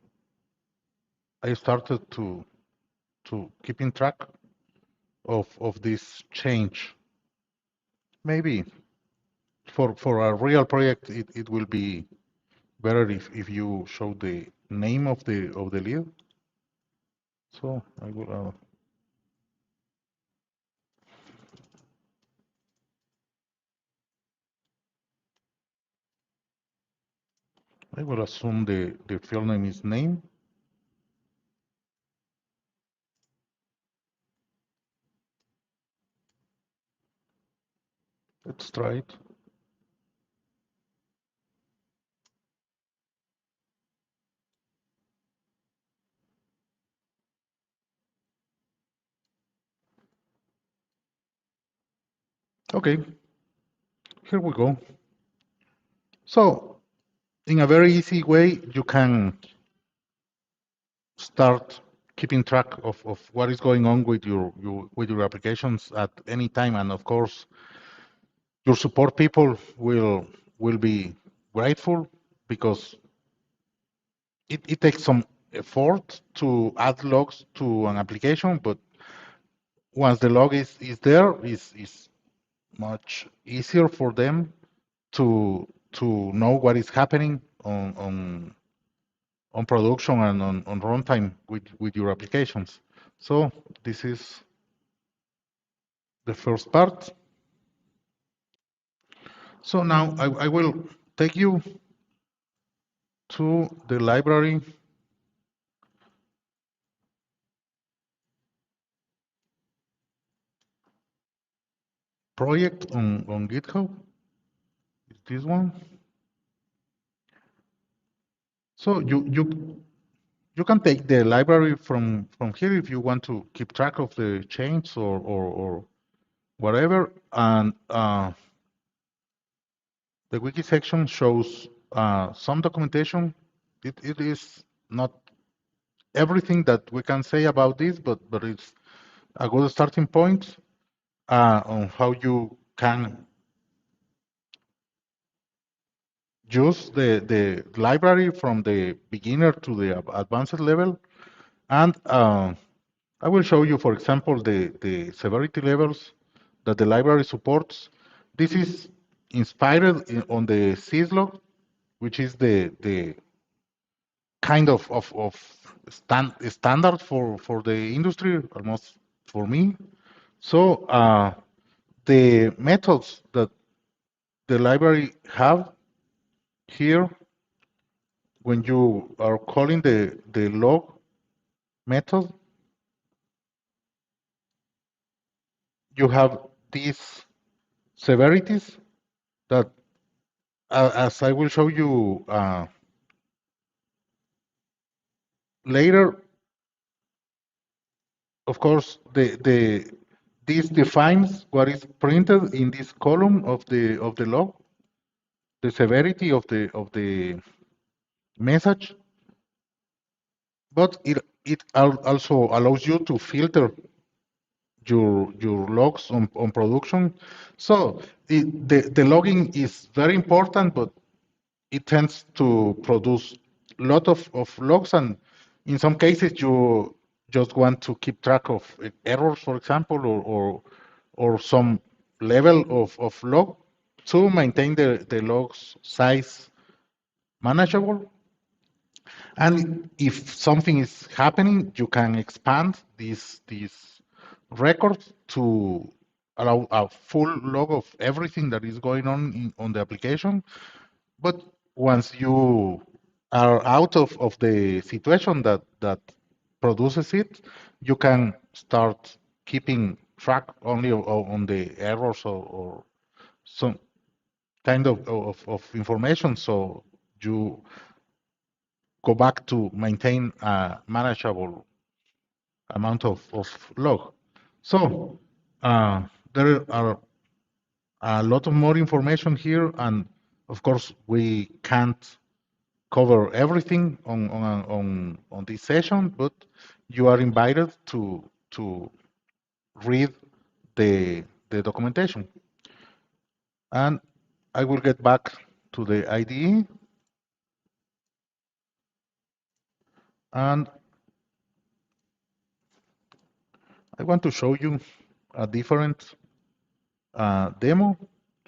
I started to keeping track of this change. Maybe for a real project, it will be better if you show the name of the lead. So I will assume the field name is name. Let's try it. Okay, here we go. So, in a very easy way, you can start keeping track of what is going on with your applications at any time, and of course, your support people will be grateful because it takes some effort to add logs to an application, but once the log is there, is much easier for them to know what is happening on production and on runtime with your applications. So this is the first part. So now I will take you to the library project on GitHub. Is this one? So you can take the library from here if you want to keep track of the changes or whatever. And the wiki section shows some documentation. It is not everything that we can say about this, but it's a good starting point on how you can use the library from the beginner to the advanced level. And I will show you, for example, the severity levels that the library supports. This is inspired on the syslog, which is the kind of standard for the industry, almost for me. So the methods that the library have here, when you are calling the log method, you have these severities that, as I will show you later, of course, this defines what is printed in this column of the log, the severity of the message, but it also allows you to filter your logs on production. So the logging is very important, but it tends to produce a lot of logs, and in some cases you just want to keep track of errors, for example, or some level of log to maintain the logs size manageable. And if something is happening, you can expand this record to allow a full log of everything that is going on the application. But once you are out of the situation that produces it, you can start keeping track only on the errors or some kind of information, so you go back to maintain a manageable amount of log. So there are a lot of more information here, and of course we can't cover everything on this session, but you are invited to read the documentation. And I will get back to the IDE, and I want to show you a different demo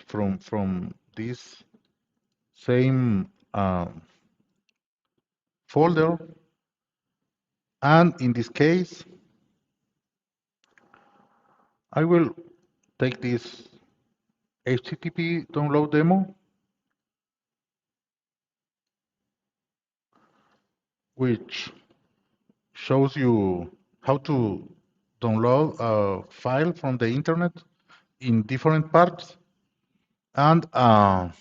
from this same folder. And in this case, I will take this HTTP download demo, which shows you how to download a file from the internet in different parts. And I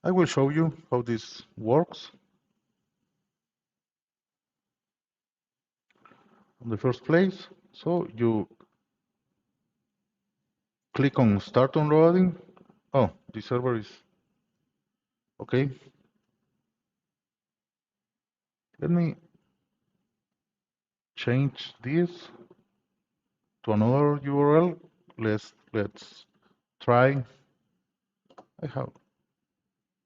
will show you how this works. In the first place, so you click on Start Downloading. Oh, the server is okay. Let me change this to another URL. Let's try. I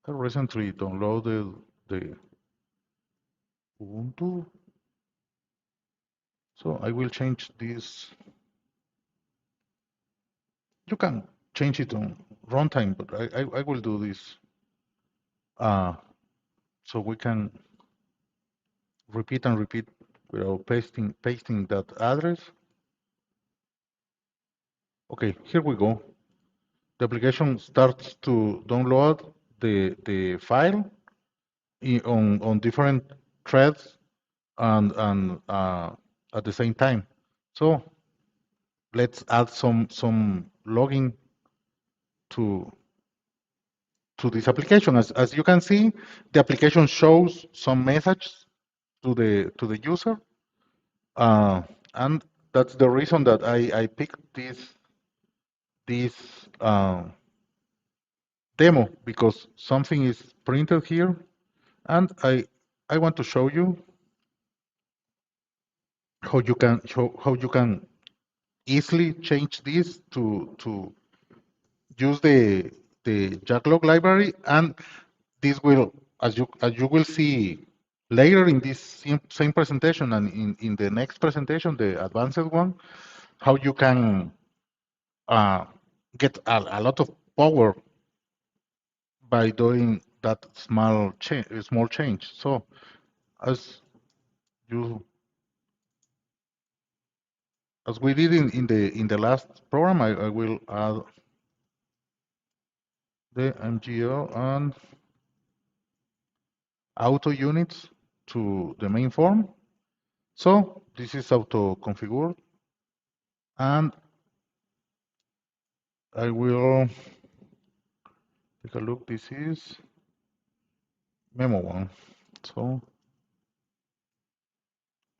recently downloaded the Ubuntu, so I will change this. You can change it on runtime, but I will do this so we can repeat and repeat without pasting that address. Okay, here we go. The application starts to download the file on different threads and at the same time. So let's add some logging to this application. As you can see, the application shows some messages to the user, and that's the reason that I picked this demo, because something is printed here, and I want to show you how you can easily change this to use the JackLog library, and this will, as you will see later in this same presentation and in the next presentation, the advanced one, how you can get a lot of power by doing that small change. So as you as we did in the last program, I will add the MGO and auto units to the main form. So this is auto configured, and I will take a look. This is memo one. So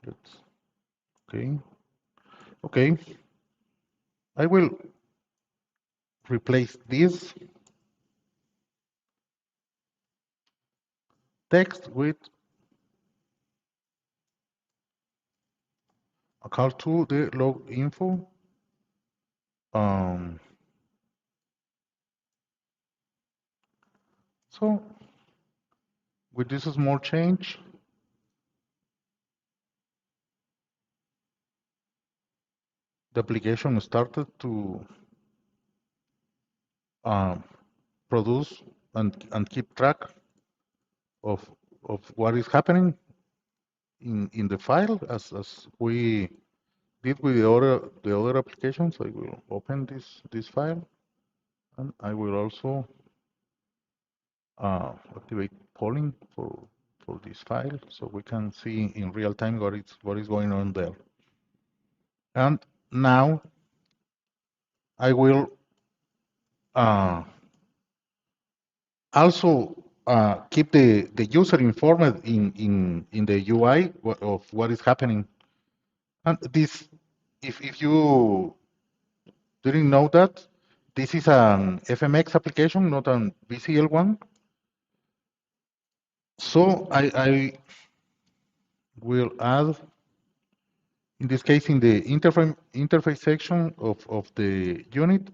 let's okay. I will replace this text with a call to the log info. So with this small change, the application started to produce and keep track of what is happening in the file, as we did with the other applications. I will open this file, and I will also activate polling for this file, so we can see in real time what is going on there. And now I will also keep the user informed in the UI of what is happening. And this, if you didn't know that, this is an FMX application, not an VCL one. So I will add, in this case, in the interface section of the unit,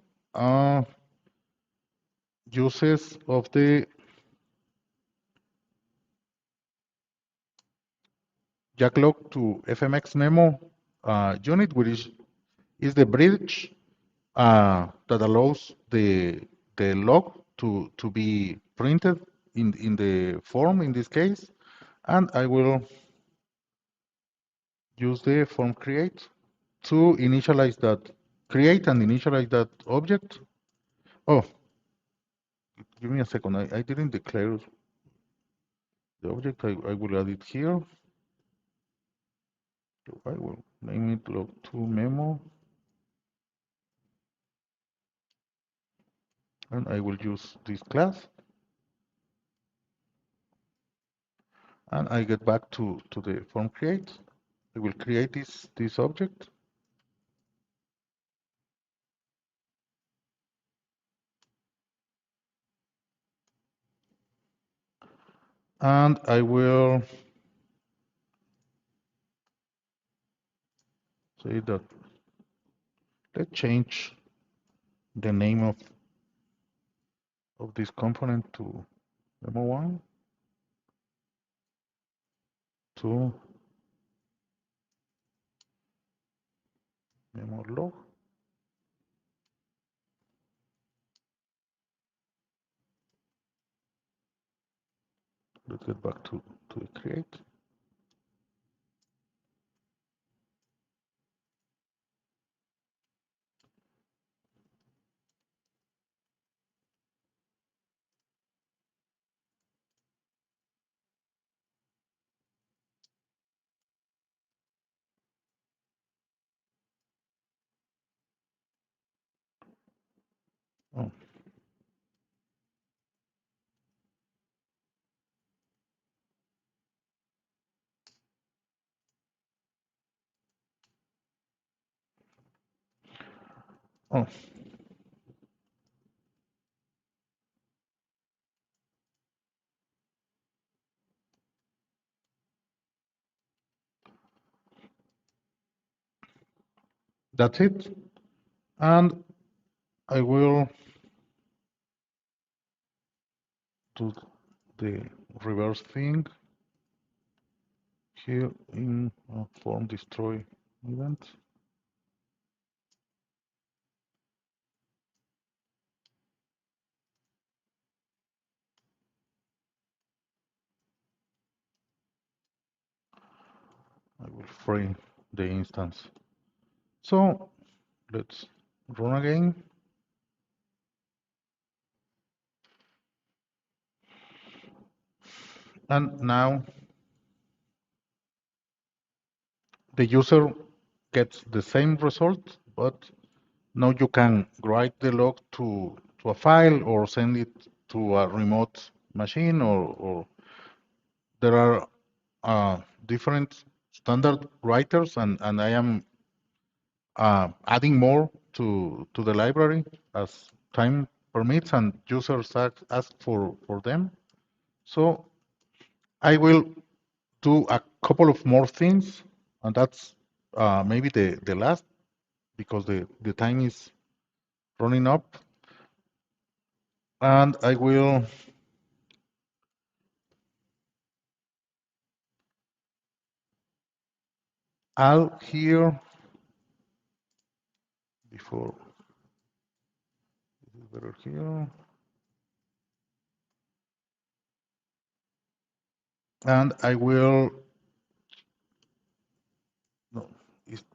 uses of the JackLog to FMX memo unit, which is the bridge that allows the log to be printed in the form in this case. And I will use the form create to initialize that, create and initialize that object. Oh, give me a second. I didn't declare the object. I will add it here. So I will name it log2 memo. and I will use this class, and I get back to the form create. I will create this object, and I will say that let's change the name of this component to demo1 to memo.log. Let's get back to the create. Oh, oh, that's it. And I will do the reverse thing here in form destroy event. I will free the instance. So let's run again. And now the user gets the same result, but now you can write the log to a file or send it to a remote machine, or there are different standard writers, and I am adding more to the library as time permits and users ask for them. So I will do a couple of more things, and that's maybe the last, because the time is running up. And I will add here before, this is better here. And I will, no,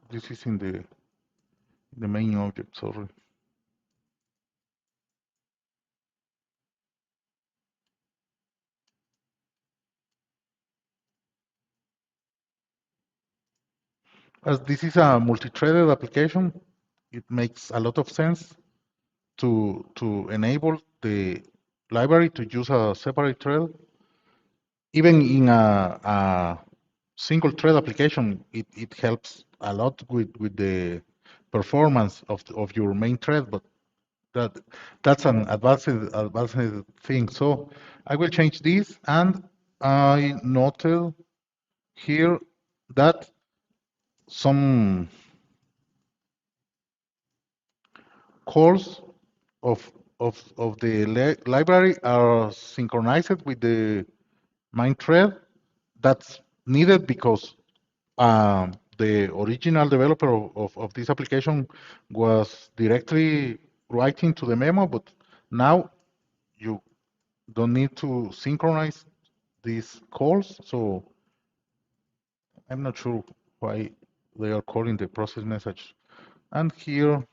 this is in the main object, sorry. As this is a multi-threaded application, it makes a lot of sense to enable the library to use a separate thread. Even in a single thread application, it helps a lot with the performance of your main thread, but that's an advanced thing. So I will change this, and I noted here that some calls of the library are synchronized with the main thread. That's needed because the original developer of this application was directly writing to the memo, but now you don't need to synchronize these calls. So I'm not sure why they are calling the process message. And here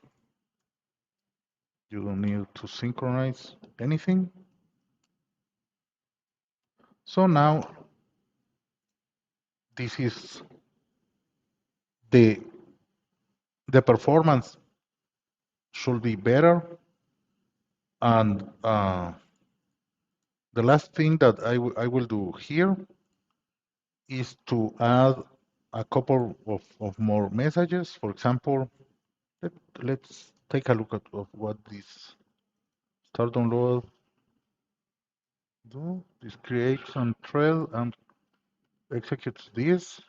you don't need to synchronize anything. So now this is the performance should be better And the last thing that I will do here is to add a couple of more messages. For example, let's take a look at what this start download do. This creates a thread and executes this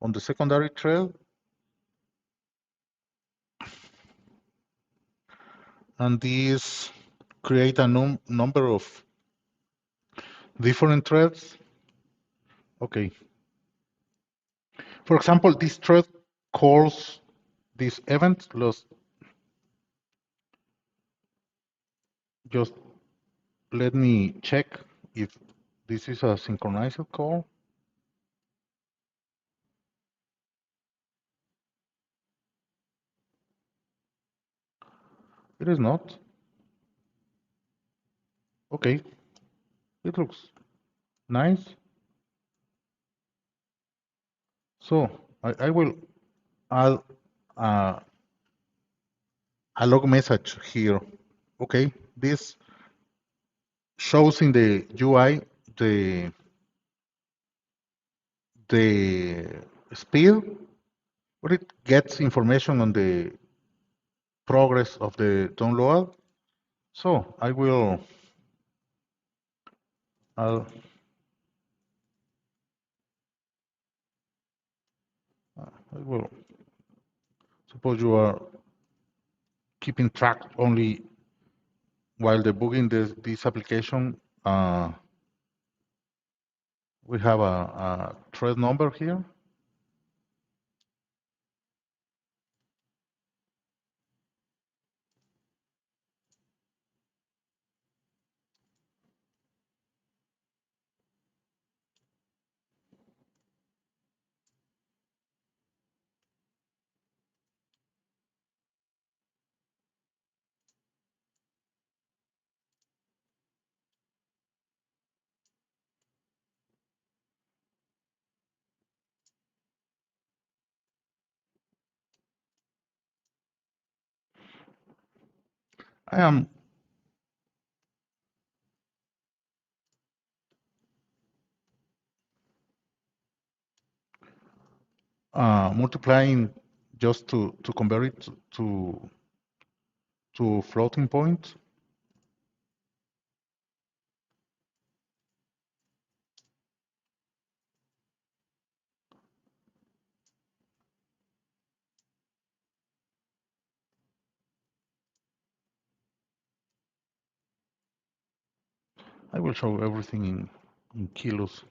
on the secondary thread. And these create a number of different threads. Okay. For example, this thread calls this event. Just let me check if this is a synchronized call. It is not. Okay. It looks nice. So I will add a log message here. Okay. This shows in the UI the speed, but it gets information on the progress of the download. So I will suppose you are keeping track only while debugging this application. We have a thread number here. I am multiplying just to convert it to floating point. I will show everything in kilos.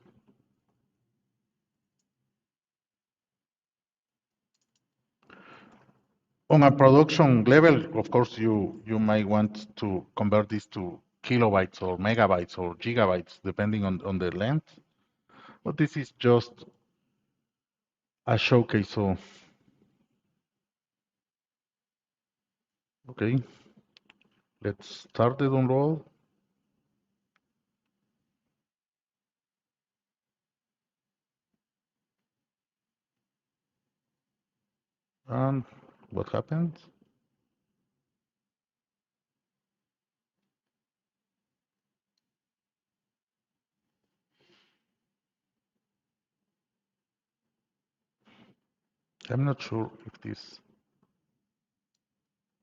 On a production level, of course, you might want to convert this to kilobytes or megabytes or gigabytes, depending on the length. But this is just a showcase. So, okay, let's start the download. And what happens? I'm not sure if this.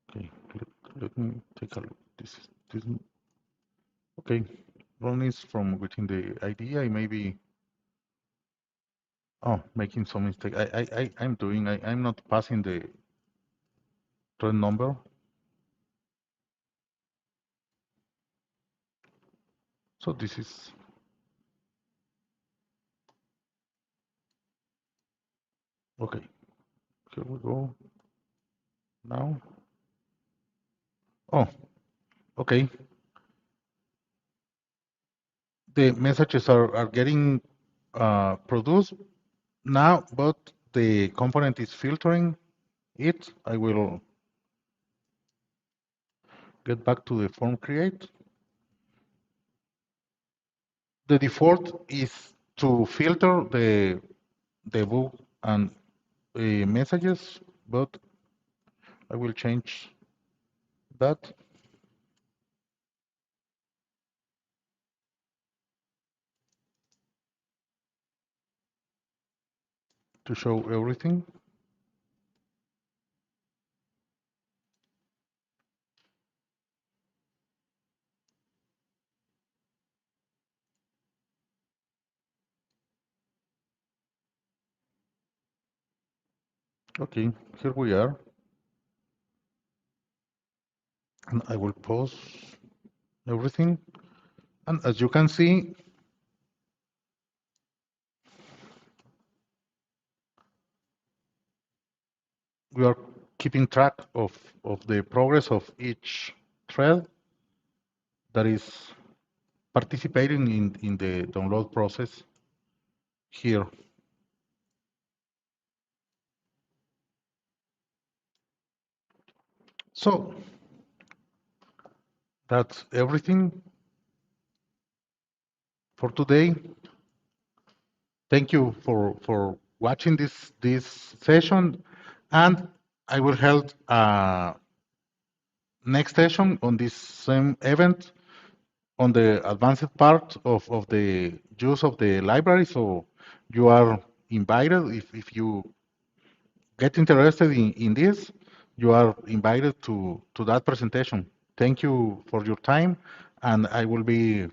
Okay, let me take a look. This. Okay, run is from within the IDE. I may be making some mistake. I'm doing. I'm not passing the thread number. So this is. Okay, here we go. Now. Oh, okay. The messages are getting produced now, but the component is filtering it. I will get back to the form create. The default is to filter the book and messages, but I will change that. to show everything. Okay, here we are. And I will pause everything. And as you can see, we are keeping track of the progress of each thread that is participating in the download process here. So that's everything for today. Thank you for watching this session, and I will hold next session on this same event on the advanced part of the use of the library. So you are invited. If you get interested in this, you are invited to that presentation. Thank you for your time, and I will be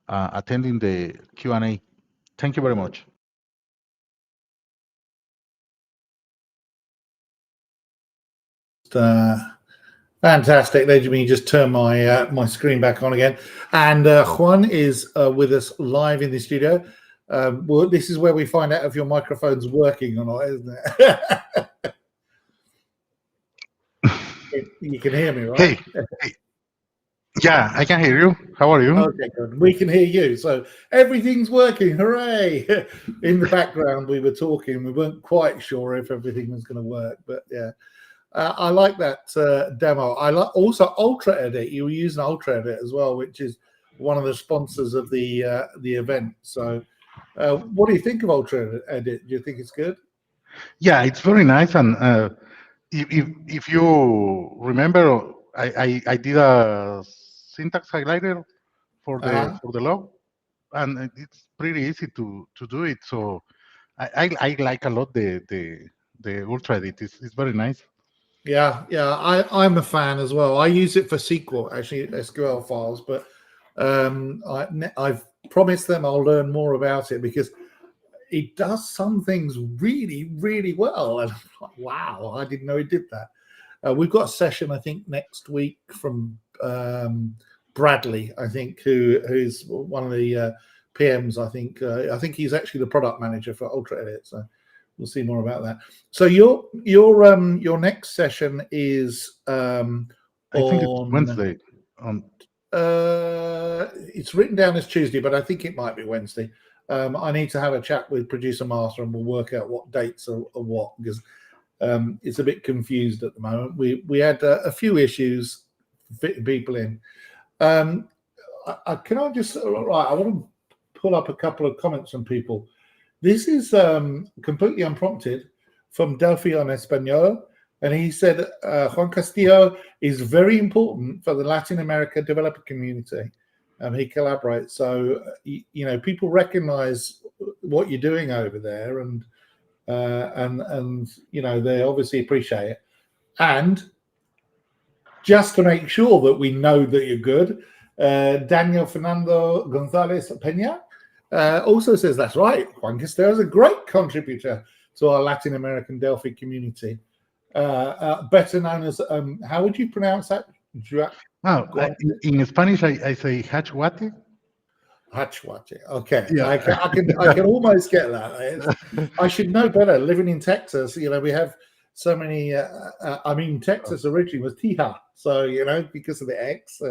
attending the Q&A. Thank you very much. Fantastic. Let me just turn my my screen back on again. And Juan is with us live in the studio. Well, this is where we find out if your microphone's working or not, isn't it? You can hear me, right? Hey. Yeah, I can hear you. How are you? Okay, good. We can hear you. So everything's working. Hooray. In the background, we were talking. We weren't quite sure if everything was going to work, but yeah. I like that demo. I like also Ultra Edit. You were using Ultra Edit as well, which is one of the sponsors of the event. So, what do you think of Ultra Edit? Do you think it's good? Yeah, it's very nice. And if you remember, I did a syntax highlighter for the log, and it's pretty easy to do it. So I like a lot the Ultra Edit. It's very nice. Yeah, I'm a fan as well. I use it for SQL, actually, SQL files, but I've promised them I'll learn more about it because it does some things really, really well. And I'm like, wow, I didn't know it did that. We've got a session, I think, next week from Bradley, I think, who's one of the PMs. I think he's actually the product manager for Ultra Edit. So we'll see more about that. So your next session is I think it's Wednesday. It's written down as Tuesday, but I think it might be Wednesday. I need to have a chat with producer master, and we'll work out what dates are what, because it's a bit confused at the moment. We had a few issues fitting people in. Can I just right? I want to pull up a couple of comments from people. This is completely unprompted from Delphi on Espanol, and he said Juan Castillo is very important for the Latin America developer community. He collaborates, so you know, people recognize what you're doing over there, and you know, they obviously appreciate it. And just to make sure that we know that you're good, Daniel Fernando Gonzalez Peña also says that's right. Juan Castillo is a great contributor to our Latin American Delphi community, better known as how would you pronounce that? In Spanish, I say Hachwate. Hachwate. Okay, yeah. I can almost get that. I should know better. Living in Texas, you know, we have so many. I mean, Texas originally was Tija, so you know, because of the X,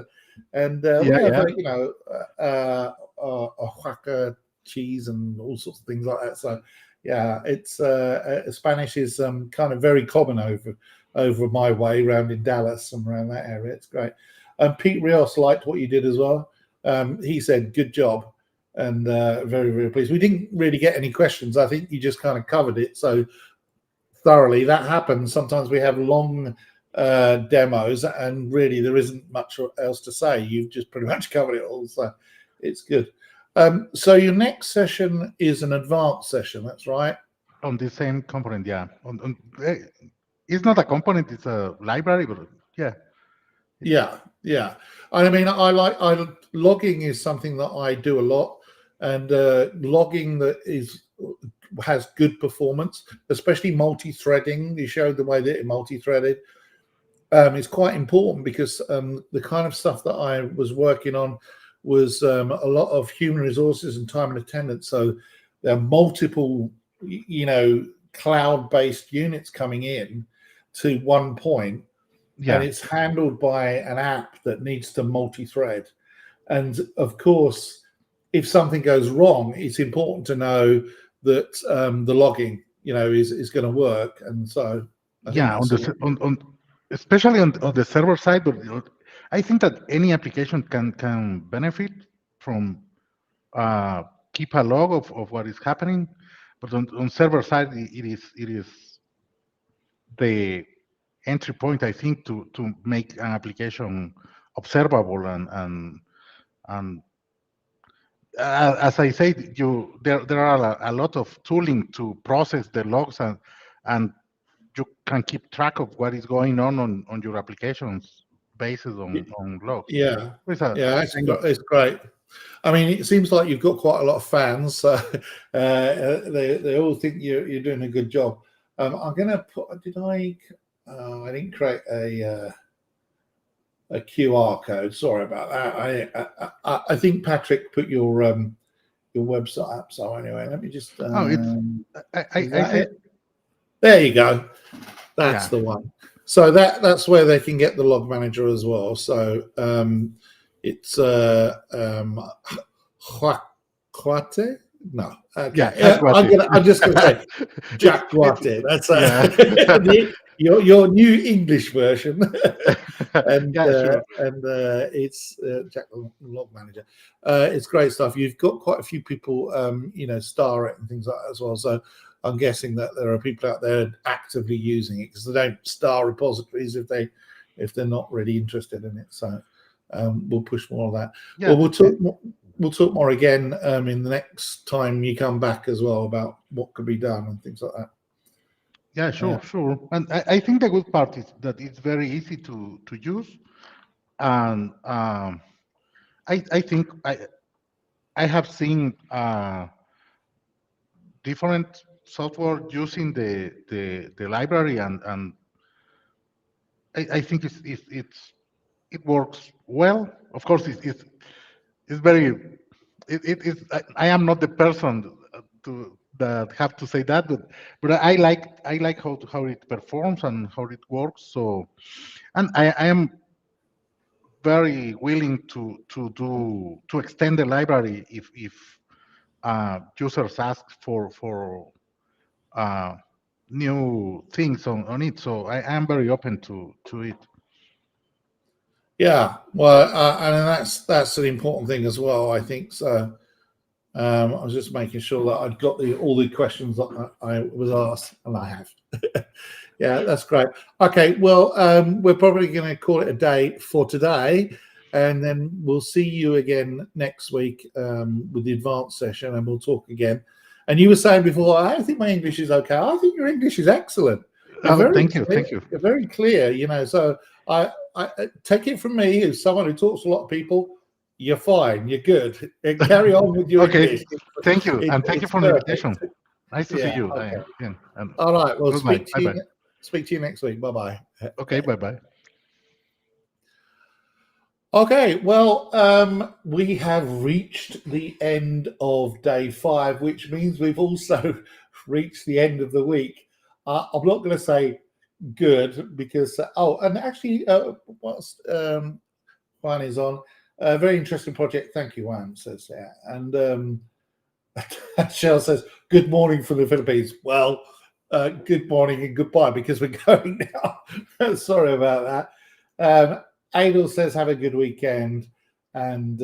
and we have you know, Oaxaca cheese and all sorts of things like that. So yeah, it's Spanish is kind of very common over my way around in Dallas and around that area. It's great. Pete Rios liked what you did as well. He said good job, and very, very pleased. We didn't really get any questions. I think you just kind of covered it so thoroughly. That happens sometimes. We have long demos, and really there isn't much else to say. You've just pretty much covered it all, so it's good. So your next session is an advanced session. That's right. on the same component, yeah. It's not a component; it's a library, but yeah. Yeah. I mean, logging is something that I do a lot, and logging that has good performance, especially multi-threading. You showed the way that it multi-threaded. It's quite important because the kind of stuff that I was working on was a lot of human resources and time and attendance. So there are multiple, cloud-based units coming in to one point, and it's handled by an app that needs to multi-thread. And of course, if something goes wrong, it's important to know that the logging, is going to work. And so, especially on the server side, but I think that any application can benefit from keep a log of what is happening. But on server side, it is the entry point, I think, to make an application observable and as I said, there are a lot of tooling to process the logs and you can keep track of what is going on your applications based on logs. Yeah, it's great. I mean, it seems like you've got quite a lot of fans. So they all think you're doing a good job. I'm going to put. I didn't create a QR code. Sorry about that. I think Patrick put your website up. So anyway, let me just. There you go. That's the one. So that's where they can get the log manager as well. So it's Huate? No. Okay. I'm just gonna say JackLog. That's your new English version. and it's JackLog Manager. It's great stuff. You've got quite a few people star it and things like that as well. So I'm guessing that there are people out there actively using it because they don't star repositories if they're not really interested in it. So we'll push more of that. Well, we'll talk more again in the next time you come back as well about what could be done and things like that. Yeah, sure. And I think the good part is that it's very easy to use, and I think I have seen different software using the library, and I think it works well. Of course, it's very. I am not the person that have to say that, but I like how it performs and how it works. So, and I am very willing to extend the library if users ask for new things on it. So I am very open to it. Yeah, well, and that's an important thing as well. I think so. I was just making sure that I'd got all the questions that I was asked, and I have. Yeah, that's great. Okay, well, we're probably going to call it a day for today, and then we'll see you again next week with the advanced session, and we'll talk again. And you were saying before, I don't think my English is okay. I think your English is excellent. Thank you. You're very clear, So I take it from me as someone who talks to a lot of people. You're fine. You're good. And carry on with your English. Thank you, and thank you for the invitation. Nice to see you. Okay. All right. Well, speak to you next week. Bye-bye. Okay, bye-bye. Okay, well, we have reached the end of day 5, which means we've also reached the end of the week. I'm not going to say good because, and actually, whilst Juan is on, a very interesting project. Thank you, Juan, says that. And Shell says, good morning from the Philippines. Well, good morning and goodbye because we're going now. Sorry about that. Adel says, have a good weekend. And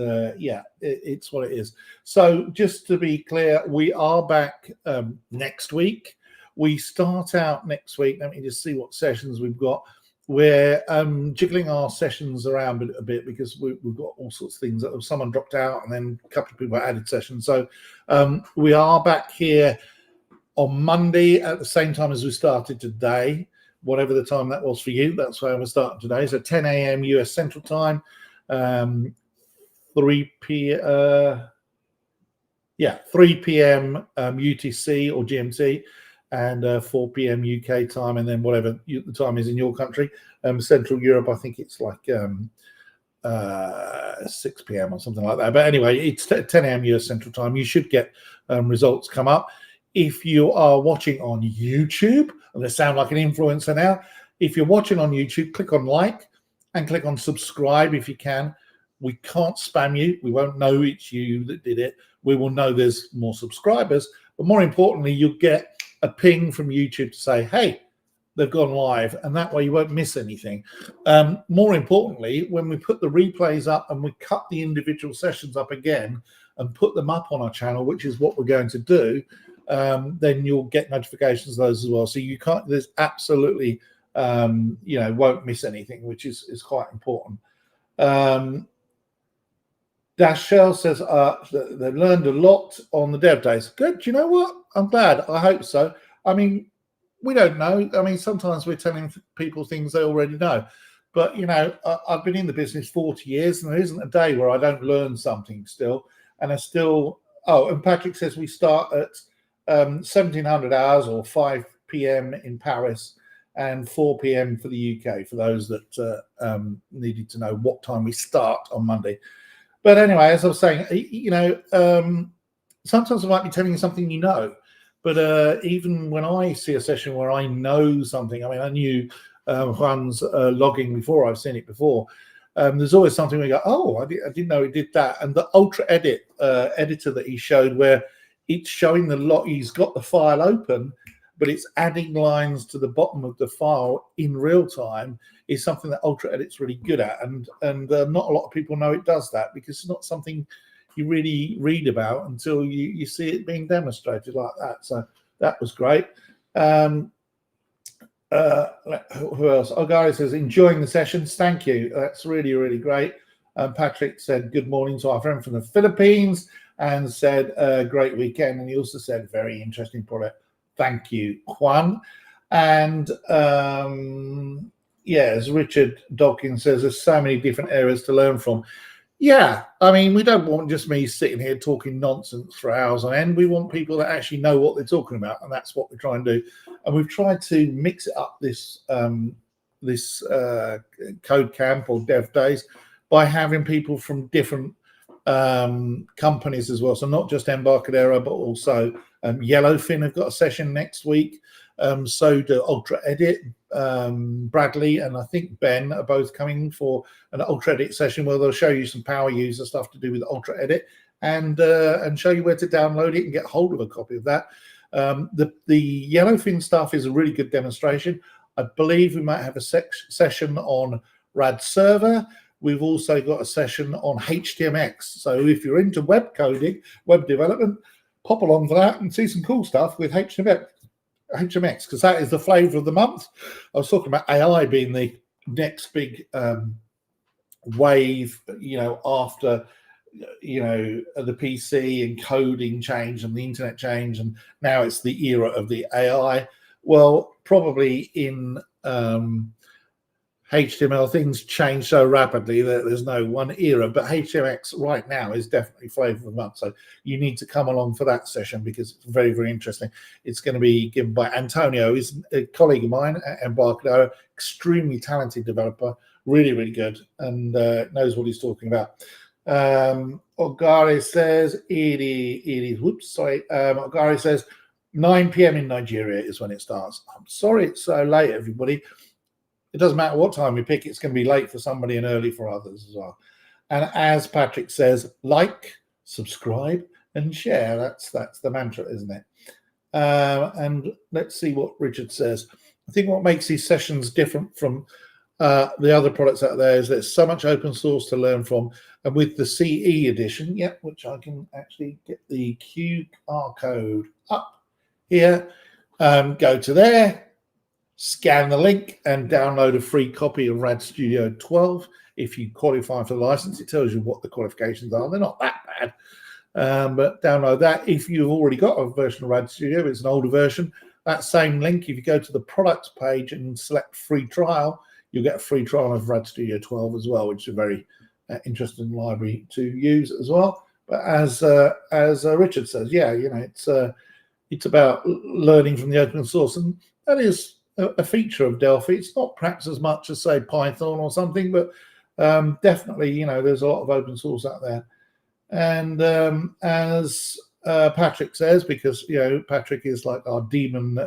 it's what it is. So just to be clear, we are back next week. We start out next week. Let me just see what sessions we've got. We're jiggling our sessions around a bit because we've got all sorts of things. Someone dropped out and then a couple of people added sessions. So we are back here on Monday at the same time as we started today, whatever the time that was for you. That's where we're starting today. So 10 a.m. US Central Time, 3 p.m. UTC or GMT, and 4 p.m. UK time, and then whatever the time is in your country. Central Europe, I think it's like 6 p.m. or something like that. But anyway, it's 10 a.m. US Central Time. You should get results come up. If you are watching on YouTube, I'm going to sound like an influencer now. If you're watching on YouTube, click on like and click on subscribe if you can. We can't spam you. We won't know it's you that did it. We will know there's more subscribers. But more importantly, you'll get a ping from YouTube to say, hey, they've gone live. And that way you won't miss anything. More importantly, when we put the replays up and we cut the individual sessions up again and put them up on our channel, which is what we're going to do, then you'll get notifications of those as well. So you can't, there's absolutely, won't miss anything, which is quite important. Dash Shell says they've learned a lot on the dev days. Good. Do you know what? I'm glad. I hope so. I mean, we don't know. I mean, sometimes we're telling people things they already know. But, I've been in the business 40 years, and there isn't a day where I don't learn something still. And I still... Oh, and Patrick says we start at 1700 hours or 5 p.m. in Paris and 4 p.m. for the UK, for those that needed to know what time we start on Monday. But anyway, as I was saying, sometimes I might be telling you something you know. But even when I see a session where I know something, I mean, I knew Juan's logging before, I've seen it before. There's always something where you go, oh, I didn't know it did that. And the Ultra Edit editor that he showed, where it's showing the lot, he's got the file open, but it's adding lines to the bottom of the file in real time, is something that Ultra Edit's really good at. And not a lot of people know it does that, because it's not something you really read about until you see it being demonstrated like that. So that was great. Who else? Oh, Gary says, enjoying the sessions. Thank you. That's really, really great. Patrick said, good morning to our friend from the Philippines, and said, great weekend. And he also said, very interesting product. Thank you, Juan. And as Richard Dawkins says, there's so many different areas to learn from. Yeah, I mean, we don't want just me sitting here talking nonsense for hours on end. We want people that actually know what they're talking about, and that's what we try and do. And we've tried to mix it up this code camp or dev days by having people from different companies as well. So not just Embarcadero, but also Yellowfin have got a session next week. So do Ultra Edit. Bradley and I think Ben are both coming for an Ultra Edit session where they'll show you some power user stuff to do with Ultra Edit, and show you where to download it and get hold of a copy of that. The Yellowfin stuff is a really good demonstration. I believe we might have a session on RAD server. We've also got a session on HTMX. So if you're into web coding, web development, pop along for that and see some cool stuff with HTMX, because that is the flavor of the month. I was talking about AI being the next big wave, after the PC and coding change and the internet change, and now it's the era of the AI. Well, probably in HTML, things change so rapidly that there's no one era, but HTMX right now is definitely flavor of the month. So you need to come along for that session, because it's very, very interesting. It's going to be given by Antonio, who's a colleague of mine at Embarcadero, extremely talented developer, really, really good, and knows what he's talking about. Ogari says Ogari says 9 p.m. in Nigeria is when it starts. I'm sorry it's so late, everybody. It doesn't matter what time we pick, it's going to be late for somebody and early for others as well. And as Patrick says, like, subscribe, and share. That's the mantra, isn't it? And let's see what Richard says. I think what makes these sessions different from the other products out there is there's so much open source to learn from. And with the CE edition, which I can actually get the QR code up here, go to there, scan the link, and download a free copy of RAD Studio 12. If you qualify for the license, it tells you what the qualifications are. They're not that bad. But download that if you've already got a version of Rad Studio. It's an older version. That same link, if you go to the products page and select free trial, you'll get a free trial of Rad Studio 12 as well, which is a very interesting library to use as well. But as Richard says, yeah, it's about learning from the open source, and that is a feature of Delphi. It's not perhaps as much as, say, Python or something, but definitely, there's a lot of open source out there. And as Patrick says, because Patrick is like our demon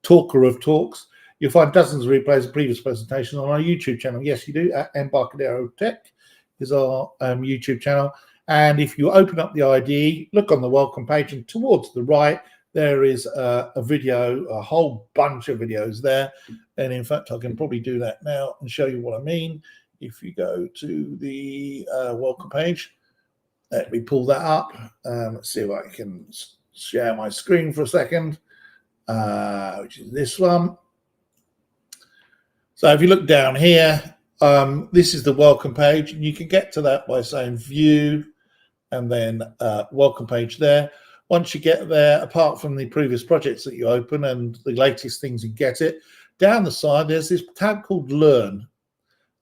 talker of talks, you'll find dozens of replays of previous presentations on our YouTube channel. Yes, you do. At Embarcadero Tech is our YouTube channel. And if you open up the IDE, look on the welcome page, and towards the right, there is a video, a whole bunch of videos there. And in fact, I can probably do that now and show you what I mean. If you go to the welcome page, let me pull that up. Let's see if I can share my screen for a second, which is this one. So if you look down here, this is the welcome page, and you can get to that by saying view and then welcome page there. Once you get there, apart from the previous projects that you open and the latest things in GetIt, down the side, there's this tab called Learn.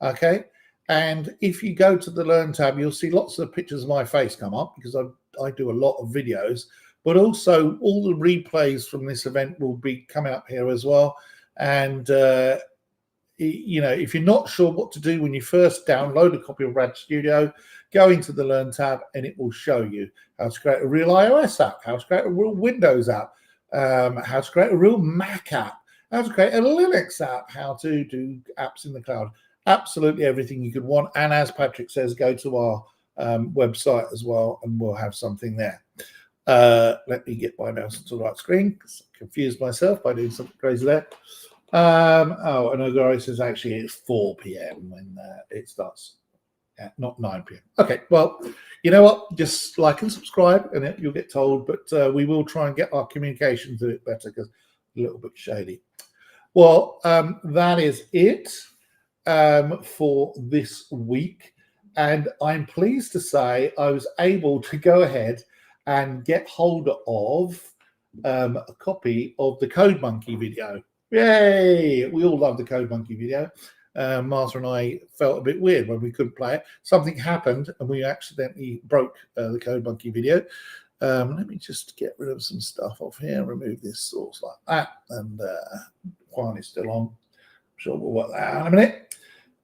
Okay. And if you go to the Learn tab, you'll see lots of pictures of my face come up, because I do a lot of videos, but also all the replays from this event will be coming up here as well. And, if you're not sure what to do when you first download a copy of Rad Studio, go into the Learn tab and it will show you how to create a real iOS app, how to create a real Windows app, how to create a real Mac app, how to create a Linux app, how to do apps in the cloud. Absolutely everything you could want. And as Patrick says, go to our website as well, and we'll have something there. Let me get my mouse to the right screen, because I confused myself by doing something crazy there. And Ogari says actually it's 4 p.m. when it starts, not 9 p.m. Okay, well, you know what? Just like and subscribe, and you'll get told. But we will try and get our communications a bit better, because a little bit shady. Well, that is it for this week, and I'm pleased to say I was able to go ahead and get hold of a copy of the Code Monkey video. Yay! We all love the Code Monkey video. Martha and I felt a bit weird when we couldn't play it. Something happened and we accidentally broke the Code Monkey video. Let me just get rid of some stuff off here, remove this source like that, and Juan is still on. I'm sure we'll work that out in a minute.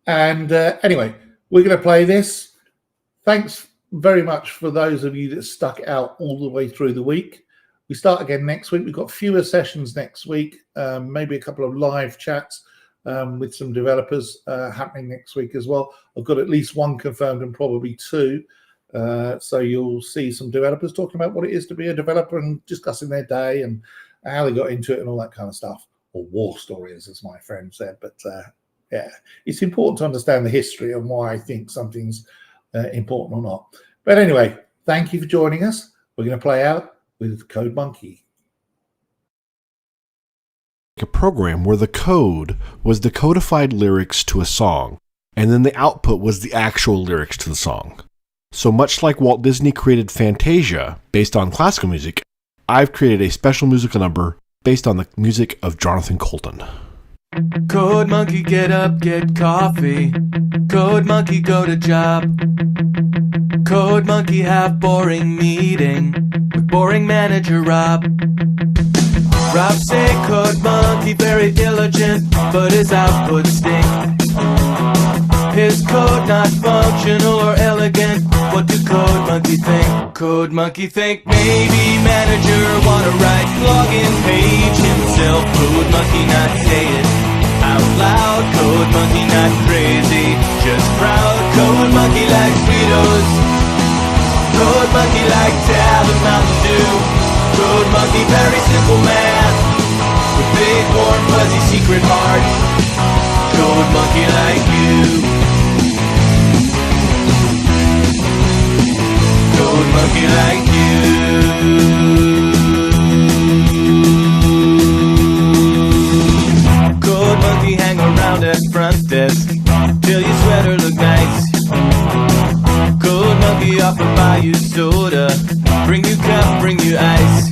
And anyway, we're going to play this. Thanks very much for those of you that stuck out all the way through the week. We start again next week. We've got fewer sessions next week, maybe a couple of live chats with some developers happening next week as well. I've got at least one confirmed and probably two. So you'll see some developers talking about what it is to be a developer and discussing their day and how they got into it and all that kind of stuff. Or war stories, as my friend said. But yeah, it's important to understand the history and why I think something's important or not. But anyway, thank you for joining us. We're going to play out with Code Monkey. A program where the code was the codified lyrics to a song, and then the output was the actual lyrics to the song. So much like Walt Disney created Fantasia based on classical music, I've created a special musical number based on the music of Jonathan Coulton. Code Monkey, get up, get coffee. Code Monkey, go to job. Code Monkey, have boring meeting with boring manager Rob. Rob say Code Monkey very diligent, but his output stink. His code not functional or elegant. What do Code Monkey think? Code Monkey think maybe manager wanna write login page himself. Code Monkey not say it out loud. Code Monkey not crazy, just proud. Code Monkey like Fritos. Code Monkey like Tab and Mountain Dew. Code Monkey very simple man with big warm fuzzy secret heart. Code Monkey like you. Code Monkey like you. Code Monkey hang around at front desk till your sweater look nice. Code Monkey offer buy you soda you ice.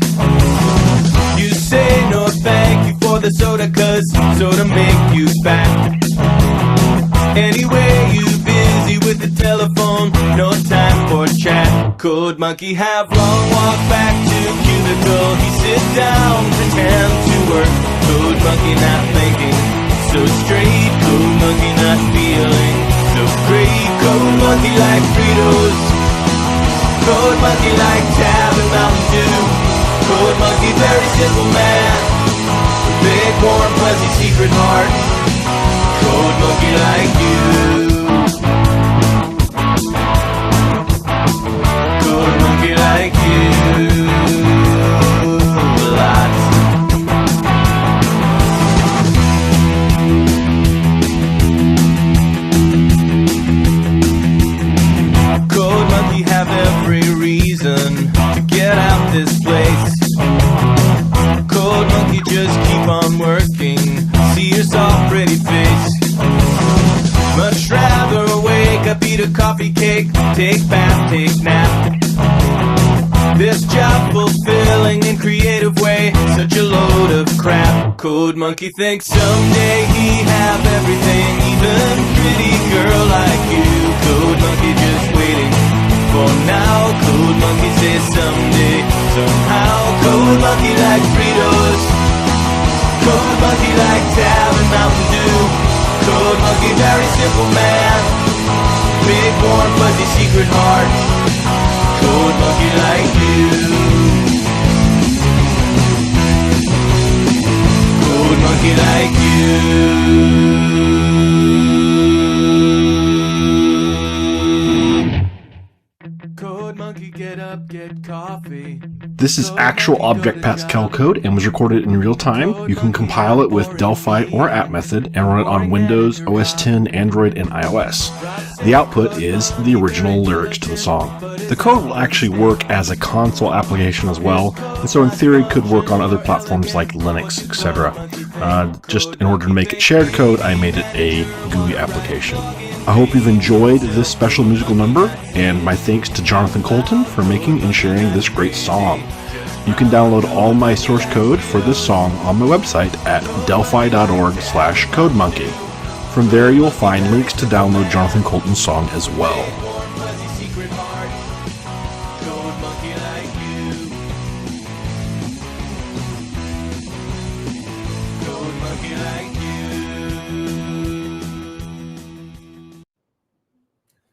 You say no thank you for the soda, cause soda make you fat. Anyway, you busy with the telephone, no time for chat. Code monkey have long walk back to cubicle. He sit down, pretend to work. Code monkey not thinking so straight. Code monkey not feeling so great. Code monkey like Fritos. Code monkey like Tab and Mountain Dew. Code monkey very simple man. Big warm fuzzy secret heart. Code monkey like you. Code monkey like you. Lots. Code monkey have every reason to get out this place. Code monkey just keep on working. See your soft pretty face. Much rather wake up, eat a coffee cake, take bath, take nap. This job fulfilling in creative way, such a load of crap. Code monkey thinks someday he have everything, even pretty girl like you. Code monkey just waiting for now. Code monkey says someday, somehow. Code monkey like Fritos. Code monkey like Tab and Mountain Dew. Code monkey very simple man. Big warm fuzzy secret heart. Code monkey like you. Code monkey like you. Code monkey get up, get coffee. This is actual Object Pascal code and was recorded in real time. You can compile it with Delphi or app method and run it on Windows, OS X, Android, and iOS. The output is the original lyrics to the song. The code will actually work as a console application as well, and so in theory could work on other platforms like Linux, etc. Just in order to make it shared code, I made it a GUI application. I hope you've enjoyed this special musical number, and my thanks to Jonathan Colton for making and sharing this great song. You can download all my source code for this song on my website at delphi.org/codemonkey. From there you'll find links to download Jonathan Colton's song as well.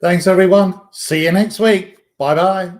Thanks, everyone. See you next week. Bye-bye.